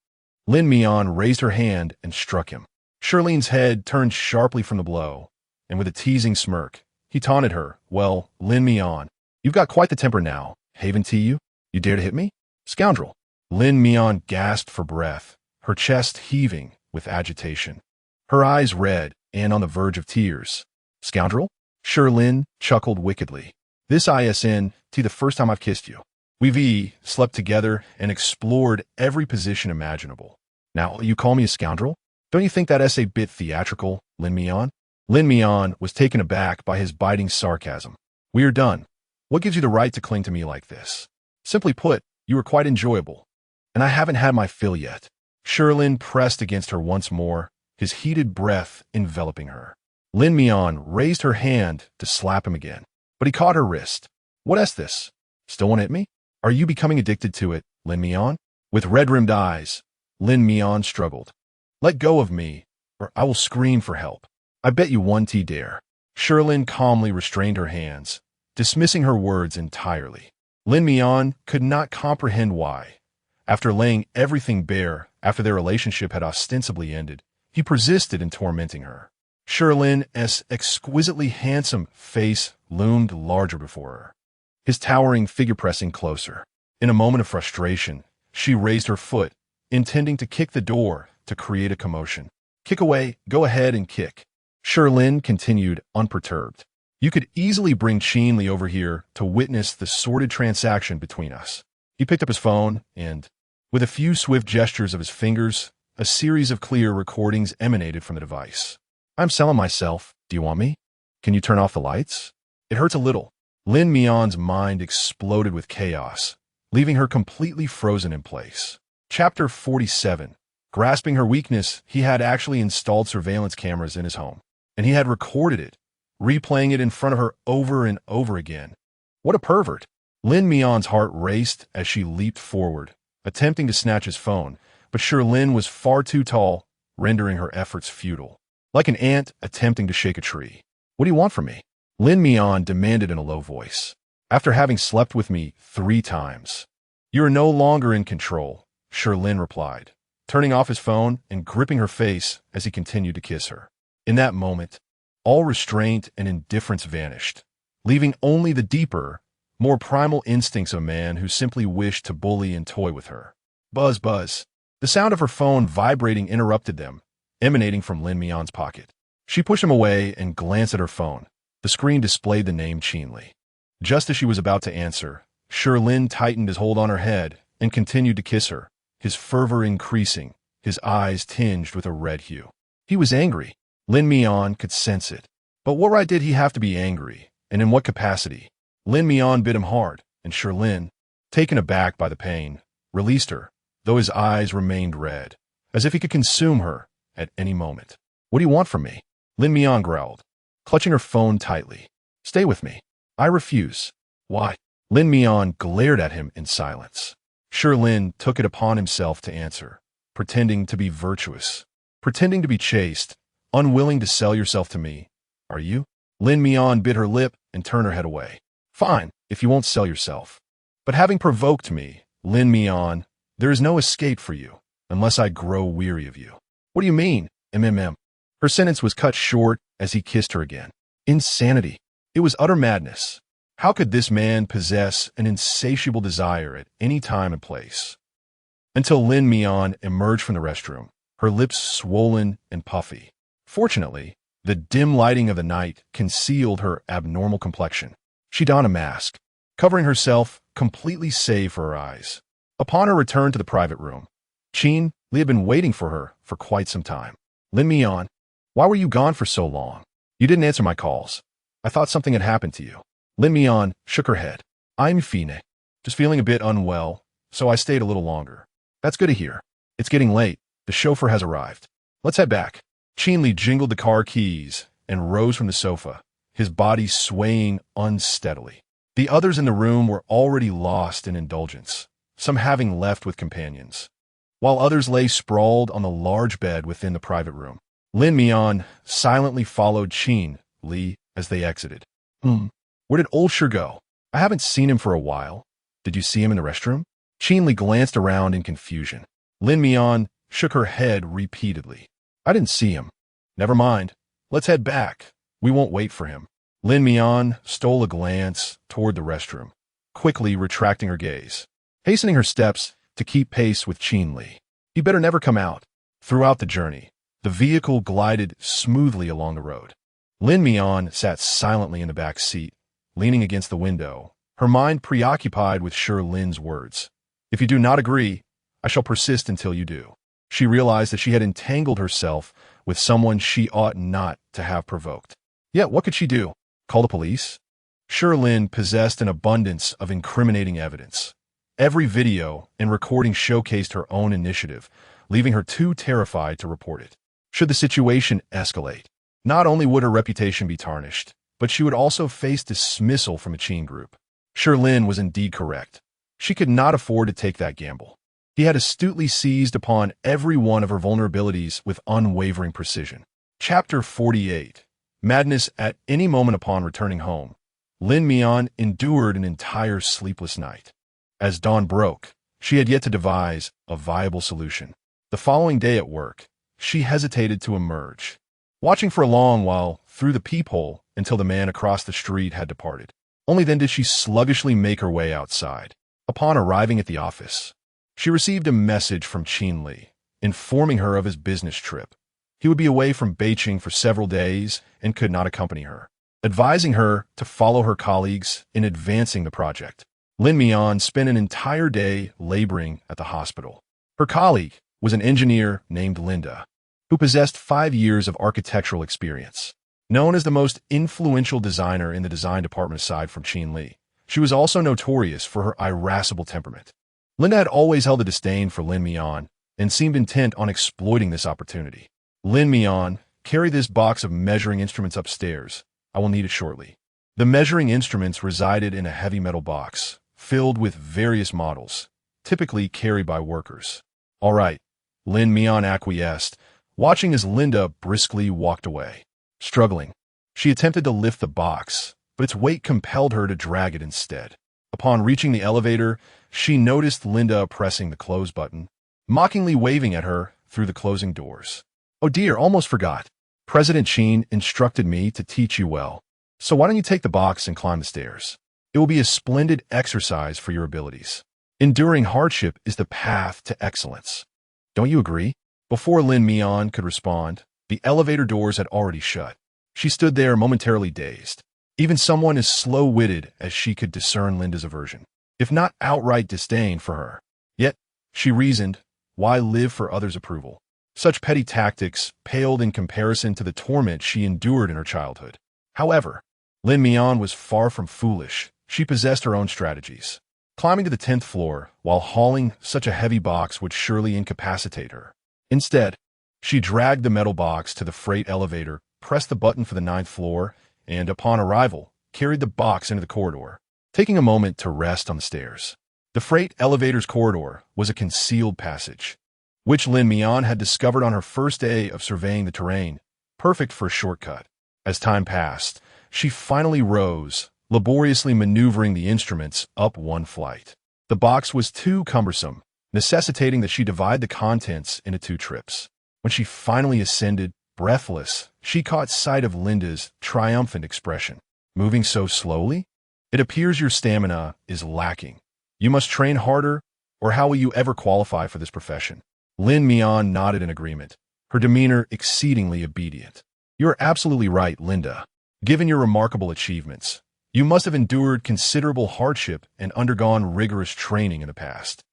Lin Mian raised her hand and struck him. Shi Lin's head turned sharply from the blow, and with a teasing smirk, he taunted her. Well, Lin Mian, you've got quite the temper now. Haven't you? You dare to hit me? Scoundrel! Lin Mian gasped for breath, her chest heaving with agitation, her eyes red and on the verge of tears. Scoundrel? Shi Lin chuckled wickedly. This isn't the first time I've kissed you. We've slept together and explored every position imaginable. Now, you call me a scoundrel? Don't you think that's a bit theatrical, Lin Mian? Lin Mian was taken aback by his biting sarcasm. We are done. What gives you the right to cling to me like this? Simply put, you are quite enjoyable, and I haven't had my fill yet. Shi Lin pressed against her once more, his heated breath enveloping her. Lin Mian raised her hand to slap him again, but he caught her wrist. What's this? Still want to hit me? Are you becoming addicted to it, Lin Mian? With red-rimmed eyes, Lin Mian struggled. Let go of me, or I will scream for help. I bet you one dare. Shi Lin calmly restrained her hands, dismissing her words entirely. Lin Mian could not comprehend why. After laying everything bare after their relationship had ostensibly ended, he persisted in tormenting her. Shi Lin's exquisitely handsome face loomed larger before her, his towering figure pressing closer. In a moment of frustration, she raised her foot, intending to kick the door to create a commotion. Kick away, go ahead and kick. Shi Lin continued unperturbed. You could easily bring Shi Lin over here to witness the sordid transaction between us. He picked up his phone and, with a few swift gestures of his fingers, a series of clear recordings emanated from the device. I'm selling myself. Do you want me? Can you turn off the lights? It hurts a little. Lin Mian's mind exploded with chaos, leaving her completely frozen in place. Chapter 47. Grasping her weakness, he had actually installed surveillance cameras in his home, and he had recorded it, replaying it in front of her over and over again. What a pervert! Lin Mian's heart raced as she leaped forward, attempting to snatch his phone, but Shi Lin was far too tall, rendering her efforts futile. Like an ant attempting to shake a tree. "What do you want from me?" Lin Mian demanded in a low voice. "After having slept with me 3 times. You are no longer in control," Shi Lin replied, turning off his phone and gripping her face as he continued to kiss her. In that moment, all restraint and indifference vanished, leaving only the deeper, more primal instincts of a man who simply wished to bully and toy with her. Buzz, buzz. The sound of her phone vibrating interrupted them, emanating from Lin Mian's pocket. She pushed him away and glanced at her phone. The screen displayed the name Shi Lin. Just as she was about to answer, Shi Lin tightened his hold on her head and continued to kiss her, his fervor increasing, his eyes tinged with a red hue. He was angry. Lin Mian could sense it. But what right did he have to be angry, and in what capacity? Lin Mian bit him hard, and Shi Lin, taken aback by the pain, released her, though his eyes remained red, as if he could consume her at any moment. "What do you want from me?" Lin Mian growled, clutching her phone tightly. "Stay with me." "I refuse." "Why?" Lin Mian glared at him in silence. Shi Lin took it upon himself to answer, pretending to be virtuous, pretending to be chaste, unwilling to sell yourself to me. "Are you?" Lin Mian bit her lip and turned her head away. "Fine, if you won't sell yourself. But having provoked me, Lin Mian, there is no escape for you, unless I grow weary of you." "What do you mean, MMM?" Her sentence was cut short as he kissed her again. Insanity. It was utter madness. How could this man possess an insatiable desire at any time and place? Until Lin Mian emerged from the restroom, her lips swollen and puffy. Fortunately, the dim lighting of the night concealed her abnormal complexion. She donned a mask, covering herself completely save for her eyes. Upon her return to the private room, Shi Lin had been waiting for her for quite some time. "Lin Mian, why were you gone for so long? You didn't answer my calls. I thought something had happened to you." Lin Mian shook her head. "I'm fine. Just feeling a bit unwell, so I stayed a little longer." "That's good to hear. It's getting late. The chauffeur has arrived. Let's head back." Shi Lin jingled the car keys and rose from the sofa, his body swaying unsteadily. The others in the room were already lost in indulgence, some having left with companions, while others lay sprawled on the large bed within the private room. Lin Mian silently followed Shi Lin as they exited. Where did old Shi go? I haven't seen him for a while. Did you see him in the restroom?" Shi Lin glanced around in confusion. Lin Mian shook her head repeatedly. "I didn't see him." "Never mind. Let's head back. We won't wait for him." Lin Mian stole a glance toward the restroom, quickly retracting her gaze, hastening her steps to keep pace with Shi Lin. He better never come out. Throughout the journey, the vehicle glided smoothly along the road. Lin Mian sat silently in the back seat, leaning against the window, her mind preoccupied with Shi Lin's words. "If you do not agree, I shall persist until you do." She realized that she had entangled herself with someone she ought not to have provoked. Yet what could she do? Call the police? Shi Lin possessed an abundance of incriminating evidence. Every video and recording showcased her own initiative, leaving her too terrified to report it. Should the situation escalate, not only would her reputation be tarnished, but she would also face dismissal from a Qin group. Shi Lin was indeed correct. She could not afford to take that gamble. He had astutely seized upon every one of her vulnerabilities with unwavering precision. Chapter 48. Madness at any moment upon returning home. Lin Mian endured an entire sleepless night. As dawn broke, she had yet to devise a viable solution. The following day at work, she hesitated to emerge, watching for a long while through the peephole until the man across the street had departed. Only then did she sluggishly make her way outside. Upon arriving at the office, she received a message from Shi Lin, informing her of his business trip. He would be away from Beijing for several days and could not accompany her, advising her to follow her colleagues in advancing the project. Lin Mian spent an entire day laboring at the hospital. Her colleague was an engineer named Linda, who possessed 5 years of architectural experience. Known as the most influential designer in the design department aside from Shi Lin, she was also notorious for her irascible temperament. Linda had always held a disdain for Lin Mian and seemed intent on exploiting this opportunity. "Lin Mian, carry this box of measuring instruments upstairs. I will need it shortly." The measuring instruments resided in a heavy metal box, filled with various models, typically carried by workers. "All right, Lin Mian acquiesced, watching as Linda briskly walked away. Struggling, she attempted to lift the box, but its weight compelled her to drag it instead. Upon reaching the elevator, she noticed Linda pressing the close button, mockingly waving at her through the closing doors. "Oh dear, almost forgot. President Qin instructed me to teach you well. So why don't you take the box and climb the stairs? It will be a splendid exercise for your abilities. Enduring hardship is the path to excellence. Don't you agree?" Before Lin Mian could respond, the elevator doors had already shut. She stood there momentarily dazed. Even someone as slow-witted as she could discern Linda's aversion, if not outright disdain for her. Yet, she reasoned, why live for others' approval? Such petty tactics paled in comparison to the torment she endured in her childhood. However, Lin Mian was far from foolish. She possessed her own strategies. Climbing to the 10th floor while hauling such a heavy box would surely incapacitate her. Instead, she dragged the metal box to the freight elevator, pressed the button for the 9th floor, and upon arrival, carried the box into the corridor, taking a moment to rest on the stairs. The freight elevator's corridor was a concealed passage, which Lin Mian had discovered on her first day of surveying the terrain, perfect for a shortcut. As time passed, she finally rose, laboriously maneuvering the instruments up one flight. The box was too cumbersome, necessitating that she divide the contents into 2 trips. When she finally ascended, breathless, she caught sight of Linda's triumphant expression. "Moving so slowly? It appears your stamina is lacking. You must train harder, or how will you ever qualify for this profession?" Lin Mian nodded in agreement, her demeanor exceedingly obedient. "You're absolutely right, Linda. Given your remarkable achievements, you must have endured considerable hardship and undergone rigorous training in the past."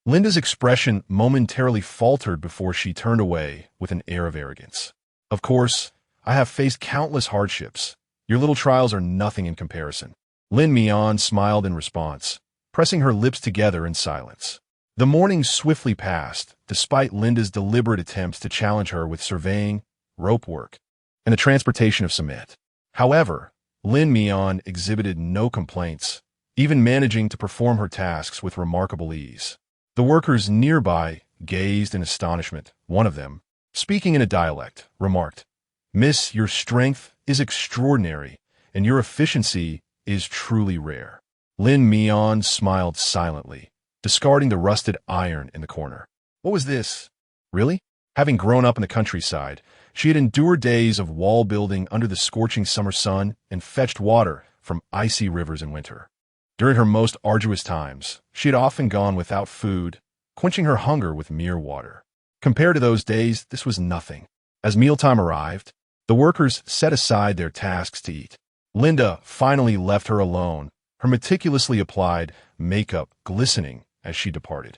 Linda's expression momentarily faltered before she turned away with an air of arrogance. "Of course, I have faced countless hardships. Your little trials are nothing in comparison." Lin Mian smiled in response, pressing her lips together in silence. The morning swiftly passed, despite Linda's deliberate attempts to challenge her with surveying, rope work, and the transportation of cement. However, Lin Mian exhibited no complaints, even managing to perform her tasks with remarkable ease. The workers nearby gazed in astonishment. One of them, speaking in a dialect, remarked, "Miss, your strength is extraordinary, and your efficiency is truly rare." Lin Mian smiled silently, discarding the rusted iron in the corner. What was this? Really? Having grown up in the countryside, she had endured days of wall building under the scorching summer sun and fetched water from icy rivers in winter. During her most arduous times, she had often gone without food, quenching her hunger with mere water. Compared to those days, this was nothing. As mealtime arrived, the workers set aside their tasks to eat. Linda finally left her alone, her meticulously applied makeup glistening as she departed.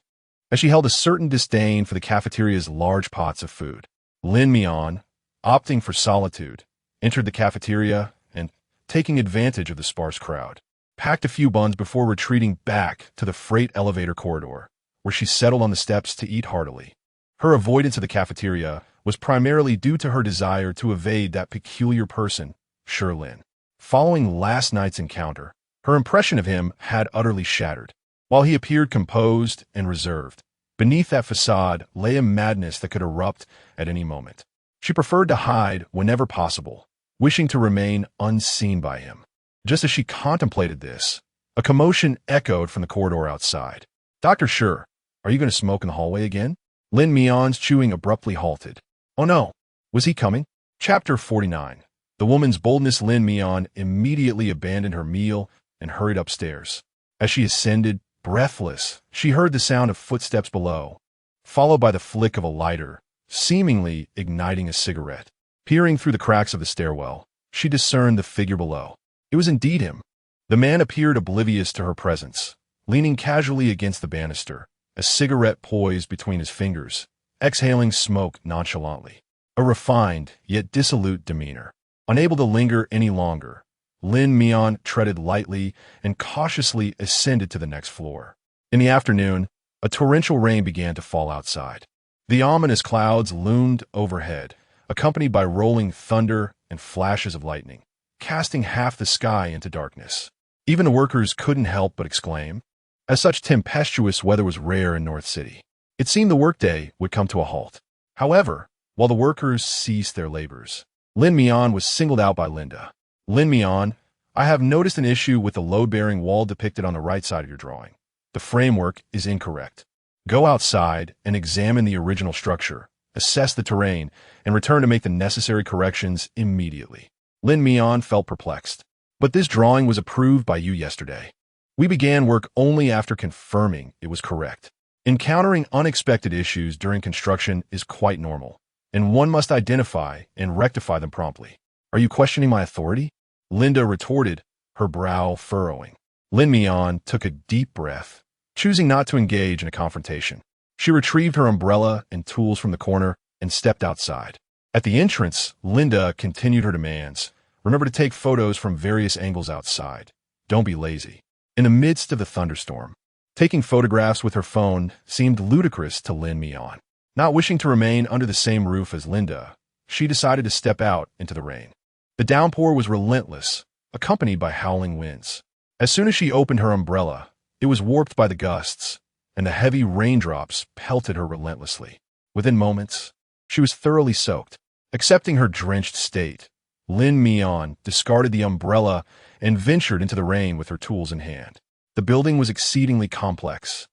As she held a certain disdain for the cafeteria's large pots of food, Lin Mian, opting for solitude, entered the cafeteria and, taking advantage of the sparse crowd, packed a few buns before retreating back to the freight elevator corridor, where she settled on the steps to eat heartily. Her avoidance of the cafeteria was primarily due to her desire to evade that peculiar person, Shi Lin. Following last night's encounter, her impression of him had utterly shattered. While he appeared composed and reserved, beneath that facade lay a madness that could erupt at any moment. She preferred to hide whenever possible, wishing to remain unseen by him. Just as she contemplated this, a commotion echoed from the corridor outside. "Dr. Shi, are you going to smoke in the hallway again?" Lin Mian's chewing abruptly halted. Oh no, was he coming? Chapter 49. The woman's boldness. Lin Mian immediately abandoned her meal and hurried upstairs. As she ascended, breathless, she heard the sound of footsteps below, followed by the flick of a lighter, seemingly igniting a cigarette. Peering through the cracks of the stairwell, she discerned the figure below. It was indeed him. The man appeared oblivious to her presence, leaning casually against the banister, a cigarette poised between his fingers, exhaling smoke nonchalantly. A refined, yet dissolute demeanor. Unable to linger any longer, Lin Mian treaded lightly and cautiously ascended to the next floor. In the afternoon, a torrential rain began to fall outside. The ominous clouds loomed overhead, accompanied by rolling thunder and flashes of lightning, casting half the sky into darkness. Even the workers couldn't help but exclaim, as such tempestuous weather was rare in North City. It seemed the workday would come to a halt. However, while the workers ceased their labors, Lin Mian was singled out by Linda. Lin Mian, I have noticed an issue with the load-bearing wall depicted on the right side of your drawing. The framework is incorrect. Go outside and examine the original structure, assess the terrain, and return to make the necessary corrections immediately. Lin Mian felt perplexed. But this drawing was approved by you yesterday. We began work only after confirming it was correct. Encountering unexpected issues during construction is quite normal, and one must identify and rectify them promptly. Are you questioning my authority? Linda retorted, her brow furrowing. Lin Mian took a deep breath, choosing not to engage in a confrontation. She retrieved her umbrella and tools from the corner and stepped outside. At the entrance, Linda continued her demands. Remember to take photos from various angles outside. Don't be lazy. In the midst of the thunderstorm, taking photographs with her phone seemed ludicrous to Lin Mian. Not wishing to remain under the same roof as Linda, she decided to step out into the rain. The downpour was relentless, accompanied by howling winds. As soon as she opened her umbrella, it was warped by the gusts, and the heavy raindrops pelted her relentlessly. Within moments, she was thoroughly soaked. Accepting her drenched state, Lin Mian discarded the umbrella and ventured into the rain with her tools in hand. The building was exceedingly complex,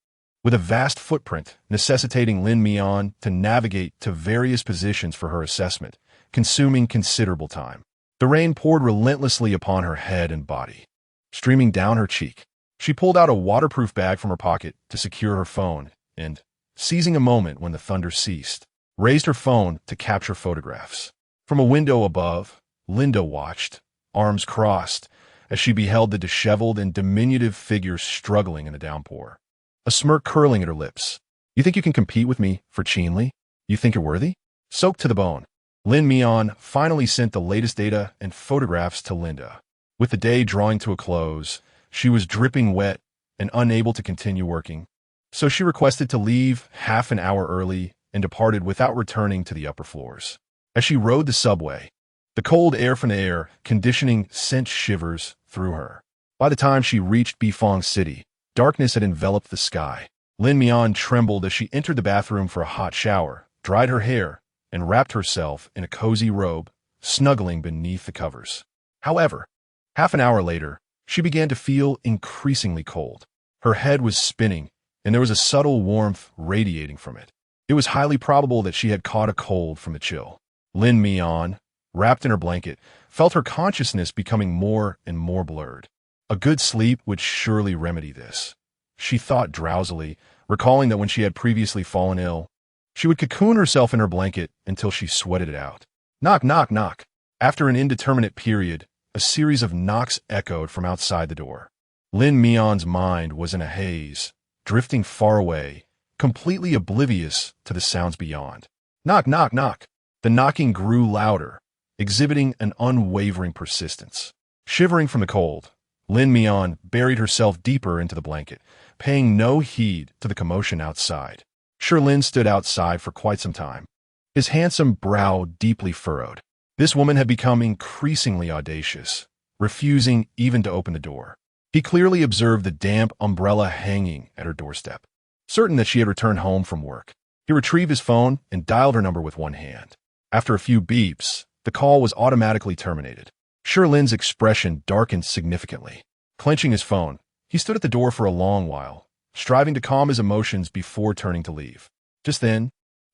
with a vast footprint necessitating Lin Mian to navigate to various positions for her assessment, consuming considerable time. The rain poured relentlessly upon her head and body, streaming down her cheek. She pulled out a waterproof bag from her pocket to secure her phone and, seizing a moment when the thunder ceased, raised her phone to capture photographs. From a window above, Linda watched, arms crossed, as she beheld the disheveled and diminutive figure struggling in the downpour, a smirk curling at her lips. You think you can compete with me for Qinli? You think you're worthy? Soaked to the bone, Lin Mian finally sent the latest data and photographs to Linda. With the day drawing to a close, she was dripping wet and unable to continue working, so she requested to leave half an hour early and departed without returning to the upper floors. As she rode the subway, the cold air from the air conditioning sent shivers through her. By the time she reached Bifang City, darkness had enveloped the sky. Lin Mian trembled as she entered the bathroom for a hot shower, dried her hair, and wrapped herself in a cozy robe, snuggling beneath the covers. However, half an hour later, she began to feel increasingly cold. Her head was spinning, and there was a subtle warmth radiating from it. It was highly probable that she had caught a cold from the chill. Lin Mian, wrapped in her blanket, felt her consciousness becoming more and more blurred. A good sleep would surely remedy this, she thought drowsily, recalling that when she had previously fallen ill, she would cocoon herself in her blanket until she sweated it out. Knock, knock, knock. After an indeterminate period, a series of knocks echoed from outside the door. Lin Mian's mind was in a haze, drifting far away, completely oblivious to the sounds beyond. Knock, knock, knock. The knocking grew louder, exhibiting an unwavering persistence. Shivering from the cold, Lin Mian buried herself deeper into the blanket, paying no heed to the commotion outside. Shi Lin stood outside for quite some time, his handsome brow deeply furrowed. This woman had become increasingly audacious, refusing even to open the door. He clearly observed the damp umbrella hanging at her doorstep. Certain that she had returned home from work, he retrieved his phone and dialed her number with one hand. After a few beeps, the call was automatically terminated. Shi Lin's expression darkened significantly. Clenching his phone, he stood at the door for a long while, striving to calm his emotions before turning to leave. Just then,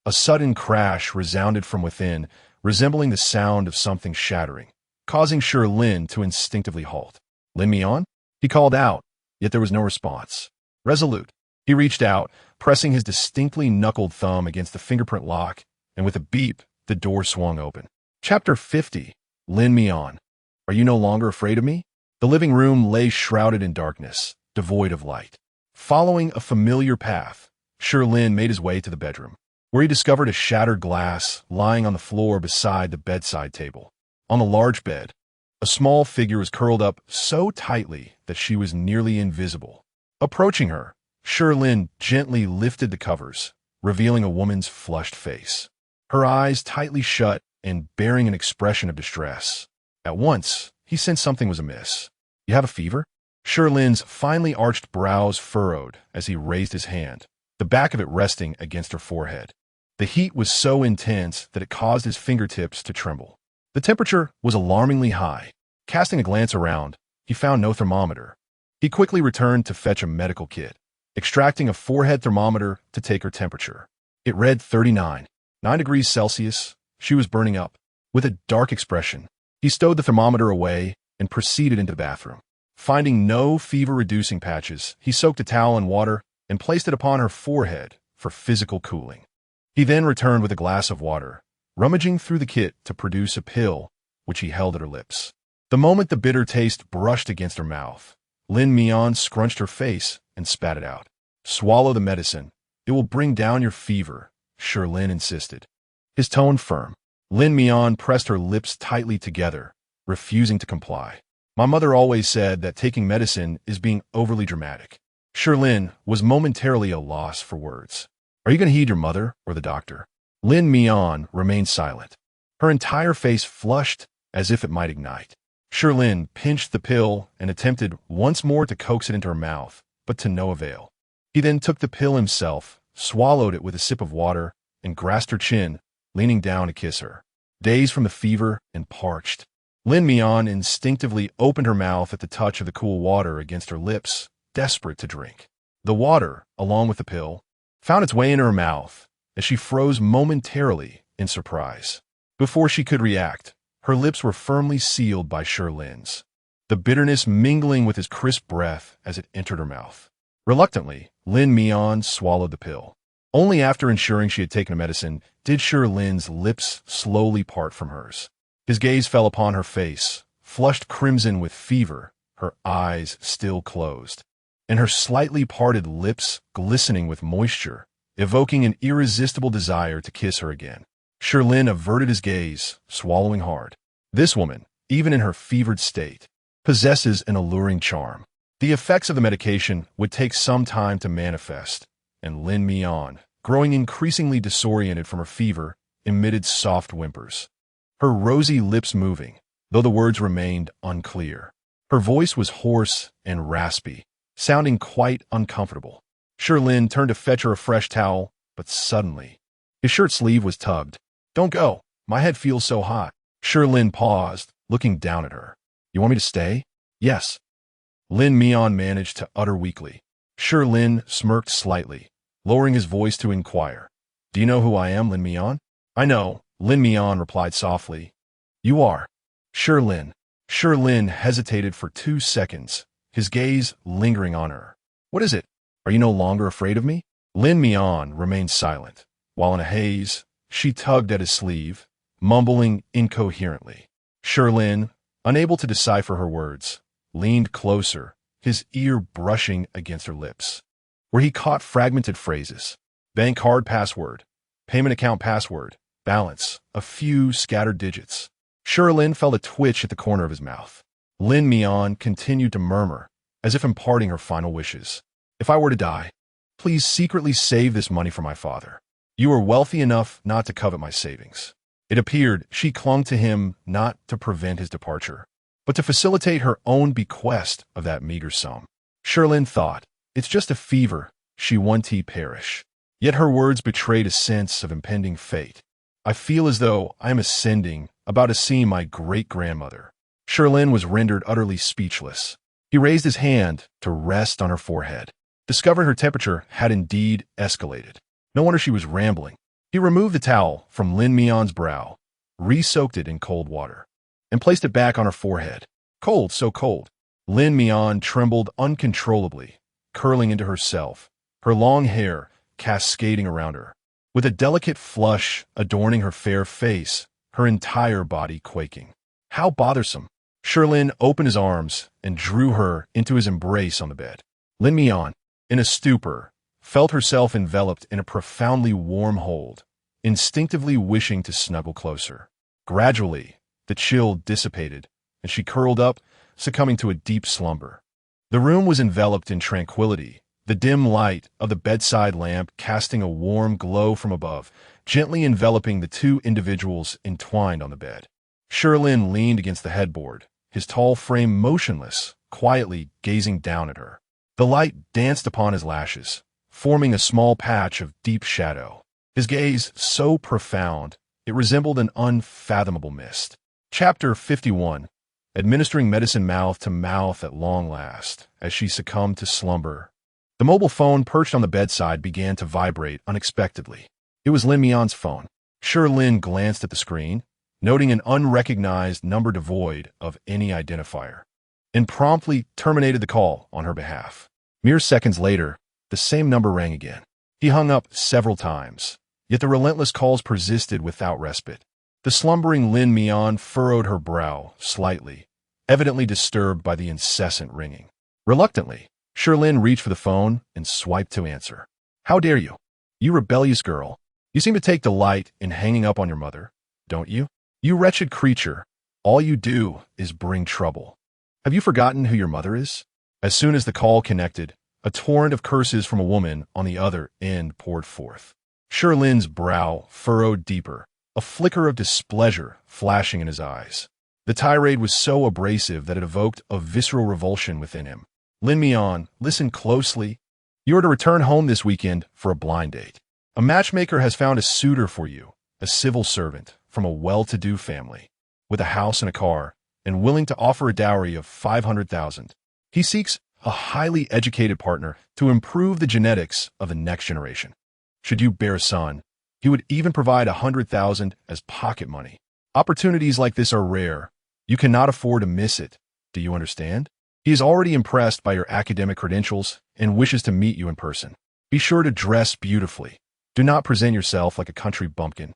a sudden crash resounded from within, resembling the sound of something shattering, causing Shi Lin to instinctively halt. Lin Mian? He called out, yet there was no response. Resolute, he reached out, pressing his distinctly knuckled thumb against the fingerprint lock, and with a beep, the door swung open. Chapter 50. Lin Mian. Are you no longer afraid of me? The living room lay shrouded in darkness, devoid of light. Following a familiar path, Shi Lin made his way to the bedroom, where he discovered a shattered glass lying on the floor beside the bedside table. On the large bed, a small figure was curled up so tightly that she was nearly invisible. Approaching her, Shi Lin gently lifted the covers, revealing a woman's flushed face. Her eyes tightly shut and bearing an expression of distress. At once, he sensed something was amiss. You have a fever? Shi Lin's finely arched brows furrowed as he raised his hand, the back of it resting against her forehead. The heat was so intense that it caused his fingertips to tremble. The temperature was alarmingly high. Casting a glance around, he found no thermometer. He quickly returned to fetch a medical kit, extracting a forehead thermometer to take her temperature. It read 39.9 degrees Celsius. She was burning up. With a dark expression, he stowed the thermometer away and proceeded into the bathroom. Finding no fever-reducing patches, he soaked a towel in water and placed it upon her forehead for physical cooling. He then returned with a glass of water, rummaging through the kit to produce a pill, which he held at her lips. The moment the bitter taste brushed against her mouth, Lin Mian scrunched her face and spat it out. "Swallow the medicine. It will bring down your fever," Shi Lin insisted. His tone firm. Lin Mian pressed her lips tightly together, refusing to comply. "My mother always said that taking medicine is being overly dramatic." Shi Lin was momentarily at a loss for words. "Are you going to heed your mother or the doctor?" Lin Mian remained silent. Her entire face flushed as if it might ignite. Shi Lin pinched the pill and attempted once more to coax it into her mouth, but to no avail. He then took the pill himself, swallowed it with a sip of water, and grasped her chin, leaning down to kiss her. Dazed from the fever and parched, Lin Mian instinctively opened her mouth at the touch of the cool water against her lips, desperate to drink. The water, along with the pill, found its way into her mouth as she froze momentarily in surprise. Before she could react, her lips were firmly sealed by Shi Lin's, the bitterness mingling with his crisp breath as it entered her mouth. Reluctantly, Lin Mian swallowed the pill. Only after ensuring she had taken the medicine did Shi Lin's lips slowly part from hers. His gaze fell upon her face, flushed crimson with fever, her eyes still closed, and her slightly parted lips glistening with moisture, evoking an irresistible desire to kiss her again. Shi Lin averted his gaze, swallowing hard. This woman, even in her fevered state, possesses an alluring charm. The effects of the medication would take some time to manifest, and Lin Mian, growing increasingly disoriented from her fever, emitted soft whimpers. Her rosy lips moving, though the words remained unclear. Her voice was hoarse and raspy, sounding quite uncomfortable. Shi Lin turned to fetch her a fresh towel, but suddenly, his shirt sleeve was tugged. "Don't go. My head feels so hot." Shi Lin paused, looking down at her. "You want me to stay?" "Yes." Lin Mian managed to utter weakly. Shi Lin smirked slightly, lowering his voice to inquire. "Do you know who I am, Lin Mian?" "I know," Lin Mian replied softly. "You are." Shi Lin. Shi Lin hesitated for 2 seconds, his gaze lingering on her. "What is it? Are you no longer afraid of me?" Lin Mian remained silent, while in a haze, she tugged at his sleeve, mumbling incoherently. Shi Lin, unable to decipher her words, leaned closer, his ear brushing against her lips, where he caught fragmented phrases. "Bank card password, payment account password, balance," a few scattered digits. Shi Lin felt a twitch at the corner of his mouth. Lin Mian continued to murmur, as if imparting her final wishes. "If I were to die, please secretly save this money for my father. You are wealthy enough not to covet my savings." It appeared she clung to him not to prevent his departure, but to facilitate her own bequest of that meager sum. Shi Lin thought, "It's just a fever, she won't perish." Yet her words betrayed a sense of impending fate. "I feel as though I am ascending, about to see my great-grandmother." Shi Lin was rendered utterly speechless. He raised his hand to rest on her forehead, discovering her temperature had indeed escalated. No wonder she was rambling. He removed the towel from Lin Mian's brow, re-soaked it in cold water, and placed it back on her forehead. Cold, so cold. Lin Mian trembled uncontrollably, curling into herself, her long hair cascading around her. With a delicate flush adorning her fair face, her entire body quaking. How bothersome. Shi Lin opened his arms and drew her into his embrace on the bed. Lin Mian, in a stupor, felt herself enveloped in a profoundly warm hold, instinctively wishing to snuggle closer. Gradually, the chill dissipated, and she curled up, succumbing to a deep slumber. The room was enveloped in tranquility, the dim light of the bedside lamp casting a warm glow from above, gently enveloping the two individuals entwined on the bed. Shi Lin leaned against the headboard, his tall frame motionless, quietly gazing down at her. The light danced upon his lashes, forming a small patch of deep shadow. His gaze so profound, it resembled an unfathomable mist. Chapter 51. Administering medicine mouth to mouth at long last, as she succumbed to slumber. The mobile phone perched on the bedside began to vibrate unexpectedly. It was Lin Mian's phone. Shi Lin glanced at the screen, noting an unrecognized number devoid of any identifier, and promptly terminated the call on her behalf. Mere seconds later, the same number rang again. He hung up several times, yet the relentless calls persisted without respite. The slumbering Lin Mian furrowed her brow slightly, evidently disturbed by the incessant ringing. Reluctantly, Shi Lin reached for the phone and swiped to answer. "How dare you? You rebellious girl. You seem to take delight in hanging up on your mother, don't you? You wretched creature. All you do is bring trouble. Have you forgotten who your mother is?" As soon as the call connected, a torrent of curses from a woman on the other end poured forth. Shi Lin's brow furrowed deeper, a flicker of displeasure flashing in his eyes. The tirade was so abrasive that it evoked a visceral revulsion within him. "Lin Mian, listen closely. You are to return home this weekend for a blind date. A matchmaker has found a suitor for you, a civil servant from a well-to-do family, with a house and a car, and willing to offer a dowry of 500,000. He seeks a highly educated partner to improve the genetics of the next generation. Should you bear a son, he would even provide 100,000 as pocket money. Opportunities like this are rare. You cannot afford to miss it. Do you understand? He is already impressed by your academic credentials and wishes to meet you in person. Be sure to dress beautifully. Do not present yourself like a country bumpkin."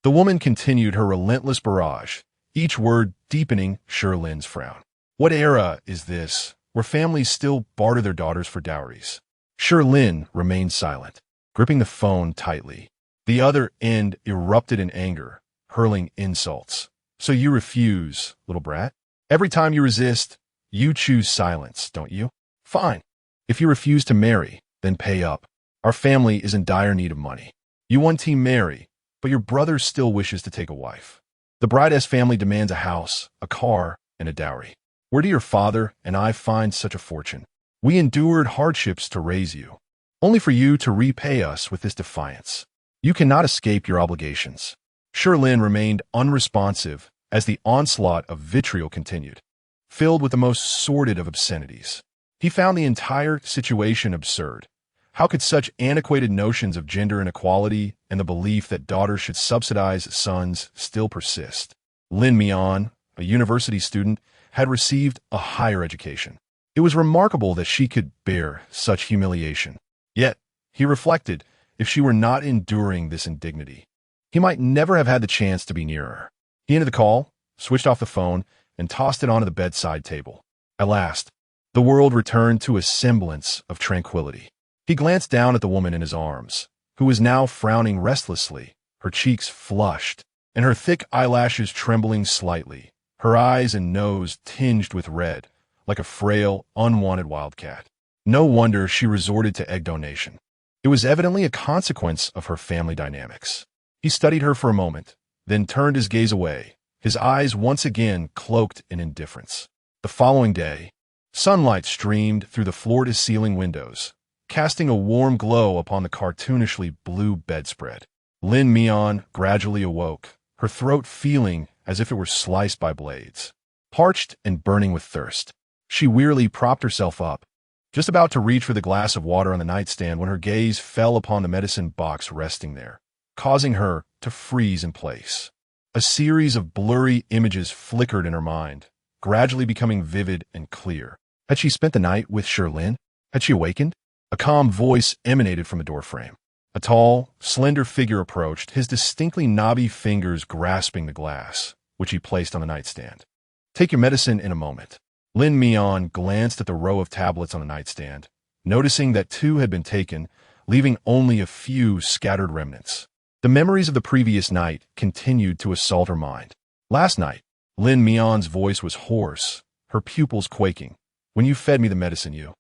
The woman continued her relentless barrage, each word deepening Shi Lin's frown. What era is this, where families still barter their daughters for dowries? Shi Lin remained silent, gripping the phone tightly. The other end erupted in anger, hurling insults. "So you refuse, little brat? Every time you resist, you choose silence, don't you? Fine. If you refuse to marry, then pay up. Our family is in dire need of money. You want to marry, but your brother still wishes to take a wife. The bride's family demands a house, a car, and a dowry. Where do your father and I find such a fortune? We endured hardships to raise you, only for you to repay us with this defiance. You cannot escape your obligations." Shi Lin remained unresponsive as the onslaught of vitriol continued, filled with the most sordid of obscenities. He found the entire situation absurd. How could such antiquated notions of gender inequality and the belief that daughters should subsidize sons still persist? Lin Mian, a university student, had received a higher education. It was remarkable that she could bear such humiliation. Yet, he reflected, if she were not enduring this indignity, he might never have had the chance to be near her. He ended the call, switched off the phone, and tossed it onto the bedside table. At last, the world returned to a semblance of tranquility. He glanced down at the woman in his arms, who was now frowning restlessly, her cheeks flushed, and her thick eyelashes trembling slightly, her eyes and nose tinged with red, like a frail, unwanted wildcat. No wonder she resorted to egg donation. It was evidently a consequence of her family dynamics. He studied her for a moment, then turned his gaze away, his eyes once again cloaked in indifference. The following day, sunlight streamed through the floor-to-ceiling windows, casting a warm glow upon the cartoonishly blue bedspread. Lin Mian gradually awoke, her throat feeling as if it were sliced by blades. Parched and burning with thirst, she wearily propped herself up, just about to reach for the glass of water on the nightstand when her gaze fell upon the medicine box resting there, causing her to freeze in place. A series of blurry images flickered in her mind, gradually becoming vivid and clear. Had she spent the night with Shi Lin? Had she awakened? A calm voice emanated from the doorframe. A tall, slender figure approached, his distinctly knobby fingers grasping the glass, which he placed on the nightstand. "Take your medicine in a moment." Lin Mian glanced at the row of tablets on the nightstand, noticing that 2 had been taken, leaving only a few scattered remnants. The memories of the previous night continued to assault her mind. Last night, Lin Mian's voice was hoarse, her pupils quaking. "When you fed me the medicine, you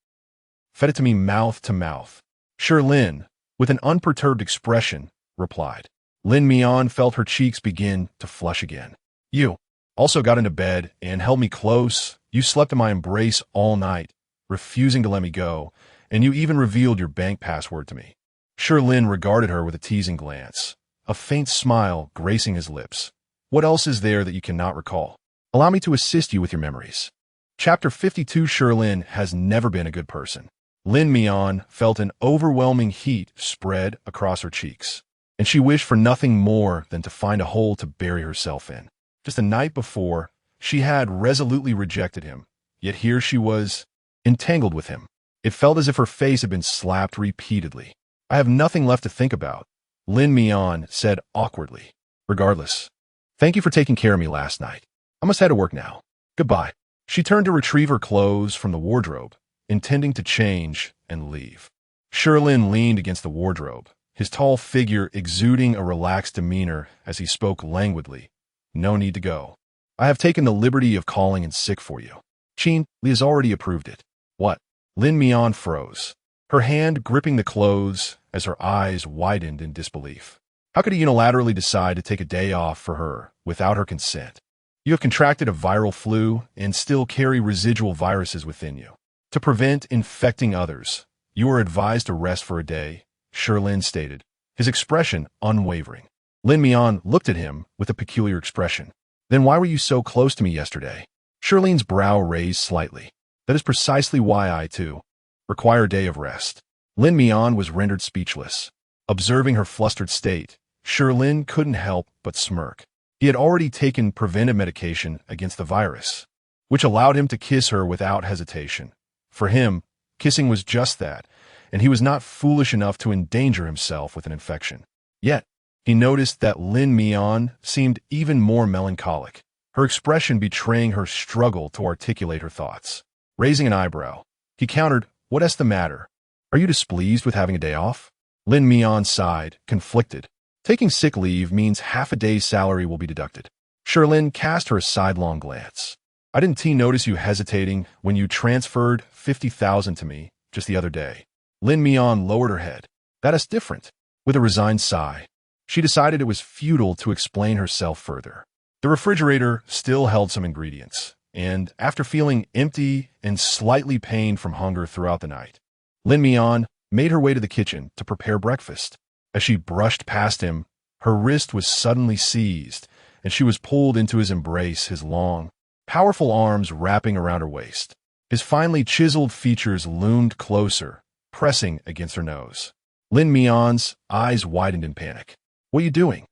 fed it to me mouth to mouth." Shi Lin, with an unperturbed expression, replied. Lin Mian felt her cheeks begin to flush again. "You also got into bed and held me close. You slept in my embrace all night, refusing to let me go, And you even revealed your bank password to me. Shi Lin regarded her with a teasing glance, a faint smile gracing his lips. What else is there that you cannot recall? Allow me to assist you with your memories. Chapter 52. Shi Lin has never been a good person. Lin Mian felt an overwhelming heat spread across her cheeks, and she wished for nothing more than to find a hole to bury herself in. Just the night before, she had resolutely rejected him, yet here she was, entangled with him. It felt as if her face had been slapped repeatedly. I have nothing left to think about, Lin Mian said awkwardly. Regardless, thank you for taking care of me last night. I must head to work now. Goodbye. She turned to retrieve her clothes from the wardrobe, intending to change and leave. Shi Lin leaned against the wardrobe, his tall figure exuding a relaxed demeanor as he spoke languidly. No need to go. I have taken the liberty of calling in sick for you. Li has already approved it. What? Lin Mian froze, her hand gripping the clothes as her eyes widened in disbelief. How could he unilaterally decide to take a day off for her without her consent? You have contracted a viral flu and still carry residual viruses within you. To prevent infecting others, you are advised to rest for a day, Shi Lin stated, his expression unwavering. Lin Mian looked at him with a peculiar expression. Then why were you so close to me yesterday? Shi Lin's brow raised slightly. That is precisely why I, too, require a day of rest. Lin Mian was rendered speechless. Observing her flustered state, Shi Lin couldn't help but smirk. He had already taken preventive medication against the virus, which allowed him to kiss her without hesitation. For him, kissing was just that, and he was not foolish enough to endanger himself with an infection. Yet, he noticed that Lin Mian seemed even more melancholic, her expression betraying her struggle to articulate her thoughts. Raising an eyebrow, he countered, "What's the matter? Are you displeased with having a day off?" Lin Mian sighed, conflicted. Taking sick leave means half a day's salary will be deducted. Shi Lin cast her a sidelong glance. I didn't notice you hesitating when you transferred 50,000 to me just the other day. Lin Mian lowered her head. That is different. With a resigned sigh, she decided it was futile to explain herself further. The refrigerator still held some ingredients, and after feeling empty and slightly pained from hunger throughout the night, Lin Mian made her way to the kitchen to prepare breakfast. As she brushed past him, her wrist was suddenly seized, and she was pulled into his embrace, his long, powerful arms wrapping around her waist. His finely chiseled features loomed closer, pressing against her nose. Lin Mian's eyes widened in panic. What are you doing?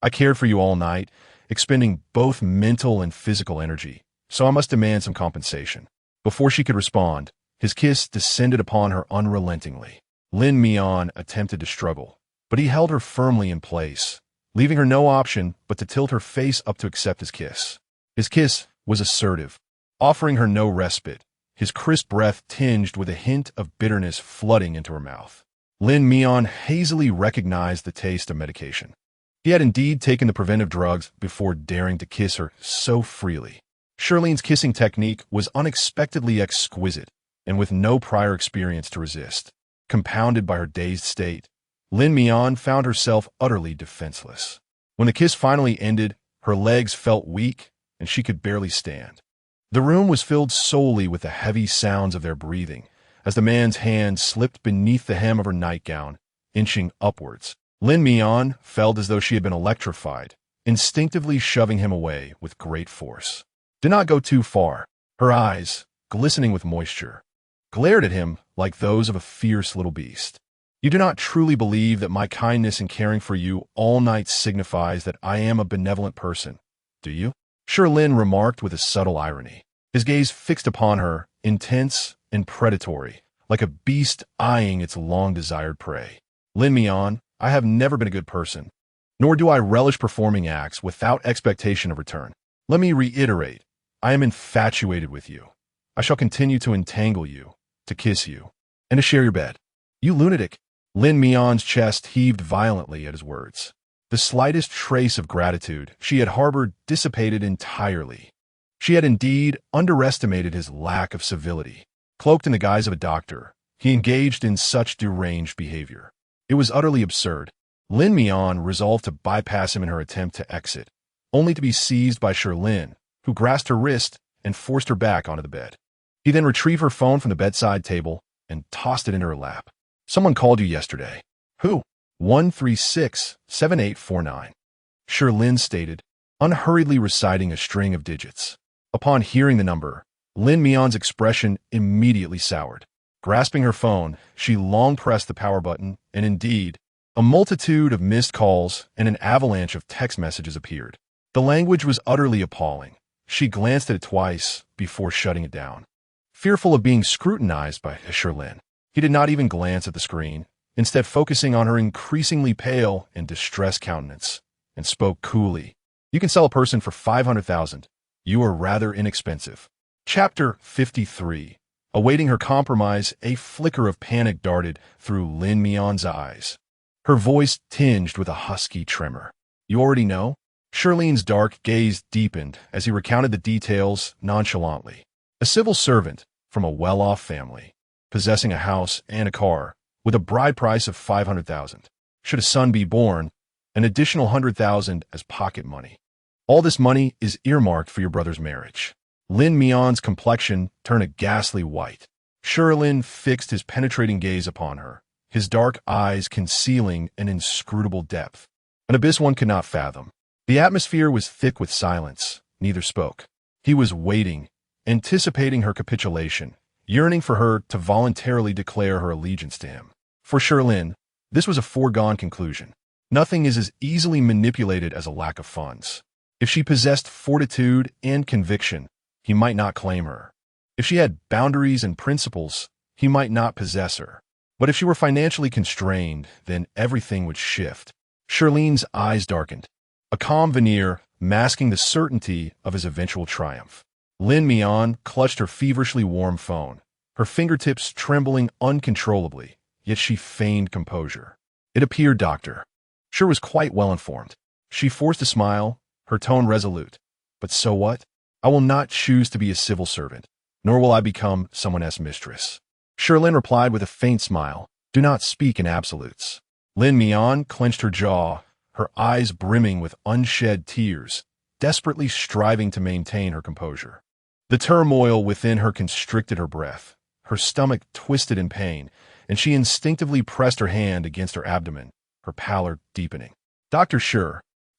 I cared for you all night, expending both mental and physical energy, so I must demand some compensation. Before she could respond, his kiss descended upon her unrelentingly. Lin Mian attempted to struggle, but he held her firmly in place, leaving her no option but to tilt her face up to accept his kiss. His kiss was assertive, offering her no respite, his crisp breath tinged with a hint of bitterness flooding into her mouth. Lin Mian hazily recognized the taste of medication. He had indeed taken the preventive drugs before daring to kiss her so freely. Shi Lin's kissing technique was unexpectedly exquisite, and with no prior experience to resist. Compounded by her dazed state, Lin Mian found herself utterly defenseless. When the kiss finally ended, her legs felt weak, and she could barely stand. The room was filled solely with the heavy sounds of their breathing, as the man's hand slipped beneath the hem of her nightgown, inching upwards. Lin Mian felt as though she had been electrified, instinctively shoving him away with great force. Do not go too far. Her eyes, glistening with moisture, glared at him like those of a fierce little beast. You do not truly believe that my kindness in caring for you all night signifies that I am a benevolent person, do you? Shi Lin remarked with a subtle irony, his gaze fixed upon her, intense and predatory, like a beast eyeing its long-desired prey. Lin Mian, I have never been a good person, nor do I relish performing acts without expectation of return. Let me reiterate, I am infatuated with you. I shall continue to entangle you, to kiss you, and to share your bed. You lunatic! Lin Mian's chest heaved violently at his words. The slightest trace of gratitude she had harbored dissipated entirely. She had indeed underestimated his lack of civility. Cloaked in the guise of a doctor, he engaged in such deranged behavior. It was utterly absurd. Lin Mian resolved to bypass him in her attempt to exit, only to be seized by Shi Lin, who grasped her wrist and forced her back onto the bed. He then retrieved her phone from the bedside table, and tossed it into her lap. Someone called you yesterday. Who? 1367849. Shi Lin stated, unhurriedly reciting a string of digits. Upon hearing the number, Lin Mian's expression immediately soured. Grasping her phone, she long pressed the power button, and indeed, a multitude of missed calls and an avalanche of text messages appeared. The language was utterly appalling. She glanced at it twice before shutting it down. Fearful of being scrutinized by Shi Lin, he did not even glance at the screen, instead focusing on her increasingly pale and distressed countenance, and spoke coolly. You can sell a person for 500,000. You are rather inexpensive. Chapter 53. Awaiting her compromise, a flicker of panic darted through Lin Mian's eyes. Her voice tinged with a husky tremor. You already know? Shi Lin's dark gaze deepened as he recounted the details nonchalantly. A civil servant from a well-off family, possessing a house and a car, with a bride price of 500,000. Should a son be born, an additional 100,000 as pocket money. All this money is earmarked for your brother's marriage. Lin Mian's complexion turned a ghastly white. Shi Lin fixed his penetrating gaze upon her, his dark eyes concealing an inscrutable depth, an abyss one could not fathom. The atmosphere was thick with silence. Neither spoke. He was waiting, anticipating her capitulation, yearning for her to voluntarily declare her allegiance to him. For Shi Lin, this was a foregone conclusion. Nothing is as easily manipulated as a lack of funds. If she possessed fortitude and conviction, he might not claim her. If she had boundaries and principles, he might not possess her. But if she were financially constrained, then everything would shift. Shi Lin's eyes darkened, a calm veneer masking the certainty of his eventual triumph. Lin Mian clutched her feverishly warm phone, her fingertips trembling uncontrollably, yet she feigned composure. It appeared Dr. Shi was quite well informed. She forced a smile, her tone resolute. But so what? I will not choose to be a civil servant, nor will I become someone else's mistress. Shi Lin replied with a faint smile. Do not speak in absolutes. Lin Mian clenched her jaw, her eyes brimming with unshed tears, desperately striving to maintain her composure. The turmoil within her constricted her breath. Her stomach twisted in pain, and she instinctively pressed her hand against her abdomen, her pallor deepening. Dr. Shi,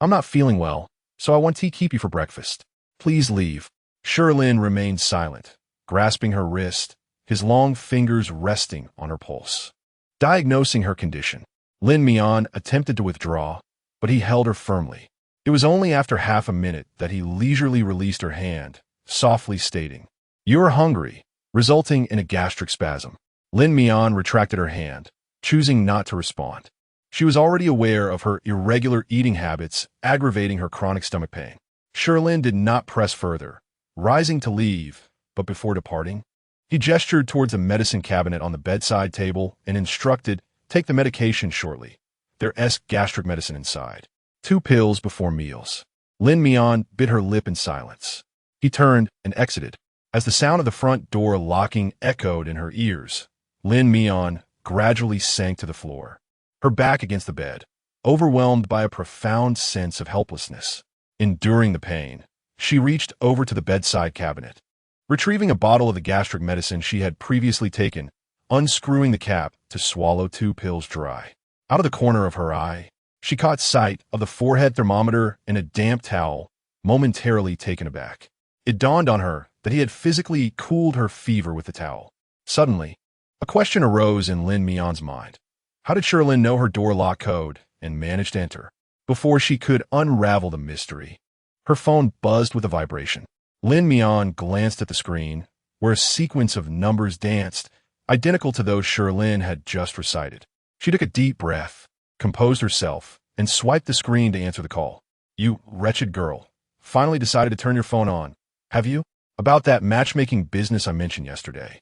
I'm not feeling well, so I want to keep you for breakfast. Please leave. Shi Lin remained silent, grasping her wrist, his long fingers resting on her pulse. Diagnosing her condition, Lin Mian attempted to withdraw, but he held her firmly. It was only after half a minute that he leisurely released her hand, softly stating, You are hungry, resulting in a gastric spasm. Lin Mian retracted her hand, choosing not to respond. She was already aware of her irregular eating habits aggravating her chronic stomach pain. Shi Lin did not press further, rising to leave, but before departing, he gestured towards a medicine cabinet on the bedside table and instructed, Take the medication shortly. There's gastric medicine inside. 2 pills before meals. Lin Mian bit her lip in silence. He turned and exited. As the sound of the front door locking echoed in her ears, Lin Mian gradually sank to the floor, her back against the bed, overwhelmed by a profound sense of helplessness. Enduring the pain, she reached over to the bedside cabinet, retrieving a bottle of the gastric medicine she had previously taken, unscrewing the cap to swallow 2 pills dry. Out of the corner of her eye, she caught sight of the forehead thermometer and a damp towel, momentarily taken aback. It dawned on her that he had physically cooled her fever with the towel. Suddenly, a question arose in Lin Mian's mind. How did Shi Lin know her door lock code and manage to enter? Before she could unravel the mystery, her phone buzzed with a vibration. Lin Mian glanced at the screen, where a sequence of numbers danced, identical to those Shi Lin had just recited. She took a deep breath, composed herself, and swiped the screen to answer the call. You wretched girl, finally decided to turn your phone on, have you? About that matchmaking business I mentioned yesterday.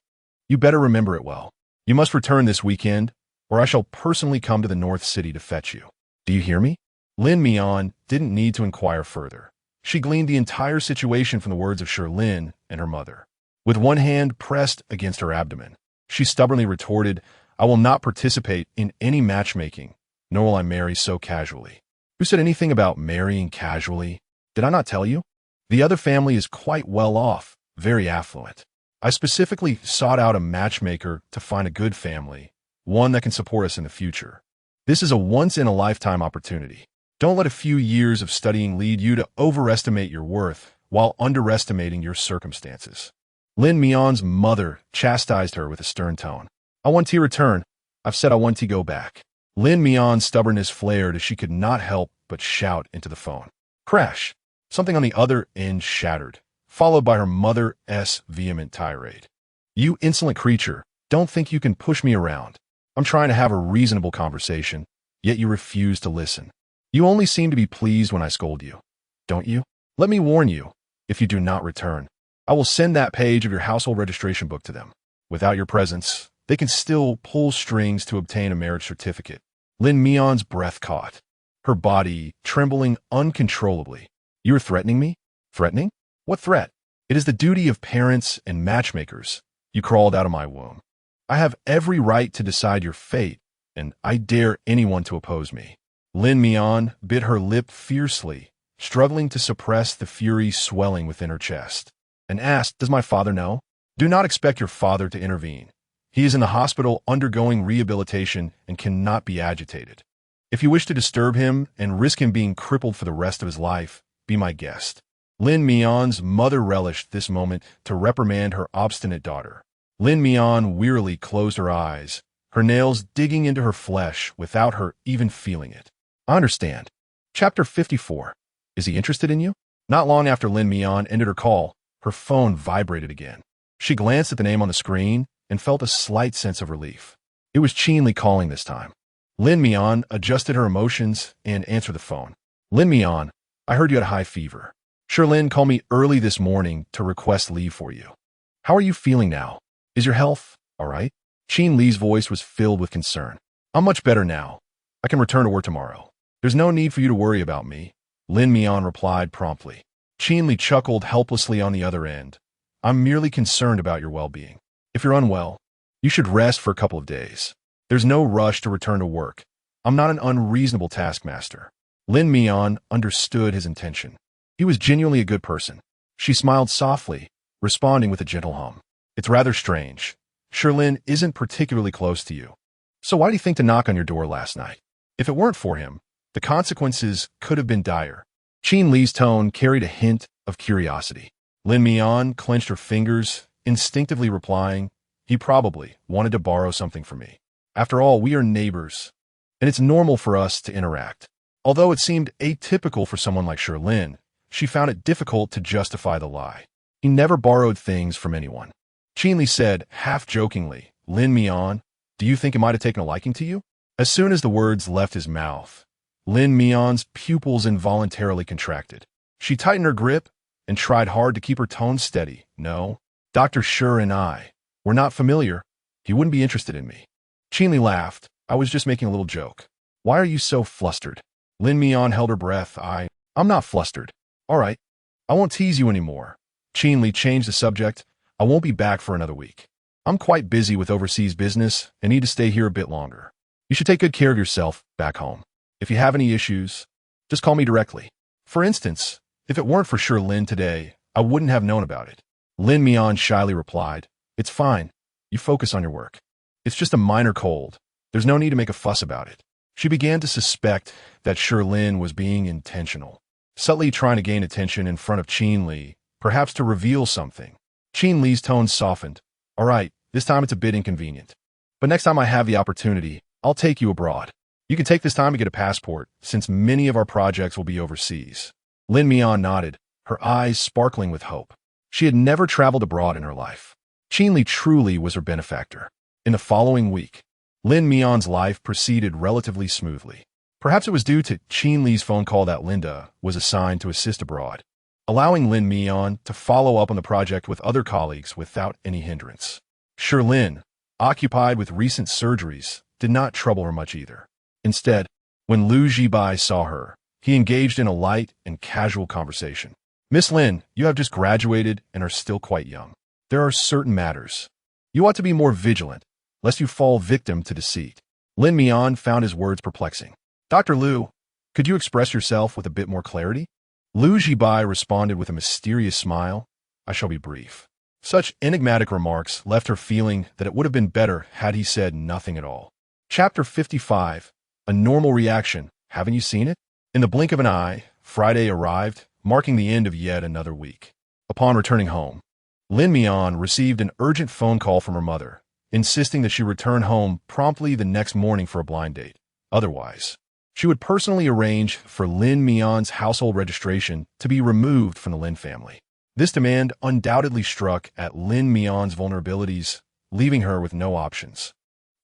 You better remember it well. You must return this weekend, or I shall personally come to the North City to fetch you. Do you hear me? Lin Mian didn't need to inquire further. She gleaned the entire situation from the words of Shi Lin and her mother. With one hand pressed against her abdomen, she stubbornly retorted, I will not participate in any matchmaking, nor will I marry so casually. Who said anything about marrying casually? Did I not tell you? The other family is quite well off, very affluent. I specifically sought out a matchmaker to find a good family, one that can support us in the future. This is a once-in-a-lifetime opportunity. Don't let a few years of studying lead you to overestimate your worth while underestimating your circumstances. Lin Mian's mother chastised her with a stern tone. I want to return. I've said I want to go back. Lin Mian's stubbornness flared as she could not help but shout into the phone. Crash. Something on the other end shattered, followed by her mother's vehement tirade. You insolent creature, don't think you can push me around. I'm trying to have a reasonable conversation, yet you refuse to listen. You only seem to be pleased when I scold you, don't you? Let me warn you, if you do not return, I will send that page of your household registration book to them. Without your presence, they can still pull strings to obtain a marriage certificate. Lin Mian's breath caught, her body trembling uncontrollably. You are threatening me? Threatening? What threat? It is the duty of parents and matchmakers. You crawled out of my womb. I have every right to decide your fate, and I dare anyone to oppose me. Lin Mian bit her lip fiercely, struggling to suppress the fury swelling within her chest, and asked, Does my father know? Do not expect your father to intervene. He is in the hospital undergoing rehabilitation and cannot be agitated. If you wish to disturb him and risk him being crippled for the rest of his life, be my guest. Lin Mian's mother relished this moment to reprimand her obstinate daughter. Lin Mian wearily closed her eyes, her nails digging into her flesh without her even feeling it. I understand. Chapter 54. Is he interested in you? Not long after Lin Mian ended her call, her phone vibrated again. She glanced at the name on the screen and felt a slight sense of relief. It was Shi Lin calling this time. Lin Mian adjusted her emotions and answered the phone. Lin Mian, I heard you had a high fever. Shi Lin called me early this morning to request leave for you. How are you feeling now? Is your health all right? Shi Lin's voice was filled with concern. I'm much better now. I can return to work tomorrow. There's no need for you to worry about me, Lin Mian replied promptly. Shi Lin chuckled helplessly on the other end. I'm merely concerned about your well-being. If you're unwell, you should rest for a couple of days. There's no rush to return to work. I'm not an unreasonable taskmaster. Lin Mian understood his intention. He was genuinely a good person. She smiled softly, responding with a gentle hum. It's rather strange. Shi Lin isn't particularly close to you. So why do you think to knock on your door last night? If it weren't for him, the consequences could have been dire. Shi Lin's tone carried a hint of curiosity. Lin Mian clenched her fingers, instinctively replying, He probably wanted to borrow something from me. After all, we are neighbors, and it's normal for us to interact. Although it seemed atypical for someone like Shi Lin, she found it difficult to justify the lie. He never borrowed things from anyone. Shi Lin said, half-jokingly, Lin Mian, do you think he might have taken a liking to you? As soon as the words left his mouth, Lin Mian's pupils involuntarily contracted. She tightened her grip and tried hard to keep her tone steady. No, Dr. Shi and I, we're not familiar. He wouldn't be interested in me. Shi Lin laughed. I was just making a little joke. Why are you so flustered? Lin Mian held her breath. I'm not flustered. All right, I won't tease you anymore. Shi Lin changed the subject. I won't be back for another week. I'm quite busy with overseas business and need to stay here a bit longer. You should take good care of yourself back home. If you have any issues, just call me directly. For instance, if it weren't for Shi Lin today, I wouldn't have known about it. Lin Mian shyly replied, It's fine. You focus on your work. It's just a minor cold. There's no need to make a fuss about it. She began to suspect that Shi Lin was being intentional, subtly trying to gain attention in front of Shi Lin, perhaps to reveal something. Shi Lin's tone softened. All right, this time it's a bit inconvenient. But next time I have the opportunity, I'll take you abroad. You can take this time to get a passport, since many of our projects will be overseas. Lin Mian nodded, her eyes sparkling with hope. She had never traveled abroad in her life. Shi Lin truly was her benefactor. In the following week, Lin Mian's life proceeded relatively smoothly. Perhaps it was due to Shi Lin's phone call that Linda was assigned to assist abroad, allowing Lin Mian to follow up on the project with other colleagues without any hindrance. Shi Lin, occupied with recent surgeries, did not trouble her much either. Instead, when Liu Zibai saw her, he engaged in a light and casual conversation. Miss Lin, you have just graduated and are still quite young. There are certain matters. You ought to be more vigilant, lest you fall victim to deceit. Lin Mian found his words perplexing. Dr. Liu, could you express yourself with a bit more clarity? Liu Zibai responded with a mysterious smile. I shall be brief. Such enigmatic remarks left her feeling that it would have been better had he said nothing at all. Chapter 55. A normal reaction. Haven't you seen it? In the blink of an eye, Friday arrived, marking the end of yet another week. Upon returning home, Lin Mian received an urgent phone call from her mother, insisting that she return home promptly the next morning for a blind date. Otherwise, she would personally arrange for Lin Mian's household registration to be removed from the Lin family. This demand undoubtedly struck at Lin Mian's vulnerabilities, leaving her with no options.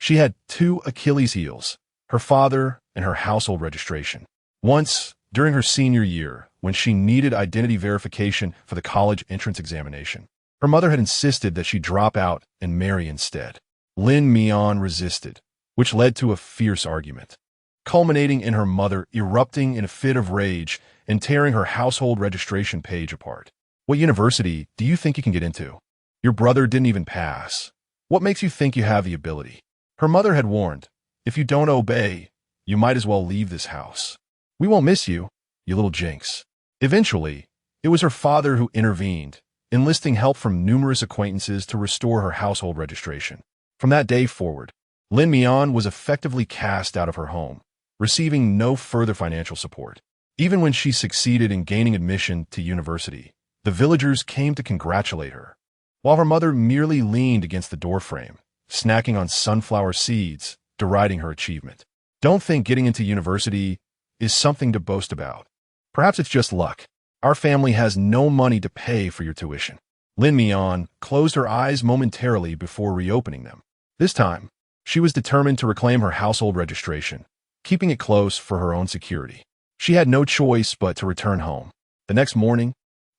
She had two Achilles heels, her father and her household registration. Once, during her senior year, when she needed identity verification for the college entrance examination, her mother had insisted that she drop out and marry instead. Lin Mian resisted, which led to a fierce argument, culminating in her mother erupting in a fit of rage and tearing her household registration page apart. What university do you think you can get into? Your brother didn't even pass. What makes you think you have the ability? Her mother had warned, if you don't obey, you might as well leave this house. We won't miss you, you little jinx. Eventually, it was her father who intervened, enlisting help from numerous acquaintances to restore her household registration. From that day forward, Lin Mian was effectively cast out of her home, receiving no further financial support. Even when she succeeded in gaining admission to university, the villagers came to congratulate her, while her mother merely leaned against the doorframe, snacking on sunflower seeds, deriding her achievement. Don't think getting into university is something to boast about. Perhaps it's just luck. Our family has no money to pay for your tuition. Lin Mian closed her eyes momentarily before reopening them. This time, she was determined to reclaim her household registration, keeping it close for her own security. She had no choice but to return home. The next morning,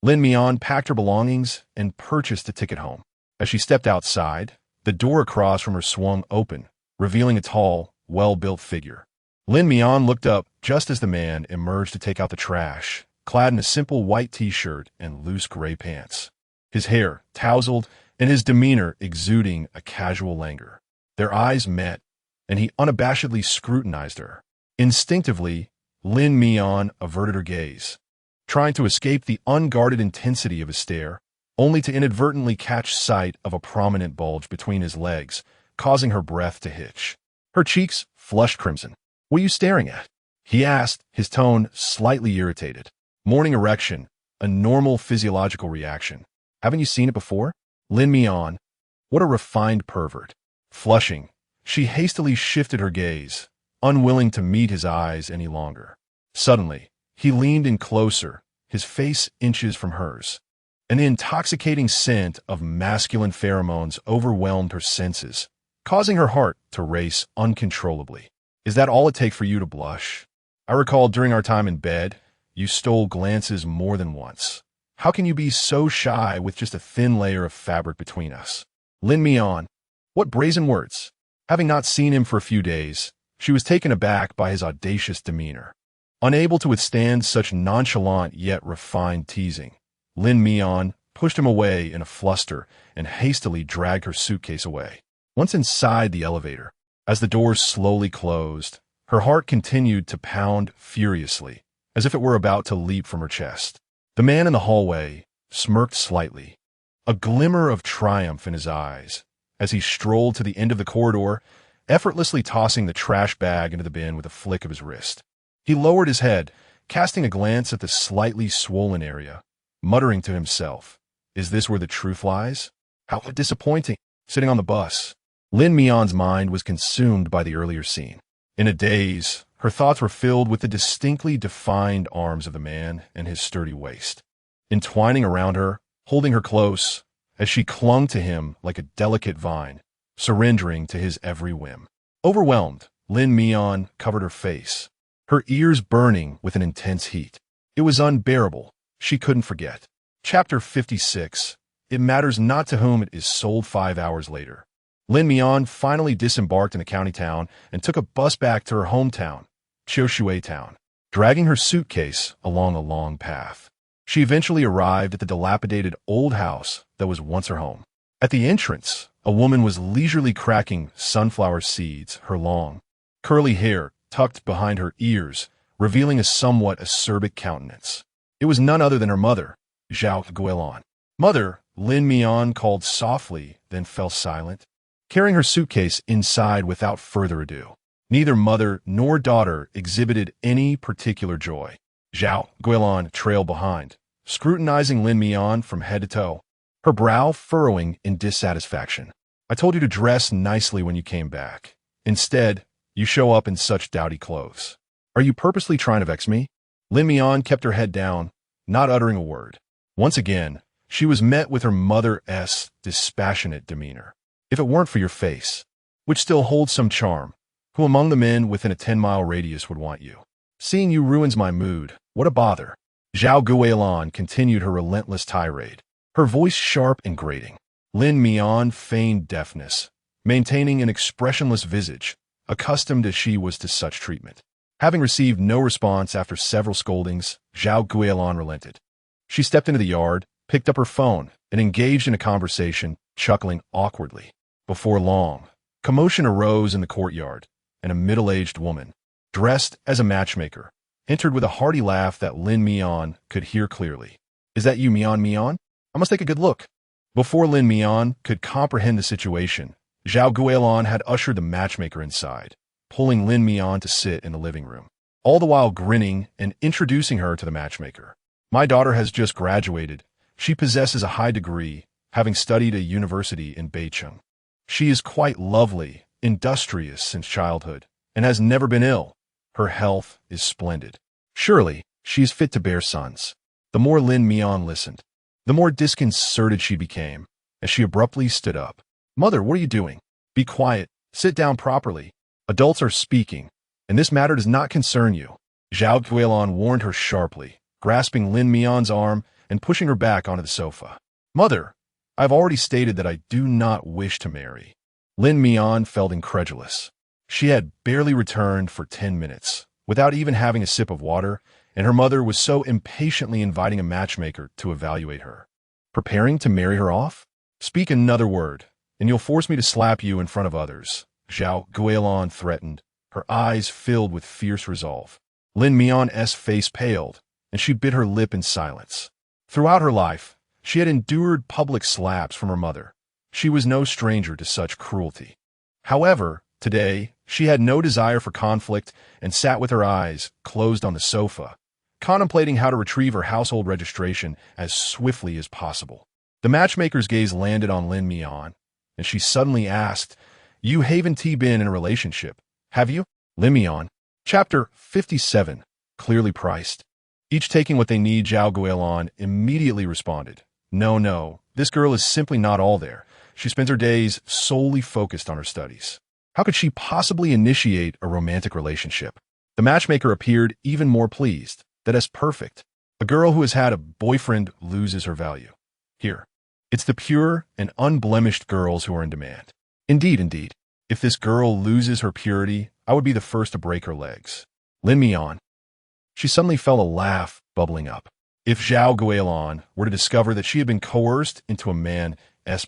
Lin Mian packed her belongings and purchased a ticket home. As she stepped outside, the door across from her swung open, revealing a tall, well-built figure. Lin Mian looked up just as the man emerged to take out the trash, clad in a simple white t-shirt and loose gray pants. His hair tousled and his demeanor exuding a casual languor. Their eyes met, and he unabashedly scrutinized her. Instinctively, Lin Mian averted her gaze, trying to escape the unguarded intensity of his stare, only to inadvertently catch sight of a prominent bulge between his legs, causing her breath to hitch. Her cheeks flushed crimson. "What are you staring at?" he asked, his tone slightly irritated. Morning erection, a normal physiological reaction. Haven't you seen it before? Lin Mian, what a refined pervert. Flushing, she hastily shifted her gaze, unwilling to meet his eyes any longer. Suddenly, he leaned in closer, his face inches from hers. An intoxicating scent of masculine pheromones overwhelmed her senses, causing her heart to race uncontrollably. "Is that all it takes for you to blush? I recall during our time in bed, you stole glances more than once. How can you be so shy with just a thin layer of fabric between us?" Lin Mian, what brazen words! Having not seen him for a few days, she was taken aback by his audacious demeanor. Unable to withstand such nonchalant yet refined teasing, Lin Mian pushed him away in a fluster and hastily dragged her suitcase away. Once inside the elevator, as the doors slowly closed, her heart continued to pound furiously, as if it were about to leap from her chest. The man in the hallway smirked slightly, a glimmer of triumph in his eyes, as he strolled to the end of the corridor, effortlessly tossing the trash bag into the bin with a flick of his wrist. He lowered his head, casting a glance at the slightly swollen area, muttering to himself, "Is this where the truth lies? How disappointing." Sitting on the bus, Lin Mian's mind was consumed by the earlier scene. In a daze, her thoughts were filled with the distinctly defined arms of the man and his sturdy waist, entwining around her, holding her close, as she clung to him like a delicate vine, surrendering to his every whim. Overwhelmed, Lin Mian covered her face, her ears burning with an intense heat. It was unbearable. She couldn't forget. Chapter 56. It matters not to whom it is sold 5 hours later. Lin Mian finally disembarked in the county town and took a bus back to her hometown, Qiushui Town, dragging her suitcase along a long path. She eventually arrived at the dilapidated old house that was once her home. At the entrance, a woman was leisurely cracking sunflower seeds, her long, curly hair tucked behind her ears, revealing a somewhat acerbic countenance. It was none other than her mother, Zhao Guilin. "Mother, Lin Mian called softly, then fell silent, carrying her suitcase inside without further ado. Neither mother nor daughter exhibited any particular joy. Zhao Guilin trailed behind, scrutinizing Lin Mian from head to toe, her brow furrowing in dissatisfaction. I told you to dress nicely when you came back. Instead, you show up in such dowdy clothes. Are you purposely trying to vex me? Lin Mian kept her head down, not uttering a word. Once again, she was met with her mother's dispassionate demeanor. If it weren't for your face, which still holds some charm, who among the men within a 10-mile radius would want you? Seeing you ruins my mood. What a bother. Zhao Guilin continued her relentless tirade, her voice sharp and grating. Lin Mian feigned deafness, maintaining an expressionless visage, accustomed as she was to such treatment. Having received no response after several scoldings, Zhao Guilin relented. She stepped into the yard, picked up her phone, and engaged in a conversation, chuckling awkwardly. Before long, commotion arose in the courtyard, and a middle-aged woman, dressed as a matchmaker, entered with a hearty laugh that Lin Mian could hear clearly. Is that you, Mian? I must take a good look. Before Lin Mian could comprehend the situation, Zhao Guilin had ushered the matchmaker inside, pulling Lin Mian to sit in the living room, all the while grinning and introducing her to the matchmaker. My daughter has just graduated. She possesses a high degree, having studied at university in Beijing. She is quite lovely, industrious since childhood, and has never been ill. Her health is splendid. Surely, she is fit to bear sons. The more Lin Mian listened, the more disconcerted she became, as she abruptly stood up. Mother, what are you doing? Be quiet. Sit down properly. Adults are speaking, and this matter does not concern you. Zhao Guilin warned her sharply, grasping Lin Mian's arm and pushing her back onto the sofa. Mother, I have already stated that I do not wish to marry. Lin Mian felt incredulous. She had barely returned for 10 minutes, without even having a sip of water, and her mother was so impatiently inviting a matchmaker to evaluate her. Preparing to marry her off? Speak another word, and you'll force me to slap you in front of others, Zhao Guilin threatened, her eyes filled with fierce resolve. Lin Mian's face paled, and she bit her lip in silence. Throughout her life, she had endured public slaps from her mother. She was no stranger to such cruelty. However, today, she had no desire for conflict and sat with her eyes closed on the sofa, contemplating how to retrieve her household registration as swiftly as possible. The matchmaker's gaze landed on Lin Mian, and she suddenly asked, You haven't been in a relationship, have you? Lin Mian. Chapter 57, Clearly Priced. Each taking what they need, Zhao Guilin immediately responded, No, this girl is simply not all there. She spends her days solely focused on her studies. How could she possibly initiate a romantic relationship? The matchmaker appeared even more pleased. That is perfect. A girl who has had a boyfriend loses her value. Here, it's the pure and unblemished girls who are in demand. Indeed. If this girl loses her purity, I would be the first to break her legs. Lin Mian. She suddenly felt a laugh bubbling up. If Zhao Guilin were to discover that she had been coerced into a man's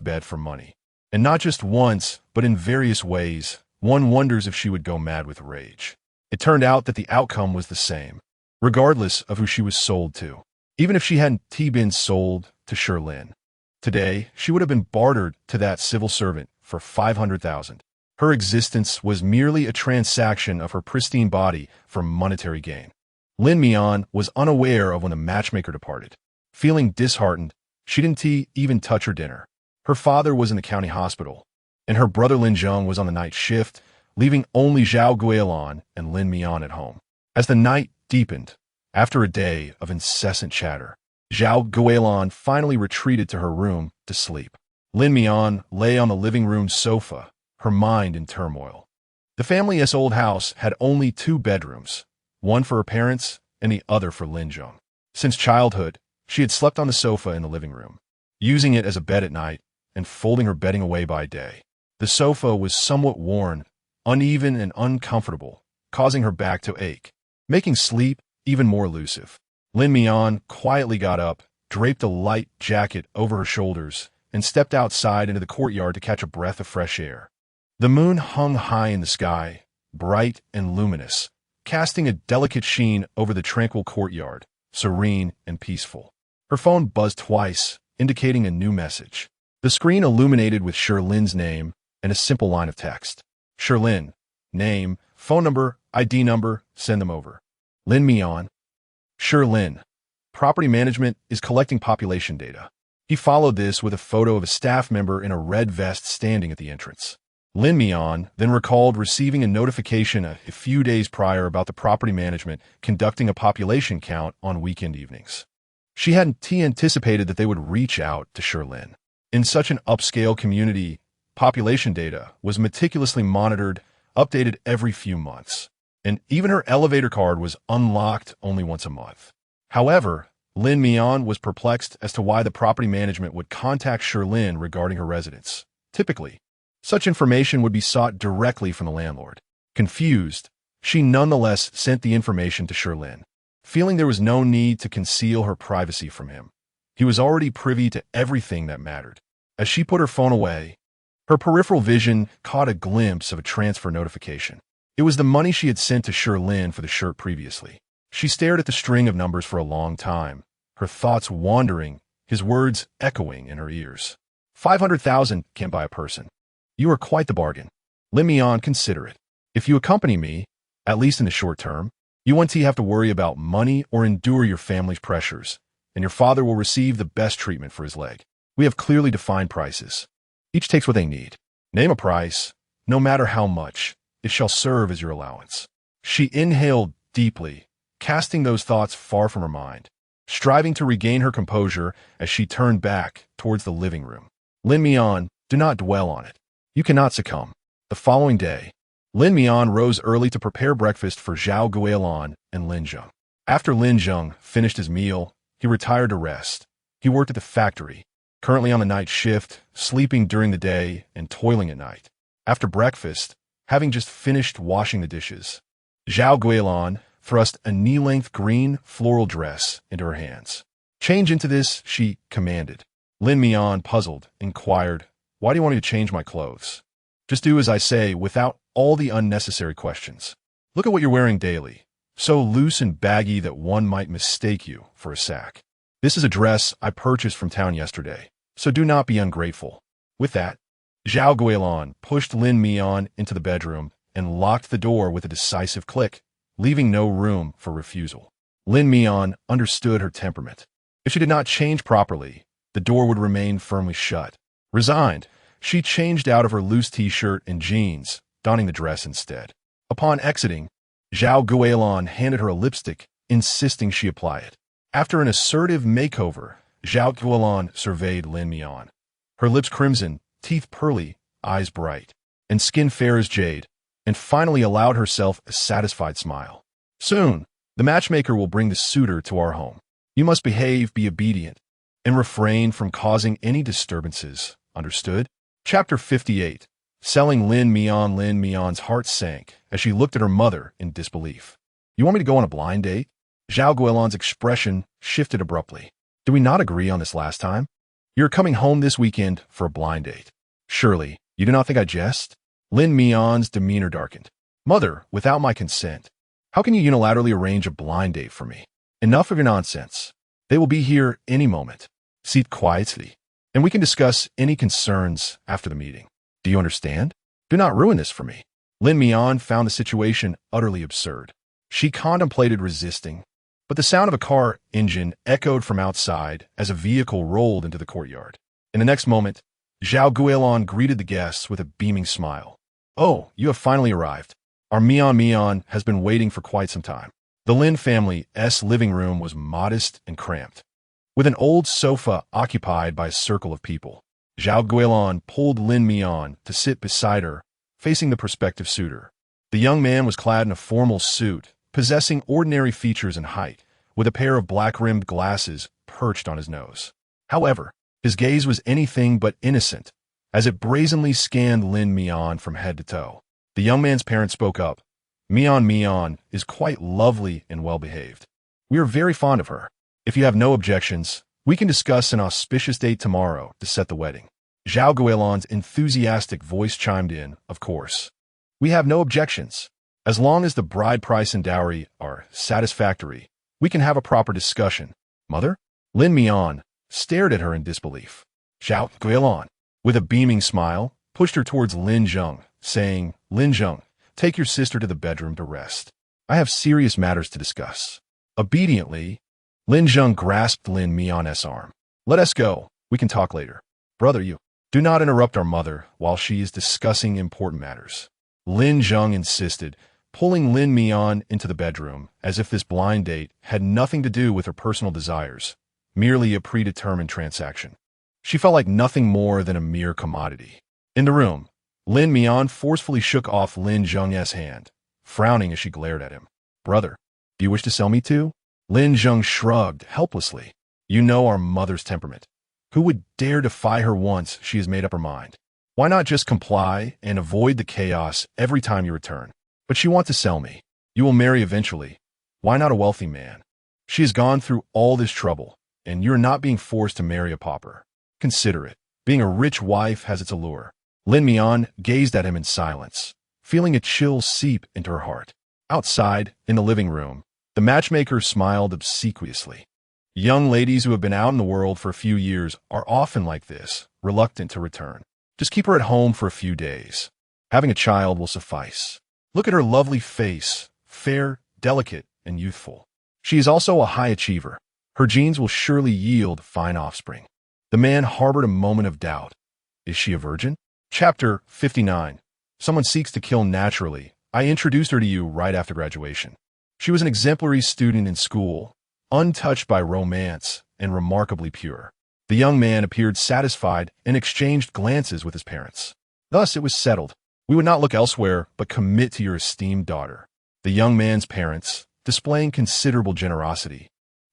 bed for money, and not just once, but in various ways, one wonders if she would go mad with rage. It turned out that the outcome was the same, regardless of who she was sold to. Even if she hadn't been sold to Shi Lin, today she would have been bartered to that civil servant for 500,000. Her existence was merely a transaction of her pristine body for monetary gain. Lin Mian was unaware of when the matchmaker departed. Feeling disheartened, she didn't even touch her dinner. Her father was in the county hospital, and her brother Lin Zheng was on the night shift, leaving only Zhao Guilin and Lin Mian at home. As the night deepened, after a day of incessant chatter, Zhao Guilin finally retreated to her room to sleep. Lin Mian lay on the living room sofa, her mind in turmoil. The family's old house had only 2 bedrooms, one for her parents and the other for Lin Zheng. Since childhood, she had slept on the sofa in the living room, using it as a bed at night and folding her bedding away by day. The sofa was somewhat worn, uneven and uncomfortable, causing her back to ache, making sleep even more elusive. Lin Mian quietly got up, draped a light jacket over her shoulders, and stepped outside into the courtyard to catch a breath of fresh air. The moon hung high in the sky, bright and luminous, casting a delicate sheen over the tranquil courtyard, serene and peaceful. Her phone buzzed twice, indicating a new message. The screen illuminated with Shi Lin's name and a simple line of text. Shi Lin, name, phone number, ID number, send them over. Lin Mian. Shi Lin. Property management is collecting population data. He followed this with a photo of a staff member in a red vest standing at the entrance. Lin Mian then recalled receiving a notification a few days prior about the property management conducting a population count on weekend evenings. She hadn't anticipated that they would reach out to Shi Lin. In such an upscale community, population data was meticulously monitored, updated every few months, and even her elevator card was unlocked only once a month. However, Lin Mian was perplexed as to why the property management would contact Shi Lin regarding her residence. Typically, such information would be sought directly from the landlord. Confused, she nonetheless sent the information to Shi Lin, feeling there was no need to conceal her privacy from him. He was already privy to everything that mattered. As she put her phone away, her peripheral vision caught a glimpse of a transfer notification. It was the money she had sent to Shi Lin for the shirt previously. She stared at the string of numbers for a long time, her thoughts wandering, his words echoing in her ears. 500,000 can't buy a person. You are quite the bargain. Lin Mian, consider it. If you accompany me, at least in the short term, you won't have to worry about money or endure your family's pressures, and your father will receive the best treatment for his leg. We have clearly defined prices. Each takes what they need. Name a price, no matter how much, it shall serve as your allowance. She inhaled deeply, casting those thoughts far from her mind, striving to regain her composure as she turned back towards the living room. Lin Mian, do not dwell on it. You cannot succumb. The following day, Lin Mian rose early to prepare breakfast for Zhao Guilin and Lin Zheng. After Lin Zheng finished his meal, he retired to rest. He worked at the factory, currently on the night shift, sleeping during the day and toiling at night. After breakfast, having just finished washing the dishes, Zhao Guilin thrust a knee-length green floral dress into her hands. Change into this, she commanded. Lin Mian, puzzled, inquired, why do you want me to change my clothes? Just do as I say without all the unnecessary questions. Look at what you're wearing daily, so loose and baggy that one might mistake you for a sack. This is a dress I purchased from town yesterday, so do not be ungrateful. With that, Zhao Guilin pushed Lin Mian into the bedroom and locked the door with a decisive click, leaving no room for refusal. Lin Mian understood her temperament. If she did not change properly, the door would remain firmly shut. Resigned, she changed out of her loose t-shirt and jeans, donning the dress instead. Upon exiting, Zhao Guilin handed her a lipstick, insisting she apply it. After an assertive makeover, Zhao Guilin surveyed Lin Mian. Her lips crimson, teeth pearly, eyes bright, and skin fair as jade, and finally allowed herself a satisfied smile. Soon, the matchmaker will bring the suitor to our home. You must behave, be obedient, and refrain from causing any disturbances. Understood? Chapter 58. Selling Lin Mian. Lin Mian's heart sank as she looked at her mother in disbelief. You want me to go on a blind date? Zhao Guilin's expression shifted abruptly. Did we not agree on this last time? You're coming home this weekend for a blind date. Surely, you do not think I jest? Lin Mian's demeanor darkened. Mother, without my consent, how can you unilaterally arrange a blind date for me? Enough of your nonsense. They will be here any moment. Sit quietly, and we can discuss any concerns after the meeting. Do you understand? Do not ruin this for me. Lin Mian found the situation utterly absurd. She contemplated resisting, but the sound of a car engine echoed from outside as a vehicle rolled into the courtyard. In the next moment, Zhao Guilin greeted the guests with a beaming smile. Oh, you have finally arrived. Our Mian has been waiting for quite some time. The Lin family's living room was modest and cramped, with an old sofa occupied by a circle of people. Zhao Guilin pulled Lin Mian to sit beside her, facing the prospective suitor. The young man was clad in a formal suit, possessing ordinary features and height, with a pair of black-rimmed glasses perched on his nose. However, his gaze was anything but innocent, as it brazenly scanned Lin Mian from head to toe. The young man's parents spoke up. Mian is quite lovely and well-behaved. We are very fond of her. If you have no objections, we can discuss an auspicious date tomorrow to set the wedding. Zhao Guilin's enthusiastic voice chimed in, of course. We have no objections. As long as the bride price and dowry are satisfactory, we can have a proper discussion. Mother? Lin Mian, stared at her in disbelief. Zhao Guilin, with a beaming smile, pushed her towards Lin Zheng, saying, "Lin Zheng, take your sister to the bedroom to rest. I have serious matters to discuss." Obediently, Lin Zheng grasped Lin Mian's arm. "Let us go. We can talk later. Brother, you do not interrupt our mother while she is discussing important matters," Lin Zheng insisted, pulling Lin Mian into the bedroom as if this blind date had nothing to do with her personal desires, merely a predetermined transaction. She felt like nothing more than a mere commodity. In the room, Lin Mian forcefully shook off Lin Zheng's hand, frowning as she glared at him. "Brother, do you wish to sell me too?" Lin Zheng shrugged helplessly. "You know our mother's temperament. Who would dare defy her once she has made up her mind? Why not just comply and avoid the chaos every time you return? But she wants to sell me. You will marry eventually. Why not a wealthy man? She has gone through all this trouble, and you're not being forced to marry a pauper. Consider it. Being a rich wife has its allure." Lin Mian gazed at him in silence, feeling a chill seep into her heart. Outside, in the living room, the matchmaker smiled obsequiously. Young ladies who have been out in the world for a few years are often like this, reluctant to return. Just keep her at home for a few days. Having a child will suffice. Look at her lovely face, fair, delicate, and youthful. She is also a high achiever. Her genes will surely yield fine offspring. The man harbored a moment of doubt. Is she a virgin? Chapter 59. Someone seeks to kill naturally. I introduced her to you right after graduation. She was an exemplary student in school, untouched by romance and remarkably pure. The young man appeared satisfied and exchanged glances with his parents. Thus it was settled. We would not look elsewhere but commit to your esteemed daughter. The young man's parents, displaying considerable generosity,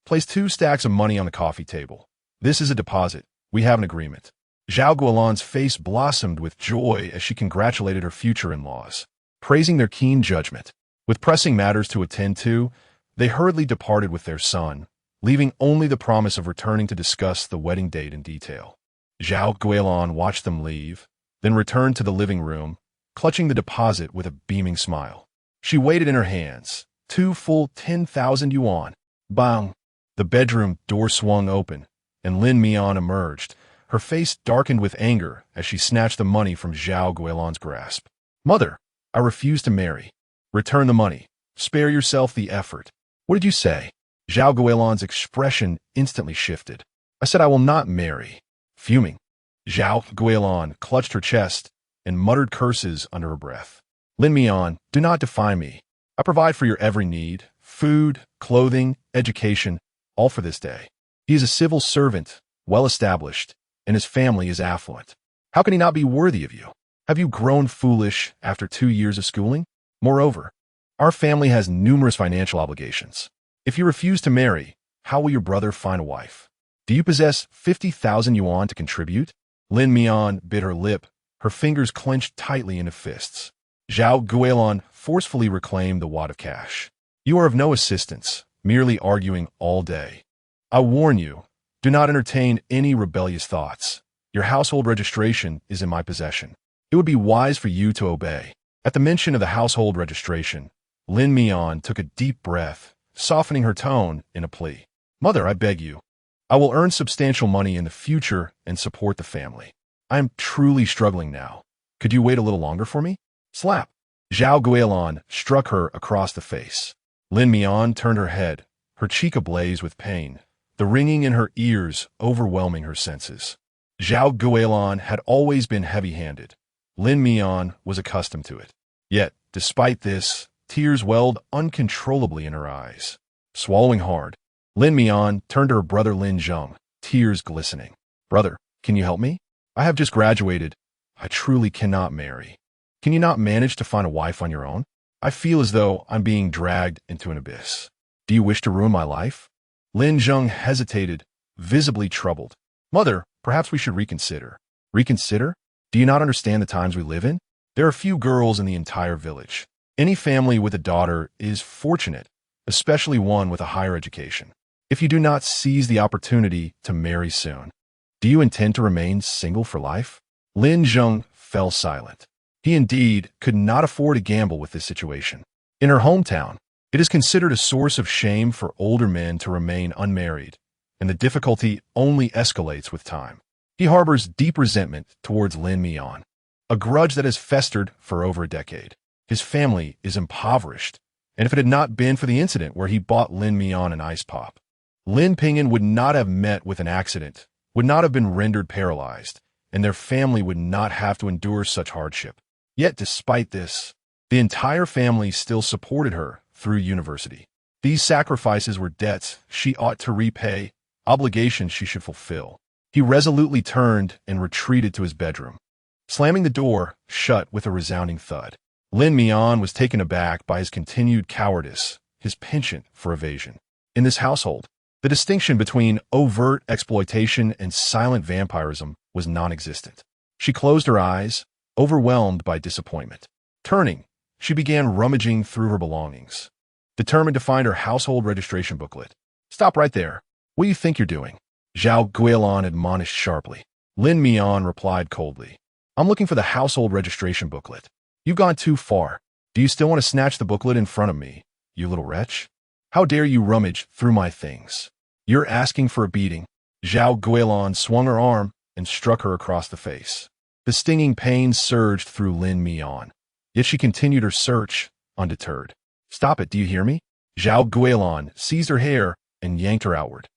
placed 2 stacks of money on the coffee table. "This is a deposit. We have an agreement." Zhao Guilan's face blossomed with joy as she congratulated her future in-laws, praising their keen judgment. With pressing matters to attend to, they hurriedly departed with their son, leaving only the promise of returning to discuss the wedding date in detail. Zhao Guilan watched them leave, then returned to the living room, clutching the deposit with a beaming smile. She weighed it in her hands, 2 full 10,000 yuan. Bang! The bedroom door swung open, and Lin Mian emerged. Her face darkened with anger as she snatched the money from Zhao Guilan's grasp. "Mother, I refuse to marry. Return the money. Spare yourself the effort." "What did you say?" Zhao Guilan's expression instantly shifted. "I said I will not marry." Fuming, Zhao Guilan clutched her chest and muttered curses under her breath. "Lin Mian, do not defy me. I provide for your every need, food, clothing, education, all for this day. He is a civil servant, well-established, and his family is affluent. How can he not be worthy of you? Have you grown foolish after 2 years of schooling? Moreover, our family has numerous financial obligations. If you refuse to marry, how will your brother find a wife? Do you possess 50,000 yuan to contribute?" Lin Mian bit her lip, her fingers clenched tightly into fists. Zhao Guilan forcefully reclaimed the wad of cash. "You are of no assistance, merely arguing all day. I warn you, do not entertain any rebellious thoughts. Your household registration is in my possession. It would be wise for you to obey." At the mention of the household registration, Lin Mian took a deep breath, softening her tone in a plea. "Mother, I beg you. I will earn substantial money in the future and support the family. I am truly struggling now. Could you wait a little longer for me?" Slap! Zhao Guilan struck her across the face. Lin Mian turned her head, her cheek ablaze with pain, the ringing in her ears overwhelming her senses. Zhao Guilan had always been heavy-handed. Lin Mian was accustomed to it. Yet, despite this, tears welled uncontrollably in her eyes. Swallowing hard, Lin Mian turned to her brother Lin Zheng, tears glistening. "Brother, can you help me? I have just graduated. I truly cannot marry. Can you not manage to find a wife on your own? I feel as though I'm being dragged into an abyss. Do you wish to ruin my life?" Lin Zheng hesitated, visibly troubled. "Mother, perhaps we should reconsider." "Reconsider? Do you not understand the times we live in? There are few girls in the entire village. Any family with a daughter is fortunate, especially one with a higher education. If you do not seize the opportunity to marry soon, do you intend to remain single for life?" Lin Zheng fell silent. He indeed could not afford to gamble with this situation. In her hometown, it is considered a source of shame for older men to remain unmarried, and the difficulty only escalates with time. He harbors deep resentment towards Lin Mian, a grudge that has festered for over a decade. His family is impoverished, and if it had not been for the incident where he bought Lin Mian an ice pop, Lin Ping'an would not have met with an accident, would not have been rendered paralyzed, and their family would not have to endure such hardship. Yet despite this, the entire family still supported her through university. These sacrifices were debts she ought to repay, obligations she should fulfill. He resolutely turned and retreated to his bedroom, slamming the door shut with a resounding thud. Lin Mian was taken aback by his continued cowardice, his penchant for evasion. In this household, the distinction between overt exploitation and silent vampirism was non-existent. She closed her eyes, overwhelmed by disappointment. Turning, she began rummaging through her belongings, determined to find her household registration booklet. "Stop right there. What do you think you're doing?" Zhao Guilin admonished sharply. Lin Mian replied coldly, "I'm looking for the household registration booklet. You've gone too far. Do you still want to snatch the booklet in front of me, you little wretch? How dare you rummage through my things? You're asking for a beating." Zhao Guilin swung her arm and struck her across the face. The stinging pain surged through Lin Mian, yet she continued her search, undeterred. "Stop it, do you hear me?" Zhao Guilin seized her hair and yanked her outward.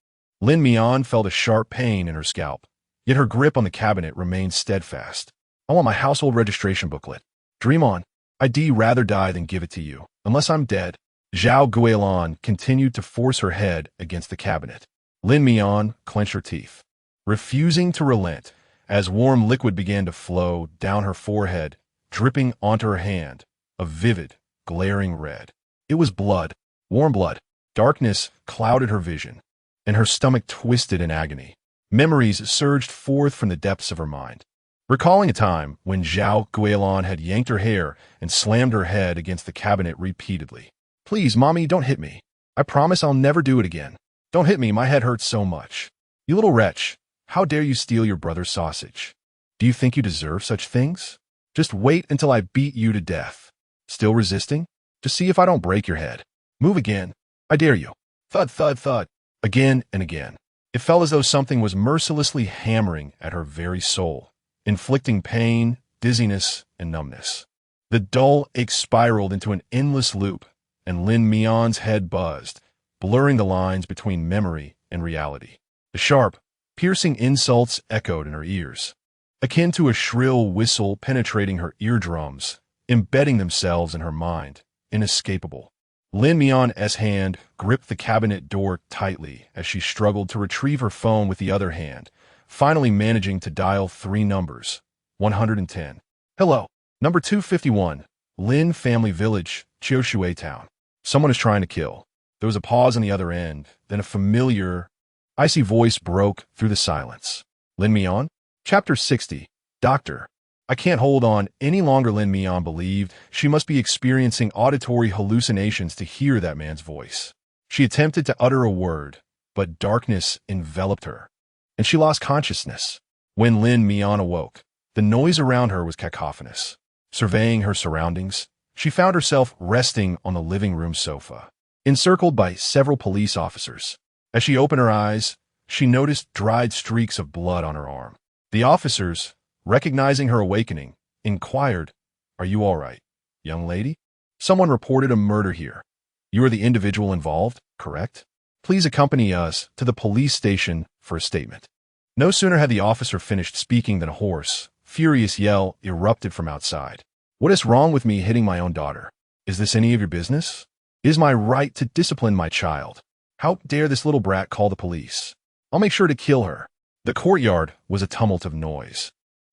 Lin Mian felt a sharp pain in her scalp, yet her grip on the cabinet remained steadfast. "I want my household registration booklet. Dream on. I'd rather die than give it to you, unless I'm dead." Zhao Guilin continued to force her head against the cabinet. Lin Mian clenched her teeth, refusing to relent, as warm liquid began to flow down her forehead, dripping onto her hand, a vivid, glaring red. It was blood, warm blood. Darkness clouded her vision, and her stomach twisted in agony. Memories surged forth from the depths of her mind, recalling a time when Zhao Guilin had yanked her hair and slammed her head against the cabinet repeatedly. "Please, Mommy, don't hit me. I promise I'll never do it again. Don't hit me, my head hurts so much. You little wretch, how dare you steal your brother's sausage? Do you think you deserve such things? Just wait until I beat you to death. Still resisting? Just see if I don't break your head. Move again. I dare you." Thud, thud, thud. Again and again. It felt as though something was mercilessly hammering at her very soul, inflicting pain, dizziness, and numbness. The dull ache spiraled into an endless loop, and Lin Mian's head buzzed, blurring the lines between memory and reality. The sharp, piercing insults echoed in her ears, akin to a shrill whistle penetrating her eardrums, embedding themselves in her mind, inescapable. Lin Mian's hand gripped the cabinet door tightly as she struggled to retrieve her phone with the other hand, finally managing to dial 3 numbers. 110. "Hello. Number 251. Lin Family Village, Chioshui Town. Someone is trying to kill." There was a pause on the other end, then a familiar, icy voice broke through the silence. "Lin Mian?" Chapter 60. "Doctor. I can't hold on any longer." Lin Mian believed she must be experiencing auditory hallucinations to hear that man's voice. She attempted to utter a word, but darkness enveloped her, and she lost consciousness. When Lin Mian awoke, the noise around her was cacophonous. Surveying her surroundings, she found herself resting on the living room sofa, encircled by several police officers. As she opened her eyes, she noticed dried streaks of blood on her arm. The officers, recognizing her awakening, inquired, "Are you all right, young lady? Someone reported a murder here. You are the individual involved, correct? Please accompany us to the police station for a statement." No sooner had the officer finished speaking than a hoarse, furious yell erupted from outside. "What is wrong with me hitting my own daughter? Is this any of your business? It is my right to discipline my child. How dare this little brat call the police? I'll make sure to kill her." The courtyard was a tumult of noise,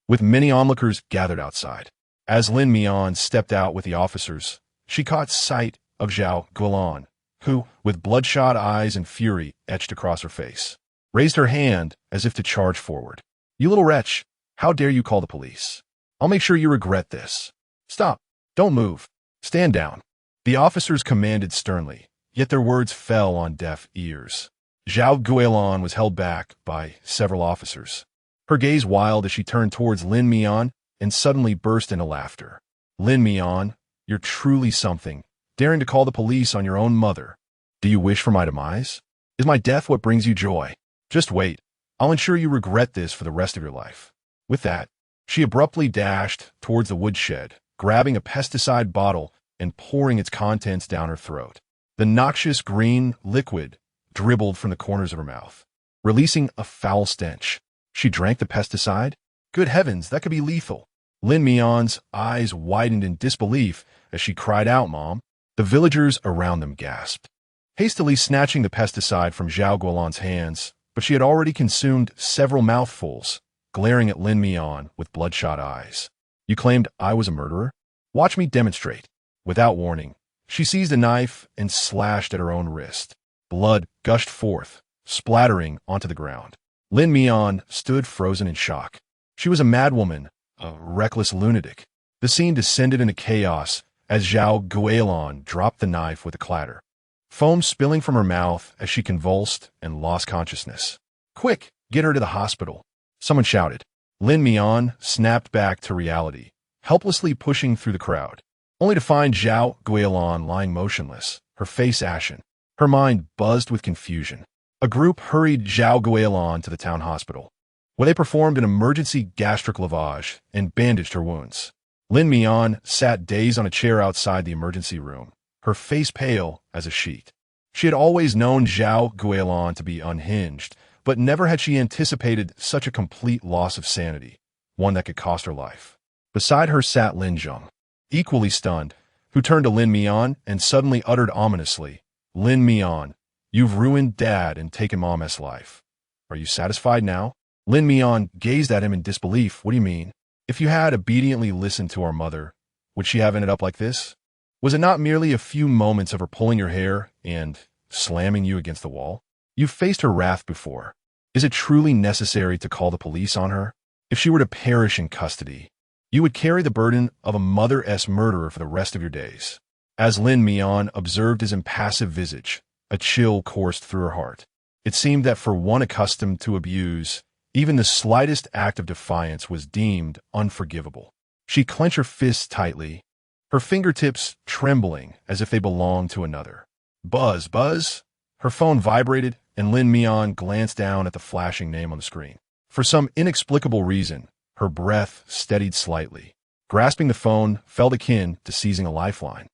with many onlookers gathered outside. As Lin Mian stepped out with the officers, she caught sight of Zhao Guilin, who, with bloodshot eyes and fury etched across her face, raised her hand as if to charge forward. "You little wretch, how dare you call the police? I'll make sure you regret this. Stop. Don't move. Stand down." The officers commanded sternly, yet their words fell on deaf ears. Zhao Guilin was held back by several officers, her gaze wild as she turned towards Lin Mian and suddenly burst into laughter. "Lin Mian, you're truly something, daring to call the police on your own mother. Do you wish for my demise? Is my death what brings you joy? Just wait. I'll ensure you regret this for the rest of your life. With that, she abruptly dashed towards the woodshed, grabbing a pesticide bottle and pouring its contents down her throat. The noxious green liquid dribbled from the corners of her mouth, releasing a foul stench. She drank the pesticide? Good heavens, that could be lethal. Lin Mian's eyes widened in disbelief as she cried out, "Mom!" The villagers around them gasped, hastily snatching the pesticide from Zhao Guolan's hands, but she had already consumed several mouthfuls, glaring at Lin Mian with bloodshot eyes. "You claimed I was a murderer? Watch me demonstrate." Without warning, she seized a knife and slashed at her own wrist. Blood gushed forth, splattering onto the ground. Lin Mian stood frozen in shock. She was a madwoman, a reckless lunatic. The scene descended into chaos as Zhao Guolan dropped the knife with a clatter, foam spilling from her mouth as she convulsed and lost consciousness. "Quick, get her to the hospital," someone shouted. Lin Mian snapped back to reality, helplessly pushing through the crowd, only to find Zhao Guolan lying motionless, her face ashen. Her mind buzzed with confusion. A group hurried Zhao Guolan to the town hospital, where they performed an emergency gastric lavage and bandaged her wounds. Lin Mian sat dazed on a chair outside the emergency room, her face pale as a sheet. She had always known Zhao Guolan to be unhinged, but never had she anticipated such a complete loss of sanity, one that could cost her life. Beside her sat Lin Zheng, equally stunned, who turned to Lin Mian and suddenly uttered ominously, "Lin Mian, you've ruined Dad and taken Mom's life. Are you satisfied now?" Lin Mian gazed at him in disbelief. "What do you mean? If you had obediently listened to our mother, would she have ended up like this? Was it not merely a few moments of her pulling your hair and slamming you against the wall? You've faced her wrath before. Is it truly necessary to call the police on her? If she were to perish in custody, you would carry the burden of a mother-s murderer for the rest of your days." As Lin Mian observed his impassive visage, a chill coursed through her heart. It seemed that for one accustomed to abuse, even the slightest act of defiance was deemed unforgivable. She clenched her fists tightly, her fingertips trembling as if they belonged to another. Buzz, buzz! Her phone vibrated, and Lin Mian glanced down at the flashing name on the screen. For some inexplicable reason, her breath steadied slightly. Grasping the phone felt akin to seizing a lifeline.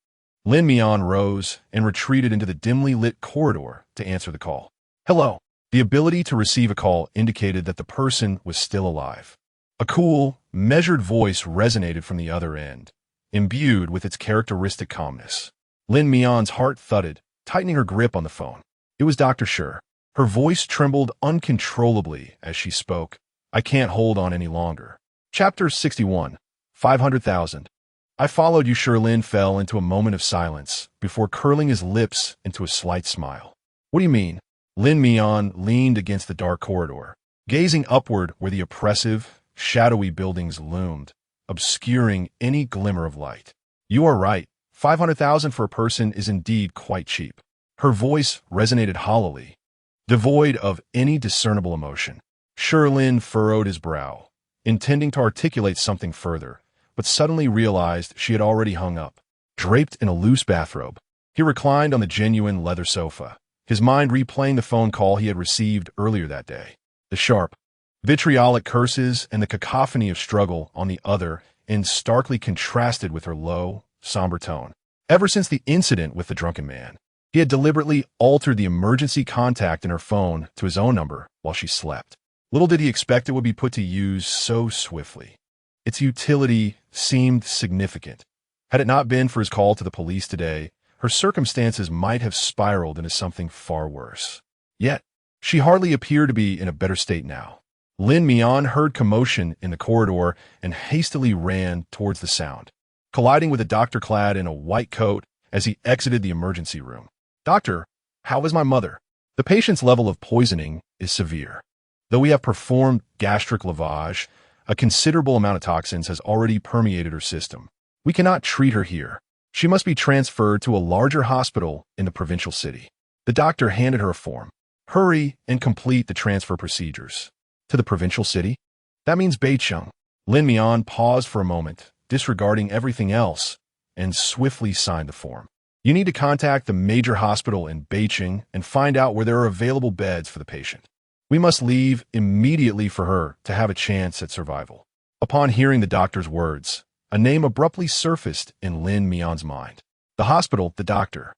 Lin Mian rose and retreated into the dimly lit corridor to answer the call. "Hello." The ability to receive a call indicated that the person was still alive. A cool, measured voice resonated from the other end, imbued with its characteristic calmness. Lin Mian's heart thudded, tightening her grip on the phone. It was Dr. Shi. Her voice trembled uncontrollably as she spoke. "I can't hold on any longer." Chapter 61, 500,000. "I followed you." Shi Lin fell into a moment of silence before curling his lips into a slight smile. "What do you mean?" Lin Mian leaned against the dark corridor, gazing upward where the oppressive, shadowy buildings loomed, obscuring any glimmer of light. "You are right. 500,000 for a person is indeed quite cheap." Her voice resonated hollowly, devoid of any discernible emotion. Shi Lin furrowed his brow, intending to articulate something further, but suddenly realized she had already hung up. Draped in a loose bathrobe, he reclined on the genuine leather sofa, his mind replaying the phone call he had received earlier that day. The sharp, vitriolic curses and the cacophony of struggle on the other end starkly contrasted with her low, somber tone. Ever since the incident with the drunken man, he had deliberately altered the emergency contact in her phone to his own number while she slept. Little did he expect it would be put to use so swiftly. Its utility seemed significant. Had it not been for his call to the police today, her circumstances might have spiraled into something far worse. Yet, she hardly appeared to be in a better state now. Lin Mian heard commotion in the corridor and hastily ran towards the sound, colliding with a doctor clad in a white coat as he exited the emergency room. "Doctor, how is my mother?" "The patient's level of poisoning is severe. Though we have performed gastric lavage, a considerable amount of toxins has already permeated her system. We cannot treat her here. She must be transferred to a larger hospital in the provincial city." The doctor handed her a form. "Hurry and complete the transfer procedures." "To the provincial city? That means Beicheng." Lin Mian paused for a moment, disregarding everything else, and swiftly signed the form. "You need to contact the major hospital in Beicheng and find out where there are available beds for the patient." We must leave immediately for her to have a chance at survival. Upon hearing the doctor's words, a name abruptly surfaced in Lin Mian's mind. The hospital, the doctor.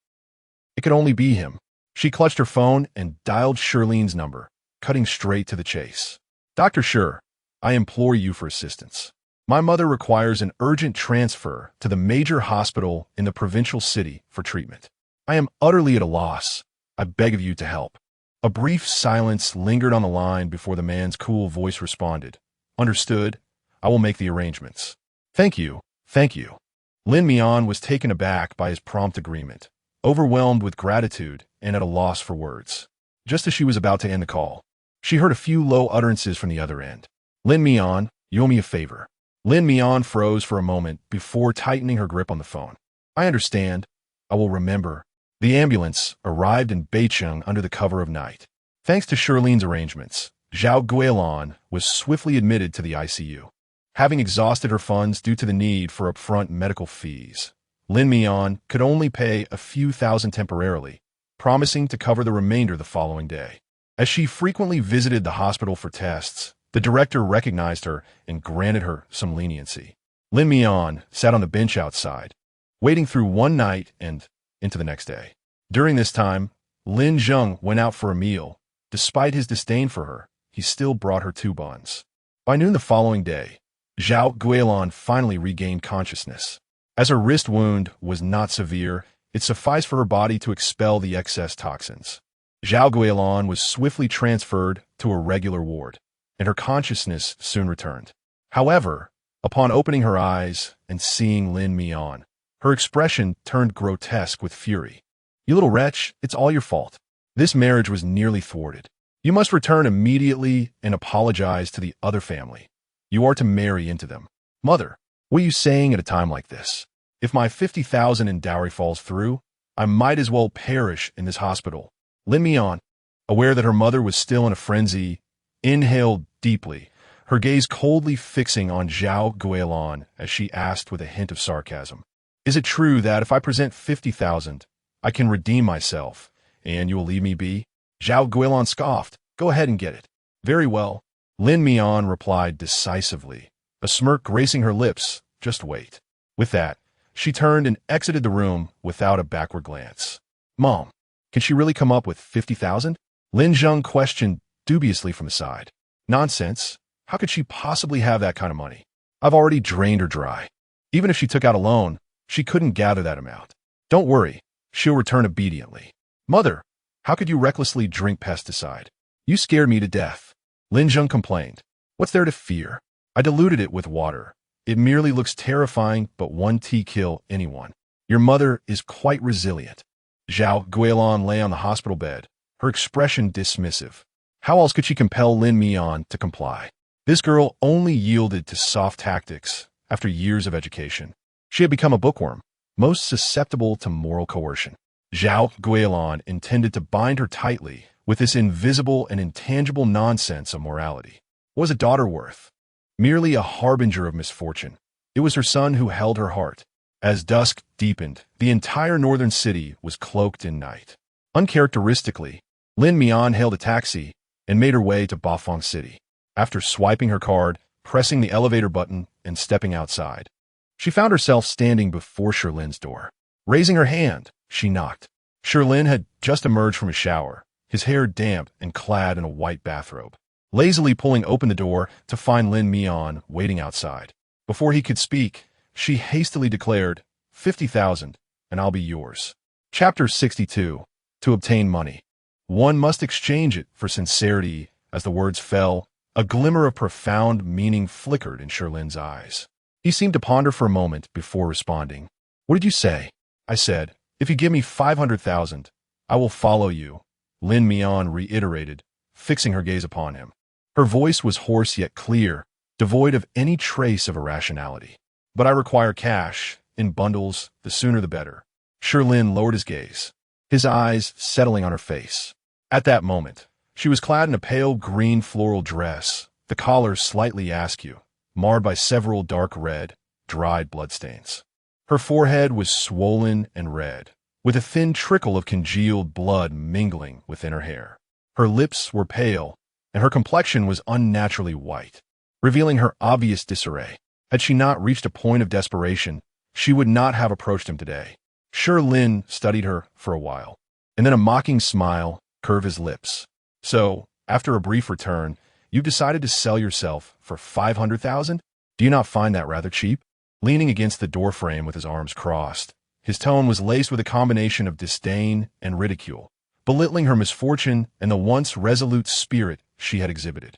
It could only be him. She clutched her phone and dialed Shi Lin's number, cutting straight to the chase. Dr. Shi, I implore you for assistance. My mother requires an urgent transfer to the major hospital in the provincial city for treatment. I am utterly at a loss. I beg of you to help. A brief silence lingered on the line before the man's cool voice responded. Understood. I will make the arrangements. Thank you. Thank you. Lin Mian was taken aback by his prompt agreement, overwhelmed with gratitude and at a loss for words. Just as she was about to end the call, she heard a few low utterances from the other end. Lin Mian, you owe me a favor. Lin Mian froze for a moment before tightening her grip on the phone. I understand. I will remember. The ambulance arrived in Beicheng under the cover of night. Thanks to Shi Lin's arrangements, Zhao Guilan was swiftly admitted to the ICU. Having exhausted her funds due to the need for upfront medical fees, Lin Mian could only pay a few thousand temporarily, promising to cover the remainder the following day. As she frequently visited the hospital for tests, the director recognized her and granted her some leniency. Lin Mian sat on the bench outside, waiting through one night and into the next day. During this time, Lin Zheng went out for a meal. Despite his disdain for her, he still brought her 2 buns. By noon the following day, Zhao Guilan finally regained consciousness. As her wrist wound was not severe, it sufficed for her body to expel the excess toxins. Zhao Guilan was swiftly transferred to a regular ward, and her consciousness soon returned. However, upon opening her eyes and seeing Lin Mian, her expression turned grotesque with fury. You little wretch, it's all your fault. This marriage was nearly thwarted. You must return immediately and apologize to the other family. You are to marry into them. Mother, what are you saying at a time like this? If my 50,000 in dowry falls through, I might as well perish in this hospital. Lin Mian, aware that her mother was still in a frenzy, inhaled deeply, her gaze coldly fixing on Zhao Guilan as she asked with a hint of sarcasm. Is it true that if I present 50,000, I can redeem myself, and you will leave me be? Zhao Guilan scoffed. Go ahead and get it. Very well. Lin Mian replied decisively, a smirk gracing her lips. Just wait. With that, she turned and exited the room without a backward glance. Mom, can she really come up with 50,000? Lin Zheng questioned dubiously from the side. Nonsense. How could she possibly have that kind of money? I've already drained her dry. Even if she took out a loan, she couldn't gather that amount. Don't worry. She'll return obediently. Mother, how could you recklessly drink pesticide? You scared me to death. Lin Zheng complained. What's there to fear? I diluted it with water. It merely looks terrifying, but one tea kill anyone. Your mother is quite resilient. Zhao Guilan lay on the hospital bed, her expression dismissive. How else could she compel Lin Mian to comply? This girl only yielded to soft tactics after years of education. She had become a bookworm, most susceptible to moral coercion. Zhao Guilan intended to bind her tightly with this invisible and intangible nonsense of morality. What was a daughter worth? Merely a harbinger of misfortune. It was her son who held her heart. As dusk deepened, the entire northern city was cloaked in night. Uncharacteristically, Lin Mian hailed a taxi and made her way to Bafang City. After swiping her card, pressing the elevator button, and stepping outside, she found herself standing before Shi Lin's door. Raising her hand, she knocked. Shi Lin had just emerged from a shower, his hair damp and clad in a white bathrobe, lazily pulling open the door to find Lin Mian waiting outside. Before he could speak, she hastily declared, 50,000, and I'll be yours. Chapter 62. To obtain money. One must exchange it for sincerity. As the words fell, a glimmer of profound meaning flickered in Shi Lin's eyes. He seemed to ponder for a moment before responding. What did you say? I said, if you give me 500,000, I will follow you, Lin Mian reiterated, fixing her gaze upon him. Her voice was hoarse yet clear, devoid of any trace of irrationality. But I require cash, in bundles, the sooner the better. Shi Lin lowered his gaze, his eyes settling on her face. At that moment, she was clad in a pale green floral dress, the collar slightly askew, marred by several dark red, dried bloodstains. Her forehead was swollen and red, with a thin trickle of congealed blood mingling within her hair. Her lips were pale, and her complexion was unnaturally white, revealing her obvious disarray. Had she not reached a point of desperation, she would not have approached him today. Shi Lin studied her for a while, and then a mocking smile curved his lips. So, after a brief return, you decided to sell yourself for 500,000? Do you not find that rather cheap? Leaning against the doorframe with his arms crossed, his tone was laced with a combination of disdain and ridicule, belittling her misfortune and the once resolute spirit she had exhibited.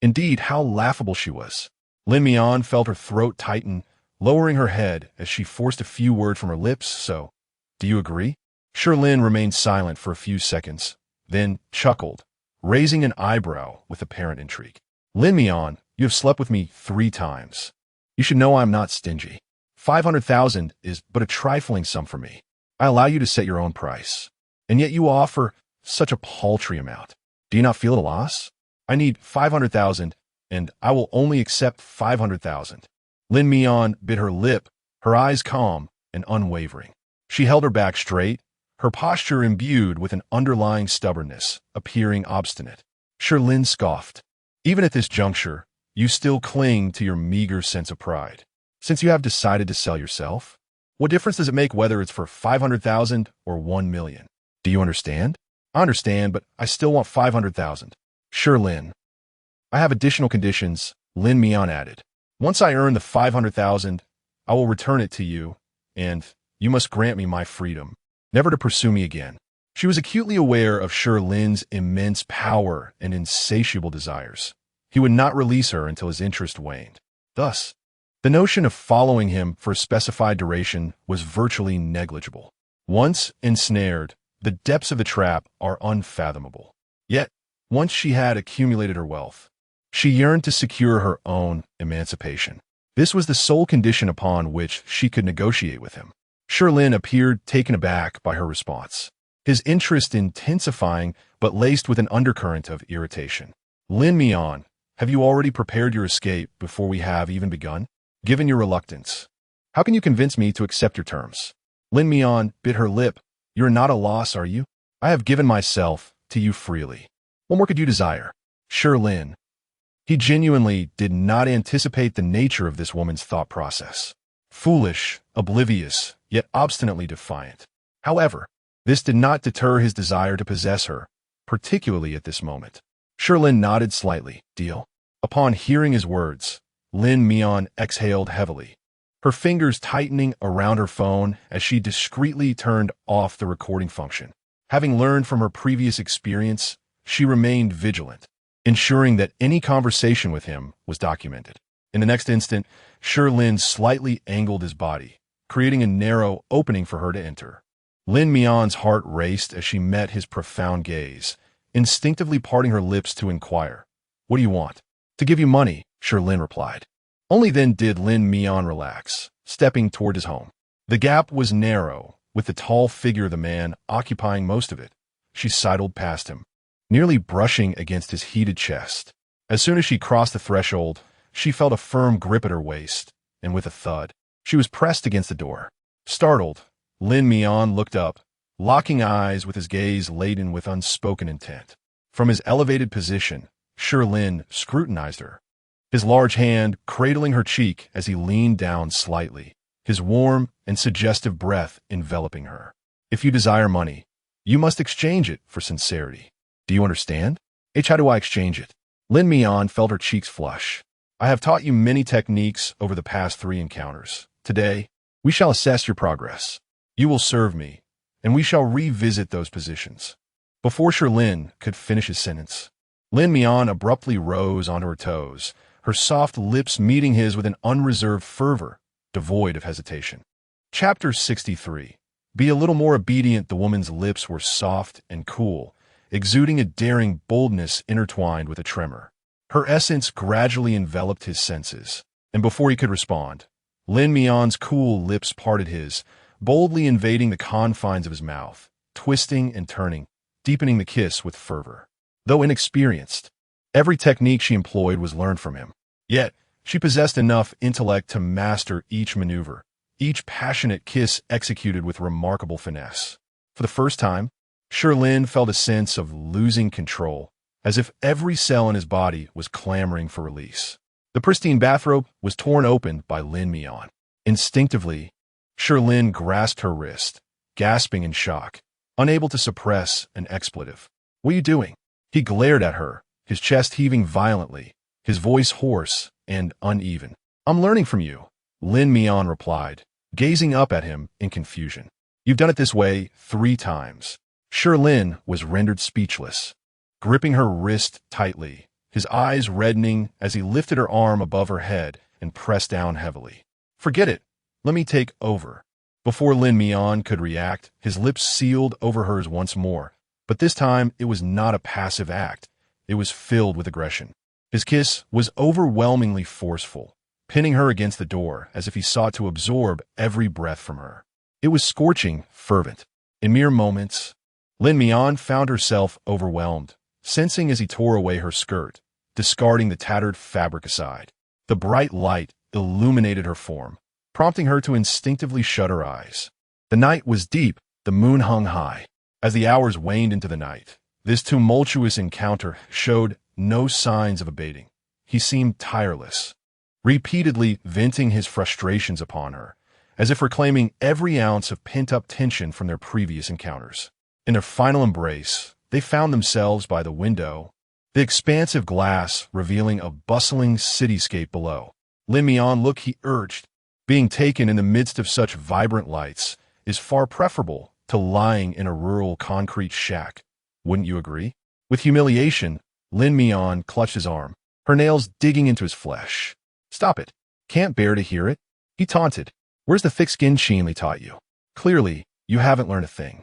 Indeed, how laughable she was. Lin Mian felt her throat tighten, lowering her head as she forced a few words from her lips. So, do you agree? Shi Lin remained silent for a few seconds, then chuckled, raising an eyebrow with apparent intrigue. Lin Mian, you have slept with me 3 times. You should know I am not stingy. 500,000 is but a trifling sum for me. I allow you to set your own price. And yet you offer such a paltry amount. Do you not feel at a loss? I need 500,000, and I will only accept 500,000. Lin Mian bit her lip, her eyes calm and unwavering. She held her back straight, her posture imbued with an underlying stubbornness, appearing obstinate. Shi Lin scoffed. Even at this juncture, you still cling to your meager sense of pride. Since you have decided to sell yourself, what difference does it make whether it's for 500,000 or 1 million? Do you understand? I understand, but I still want 500,000. Shi Lin. I have additional conditions, Lin Mian added. Once I earn the 500,000, I will return it to you, and you must grant me my freedom, never to pursue me again. She was acutely aware of Shi Lin's immense power and insatiable desires. He would not release her until his interest waned. Thus, the notion of following him for a specified duration was virtually negligible. Once ensnared, the depths of the trap are unfathomable. Yet, once she had accumulated her wealth, she yearned to secure her own emancipation. This was the sole condition upon which she could negotiate with him. Shi Lin appeared taken aback by her response, his interest intensifying but laced with an undercurrent of irritation. Lin Mian, have you already prepared your escape before we have even begun? Given your reluctance, how can you convince me to accept your terms? Lin Mian bit her lip. You're not a loss, are you? I have given myself to you freely. What more could you desire? Shi Lin. He genuinely did not anticipate the nature of this woman's thought process. Foolish, oblivious, yet obstinately defiant. However, this did not deter his desire to possess her, particularly at this moment. Shi Lin nodded slightly. Deal. Upon hearing his words, Lin Mian exhaled heavily, her fingers tightening around her phone as she discreetly turned off the recording function. Having learned from her previous experience, she remained vigilant, ensuring that any conversation with him was documented. In the next instant, Shi Lin slightly angled his body, creating a narrow opening for her to enter. Lin Mian's heart raced as she met his profound gaze, instinctively parting her lips to inquire, "What do you want?" "To give you money," Shi Lin replied. Only then did Lin Mian relax, stepping toward his home. The gap was narrow, with the tall figure of the man occupying most of it. She sidled past him, nearly brushing against his heated chest. As soon as she crossed the threshold, she felt a firm grip at her waist, and with a thud, she was pressed against the door. Startled, Lin Mian looked up, locking eyes with his gaze laden with unspoken intent. From his elevated position, Shi Lin scrutinized her, his large hand cradling her cheek as he leaned down slightly, his warm and suggestive breath enveloping her. "If you desire money, you must exchange it for sincerity. Do you understand?" "How do I exchange it?" Lin Mian felt her cheeks flush. "I have taught you many techniques over the past 3 encounters. Today, we shall assess your progress. You will serve me, and we shall revisit those positions." Before Shi Lin could finish his sentence, Lin Mian abruptly rose onto her toes, her soft lips meeting his with an unreserved fervor, devoid of hesitation. Chapter 63. Be a little more obedient. The woman's lips were soft and cool, exuding a daring boldness intertwined with a tremor. Her essence gradually enveloped his senses, and before he could respond, Lin Mian's cool lips parted his, boldly invading the confines of his mouth, twisting and turning, deepening the kiss with fervor. Though inexperienced, every technique she employed was learned from him. Yet, she possessed enough intellect to master each maneuver, each passionate kiss executed with remarkable finesse. For the first time, Shi Lin felt a sense of losing control, as if every cell in his body was clamoring for release. The pristine bathrobe was torn open by Lin Mian. Instinctively, Shi Lin grasped her wrist, gasping in shock, unable to suppress an expletive. "What are you doing?" He glared at her, his chest heaving violently, his voice hoarse and uneven. "I'm learning from you," Lin Mian replied, gazing up at him in confusion. "You've done it this way 3 times. Shi Lin was rendered speechless, gripping her wrist tightly, his eyes reddening as he lifted her arm above her head and pressed down heavily. "Forget it. Let me take over." Before Lin Mian could react, his lips sealed over hers once more, but this time it was not a passive act. It was filled with aggression. His kiss was overwhelmingly forceful, pinning her against the door as if he sought to absorb every breath from her. It was scorching, fervent. In mere moments, Lin Mian found herself overwhelmed, sensing as he tore away her skirt, discarding the tattered fabric aside. The bright light illuminated her form, prompting her to instinctively shut her eyes. The night was deep, the moon hung high. As the hours waned into the night, this tumultuous encounter showed no signs of abating. He seemed tireless, repeatedly venting his frustrations upon her, as if reclaiming every ounce of pent-up tension from their previous encounters. In their final embrace, they found themselves by the window, the expansive glass revealing a bustling cityscape below. "Lin Mian, look," he urged. "Being taken in the midst of such vibrant lights is far preferable to lying in a rural concrete shack. Wouldn't you agree?" With humiliation, Lin Mian clutched his arm, her nails digging into his flesh. "Stop it. Can't bear to hear it," he taunted. "Where's the thick-skinned sheen they taught you? Clearly, you haven't learned a thing."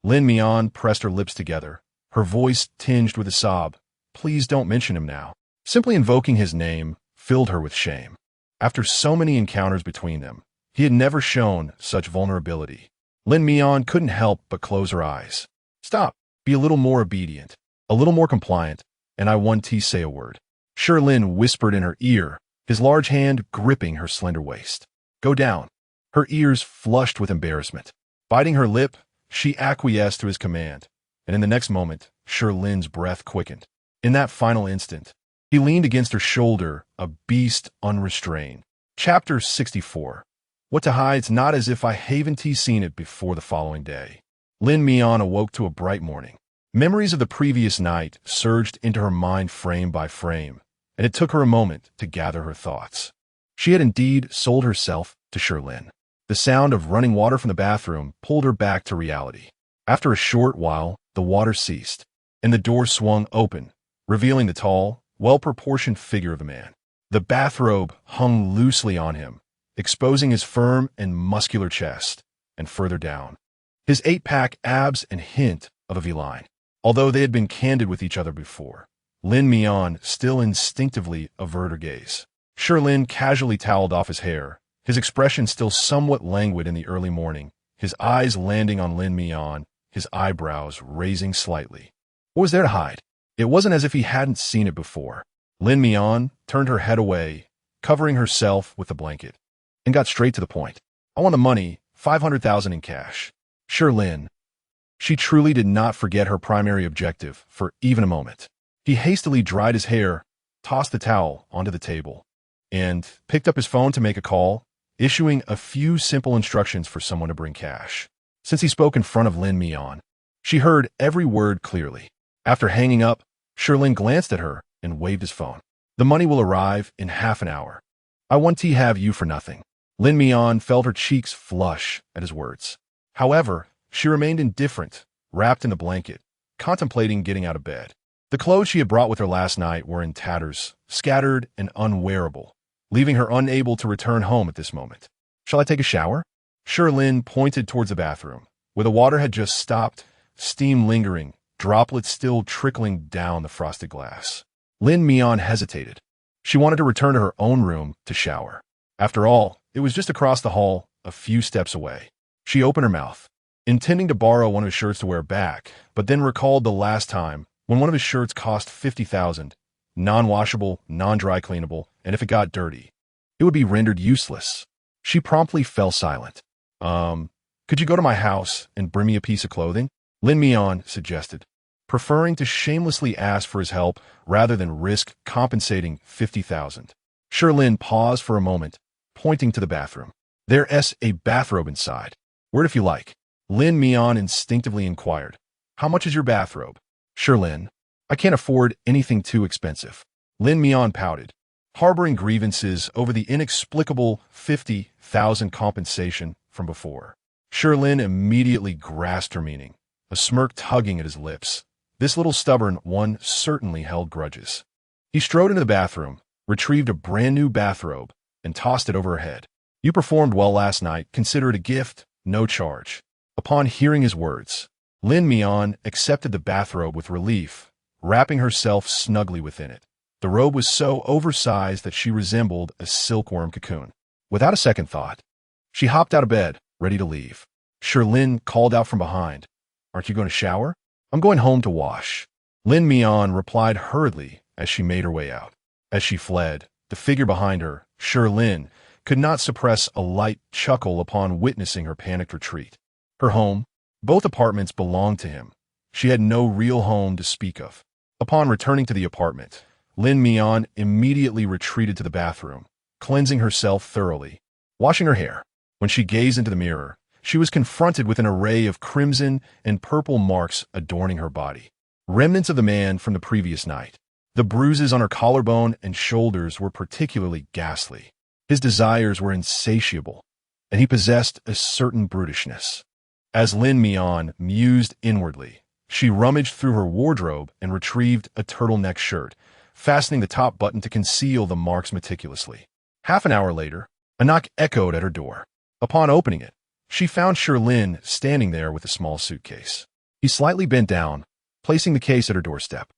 Lin Mian pressed her lips together, her voice tinged with a sob. Please don't mention him now. Simply invoking his name filled her with shame. After so many encounters between them, he had never shown such vulnerability. Lin Mian couldn't help but close her eyes. "Stop. Be a little more obedient, a little more compliant, and I want to say a word." Shi Lin whispered in her ear, his large hand gripping her slender waist. "Go down." Her ears flushed with embarrassment. Biting her lip, she acquiesced to his command, and in the next moment, Shi Lin's breath quickened. In that final instant, he leaned against her shoulder, a beast unrestrained. Chapter 64. What to hide's not as if I haven't seen it before the following day. Lin Mian awoke to a bright morning. Memories of the previous night surged into her mind frame by frame, and it took her a moment to gather her thoughts. She had indeed sold herself to Shi Lin. The sound of running water from the bathroom pulled her back to reality. After a short while, the water ceased, and the door swung open, revealing the tall, well-proportioned figure of the man. The bathrobe hung loosely on him, exposing his firm and muscular chest, and further down, his 8-pack abs and hint of a V-line. Although they had been candid with each other before, Lin Mian still instinctively averted her gaze. Shi Lin casually toweled off his hair, his expression still somewhat languid in the early morning, his eyes landing on Lin Mian, his eyebrows raising slightly. What was there to hide? It wasn't as if he hadn't seen it before. Lin Mian turned her head away, covering herself with the blanket, and got straight to the point. "I want the money, 500,000 in cash." Shi Lin. She truly did not forget her primary objective for even a moment. He hastily dried his hair, tossed the towel onto the table, and picked up his phone to make a call, issuing a few simple instructions for someone to bring cash. Since he spoke in front of Lin Mian, she heard every word clearly. After hanging up, Shi Lin glanced at her and waved his phone. "The money will arrive in half an hour. I want to have you for nothing." Lin Mian felt her cheeks flush at his words. However, she remained indifferent, wrapped in the blanket, contemplating getting out of bed. The clothes she had brought with her last night were in tatters, scattered and unwearable, leaving her unable to return home at this moment. "Shall I take a shower?" Shi Lin pointed towards the bathroom, where the water had just stopped, steam lingering, droplets still trickling down the frosted glass. Lin Mian hesitated. She wanted to return to her own room to shower. After all, it was just across the hall, a few steps away. She opened her mouth, intending to borrow one of his shirts to wear back, but then recalled the last time when one of his shirts cost 50,000, non-washable, non-dry cleanable, and if it got dirty, it would be rendered useless. She promptly fell silent. Could you go to my house and bring me a piece of clothing?" Lin Mian suggested. preferring to shamelessly ask for his help rather than risk compensating 50,000. Shi Lin paused for a moment, pointing to the bathroom. There's a bathrobe inside. Wear it if you like. Lin Mian instinctively inquired. How much is your bathrobe? Shi Lin. I can't afford anything too expensive. Lin Mian pouted, harboring grievances over the inexplicable 50,000 compensation from before. Shi Lin immediately grasped her meaning, a smirk tugging at his lips. This little stubborn one certainly held grudges. He strode into the bathroom, retrieved a brand new bathrobe, and tossed it over her head. You performed well last night. Consider it a gift, no charge. Upon hearing his words, Lin Mian accepted the bathrobe with relief, wrapping herself snugly within it. The robe was so oversized that she resembled a silkworm cocoon. Without a second thought, she hopped out of bed, ready to leave. Shi Lin called out from behind. Aren't you going to shower? I'm going home to wash. Lin Mian replied hurriedly as she made her way out. As she fled, the figure behind her, Shi Lin, could not suppress a light chuckle upon witnessing her panicked retreat. Her home, both apartments belonged to him. She had no real home to speak of. Upon returning to the apartment, Lin Mian immediately retreated to the bathroom, cleansing herself thoroughly. Washing her hair, when she gazed into the mirror, she was confronted with an array of crimson and purple marks adorning her body. Remnants of the man from the previous night. The bruises on her collarbone and shoulders were particularly ghastly. His desires were insatiable, and he possessed a certain brutishness. As Lin Mian mused inwardly, she rummaged through her wardrobe and retrieved a turtleneck shirt, fastening the top button to conceal the marks meticulously. Half an hour later, a knock echoed at her door. Upon opening it, she found Shi Lin standing there with a small suitcase. He slightly bent down, placing the case at her doorstep.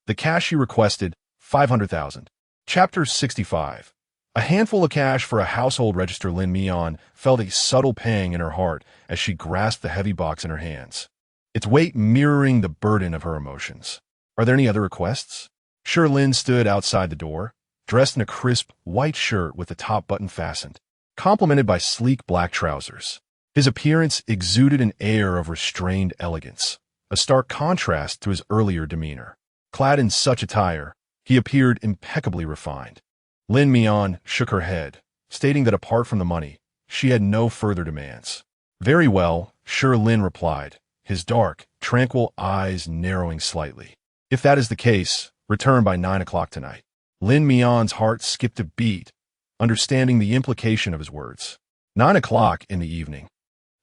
The cash she requested, 500,000. Chapter 65. A handful of cash for a household register. Lin Mian felt a subtle pang in her heart as she grasped the heavy box in her hands, its weight mirroring the burden of her emotions. Are there any other requests? Shi Lin stood outside the door, dressed in a crisp white shirt with the top button fastened, complemented by sleek black trousers. His appearance exuded an air of restrained elegance, a stark contrast to his earlier demeanor. Clad in such attire, he appeared impeccably refined. Lin Mian shook her head, stating that apart from the money, she had no further demands. Very well, Shi Lin replied, his dark, tranquil eyes narrowing slightly. If that is the case, return by 9 o'clock tonight. Lin Mian's heart skipped a beat, understanding the implication of his words. 9 o'clock in the evening,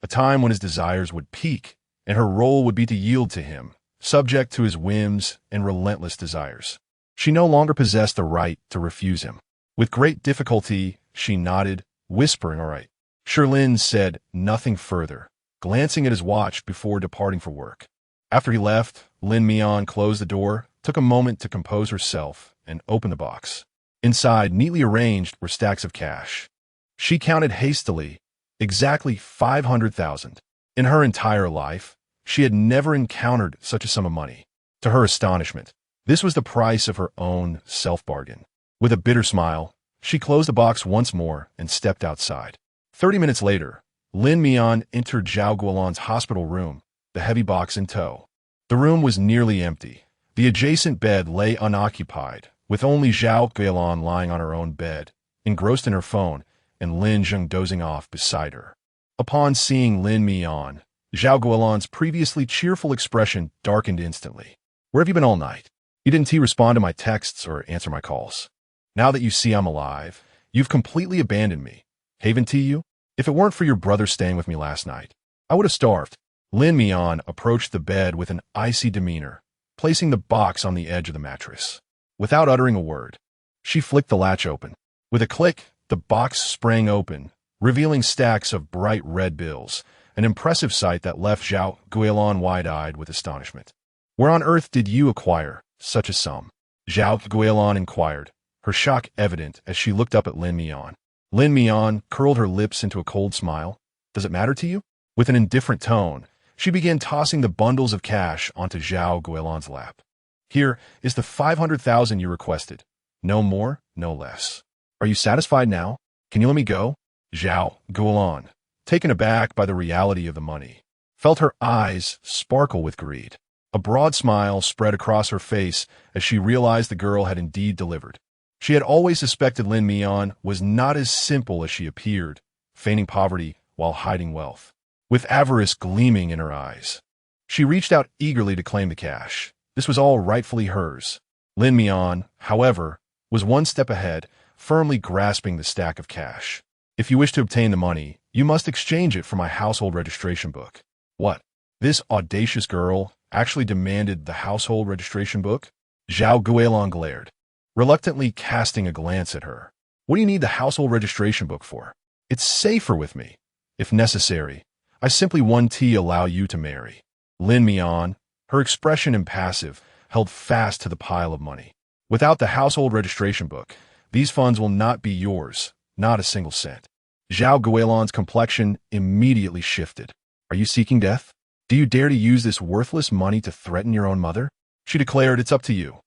a time when his desires would peak, and her role would be to yield to him, subject to his whims and relentless desires. She no longer possessed the right to refuse him. With great difficulty, she nodded, whispering, all right. Shi Lin said nothing further, glancing at his watch before departing for work. After he left, Lin Mian closed the door, took a moment to compose herself, and opened the box. Inside, neatly arranged, were stacks of cash. She counted hastily, exactly 500,000. In her entire life, she had never encountered such a sum of money. To her astonishment, this was the price of her own self-bargain. With a bitter smile, she closed the box once more and stepped outside. 30 minutes later, Lin Mian entered Zhao Guolan's hospital room, the heavy box in tow. The room was nearly empty. The adjacent bed lay unoccupied, with only Zhao Guolan lying on her own bed, engrossed in her phone, and Lin Zheng dozing off beside her. Upon seeing Lin Mian, Zhao Guolan's previously cheerful expression darkened instantly. Where have you been all night? You didn't respond to my texts or answer my calls. Now that you see I'm alive, you've completely abandoned me. Haven't you? If it weren't for your brother staying with me last night, I would have starved. Lin Mian approached the bed with an icy demeanor, placing the box on the edge of the mattress. Without uttering a word, she flicked the latch open. With a click, the box sprang open, revealing stacks of bright red bills, an impressive sight that left Zhao Guolan wide-eyed with astonishment. Where on earth did you acquire such a sum? Zhao Guolan inquired, her shock evident as she looked up at Lin Mian. Lin Mian curled her lips into a cold smile. Does it matter to you? With an indifferent tone, she began tossing the bundles of cash onto Zhao Guolan's lap. Here is the 500,000 you requested. No more, no less. Are you satisfied now? Can you let me go? Zhao Guolan, taken aback by the reality of the money, felt her eyes sparkle with greed. A broad smile spread across her face as she realized the girl had indeed delivered. She had always suspected Lin Mian was not as simple as she appeared, feigning poverty while hiding wealth, with avarice gleaming in her eyes. She reached out eagerly to claim the cash. This was all rightfully hers. Lin Mian, however, was one step ahead, firmly grasping the stack of cash. If you wish to obtain the money, you must exchange it for my household registration book. What? This audacious girl actually demanded the household registration book? Zhao Guilin glared, reluctantly casting a glance at her. What do you need the household registration book for? It's safer with me. If necessary, I simply want to allow you to marry. Lin Mian, her expression impassive, held fast to the pile of money. Without the household registration book, these funds will not be yours, not a single cent. Zhao Guilin's complexion immediately shifted. Are you seeking death? Do you dare to use this worthless money to threaten your own mother? She declared, it's up to you.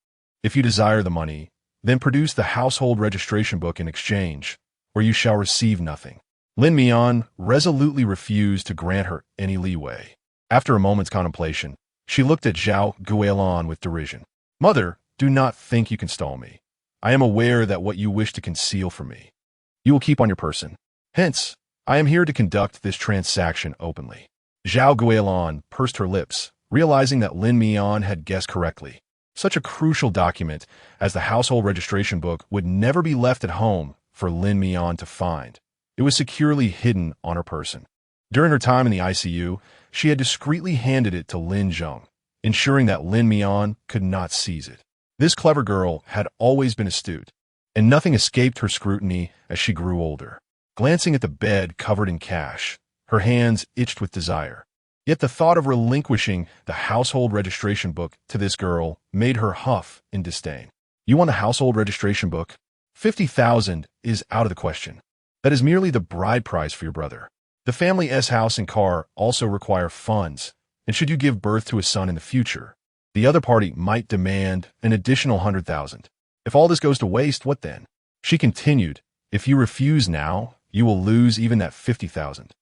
If you desire the money, then produce the household registration book in exchange, or you shall receive nothing. Lin Mian resolutely refused to grant her any leeway. After a moment's contemplation, she looked at Zhao Guilin with derision. Mother, do not think you can stall me. I am aware that what you wish to conceal from me, you will keep on your person. Hence, I am here to conduct this transaction openly. Zhao Guilin pursed her lips, realizing that Lin Mian had guessed correctly. Such a crucial document as the household registration book would never be left at home for Lin Mian to find. It was securely hidden on her person. During her time in the ICU, she had discreetly handed it to Lin Zheng, ensuring that Lin Mian could not seize it. This clever girl had always been astute, and nothing escaped her scrutiny as she grew older. Glancing at the bed covered in cash, her hands itched with desire. Yet the thought of relinquishing the household registration book to this girl made her huff in disdain. You want a household registration book? 50,000 is out of the question. That is merely the bride price for your brother. The family's house and car also require funds, and should you give birth to a son in the future, the other party might demand an additional 100,000. If all this goes to waste, what then? She continued, if you refuse now, you will lose even that 50,000.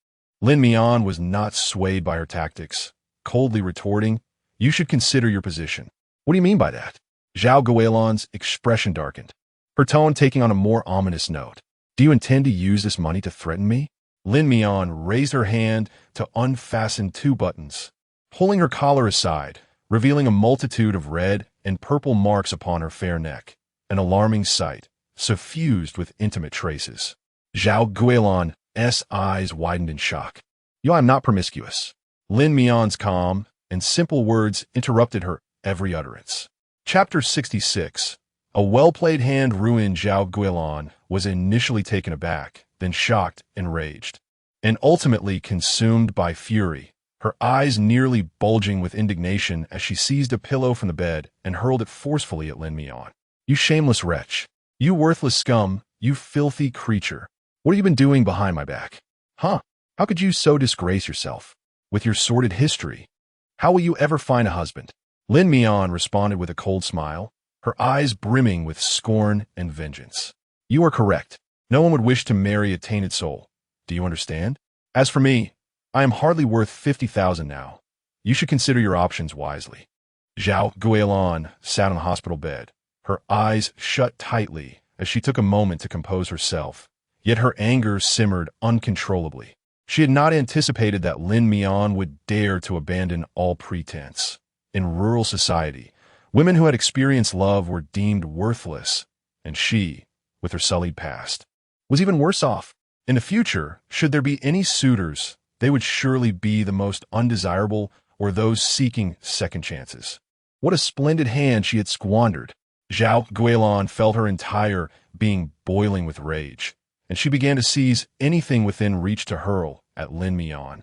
Lin Mian was not swayed by her tactics, coldly retorting, you should consider your position. What do you mean by that? Zhao Guilin's expression darkened, her tone taking on a more ominous note. Do you intend to use this money to threaten me? Lin Mian raised her hand to unfasten 2 buttons, pulling her collar aside, revealing a multitude of red and purple marks upon her fair neck, an alarming sight, suffused with intimate traces. Zhao Guilin's eyes widened in shock. I am not promiscuous. Lin Mian's calm and simple words interrupted her every utterance. Chapter 66. A well-played hand ruined. Zhao Guilin was initially taken aback, then shocked and raged, and ultimately consumed by fury, her eyes nearly bulging with indignation as she seized a pillow from the bed and hurled it forcefully at Lin Mian. You shameless wretch! You worthless scum! You filthy creature! What have you been doing behind my back? Huh? How could you so disgrace yourself? With your sordid history? How will you ever find a husband? Lin Mian responded with a cold smile, her eyes brimming with scorn and vengeance. You are correct. No one would wish to marry a tainted soul. Do you understand? As for me, I am hardly worth 50,000 now. You should consider your options wisely. Zhao Guilin sat on the hospital bed, her eyes shut tightly as she took a moment to compose herself, yet her anger simmered uncontrollably. She had not anticipated that Lin Mian would dare to abandon all pretense. In rural society, women who had experienced love were deemed worthless, and she, with her sullied past, was even worse off. In the future, should there be any suitors, they would surely be the most undesirable or those seeking second chances. What a splendid hand she had squandered. Zhao Guilin felt her entire being boiling with rage, and she began to seize anything within reach to hurl at Lin Mian,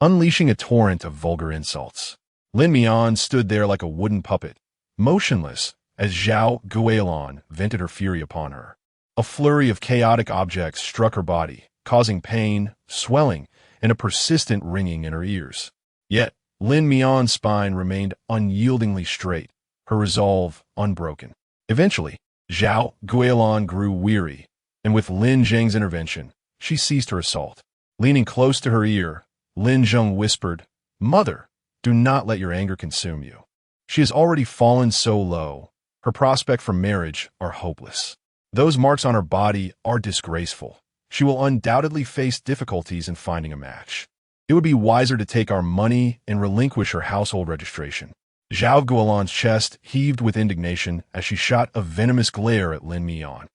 unleashing a torrent of vulgar insults. Lin Mian stood there like a wooden puppet, motionless, as Zhao Guilin vented her fury upon her. A flurry of chaotic objects struck her body, causing pain, swelling, and a persistent ringing in her ears. Yet, Lin Mian's spine remained unyieldingly straight, her resolve unbroken. Eventually, Zhao Guilin grew weary, and with Lin Zheng's intervention, she ceased her assault. Leaning close to her ear, Lin Zheng whispered, Mother, do not let your anger consume you. She has already fallen so low. Her prospects for marriage are hopeless. Those marks on her body are disgraceful. She will undoubtedly face difficulties in finding a match. It would be wiser to take our money and relinquish her household registration. Zhao Guolan's chest heaved with indignation as she shot a venomous glare at Lin Mian.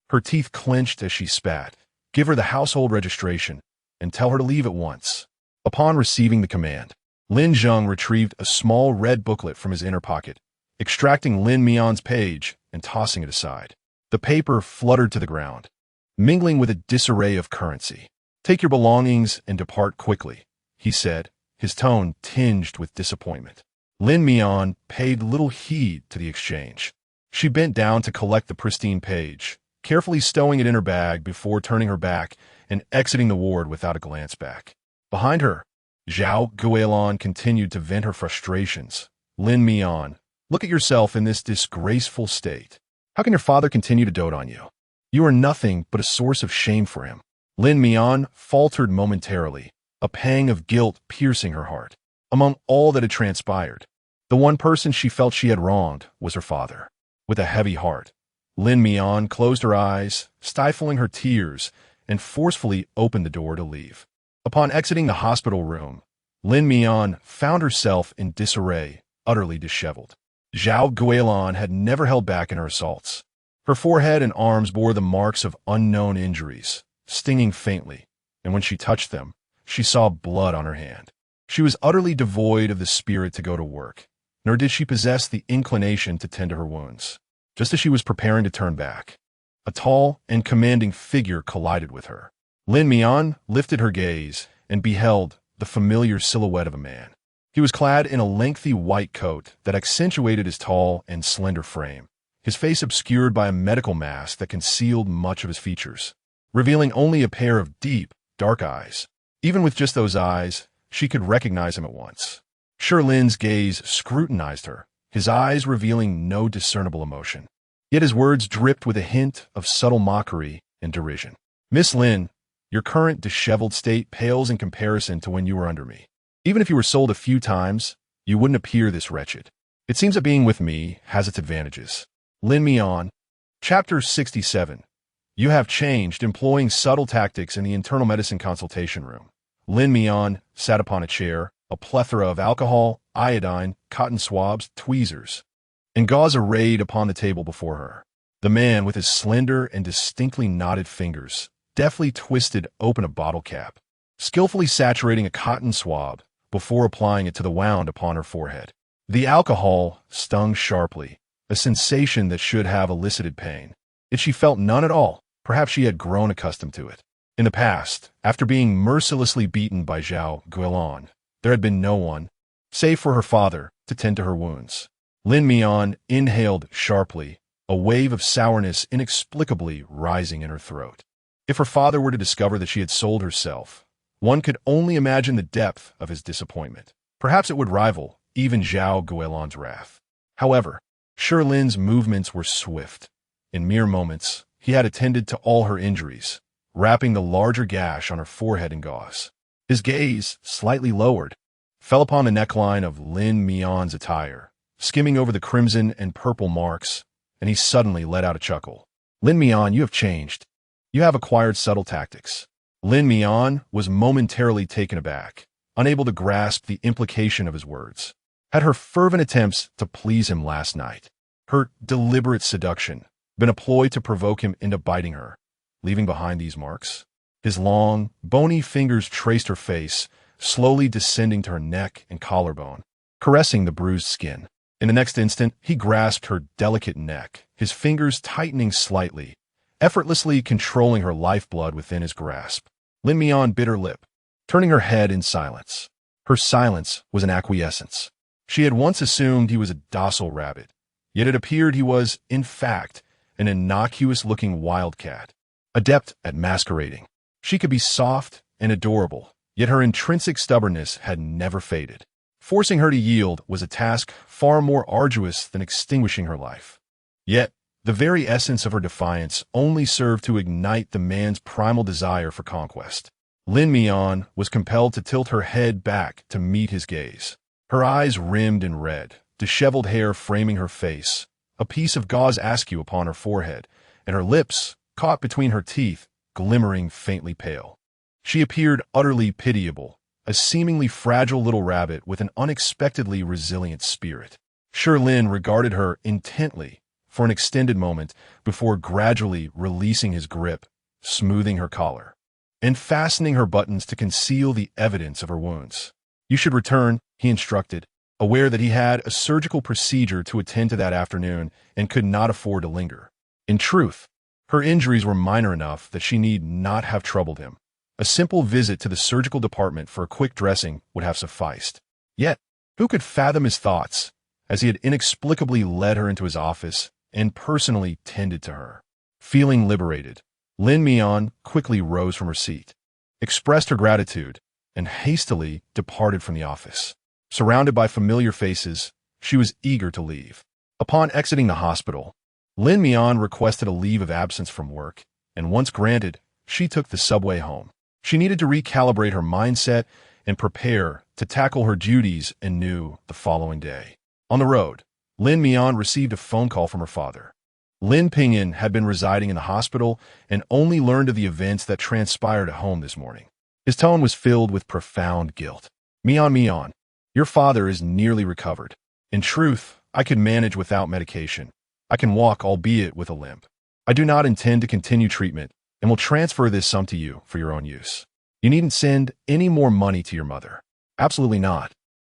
Her teeth clenched as she spat. Give her the household registration and tell her to leave at once. Upon receiving the command, Lin Zheng retrieved a small red booklet from his inner pocket, extracting Lin Mian's page and tossing it aside. The paper fluttered to the ground, mingling with a disarray of currency. Take your belongings and depart quickly, he said, his tone tinged with disappointment. Lin Mian paid little heed to the exchange. She bent down to collect the pristine page, carefully stowing it in her bag before turning her back and exiting the ward without a glance back. Behind her, Zhao Guolan continued to vent her frustrations. Lin Mian, look at yourself in this disgraceful state. How can your father continue to dote on you? You are nothing but a source of shame for him. Lin Mian faltered momentarily, a pang of guilt piercing her heart. Among all that had transpired, the one person she felt she had wronged was her father. With a heavy heart, Lin Mian closed her eyes, stifling her tears, and forcefully opened the door to leave. Upon exiting the hospital room, Lin Mian found herself in disarray, utterly disheveled. Zhao Guolan had never held back in her assaults. Her forehead and arms bore the marks of unknown injuries, stinging faintly, and when she touched them, she saw blood on her hand. She was utterly devoid of the spirit to go to work, nor did she possess the inclination to tend to her wounds. Just as she was preparing to turn back, a tall and commanding figure collided with her. Lin Mian lifted her gaze and beheld the familiar silhouette of a man. He was clad in a lengthy white coat that accentuated his tall and slender frame, his face obscured by a medical mask that concealed much of his features, revealing only a pair of deep, dark eyes. Even with just those eyes, she could recognize him at once. Shi Lin's gaze scrutinized her, his eyes revealing no discernible emotion. Yet his words dripped with a hint of subtle mockery and derision. Miss Lin, your current disheveled state pales in comparison to when you were under me. Even if you were sold a few times, you wouldn't appear this wretched. It seems that being with me has its advantages. Lin Mian. Chapter 67. You have changed, employing subtle tactics in the internal medicine consultation room. Lin Mian sat upon a chair, a plethora of alcohol, iodine, cotton swabs, tweezers, and gauze arrayed upon the table before her. The man, with his slender and distinctly knotted fingers, deftly twisted open a bottle cap, skillfully saturating a cotton swab before applying it to the wound upon her forehead. The alcohol stung sharply, a sensation that should have elicited pain. Yet she felt none at all. Perhaps she had grown accustomed to it. In the past, after being mercilessly beaten by Zhao Guolan, there had been no one, save for her father, to tend to her wounds. Lin Mian inhaled sharply, a wave of sourness inexplicably rising in her throat. If her father were to discover that she had sold herself, one could only imagine the depth of his disappointment. Perhaps it would rival even Zhao Guolan's wrath. However, Shi Lin's movements were swift. In mere moments, he had attended to all her injuries, wrapping the larger gash on her forehead in gauze. His gaze, slightly lowered, fell upon the neckline of Lin Mian's attire, skimming over the crimson and purple marks, and he suddenly let out a chuckle. Lin Mian, you have changed. You have acquired subtle tactics. Lin Mian was momentarily taken aback, unable to grasp the implication of his words. Had her fervent attempts to please him last night, her deliberate seduction, been a ploy to provoke him into biting her, leaving behind these marks? His long, bony fingers traced her face, slowly descending to her neck and collarbone, caressing the bruised skin. In the next instant, he grasped her delicate neck, his fingers tightening slightly, effortlessly controlling her lifeblood within his grasp. Lin Mian bit her lip, turning her head in silence. Her silence was an acquiescence. She had once assumed he was a docile rabbit, yet it appeared he was, in fact, an innocuous-looking wildcat, adept at masquerading. She could be soft and adorable, yet her intrinsic stubbornness had never faded. Forcing her to yield was a task far more arduous than extinguishing her life. Yet, the very essence of her defiance only served to ignite the man's primal desire for conquest. Lin Mian was compelled to tilt her head back to meet his gaze. Her eyes rimmed in red, disheveled hair framing her face, a piece of gauze askew upon her forehead, and her lips, caught between her teeth, glimmering faintly pale. She appeared utterly pitiable, a seemingly fragile little rabbit with an unexpectedly resilient spirit. Shi Lin regarded her intently for an extended moment before gradually releasing his grip, smoothing her collar, and fastening her buttons to conceal the evidence of her wounds. "You should return," he instructed, aware that he had a surgical procedure to attend to that afternoon and could not afford to linger. In truth, her injuries were minor enough that she need not have troubled him. A simple visit to the surgical department for a quick dressing would have sufficed. Yet, who could fathom his thoughts, as he had inexplicably led her into his office and personally tended to her? Feeling liberated, Lin Mian quickly rose from her seat, expressed her gratitude, and hastily departed from the office. Surrounded by familiar faces, she was eager to leave. Upon exiting the hospital, Lin Mian requested a leave of absence from work, and once granted, she took the subway home. She needed to recalibrate her mindset and prepare to tackle her duties anew the following day. On the road, Lin Mian received a phone call from her father. Lin Pingyan had been residing in the hospital and only learned of the events that transpired at home this morning. His tone was filled with profound guilt. Mian, your father is nearly recovered. In truth, I could manage without medication. I can walk, albeit with a limp. I do not intend to continue treatment and will transfer this sum to you for your own use. You needn't send any more money to your mother. Absolutely not.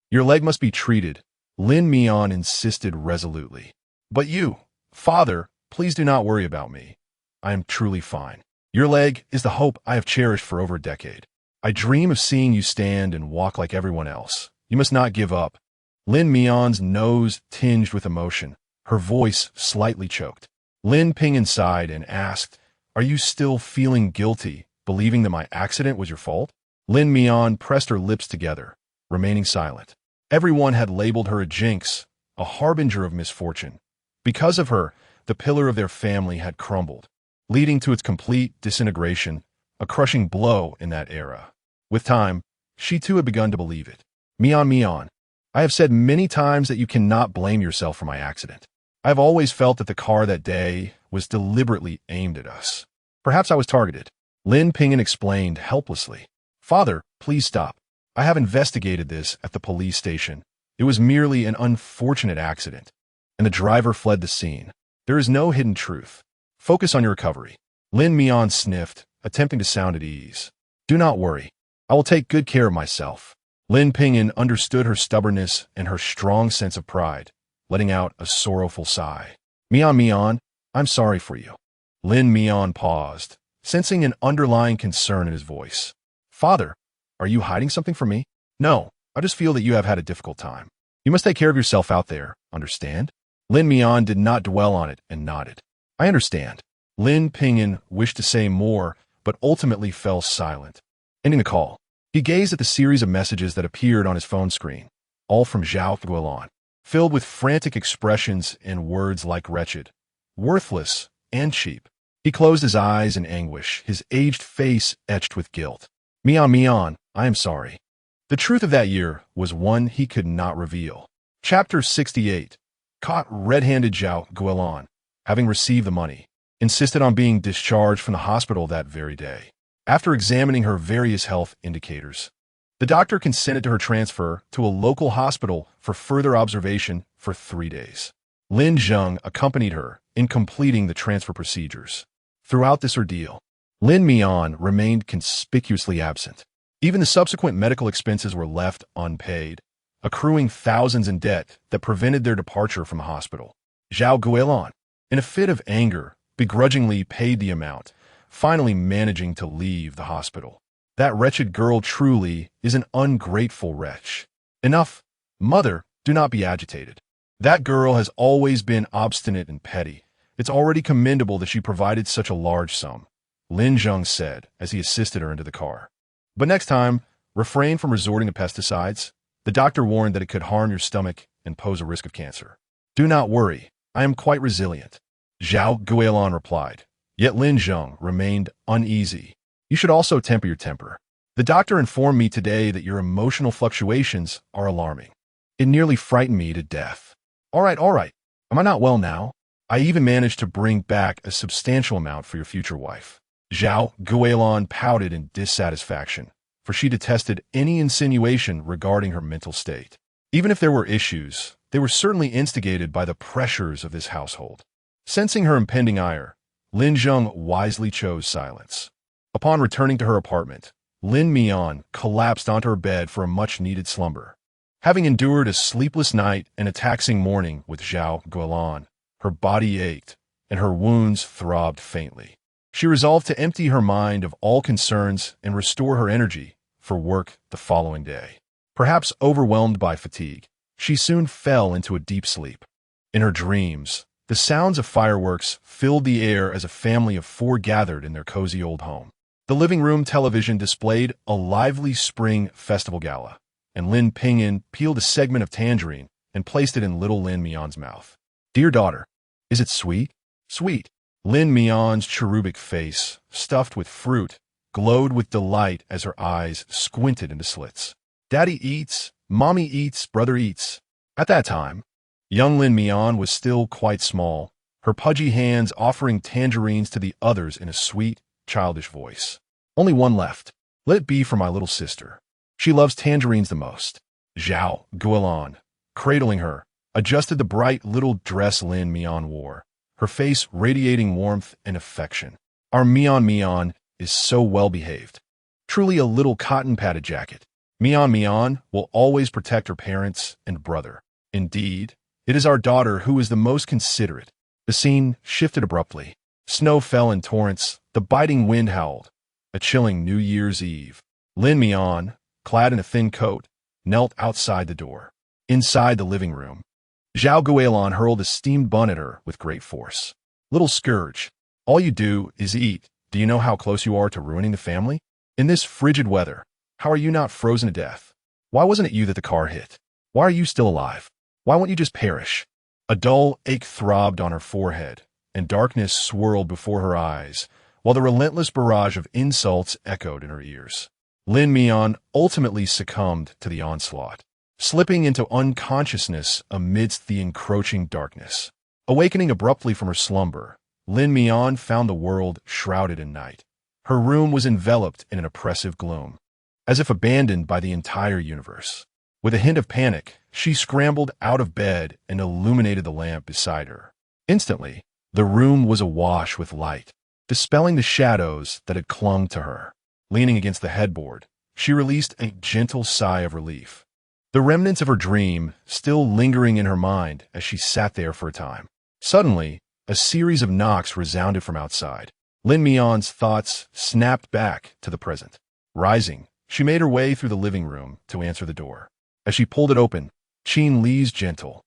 Your leg must be treated, Lin Mian insisted resolutely. But you, father, please do not worry about me. I am truly fine. Your leg is the hope I have cherished for over a decade. I dream of seeing you stand and walk like everyone else. You must not give up. Lin Mian's nose tinged with emotion, her voice slightly choked. Lin Pingyan sighed and asked, "Are you still feeling guilty, believing that my accident was your fault?" Lin Mian pressed her lips together, remaining silent. Everyone had labeled her a jinx, a harbinger of misfortune. Because of her, the pillar of their family had crumbled, leading to its complete disintegration, a crushing blow in that era. With time, she too had begun to believe it. Mian, I have said many times that you cannot blame yourself for my accident. I have always felt that the car that day was deliberately aimed at us. Perhaps I was targeted. Lin Pingyan explained helplessly. Father, please stop. I have investigated this at the police station. It was merely an unfortunate accident, and the driver fled the scene. There is no hidden truth. Focus on your recovery. Lin Mian sniffed, attempting to sound at ease. Do not worry. I will take good care of myself. Lin Pingyan understood her stubbornness and her strong sense of pride, letting out a sorrowful sigh. Mian, I'm sorry for you. Lin Mian paused, sensing an underlying concern in his voice. Father, are you hiding something from me? No, I just feel that you have had a difficult time. You must take care of yourself out there, understand? Lin Mian did not dwell on it and nodded. I understand. Lin Pingyan wished to say more, but ultimately fell silent. Ending the call, he gazed at the series of messages that appeared on his phone screen, all from Zhao Guilin, filled with frantic expressions and words like wretched, worthless, and cheap. He closed his eyes in anguish, his aged face etched with guilt. Mian, I am sorry. The truth of that year was one he could not reveal. Chapter 68. Caught red-handed Zhao Guilin, having received the money, insisted on being discharged from the hospital that very day. After examining her various health indicators, the doctor consented to her transfer to a local hospital for further observation for 3 days. Lin Zheng accompanied her in completing the transfer procedures. Throughout this ordeal, Lin Mian remained conspicuously absent. Even the subsequent medical expenses were left unpaid, accruing thousands in debt that prevented their departure from the hospital. Zhao Guilin, in a fit of anger, begrudgingly paid the amount, finally managing to leave the hospital. That wretched girl truly is an ungrateful wretch. Enough. Mother, do not be agitated. That girl has always been obstinate and petty. It's already commendable that she provided such a large sum, Lin Zheng said as he assisted her into the car. But next time, refrain from resorting to pesticides. The doctor warned that it could harm your stomach and pose a risk of cancer. Do not worry. I am quite resilient, Zhao Guilin replied. Yet Lin Zheng remained uneasy. You should also temper your temper. The doctor informed me today that your emotional fluctuations are alarming. It nearly frightened me to death. All right. Am I not well now? I even managed to bring back a substantial amount for your future wife. Zhao Guilin pouted in dissatisfaction, for she detested any insinuation regarding her mental state. Even if there were issues, they were certainly instigated by the pressures of this household. Sensing her impending ire, Lin Zheng wisely chose silence. Upon returning to her apartment, Lin Mian collapsed onto her bed for a much-needed slumber. Having endured a sleepless night and a taxing morning with Zhao Guilin, her body ached, and her wounds throbbed faintly. She resolved to empty her mind of all concerns and restore her energy for work the following day. Perhaps overwhelmed by fatigue, she soon fell into a deep sleep. In her dreams, the sounds of fireworks filled the air as a family of four gathered in their cozy old home. The living room television displayed a lively spring festival gala, and Lin Pingyan peeled a segment of tangerine and placed it in little Lin Mian's mouth. "Dear daughter, is it sweet?" "Sweet." Lin Mian's cherubic face, stuffed with fruit, glowed with delight as her eyes squinted into slits. "Daddy eats, mommy eats, brother eats." At that time, young Lin Mian was still quite small, her pudgy hands offering tangerines to the others in a sweet, childish voice. "Only one left. Let it be for my little sister. She loves tangerines the most." Zhao Guilin, cradling her, adjusted the bright little dress Lin Mian wore, her face radiating warmth and affection. "Our Mian is so well-behaved. Truly a little cotton-padded jacket. Mian will always protect her parents and brother. Indeed, it is our daughter who is the most considerate." The scene shifted abruptly. Snow fell in torrents, the biting wind howled. A chilling New Year's Eve. Lin Mian, clad in a thin coat, knelt outside the door. Inside the living room, Zhao Guilin hurled a steamed bun at her with great force. "Little scourge, all you do is eat. Do you know how close you are to ruining the family? In this frigid weather, how are you not frozen to death? Why wasn't it you that the car hit? Why are you still alive? Why won't you just perish?" A dull ache throbbed on her forehead, and darkness swirled before her eyes, while the relentless barrage of insults echoed in her ears. Lin Mian ultimately succumbed to the onslaught, slipping into unconsciousness amidst the encroaching darkness. Awakening abruptly from her slumber, Lin Mian found the world shrouded in night. Her room was enveloped in an oppressive gloom, as if abandoned by the entire universe. With a hint of panic, she scrambled out of bed and illuminated the lamp beside her. Instantly, the room was awash with light, dispelling the shadows that had clung to her. Leaning against the headboard, she released a gentle sigh of relief, the remnants of her dream still lingering in her mind as she sat there for a time. Suddenly, a series of knocks resounded from outside. Lin Mian's thoughts snapped back to the present. Rising, she made her way through the living room to answer the door. As she pulled it open, Qin Li's gentle,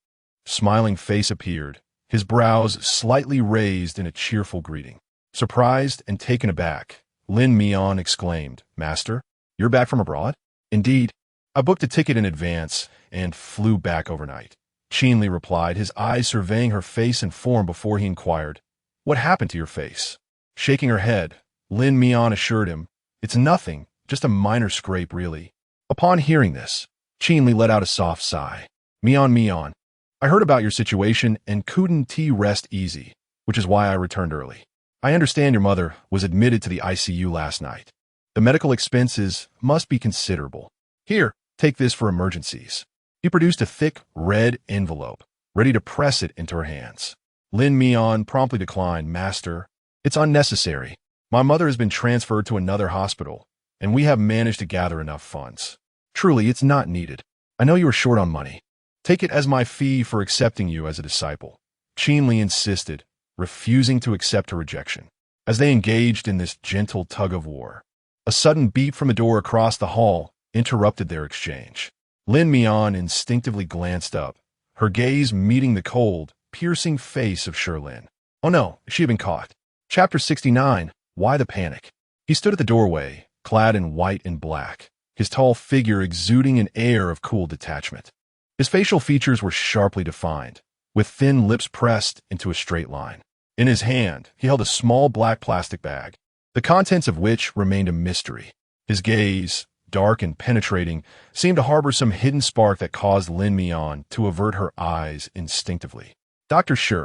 smiling face appeared, his brows slightly raised in a cheerful greeting. Surprised and taken aback, Lin Mian exclaimed, "Master, you're back from abroad?" "Indeed. I booked a ticket in advance and flew back overnight," Qin Li replied, his eyes surveying her face and form before he inquired, "What happened to your face?" Shaking her head, Lin Mian assured him, "It's nothing, just a minor scrape, really." Upon hearing this, Qin Li let out a soft sigh. Mian, I heard about your situation and couldn't rest easy, which is why I returned early. I understand your mother was admitted to the ICU last night. The medical expenses must be considerable. Here, take this for emergencies." He produced a thick, red envelope, ready to press it into her hands. Lin Mian promptly declined, "Master, it's unnecessary. My mother has been transferred to another hospital, and we have managed to gather enough funds. Truly, it's not needed. I know you are short on money. Take it as my fee for accepting you as a disciple." Qin Li insisted, refusing to accept her rejection. As they engaged in this gentle tug-of-war, a sudden beep from a door across the hall interrupted their exchange. Lin Mian instinctively glanced up, her gaze meeting the cold, piercing face of Shi Lin. Oh no, she had been caught. Chapter 69, Why the Panic? He stood at the doorway, clad in white and black, his tall figure exuding an air of cool detachment. His facial features were sharply defined, with thin lips pressed into a straight line. In his hand, he held a small black plastic bag, the contents of which remained a mystery. His gaze, dark and penetrating, seemed to harbor some hidden spark that caused Lin Mian to avert her eyes instinctively. "Dr. Shi,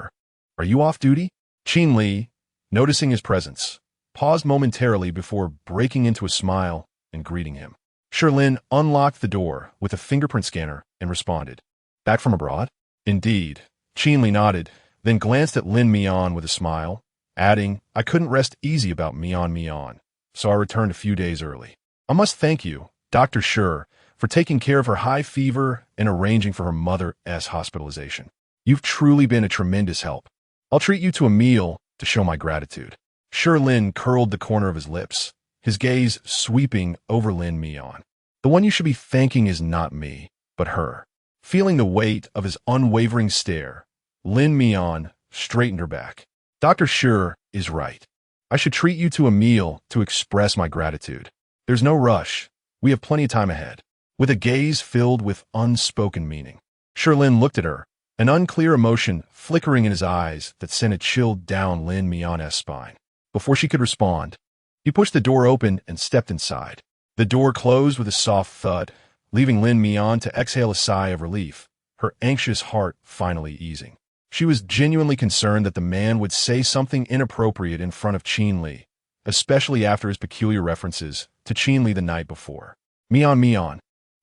are you off duty?" Qin Li, noticing his presence, paused momentarily before breaking into a smile and greeting him. Shi Lin unlocked the door with a fingerprint scanner and responded, "Back from abroad?" "Indeed." Qin Li nodded, then glanced at Lin Mian with a smile, adding, "I couldn't rest easy about Mian, so I returned a few days early. I must thank you, Dr. Shi, for taking care of her high fever and arranging for her mother's hospitalization. You've truly been a tremendous help. I'll treat you to a meal to show my gratitude." Shi Lin curled the corner of his lips, his gaze sweeping over Lin Mian. "The one you should be thanking is not me, but her." Feeling the weight of his unwavering stare, Lin Mian straightened her back. "Dr. Shi is right. I should treat you to a meal to express my gratitude. There's no rush. We have plenty of time ahead." With a gaze filled with unspoken meaning, Shi Lin looked at her, an unclear emotion flickering in his eyes that sent a chill down Lin Mian's spine. Before she could respond, he pushed the door open and stepped inside. The door closed with a soft thud, leaving Lin Mian to exhale a sigh of relief, her anxious heart finally easing. She was genuinely concerned that the man would say something inappropriate in front of Qin Li, especially after his peculiar references to Qin Li the night before. Mian,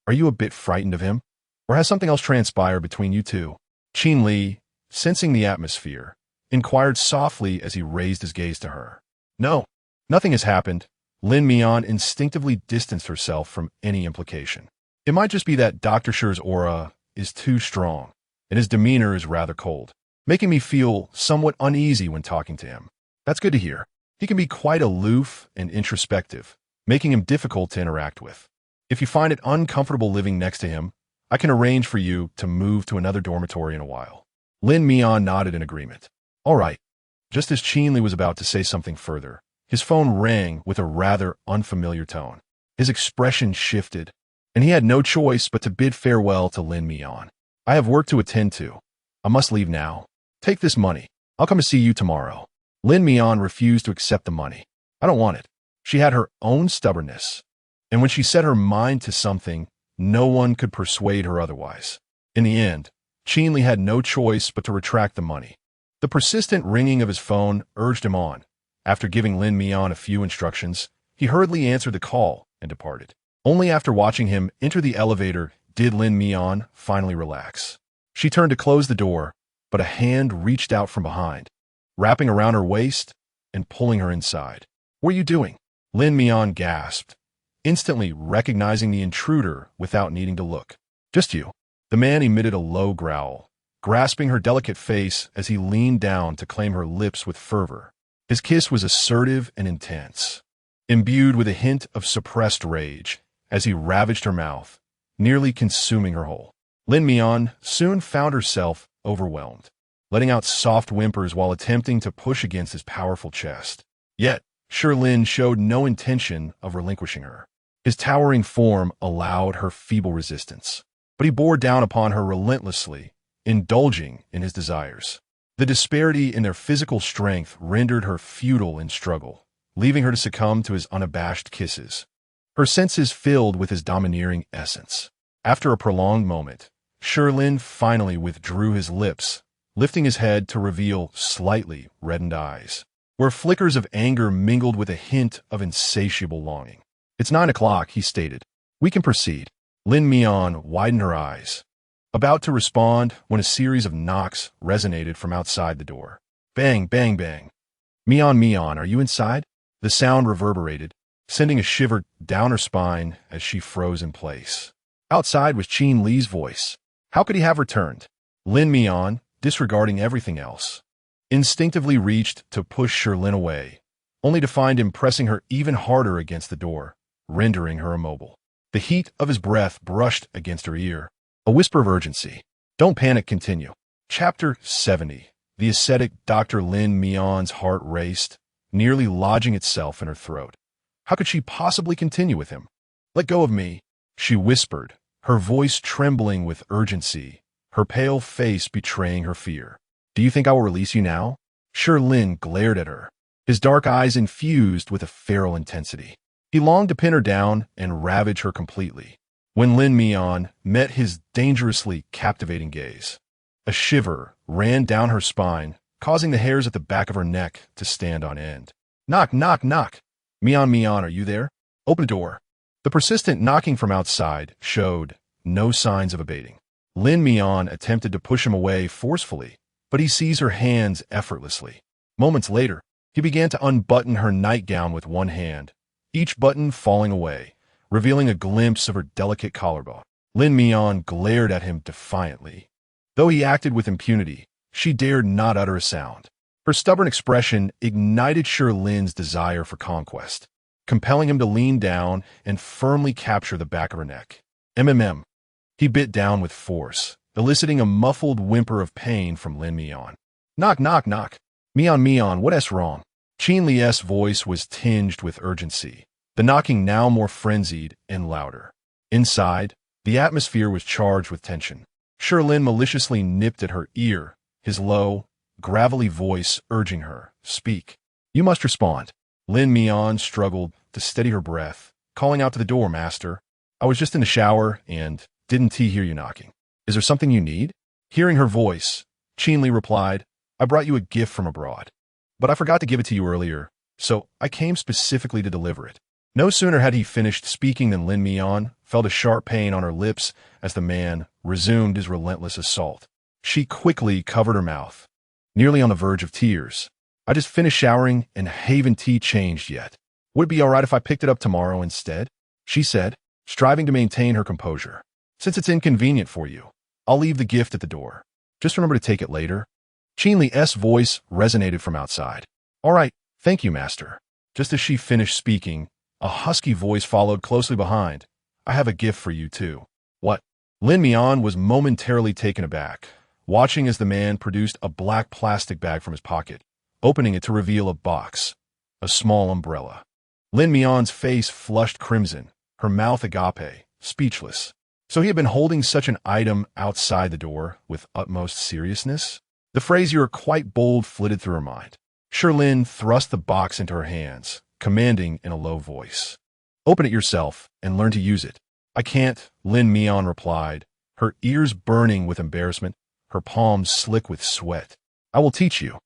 are you a bit frightened of him? Or has something else transpired between you two?" Qin Li, sensing the atmosphere, inquired softly as he raised his gaze to her. "No, nothing has happened." Lin Mian instinctively distanced herself from any implication. "It might just be that Dr. Shi's aura is too strong, and his demeanor is rather cold, making me feel somewhat uneasy when talking to him." "That's good to hear. He can be quite aloof and introspective, making him difficult to interact with. If you find it uncomfortable living next to him, I can arrange for you to move to another dormitory in a while." Lin Mian nodded in agreement. "All right." Just as Qin Li was about to say something further, his phone rang with a rather unfamiliar tone. His expression shifted, and he had no choice but to bid farewell to Lin Mian. "I have work to attend to. I must leave now. Take this money. I'll come to see you tomorrow." Lin Mian refused to accept the money. "I don't want it." She had her own stubbornness, and when she set her mind to something, no one could persuade her otherwise. In the end, Qin Li had no choice but to retract the money. The persistent ringing of his phone urged him on. After giving Lin Mian a few instructions, he hurriedly answered the call and departed. Only after watching him enter the elevator did Lin Mian finally relax. She turned to close the door, but a hand reached out from behind, wrapping around her waist and pulling her inside. "What are you doing?" Lin Mian gasped, instantly recognizing the intruder without needing to look. "Just you." The man emitted a low growl, grasping her delicate face as he leaned down to claim her lips with fervor. His kiss was assertive and intense, imbued with a hint of suppressed rage as he ravaged her mouth, nearly consuming her whole. Lin Mian soon found herself overwhelmed, letting out soft whimpers while attempting to push against his powerful chest. Yet, Shi Lin showed no intention of relinquishing her. His towering form allowed her feeble resistance, but he bore down upon her relentlessly, indulging in his desires. The disparity in their physical strength rendered her futile in struggle, leaving her to succumb to his unabashed kisses, her senses filled with his domineering essence. After a prolonged moment, Shi Lin finally withdrew his lips, lifting his head to reveal slightly reddened eyes, where flickers of anger mingled with a hint of insatiable longing. "It's 9 o'clock, he stated. "We can proceed." Lin Mian widened her eyes, about to respond when a series of knocks resonated from outside the door. Bang, bang, bang. Mian, are you inside?" The sound reverberated, sending a shiver down her spine as she froze in place. Outside was Qin Li's voice. How could he have returned? Lin Mian, disregarding everything else, instinctively reached to push Shi Lin away, only to find him pressing her even harder against the door, rendering her immobile. The heat of his breath brushed against her ear. A whisper of urgency. "Don't panic, continue." Chapter 70. The ascetic Dr. Lin Mian's heart raced, nearly lodging itself in her throat. How could she possibly continue with him? "Let go of me," she whispered, her voice trembling with urgency, her pale face betraying her fear. "Do you think I will release you now?" Shi Lin glared at her, his dark eyes infused with a feral intensity. He longed to pin her down and ravage her completely. When Lin Mian met his dangerously captivating gaze, a shiver ran down her spine, causing the hairs at the back of her neck to stand on end. Knock, knock, knock. Mian, Mian, are you there? Open the door. The persistent knocking from outside showed no signs of abating. Lin Mian attempted to push him away forcefully, but he seized her hands effortlessly. Moments later, he began to unbutton her nightgown with one hand, each button falling away, revealing a glimpse of her delicate collarbone. Lin Mian glared at him defiantly. Though he acted with impunity, she dared not utter a sound. Her stubborn expression ignited Shi Lin's desire for conquest, compelling him to lean down and firmly capture the back of her neck. MMM. He bit down with force, eliciting a muffled whimper of pain from Lin Mian. Knock, knock, knock. Mian, Mian, what's wrong? Shi Lin's voice was tinged with urgency, the knocking now more frenzied and louder. Inside, the atmosphere was charged with tension. Shi Lin maliciously nipped at her ear, his low, gravelly voice urging her, speak. You must respond. Lin Mian struggled to steady her breath, calling out to the door, Master. I was just in the shower and didn't hear you knocking. Is there something you need? Hearing her voice, Shi Lin replied, I brought you a gift from abroad, but I forgot to give it to you earlier, so I came specifically to deliver it. No sooner had he finished speaking than Lin Mian felt a sharp pain on her lips as the man resumed his relentless assault. She quickly covered her mouth, nearly on the verge of tears. I just finished showering and haven't tea changed yet. Would it be all right if I picked it up tomorrow instead? She said, striving to maintain her composure. Since it's inconvenient for you, I'll leave the gift at the door. Just remember to take it later. Shi Lin's voice resonated from outside. All right, thank you, Master. Just as she finished speaking, a husky voice followed closely behind. I have a gift for you, too. What? Lin Mian was momentarily taken aback, watching as the man produced a black plastic bag from his pocket, opening it to reveal a box, a small umbrella. Lin Mian's face flushed crimson, her mouth agape, speechless. So he had been holding such an item outside the door with utmost seriousness? The phrase, "You're quite bold," flitted through her mind. Shi Lin thrust the box into her hands, commanding in a low voice. Open it yourself and learn to use it. I can't, Lin Mian replied, her ears burning with embarrassment, her palms slick with sweat. I will teach you.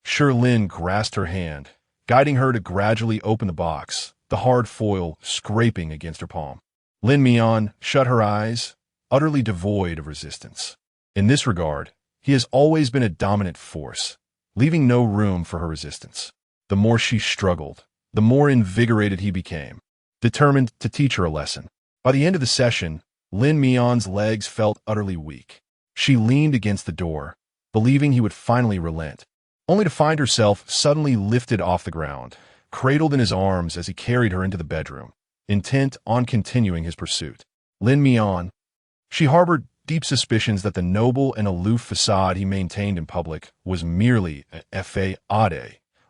Shi Lin grasped her hand, guiding her to gradually open the box, the hard foil scraping against her palm. Lin Mian shut her eyes, utterly devoid of resistance. In this regard, he has always been a dominant force, leaving no room for her resistance. The more she struggled, the more invigorated he became, determined to teach her a lesson. By the end of the session, Lin Mian's legs felt utterly weak. She leaned against the door, believing he would finally relent, only to find herself suddenly lifted off the ground, cradled in his arms as he carried her into the bedroom, intent on continuing his pursuit. Lin Mian. She harbored deep suspicions that the noble and aloof facade he maintained in public was merely a fade,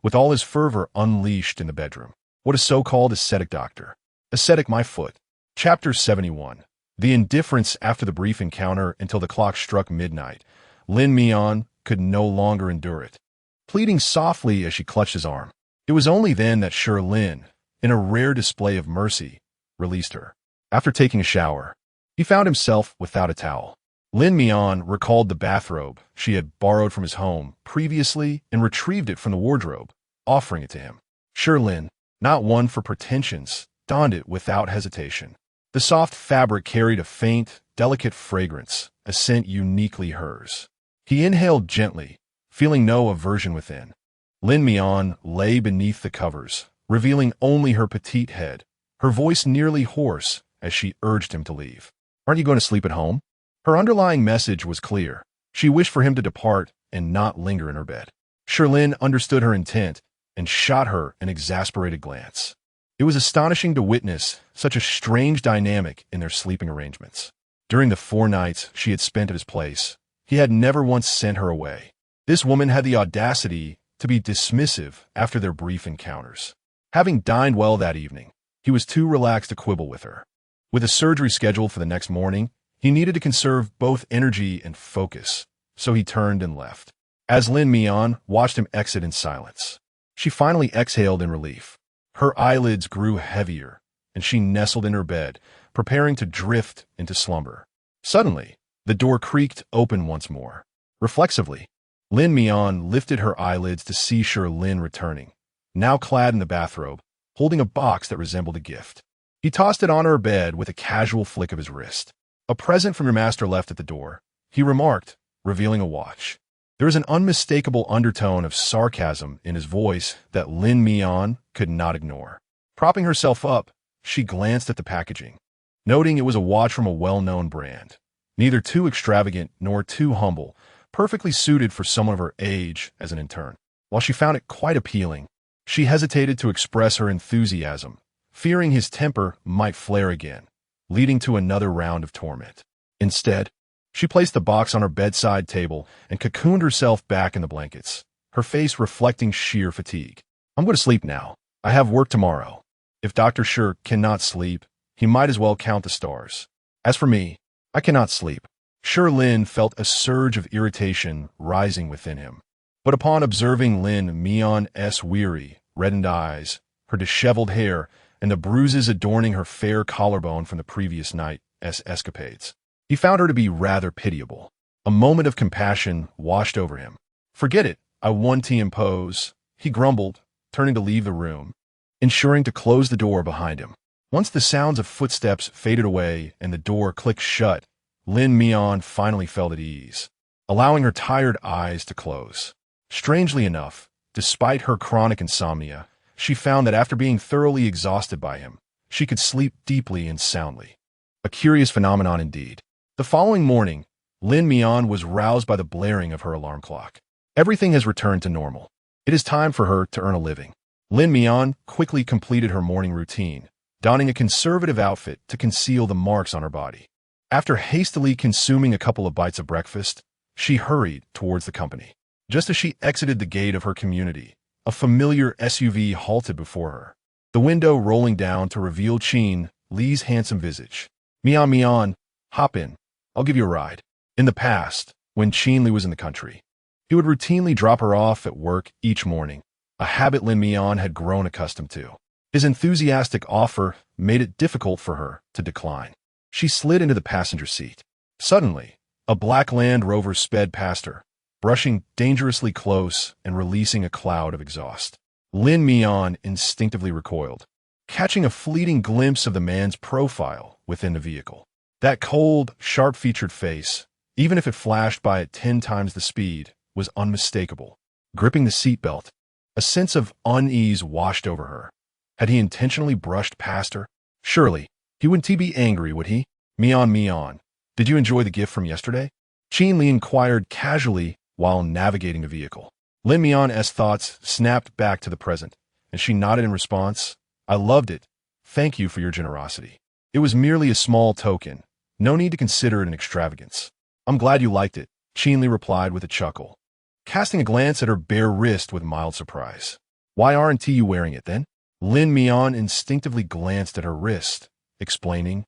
with all his fervor unleashed in the bedroom. What a so-called ascetic doctor. Ascetic my foot. Chapter 71. The indifference after the brief encounter until the clock struck midnight. Lin Mian could no longer endure it. Pleading softly as she clutched his arm, it was only then that Shi Lin, in a rare display of mercy, released her. After taking a shower, he found himself without a towel. Lin Mian recalled the bathrobe she had borrowed from his home previously and retrieved it from the wardrobe, offering it to him. Shi Lin, not one for pretensions, donned it without hesitation. The soft fabric carried a faint, delicate fragrance, a scent uniquely hers. He inhaled gently, feeling no aversion within. Lin Mian lay beneath the covers, revealing only her petite head, her voice nearly hoarse as she urged him to leave. Aren't you going to sleep at home? Her underlying message was clear. She wished for him to depart and not linger in her bed. Shi Lin understood her intent and shot her an exasperated glance. It was astonishing to witness such a strange dynamic in their sleeping arrangements. During the 4 nights she had spent at his place, he had never once sent her away. This woman had the audacity to be dismissive after their brief encounters. Having dined well that evening, he was too relaxed to quibble with her. With a surgery scheduled for the next morning, he needed to conserve both energy and focus, so he turned and left. As Lin Mian watched him exit in silence, she finally exhaled in relief. Her eyelids grew heavier, and she nestled in her bed, preparing to drift into slumber. Suddenly, the door creaked open once more. Reflexively, Lin Mian lifted her eyelids to see Shi Lin returning, now clad in the bathrobe, holding a box that resembled a gift. He tossed it on her bed with a casual flick of his wrist. "A present from your master left at the door," he remarked, revealing a watch. There was an unmistakable undertone of sarcasm in his voice that Lin Mian could not ignore. Propping herself up, she glanced at the packaging, noting it was a watch from a well-known brand, neither too extravagant nor too humble, perfectly suited for someone of her age as an intern. While she found it quite appealing, she hesitated to express her enthusiasm, fearing his temper might flare again, leading to another round of torment. Instead, she placed the box on her bedside table and cocooned herself back in the blankets, her face reflecting sheer fatigue. "I'm going to sleep now. I have work tomorrow." If Dr. Shi cannot sleep, he might as well count the stars. As for me, I cannot sleep. Shi Lin felt a surge of irritation rising within him. But upon observing Lin Mian's weary, reddened eyes, her disheveled hair, and the bruises adorning her fair collarbone from the previous night's escapades, he found her to be rather pitiable. A moment of compassion washed over him. "Forget it, I won't impose," he grumbled, turning to leave the room, ensuring to close the door behind him. Once the sounds of footsteps faded away and the door clicked shut, Lin Mian finally felt at ease, allowing her tired eyes to close. Strangely enough, despite her chronic insomnia, she found that after being thoroughly exhausted by him, she could sleep deeply and soundly. A curious phenomenon indeed. The following morning, Lin Mian was roused by the blaring of her alarm clock. Everything has returned to normal. It is time for her to earn a living. Lin Mian quickly completed her morning routine, donning a conservative outfit to conceal the marks on her body. After hastily consuming a couple of bites of breakfast, she hurried towards the company. Just as she exited the gate of her community, a familiar SUV halted before her, the window rolling down to reveal Qin Li's handsome visage. "Mian Mian, hop in. I'll give you a ride." In the past, when Qin Li was in the country, he would routinely drop her off at work each morning, a habit Lin Mian had grown accustomed to. His enthusiastic offer made it difficult for her to decline. She slid into the passenger seat. Suddenly, a black Land Rover sped past her, brushing dangerously close and releasing a cloud of exhaust. Lin Mian instinctively recoiled, catching a fleeting glimpse of the man's profile within the vehicle. That cold, sharp-featured face, even if it flashed by at 10 times the speed, was unmistakable. Gripping the seatbelt, a sense of unease washed over her. Had he intentionally brushed past her? Surely, he wouldn't be angry, would he? "Mian Mian, did you enjoy the gift from yesterday?" Qin Li inquired casually while navigating the vehicle. Lin Mian's thoughts snapped back to the present, and she nodded in response. "I loved it. Thank you for your generosity. It was merely a small token. No need to consider it an extravagance." "I'm glad you liked it," Qin Li replied with a chuckle, casting a glance at her bare wrist with mild surprise. "Why aren't you wearing it then?" Lin Mian instinctively glanced at her wrist, explaining,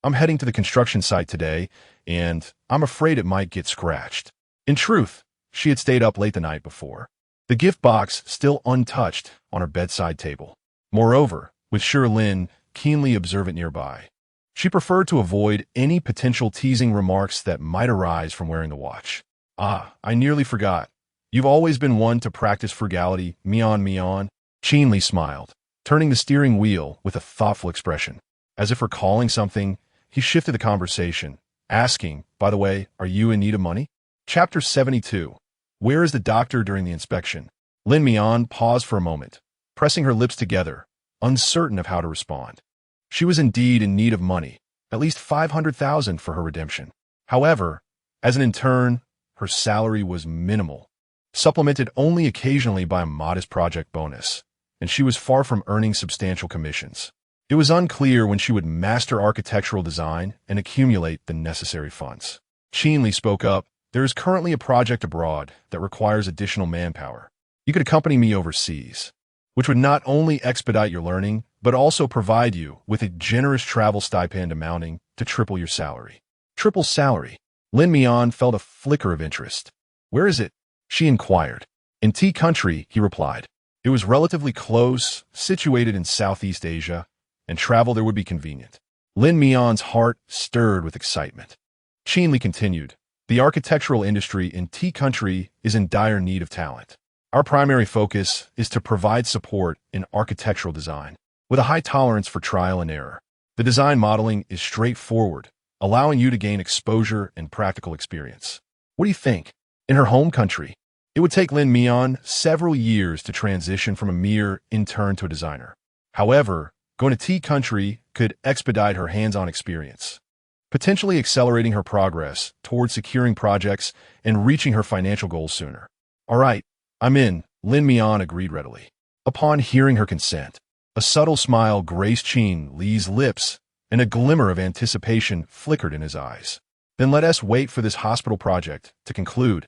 "I'm heading to the construction site today, and I'm afraid it might get scratched." In truth, she had stayed up late the night before, the gift box still untouched on her bedside table. Moreover, with Shi Lin keenly observant nearby, she preferred to avoid any potential teasing remarks that might arise from wearing the watch. "Ah, I nearly forgot. You've always been one to practice frugality, Mian Mian." Qin Li smiled, turning the steering wheel with a thoughtful expression. As if recalling something, he shifted the conversation, asking, "By the way, are you in need of money?" Chapter 72. Where is the doctor during the inspection? Lin Mian paused for a moment, pressing her lips together, uncertain of how to respond. She was indeed in need of money, at least 500,000 for her redemption. However, as an intern, her salary was minimal, supplemented only occasionally by a modest project bonus, and she was far from earning substantial commissions. It was unclear when she would master architectural design and accumulate the necessary funds. Qin Li spoke up. "There is currently a project abroad that requires additional manpower. You could accompany me overseas, which would not only expedite your learning, but also provide you with a generous travel stipend amounting to triple your salary." Triple salary? Lin Mian felt a flicker of interest. "Where is it?" she inquired. "In T country," he replied. It was relatively close, situated in Southeast Asia, and travel there would be convenient. Lin Mian's heart stirred with excitement. Li continued, the architectural industry in T country is in dire need of talent. Our primary focus is to provide support in architectural design, with a high tolerance for trial and error. The design modeling is straightforward, allowing you to gain exposure and practical experience. What do you think? In her home country, it would take Lin Mian several years to transition from a mere intern to a designer. However, going to T country could expedite her hands-on experience, potentially accelerating her progress towards securing projects and reaching her financial goals sooner. All right, I'm in, Lin Mian agreed readily. Upon hearing her consent, a subtle smile graced Li's lips, and a glimmer of anticipation flickered in his eyes. Then let us wait for this hospital project to conclude,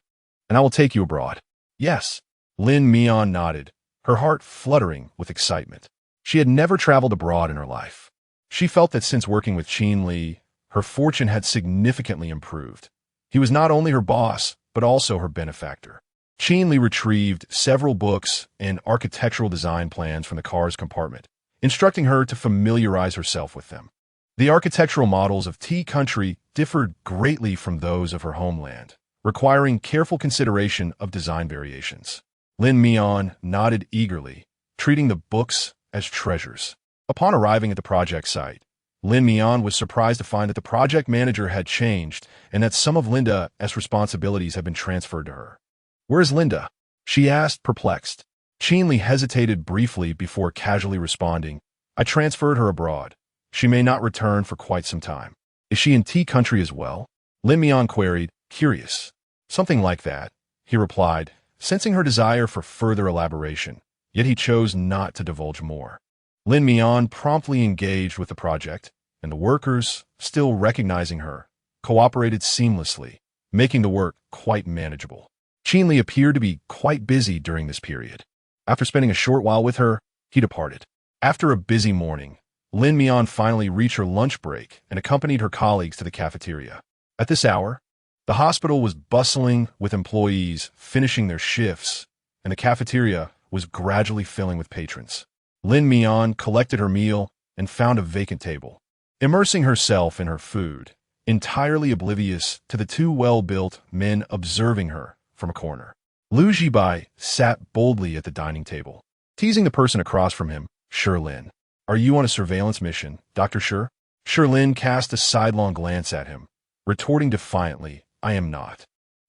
and I will take you abroad. Yes, Lin Mian nodded, her heart fluttering with excitement. She had never traveled abroad in her life. She felt that since working with Li, her fortune had significantly improved. He was not only her boss, but also her benefactor. Li retrieved several books and architectural design plans from the car's compartment, instructing her to familiarize herself with them. The architectural models of T country differed greatly from those of her homeland, requiring careful consideration of design variations. Lin Mian nodded eagerly, treating the books as treasures. Upon arriving at the project site, Lin Mian was surprised to find that the project manager had changed and that some of Linda's responsibilities had been transferred to her. Where is Linda? She asked, perplexed. Li hesitated briefly before casually responding, I transferred her abroad. She may not return for quite some time. Is she in T country as well? Lin Mian queried, curious. Something like that, he replied, sensing her desire for further elaboration, yet he chose not to divulge more. Lin Mian promptly engaged with the project, and the workers, still recognizing her, cooperated seamlessly, making the work quite manageable. Li appeared to be quite busy during this period. After spending a short while with her, he departed. After a busy morning, Lin Mian finally reached her lunch break and accompanied her colleagues to the cafeteria. At this hour, the hospital was bustling with employees finishing their shifts, and the cafeteria was gradually filling with patrons. Lin Mian collected her meal and found a vacant table. Immersing herself in her food, entirely oblivious to the two well-built men observing her from a corner. Lu Jibai sat boldly at the dining table, teasing the person across from him, Shi Lin. Are you on a surveillance mission, Dr. Shi? Shi Lin cast a sidelong glance at him, retorting defiantly, I am not.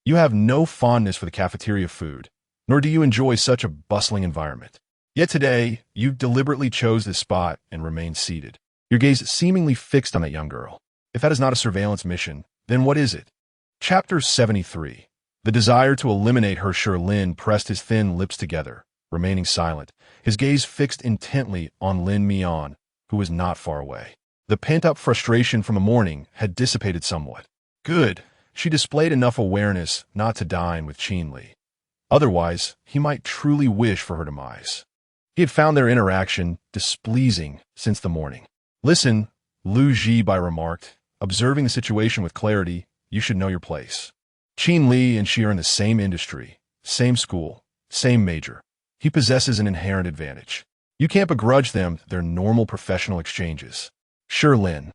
You have no fondness for the cafeteria food, nor do you enjoy such a bustling environment. Yet today, you deliberately chose this spot and remained seated, your gaze seemingly fixed on that young girl. If that is not a surveillance mission, then what is it? Chapter 73. The desire to eliminate her. Shi Lin pressed his thin lips together, remaining silent, his gaze fixed intently on Lin Mian, who was not far away. The pent-up frustration from the morning had dissipated somewhat. Good. She displayed enough awareness not to dine with Li. Otherwise, he might truly wish for her demise. He had found their interaction displeasing since the morning. Listen, Lu Jibai remarked, observing the situation with clarity, you should know your place. Li and she are in the same industry, same school, same major. He possesses an inherent advantage. You can't begrudge them their normal professional exchanges. Shi Lin.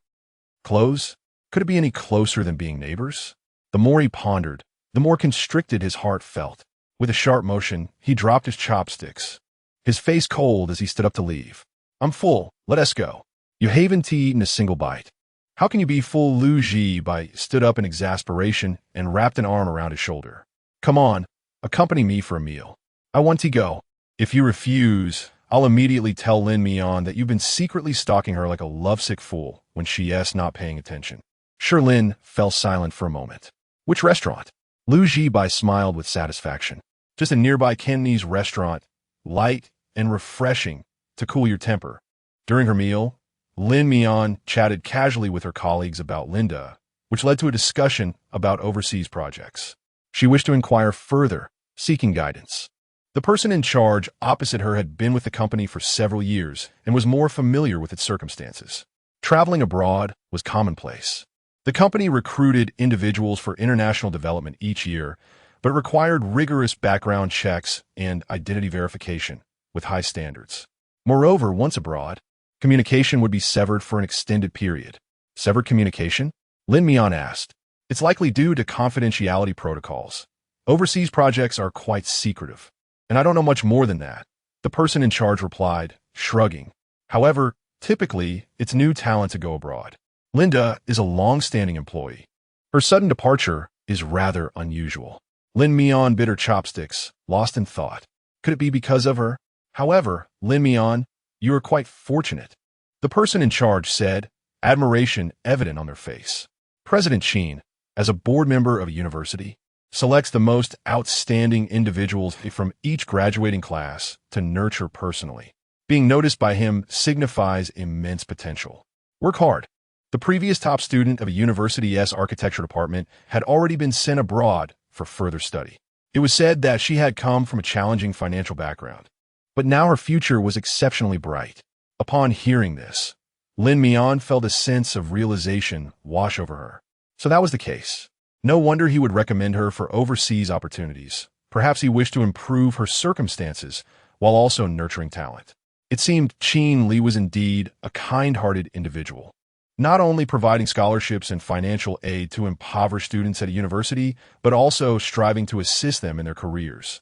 Close? Could it be any closer than being neighbors? The more he pondered, the more constricted his heart felt. With a sharp motion, he dropped his chopsticks, his face cold as he stood up to leave. I'm full, let us go. You haven't eaten a single bite. How can you be full? Lu Jibai stood up in exasperation and wrapped an arm around his shoulder. Come on, accompany me for a meal. I want to go. If you refuse, I'll immediately tell Lin Mian that you've been secretly stalking her like a lovesick fool when she's not paying attention. Shi Lin fell silent for a moment. Which restaurant? Lu Jibai smiled with satisfaction. Just a nearby Cantonese restaurant, light and refreshing to cool your temper. During her meal, Lin Mian chatted casually with her colleagues about Linda, which led to a discussion about overseas projects. She wished to inquire further, seeking guidance. The person in charge opposite her had been with the company for several years and was more familiar with its circumstances. Traveling abroad was commonplace. The company recruited individuals for international development each year, but required rigorous background checks and identity verification with high standards. Moreover, once abroad, Communication would be severed for an extended period. Severed communication? Lin Mian asked. It's likely due to confidentiality protocols. Overseas projects are quite secretive. And I don't know much more than that. The person in charge replied, shrugging. However, typically, it's new talent to go abroad. Linda is a long-standing employee. Her sudden departure is rather unusual. Lin Mian bit her chopsticks, lost in thought. Could it be because of her? However, Lin Mian, you are quite fortunate. The person in charge said, admiration evident on their face. President Shi, as a board member of a university, selects the most outstanding individuals from each graduating class to nurture personally. Being noticed by him signifies immense potential. Work hard. The previous top student of a university's architecture department had already been sent abroad for further study. It was said that she had come from a challenging financial background, but now her future was exceptionally bright. Upon hearing this, Lin Mian felt a sense of realization wash over her. So that was the case. No wonder he would recommend her for overseas opportunities. Perhaps he wished to improve her circumstances while also nurturing talent. It seemed Qin Li was indeed a kind-hearted individual, not only providing scholarships and financial aid to impoverished students at a university, but also striving to assist them in their careers.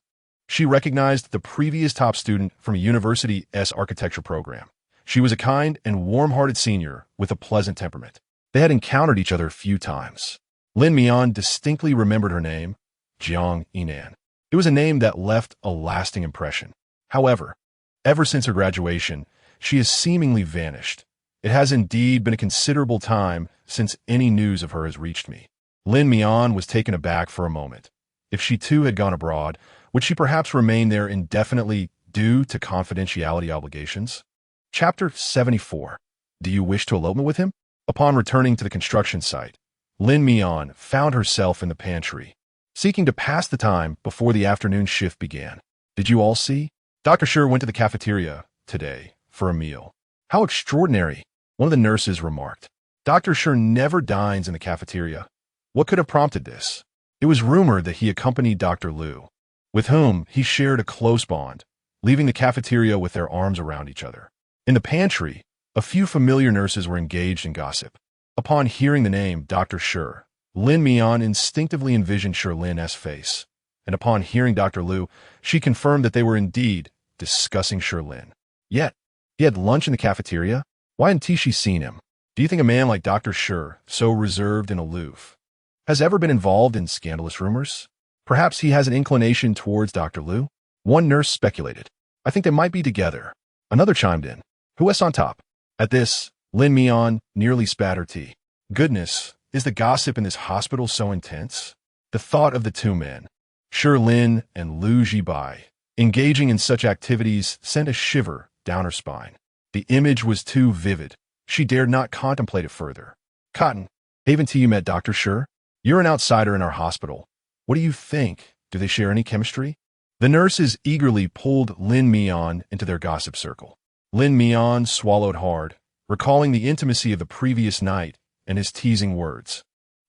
She recognized the previous top student from a university's architecture program. She was a kind and warm-hearted senior with a pleasant temperament. They had encountered each other a few times. Lin Mian distinctly remembered her name, Jiang Yinan. It was a name that left a lasting impression. However, ever since her graduation, she has seemingly vanished. It has indeed been a considerable time since any news of her has reached me. Lin Mian was taken aback for a moment. If she too had gone abroad, would she perhaps remain there indefinitely due to confidentiality obligations? Chapter 74. Do you wish to elope with him? Upon returning to the construction site, Lin Mian found herself in the pantry, seeking to pass the time before the afternoon shift began. Did you all see? Dr. Shi went to the cafeteria today for a meal. How extraordinary, one of the nurses remarked. Dr. Shi never dines in the cafeteria. What could have prompted this? It was rumored that he accompanied Dr. Liu, with whom he shared a close bond, leaving the cafeteria with their arms around each other. In the pantry, a few familiar nurses were engaged in gossip. Upon hearing the name Dr. Shi, Lin Mian instinctively envisioned Shi Lin's face, and upon hearing Dr. Liu, she confirmed that they were indeed discussing Shi Lin. Yet, he had lunch in the cafeteria? Why hadn't she seen him? Do you think a man like Dr. Shi, so reserved and aloof, has ever been involved in scandalous rumors? Perhaps he has an inclination towards Dr. Liu? One nurse speculated. I think they might be together. Another chimed in. Who is on top? At this, Lin Mian nearly spat her tea. Goodness, is the gossip in this hospital so intense? The thought of the two men, Shi Lin and Liu Jibai, engaging in such activities sent a shiver down her spine. The image was too vivid. She dared not contemplate it further. Cotton, haven't you met Dr. Shi? You're an outsider in our hospital. What do you think? Do they share any chemistry? The nurses eagerly pulled Lin Mian into their gossip circle. Lin Mian swallowed hard, recalling the intimacy of the previous night and his teasing words.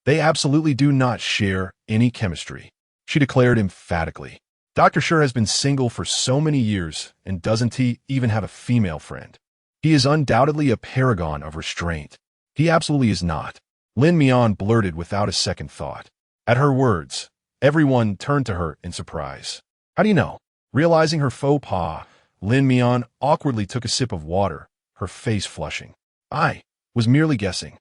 They absolutely do not share any chemistry, she declared emphatically. Dr. Shi has been single for so many years, and doesn't he even have a female friend? He is undoubtedly a paragon of restraint. He absolutely is not, Lin Mian blurted without a second thought. At her words, everyone turned to her in surprise. How do you know? Realizing her faux pas, Lin Mian awkwardly took a sip of water, her face flushing. I was merely guessing.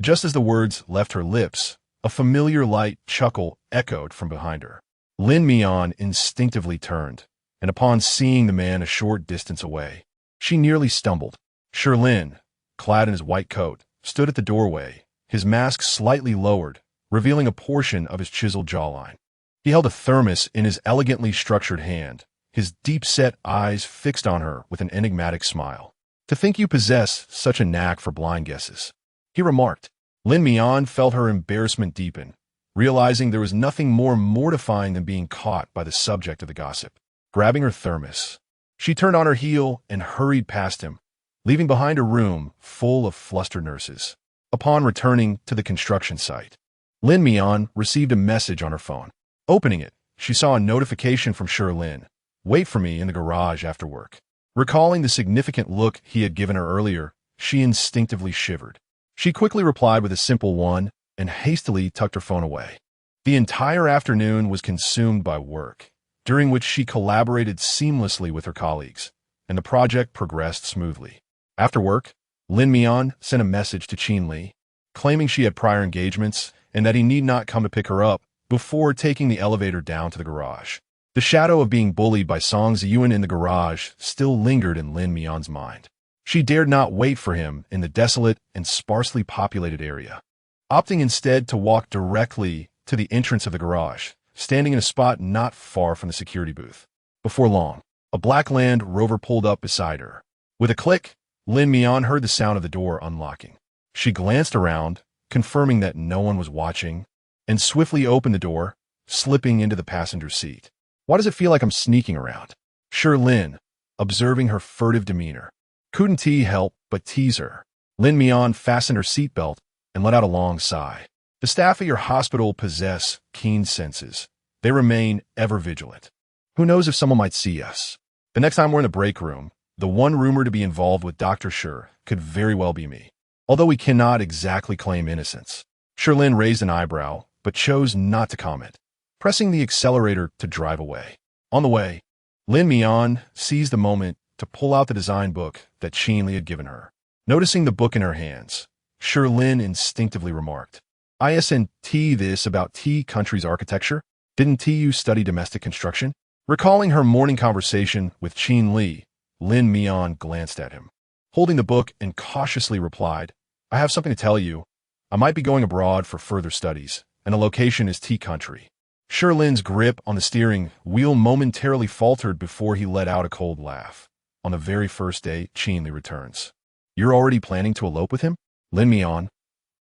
Just as the words left her lips, a familiar light chuckle echoed from behind her. Lin Mian instinctively turned, and upon seeing the man a short distance away, she nearly stumbled. Shi Lin, clad in his white coat, stood at the doorway, his mask slightly lowered, revealing a portion of his chiseled jawline. He held a thermos in his elegantly structured hand, his deep-set eyes fixed on her with an enigmatic smile. To think you possess such a knack for blind guesses, he remarked. Lin Mian felt her embarrassment deepen, realizing there was nothing more mortifying than being caught by the subject of the gossip. Grabbing her thermos, she turned on her heel and hurried past him, leaving behind a room full of flustered nurses. Upon returning to the construction site, Lin Mian received a message on her phone. Opening it, she saw a notification from Shi Lin. Wait for me in the garage after work. Recalling the significant look he had given her earlier, she instinctively shivered. She quickly replied with a simple one and hastily tucked her phone away. The entire afternoon was consumed by work, during which she collaborated seamlessly with her colleagues, and the project progressed smoothly. After work, Lin Mian sent a message to Shi Lin, claiming she had prior engagements and that he need not come to pick her up before taking the elevator down to the garage. The shadow of being bullied by Song Ziyuan in the garage still lingered in Lin Mian's mind. She dared not wait for him in the desolate and sparsely populated area, opting instead to walk directly to the entrance of the garage, standing in a spot not far from the security booth. Before long, a black Land Rover pulled up beside her. With a click, Lin Mian heard the sound of the door unlocking. She glanced around, confirming that no one was watching, and swiftly opened the door, slipping into the passenger seat. Why does it feel like I'm sneaking around? Shi Lin, observing her furtive demeanor. Couldn't he help but tease her? Lin Mian fastened her seatbelt and let out a long sigh. The staff at your hospital possess keen senses. They remain ever vigilant. Who knows if someone might see us? The next time we're in the break room, the one rumored to be involved with Dr. Shi could very well be me, although we cannot exactly claim innocence. Shi Lin raised an eyebrow, but chose not to comment, pressing the accelerator to drive away. On the way, Lin Mian seized the moment to pull out the design book that Shi Lin had given her. Noticing the book in her hands, Shi Lin instinctively remarked, "Isn't this about T country's architecture? Didn't you study domestic construction?" Recalling her morning conversation with Shi Lin, Lin Mian glanced at him, holding the book, and cautiously replied, "I have something to tell you. I might be going abroad for further studies, and the location is T country." Shi Lin's grip on the steering wheel momentarily faltered before he let out a cold laugh. On the very first day, Shi Lin returns. "You're already planning to elope with him?" Lin Mian.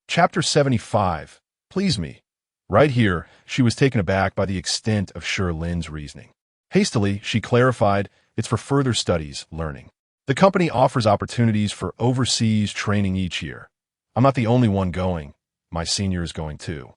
Chapter 75. Please me. Right here, she was taken aback by the extent of Shi Lin's reasoning. Hastily, she clarified, "It's for further studies, learning. The company offers opportunities for overseas training each year. I'm not the only one going. My senior is going too."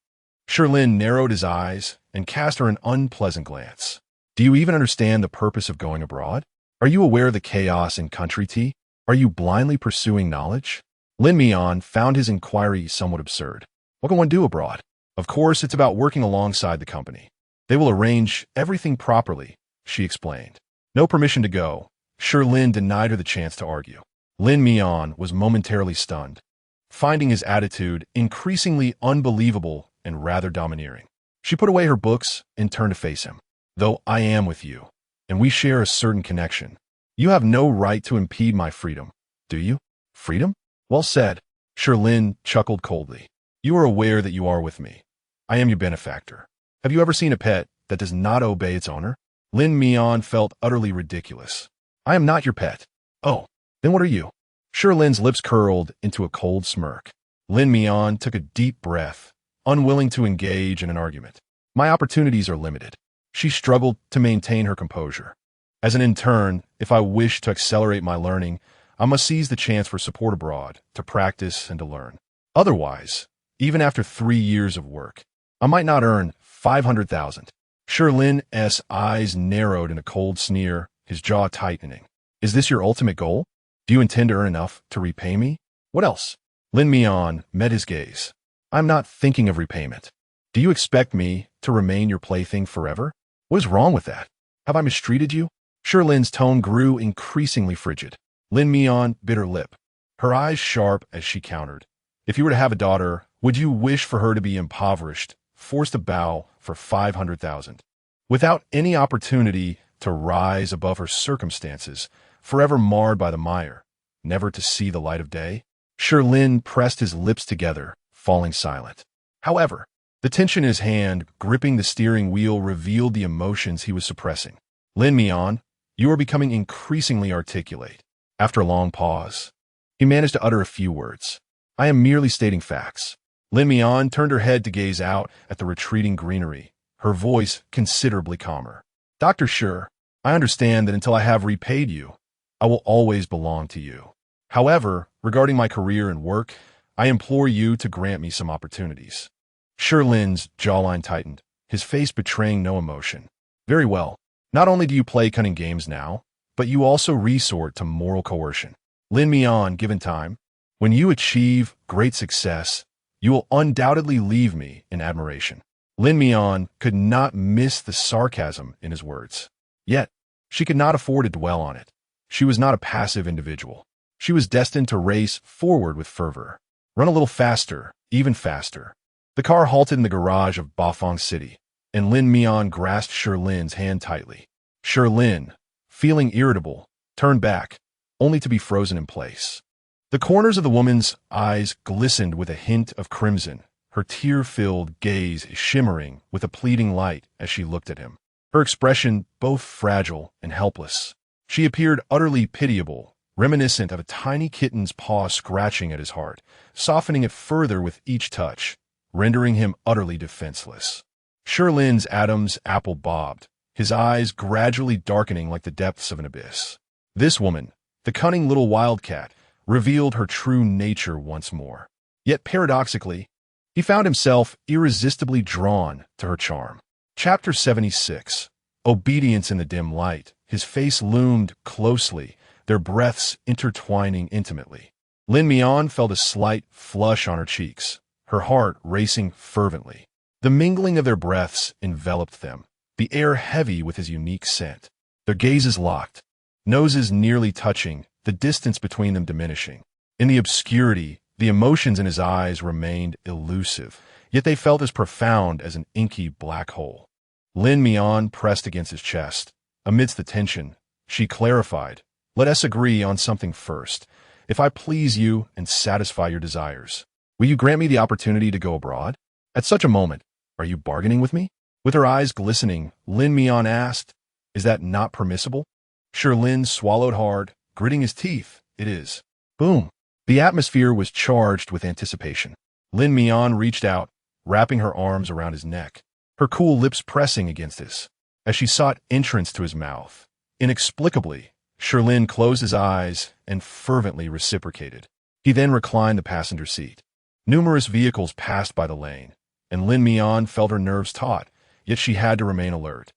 Shi Lin narrowed his eyes and cast her an unpleasant glance. "Do you even understand the purpose of going abroad? Are you aware of the chaos in country T? Are you blindly pursuing knowledge?" Lin Mian found his inquiry somewhat absurd. What can one do abroad? Of course, it's about working alongside the company. They will arrange everything properly, she explained. No permission to go. Shi Lin denied her the chance to argue. Lin Mian was momentarily stunned, finding his attitude increasingly unbelievable and rather domineering. She put away her books and turned to face him. "Though I am with you, and we share a certain connection, you have no right to impede my freedom, do you?" "Freedom? Well said." Shi Lin chuckled coldly. "You are aware that you are with me. I am your benefactor. Have you ever seen a pet that does not obey its owner?" Lin Mian felt utterly ridiculous. "I am not your pet." "Oh, then what are you?" Shi Lin's lips curled into a cold smirk. Lin Mian took a deep breath, unwilling to engage in an argument. "My opportunities are limited." She struggled to maintain her composure. "As an intern, if I wish to accelerate my learning, I must seize the chance for support abroad, to practice and to learn. Otherwise, even after 3 years of work, I might not earn 500,000. Shi Lin's eyes narrowed in a cold sneer, his jaw tightening. "Is this your ultimate goal? Do you intend to earn enough to repay me? What else?" Lin Mian met his gaze. "I'm not thinking of repayment. Do you expect me to remain your plaything forever? What is wrong with that? Have I mistreated you?" Shi Lin's tone grew increasingly frigid. Lin Mian bit her lip, her eyes sharp as she countered. "If you were to have a daughter, would you wish for her to be impoverished, forced to bow for 500,000, without any opportunity to rise above her circumstances, forever marred by the mire, never to see the light of day?" Shi Lin pressed his lips together, falling silent. However, the tension in his hand gripping the steering wheel revealed the emotions he was suppressing. "Lin Mian, you are becoming increasingly articulate." After a long pause, he managed to utter a few words. "I am merely stating facts." Lin Mian turned her head to gaze out at the retreating greenery, her voice considerably calmer. "Dr. Shi, I understand that until I have repaid you, I will always belong to you. However, regarding my career and work, I implore you to grant me some opportunities." Shi Lin's jawline tightened, his face betraying no emotion. "Very well. Not only do you play cunning games now, but you also resort to moral coercion. Lin Mian, given time, when you achieve great success, you will undoubtedly leave me in admiration. Lin Mian could not miss the sarcasm in his words. Yet, she could not afford to dwell on it. She was not a passive individual. She was destined to race forward with fervor. Run a little faster, even faster. The car halted in the garage of Bafang City, and Lin Mian grasped Shi Lin's hand tightly. Shi Lin, feeling irritable, turned back, only to be frozen in place. The corners of the woman's eyes glistened with a hint of crimson, her tear-filled gaze shimmering with a pleading light as she looked at him. Her expression both fragile and helpless. She appeared utterly pitiable, reminiscent of a tiny kitten's paw scratching at his heart, softening it further with each touch, rendering him utterly defenseless. Shi Lin's Adam's apple bobbed, his eyes gradually darkening like the depths of an abyss. This woman, the cunning little wildcat, revealed her true nature once more. Yet paradoxically, he found himself irresistibly drawn to her charm. Chapter 76. Obedience in the dim light. His face loomed closely, their breaths intertwining intimately. Lin Mian felt a slight flush on her cheeks, her heart racing fervently. The mingling of their breaths enveloped them, the air heavy with his unique scent. Their gazes locked, noses nearly touching, the distance between them diminishing. In the obscurity, the emotions in his eyes remained elusive, yet they felt as profound as an inky black hole. Lin Mian pressed against his chest. Amidst the tension, she clarified, "Let us agree on something first. If I please you and satisfy your desires, will you grant me the opportunity to go abroad? At such a moment, are you bargaining with me?" With her eyes glistening, Lin Mian asked, "Is that not permissible?" Shi Lin swallowed hard, gritting his teeth. "It is." Boom. The atmosphere was charged with anticipation. Lin Mian reached out, wrapping her arms around his neck, her cool lips pressing against his. As she sought entrance to his mouth, inexplicably, Shi Lin closed his eyes and fervently reciprocated. He then reclined the passenger seat. Numerous vehicles passed by the lane, and Lin Mian felt her nerves taut, yet she had to remain alert.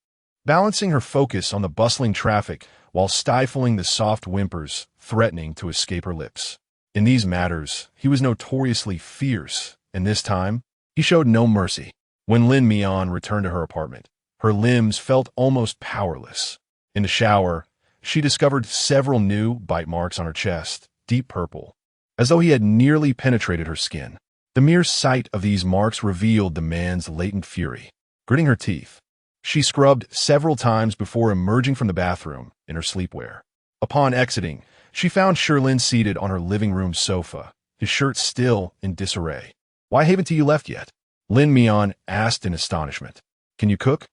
Balancing her focus on the bustling traffic while stifling the soft whimpers threatening to escape her lips. In these matters, he was notoriously fierce, and this time, he showed no mercy. When Lin Mian returned to her apartment, her limbs felt almost powerless. In the shower, she discovered several new bite marks on her chest, deep purple, as though he had nearly penetrated her skin. The mere sight of these marks revealed the man's latent fury. Gritting her teeth, she scrubbed several times before emerging from the bathroom in her sleepwear. Upon exiting, she found Shi Lin seated on her living room sofa, his shirt still in disarray. "Why haven't you left yet?" Lin Mian asked in astonishment. "Can you cook?"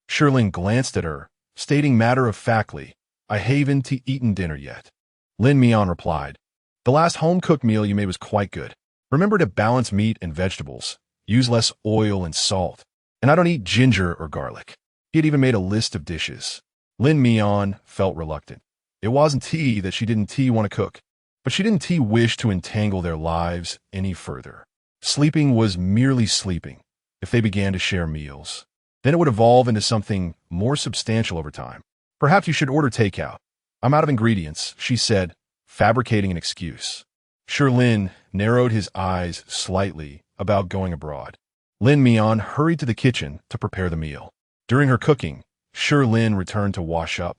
Shi Lin glanced at her, stating matter-of-factly, "I haven't eaten dinner yet." Lin Mian replied, "The last home-cooked meal you made was quite good. Remember to balance meat and vegetables, use less oil and salt, and I don't eat ginger or garlic." He had even made a list of dishes. Lin Mian felt reluctant. It wasn't that she didn't want to cook, but she didn't wish to entangle their lives any further. Sleeping was merely sleeping. If they began to share meals, then it would evolve into something more substantial over time. "Perhaps you should order takeout. I'm out of ingredients," she said, fabricating an excuse. Shi Lin narrowed his eyes slightly about going abroad. Lin Mian hurried to the kitchen to prepare the meal. During her cooking, Shi Lin returned to wash up,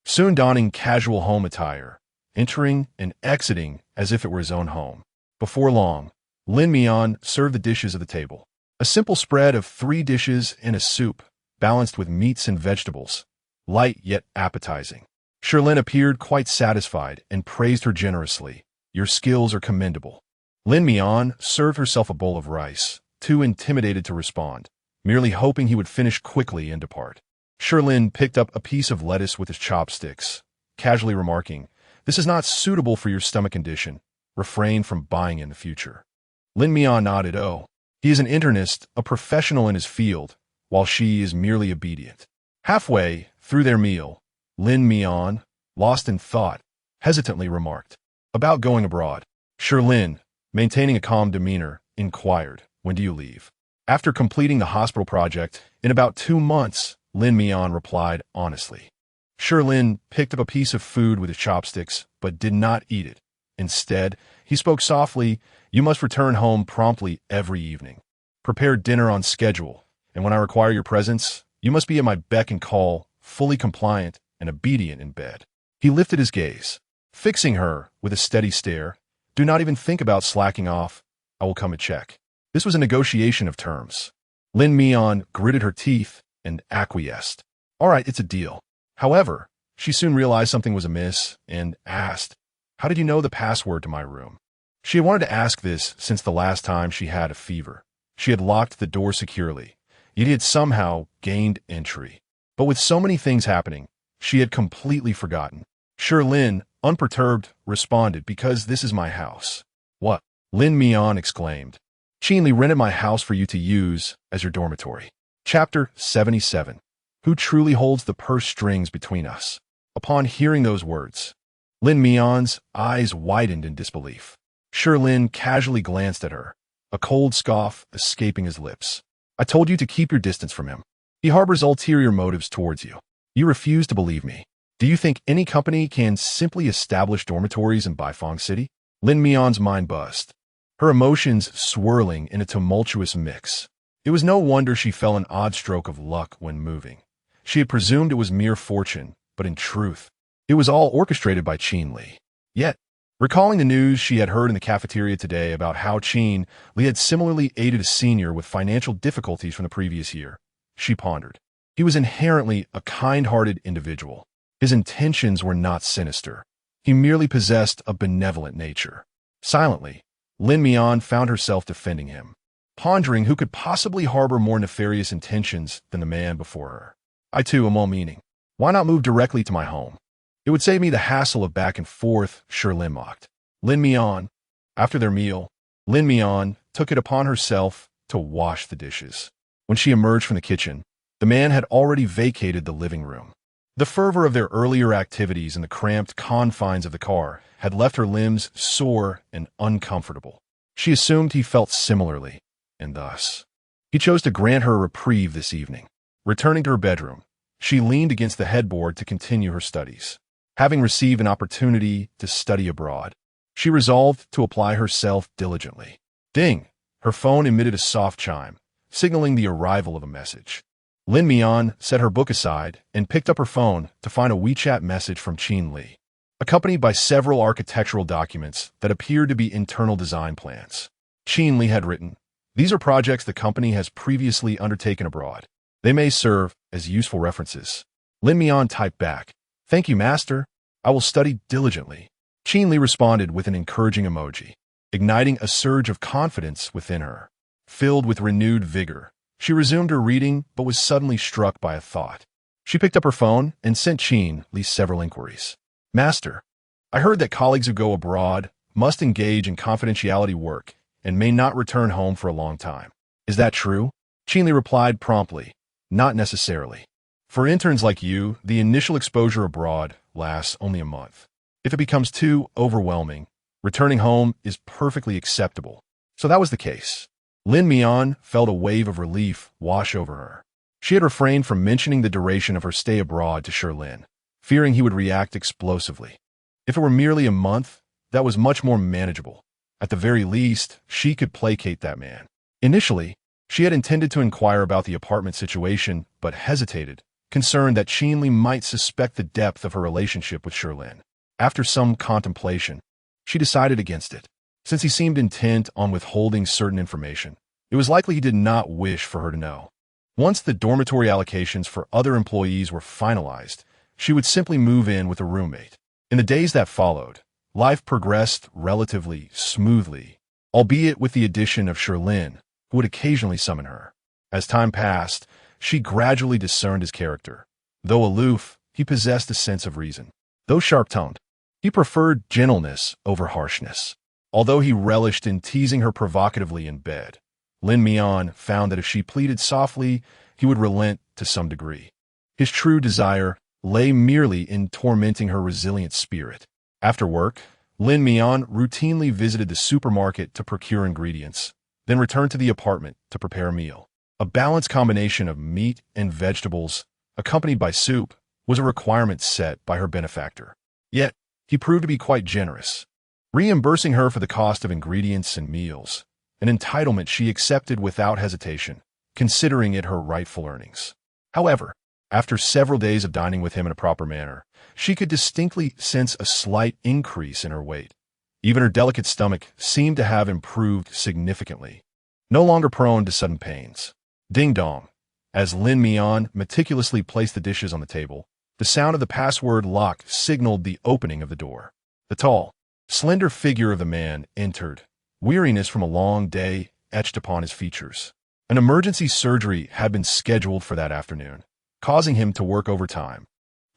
soon donning casual home attire, entering and exiting as if it were his own home. Before long, Lin Mian served the dishes at the table. A simple spread of 3 dishes and a soup, balanced with meats and vegetables, light yet appetizing. Shi Lin appeared quite satisfied and praised her generously. "Your skills are commendable." Lin Mian served herself a bowl of rice, too intimidated to respond, merely hoping he would finish quickly and depart. Shi Lin picked up a piece of lettuce with his chopsticks, casually remarking, "This is not suitable for your stomach condition. Refrain from buying in the future." Lin Mian nodded. "Oh, he is an internist, a professional in his field, while she is merely obedient." Halfway through their meal, Lin Mian, lost in thought, hesitantly remarked, "About going abroad." Shi Lin, maintaining a calm demeanor, inquired, "When do you leave?" After completing the hospital project, in about 2 months, Lin Mian replied honestly. Shi Lin picked up a piece of food with his chopsticks, but did not eat it. Instead, he spoke softly, "You must return home promptly every evening. Prepare dinner on schedule, and when I require your presence, you must be at my beck and call, fully compliant and obedient in bed." He lifted his gaze, fixing her with a steady stare. "Do not even think about slacking off. I will come and check." This was a negotiation of terms. Lin Mian gritted her teeth and acquiesced. "All right, it's a deal." However, she soon realized something was amiss and asked, "How did you know the password to my room?" She had wanted to ask this since the last time she had a fever. She had locked the door securely, yet he had somehow gained entry. But with so many things happening, she had completely forgotten. Shi Lin, unperturbed, responded, "Because this is my house." "What?" Lin Mian exclaimed. "Shi Lin rented my house for you to use as your dormitory." Chapter 77. Who truly holds the purse strings between us? Upon hearing those words, Lin Mian's eyes widened in disbelief. Shi Lin casually glanced at her, a cold scoff escaping his lips. "I told you to keep your distance from him. He harbors ulterior motives towards you. You refuse to believe me. Do you think any company can simply establish dormitories in Baifeng City?" Lin Mian's mind buzzed, her emotions swirling in a tumultuous mix. It was no wonder she felt an odd stroke of luck when moving. She had presumed it was mere fortune, but in truth, it was all orchestrated by Shi Lin. Yet, recalling the news she had heard in the cafeteria today about how Shi Lin had similarly aided a senior with financial difficulties from the previous year, she pondered. He was inherently a kind-hearted individual. His intentions were not sinister. He merely possessed a benevolent nature. Silently, Lin Mian found herself defending him, pondering who could possibly harbor more nefarious intentions than the man before her. "I too am well-meaning. Why not move directly to my home? It would save me the hassle of back and forth," Shi Lin mocked. Lin Mian. After their meal, Lin Mian took it upon herself to wash the dishes. When she emerged from the kitchen, the man had already vacated the living room. The fervor of their earlier activities in the cramped confines of the car had left her limbs sore and uncomfortable. She assumed he felt similarly, and thus, he chose to grant her a reprieve this evening. Returning to her bedroom, she leaned against the headboard to continue her studies. Having received an opportunity to study abroad, she resolved to apply herself diligently. Ding! Her phone emitted a soft chime, signaling the arrival of a message. Lin Mian set her book aside and picked up her phone to find a WeChat message from Shi Lin, accompanied by several architectural documents that appeared to be internal design plans. Shi Lin had written, "These are projects the company has previously undertaken abroad. They may serve as useful references." Lin Mian typed back, "Thank you, master. I will study diligently." Shi Lin responded with an encouraging emoji, igniting a surge of confidence within her. Filled with renewed vigor, she resumed her reading but was suddenly struck by a thought. She picked up her phone and sent Shi Lin several inquiries. "Master, I heard that colleagues who go abroad must engage in confidentiality work and may not return home for a long time. Is that true?" Shi Lin replied promptly, "Not necessarily. For interns like you, the initial exposure abroad lasts only a month. If it becomes too overwhelming, returning home is perfectly acceptable." So that was the case. Lin Mian felt a wave of relief wash over her. She had refrained from mentioning the duration of her stay abroad to Shi Lin, fearing he would react explosively. If it were merely a month, that was much more manageable. At the very least, she could placate that man. Initially, she had intended to inquire about the apartment situation, but hesitated, concerned that Shi Lin might suspect the depth of her relationship with Shi Lin. After some contemplation, she decided against it. Since he seemed intent on withholding certain information, it was likely he did not wish for her to know. Once the dormitory allocations for other employees were finalized, she would simply move in with a roommate. In the days that followed, life progressed relatively smoothly, albeit with the addition of Shi Lin, who would occasionally summon her. As time passed, she gradually discerned his character. Though aloof, he possessed a sense of reason. Though sharp-tongued, he preferred gentleness over harshness. Although he relished in teasing her provocatively in bed, Lin Mian found that if she pleaded softly, he would relent to some degree. His true desire lay merely in tormenting her resilient spirit. After work, Lin Mian routinely visited the supermarket to procure ingredients, then returned to the apartment to prepare a meal. A balanced combination of meat and vegetables, accompanied by soup, was a requirement set by her benefactor. Yet, he proved to be quite generous, reimbursing her for the cost of ingredients and meals, an entitlement she accepted without hesitation, considering it her rightful earnings. However, after several days of dining with him in a proper manner, she could distinctly sense a slight increase in her weight. Even her delicate stomach seemed to have improved significantly, no longer prone to sudden pains. Ding dong. As Lin Mian meticulously placed the dishes on the table, the sound of the password lock signaled the opening of the door. The tall, slender figure of the man entered, weariness from a long day etched upon his features. An emergency surgery had been scheduled for that afternoon, causing him to work overtime,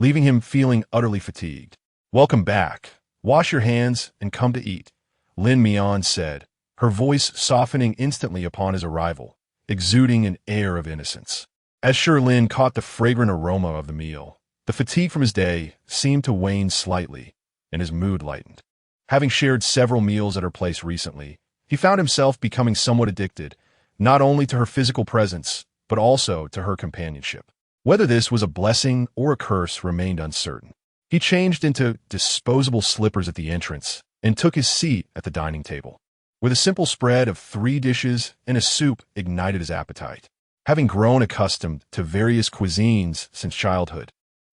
leaving him feeling utterly fatigued. "Welcome back. Wash your hands and come to eat," Lin Mian said, her voice softening instantly upon his arrival, exuding an air of innocence. As Shi Lin caught the fragrant aroma of the meal, the fatigue from his day seemed to wane slightly, and his mood lightened. Having shared several meals at her place recently, he found himself becoming somewhat addicted, not only to her physical presence, but also to her companionship. Whether this was a blessing or a curse remained uncertain. He changed into disposable slippers at the entrance and took his seat at the dining table, where the simple spread of 3 dishes and a soup ignited his appetite. Having grown accustomed to various cuisines since childhood,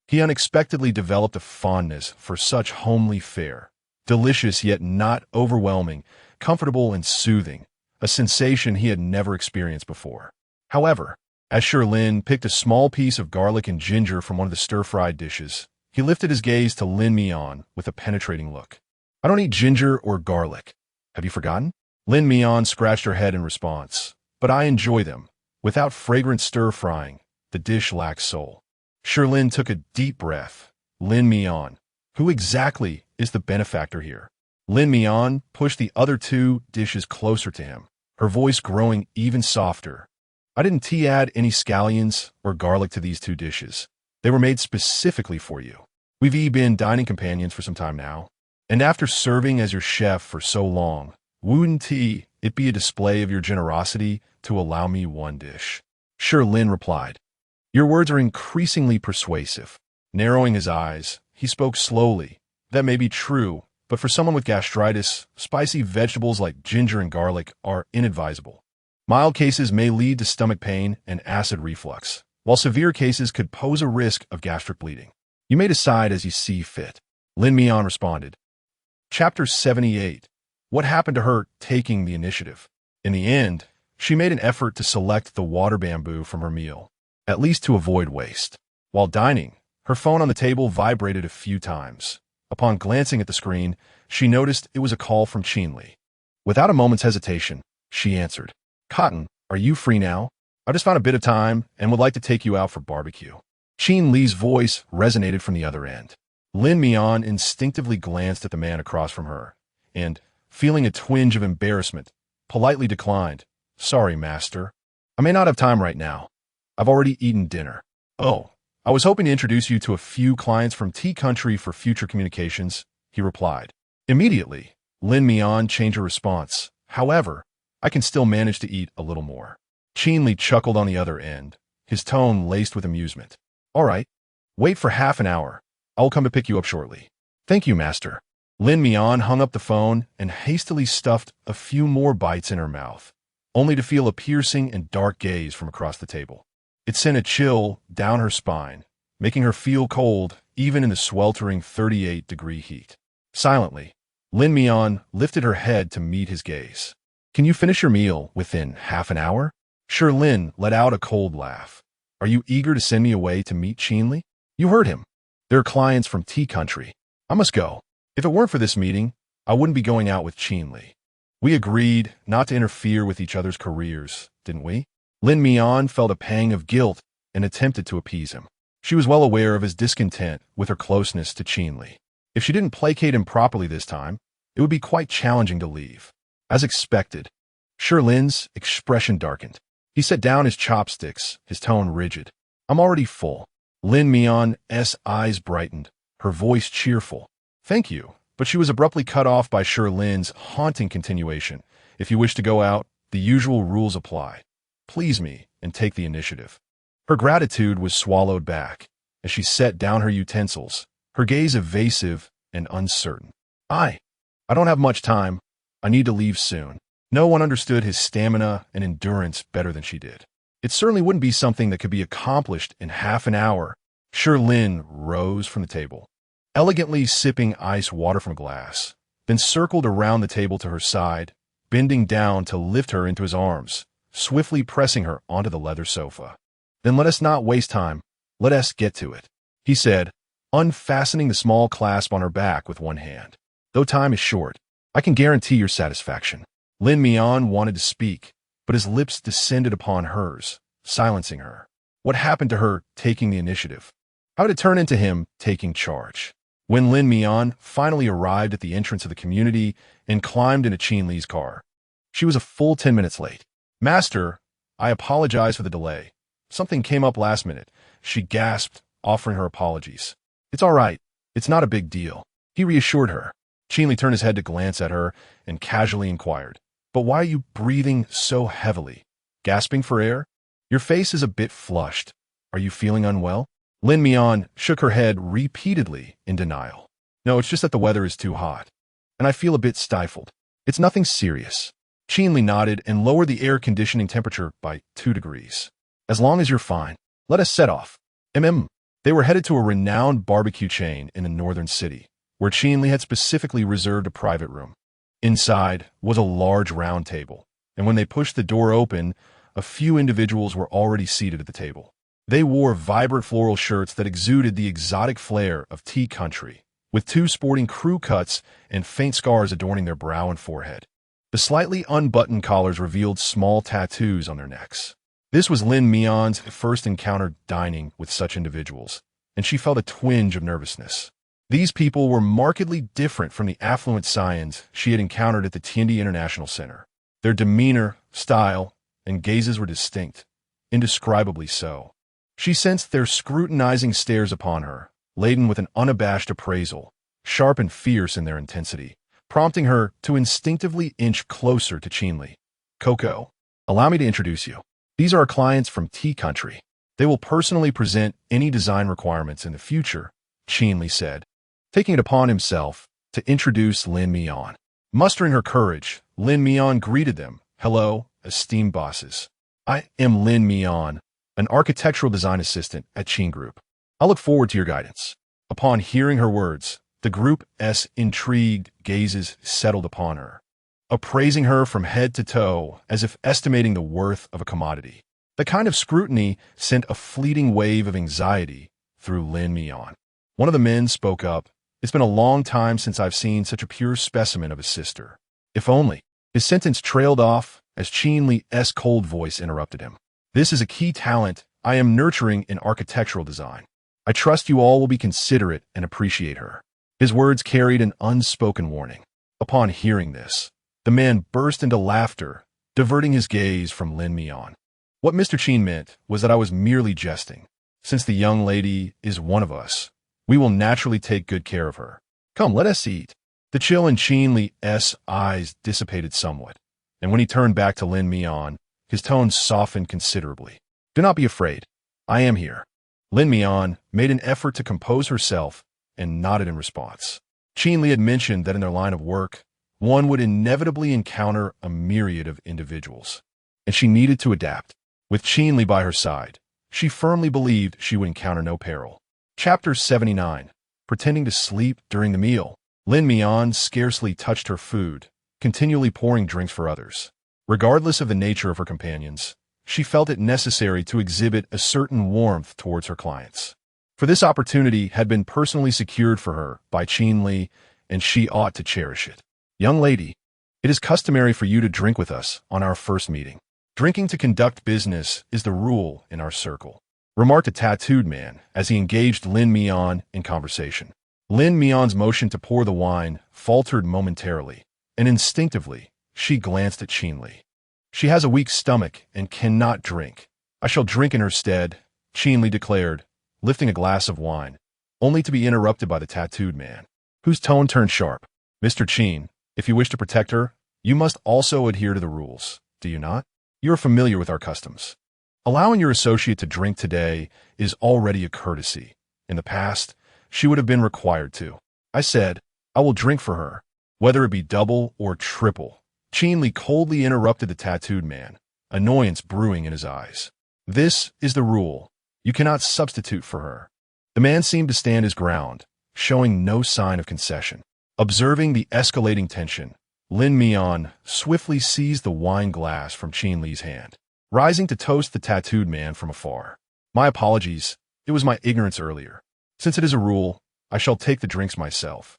he unexpectedly developed a fondness for such homely fare, delicious yet not overwhelming, comfortable and soothing, a sensation he had never experienced before. However, as Shi Lin picked a small piece of garlic and ginger from one of the stir-fried dishes, he lifted his gaze to Lin Mian with a penetrating look. "I don't eat ginger or garlic. Have you forgotten?" Lin Mian scratched her head in response. "But I enjoy them. Without fragrant stir-frying, the dish lacks soul." Shi Lin took a deep breath. "Lin Mian, who exactly is the benefactor here?" Lin Mian pushed the other 2 dishes closer to him, her voice growing even softer. "I didn't add any scallions or garlic to these 2 dishes. They were made specifically for you. We've been dining companions for some time now, and after serving as your chef for so long, wouldn't it be a display of your generosity to allow me 1 dish?" Shi Lin replied. "Your words are increasingly persuasive." Narrowing his eyes, he spoke slowly. "That may be true, but for someone with gastritis, spicy vegetables like ginger and garlic are inadvisable. Mild cases may lead to stomach pain and acid reflux, while severe cases could pose a risk of gastric bleeding. You may decide as you see fit," Lin Mian responded. Chapter 78. What happened to her taking the initiative? In the end, she made an effort to select the water bamboo from her meal, at least to avoid waste. While dining, her phone on the table vibrated a few times. Upon glancing at the screen, she noticed it was a call from Shi Lin. Without a moment's hesitation, she answered. "Cotton, are you free now? I just found a bit of time and would like to take you out for barbecue." Shi Lin's voice resonated from the other end. Lin Mian instinctively glanced at the man across from her, and, feeling a twinge of embarrassment, politely declined. "Sorry, master. I may not have time right now. I've already eaten dinner." "Oh, I was hoping to introduce you to a few clients from Tea Country for future communications," he replied. Immediately, Lin Mian changed her response. "However, I can still manage to eat a little more." Shi Lin chuckled on the other end, his tone laced with amusement. "All right, wait for half an hour. I will come to pick you up shortly." "Thank you, master." Lin Mian hung up the phone and hastily stuffed a few more bites in her mouth, only to feel a piercing and dark gaze from across the table. It sent a chill down her spine, making her feel cold even in the sweltering 38-degree heat. Silently, Lin Mian lifted her head to meet his gaze. "Can you finish your meal within half an hour?" Shi Lin let out a cold laugh. "Are you eager to send me away to meet Shi Lin?" "You heard him. There are clients from Tea Country. I must go. If it weren't for this meeting, I wouldn't be going out with Shi Lin. We agreed not to interfere with each other's careers, didn't we?" Lin Mian felt a pang of guilt and attempted to appease him. She was well aware of his discontent with her closeness to Shi Lin. If she didn't placate him properly this time, it would be quite challenging to leave. As expected, Shi Lin's expression darkened. He set down his chopsticks, his tone rigid. "I'm already full." Lin Mian's eyes brightened, her voice cheerful. "Thank you," but she was abruptly cut off by Shi Lin's haunting continuation. "If you wish to go out, the usual rules apply. Please me and take the initiative." Her gratitude was swallowed back, as she set down her utensils, her gaze evasive and uncertain. I don't have much time. I need to leave soon. No one understood his stamina and endurance better than she did. It certainly wouldn't be something that could be accomplished in half an hour. Shi Lin rose from the table, elegantly sipping ice water from a glass, then circled around the table to her side, bending down to lift her into his arms, swiftly pressing her onto the leather sofa. Then let us not waste time. Let us get to it, he said, unfastening the small clasp on her back with one hand. Though time is short, I can guarantee your satisfaction. Lin Mian wanted to speak, but his lips descended upon hers, silencing her. What happened to her taking the initiative? How did it turn into him taking charge? When Lin Mian finally arrived at the entrance of the community and climbed into Qin Li's car, she was a full 10 minutes late. Master, I apologize for the delay. Something came up last minute, she gasped, offering her apologies. It's all right. It's not a big deal, he reassured her. Qin Li turned his head to glance at her and casually inquired, But why are you breathing so heavily? Gasping for air? Your face is a bit flushed. Are you feeling unwell? Lin Mian shook her head repeatedly in denial. No, it's just that the weather is too hot, and I feel a bit stifled. It's nothing serious. Qin Li nodded and lowered the air conditioning temperature by 2 degrees. As long as you're fine, let us set off. They were headed to a renowned barbecue chain in the northern city, where Qin Li had specifically reserved a private room. Inside was a large round table, and when they pushed the door open, a few individuals were already seated at the table. They wore vibrant floral shirts that exuded the exotic flair of tea country, with 2 sporting crew cuts and faint scars adorning their brow and forehead. The slightly unbuttoned collars revealed small tattoos on their necks. This was Lin Mian's first encounter dining with such individuals, and she felt a twinge of nervousness. These people were markedly different from the affluent scions she had encountered at the Tiandi International Center. Their demeanor, style, and gazes were distinct, indescribably so. She sensed their scrutinizing stares upon her, laden with an unabashed appraisal, sharp and fierce in their intensity, prompting her to instinctively inch closer to Qin Li. Coco, allow me to introduce you. These are our clients from tea country. They will personally present any design requirements in the future, Qin Li said, taking it upon himself to introduce Lin Mian. Mustering her courage, Lin Mian greeted them. Hello, esteemed bosses. I am Lin Mian, an architectural design assistant at Qin Group. I look forward to your guidance. Upon hearing her words, the group's intrigued gazes settled upon her, appraising her from head to toe as if estimating the worth of a commodity. The kind of scrutiny sent a fleeting wave of anxiety through Lin Mian. One of the men spoke up. It's been a long time since I've seen such a pure specimen of a sister. If only. His sentence trailed off as Qin Li's cold voice interrupted him. This is a key talent I am nurturing in architectural design. I trust you all will be considerate and appreciate her. His words carried an unspoken warning. Upon hearing this, the man burst into laughter, diverting his gaze from Lin Mian. What Mr. Qin meant was that I was merely jesting. Since the young lady is one of us, we will naturally take good care of her. Come, let us eat. The chill in Qin Li's eyes dissipated somewhat, and when he turned back to Lin Mian, his tone softened considerably. Do not be afraid. I am here. Lin Mian made an effort to compose herself and nodded in response. Qin Li had mentioned that in their line of work, one would inevitably encounter a myriad of individuals, and she needed to adapt. With Qin Li by her side, she firmly believed she would encounter no peril. Chapter 79. Pretending to sleep during the meal. Lin Mian scarcely touched her food, continually pouring drinks for others. Regardless of the nature of her companions, she felt it necessary to exhibit a certain warmth towards her clients. For this opportunity had been personally secured for her by Qin Li, and she ought to cherish it. Young lady, it is customary for you to drink with us on our first meeting. Drinking to conduct business is the rule in our circle, remarked a tattooed man as he engaged Lin Mian in conversation. Lin Mian's motion to pour the wine faltered momentarily, and instinctively, she glanced at Qin Li. She has a weak stomach and cannot drink. I shall drink in her stead, Qin Li declared, lifting a glass of wine, only to be interrupted by the tattooed man, whose tone turned sharp. Mr. Qin, if you wish to protect her, you must also adhere to the rules, do you not? You are familiar with our customs. Allowing your associate to drink today is already a courtesy, In the past, she would have been required to. I said, I will drink for her, whether it be double or triple. Li coldly interrupted the tattooed man, annoyance brewing in his eyes. This is the rule. You cannot substitute for her. The man seemed to stand his ground, showing no sign of concession. Observing the escalating tension, Lin Mian swiftly seized the wine glass from Li's hand, rising to toast the tattooed man from afar. My apologies, it was my ignorance earlier. Since it is a rule, I shall take the drinks myself.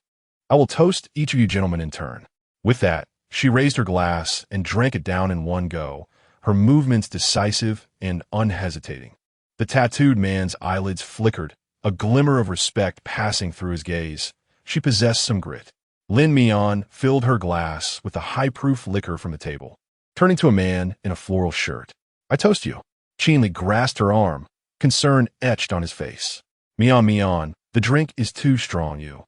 I will toast each of you gentlemen in turn. With that, she raised her glass and drank it down in one go, her movements decisive and unhesitating. The tattooed man's eyelids flickered, a glimmer of respect passing through his gaze. She possessed some grit. Lin Mian filled her glass with the high-proof liquor from the table, turning to a man in a floral shirt. I toast you. Li grasped her arm, concern etched on his face. Mian, the drink is too strong, you.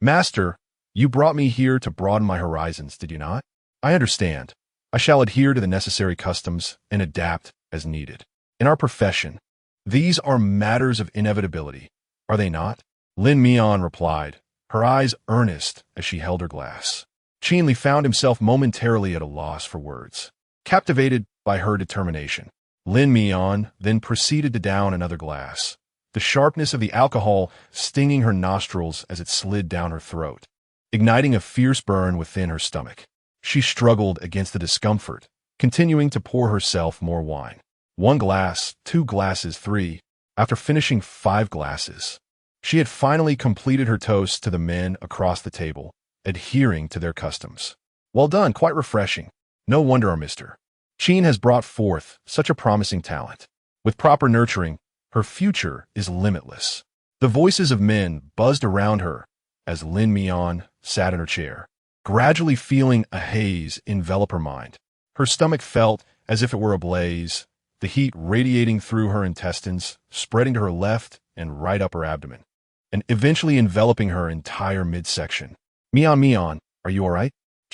Master, you brought me here to broaden my horizons, did you not? I understand. I shall adhere to the necessary customs and adapt as needed. In our profession, these are matters of inevitability, are they not? Lin Mian replied, her eyes earnest as she held her glass. Li found himself momentarily at a loss for words, captivated by her determination. Lin Mian then proceeded to down another glass, the sharpness of the alcohol stinging her nostrils as it slid down her throat, igniting a fierce burn within her stomach. She struggled against the discomfort, continuing to pour herself more wine. 1 glass, 2 glasses, 3. After finishing 5 glasses, she had finally completed her toast to the men across the table, adhering to their customs. Well done, quite refreshing. No wonder our Mr. Qin has brought forth such a promising talent. With proper nurturing, her future is limitless. The voices of men buzzed around her as Lin Mian sat in her chair, gradually feeling a haze envelop her mind. Her stomach felt as if it were ablaze, the heat radiating through her intestines, spreading to her left and right upper abdomen, and eventually enveloping her entire midsection. Mian, are you all right?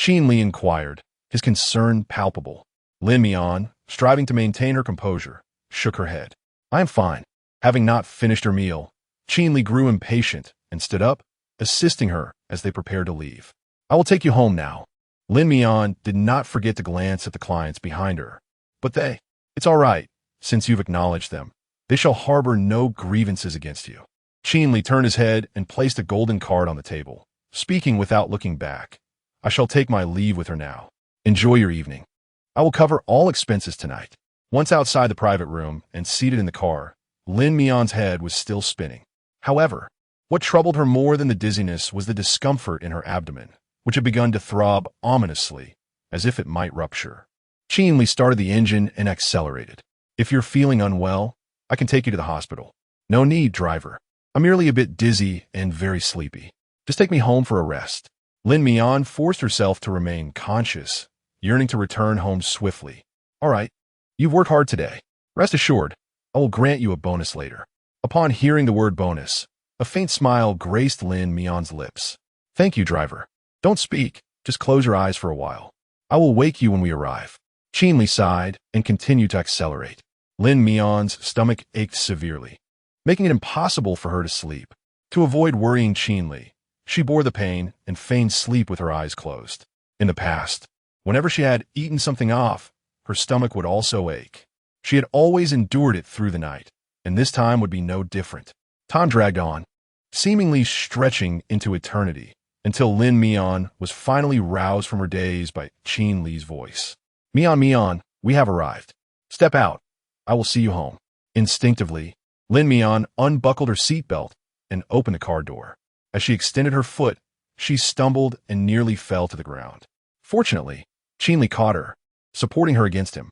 Li inquired, his concern palpable. Lin Mian, striving to maintain her composure, shook her head. I am fine. Having not finished her meal, Li grew impatient and stood up, assisting her as they prepared to leave. I will take you home now. Lin Mian did not forget to glance at the clients behind her. But it's all right, since you've acknowledged them. They shall harbor no grievances against you. Li turned his head and placed a golden card on the table, speaking without looking back. I shall take my leave with her now. Enjoy your evening. I will cover all expenses tonight. Once outside the private room and seated in the car, Lin Mian's head was still spinning. However, what troubled her more than the dizziness was the discomfort in her abdomen, which had begun to throb ominously, as if it might rupture. Li started the engine and accelerated. If you're feeling unwell, I can take you to the hospital. No need, driver. I'm merely a bit dizzy and very sleepy. Just take me home for a rest. Lin Mian forced herself to remain conscious, yearning to return home swiftly. All right, you've worked hard today. Rest assured, I will grant you a bonus later. Upon hearing the word bonus, a faint smile graced Lin Mian's lips. Thank you, driver. Don't speak, just close your eyes for a while. I will wake you when we arrive. Li sighed and continued to accelerate. Lin Mian's stomach ached severely, making it impossible for her to sleep. To avoid worrying Li, she bore the pain and feigned sleep with her eyes closed. In the past, whenever she had eaten something off, her stomach would also ache. She had always endured it through the night, and this time would be no different. Time dragged on, seemingly stretching into eternity, until Lin Mian was finally roused from her daze by Li's voice. Mian, we have arrived. Step out. I will see you home. Instinctively, Lin Mian unbuckled her seatbelt and opened the car door. As she extended her foot, she stumbled and nearly fell to the ground. Fortunately, Li caught her, supporting her against him.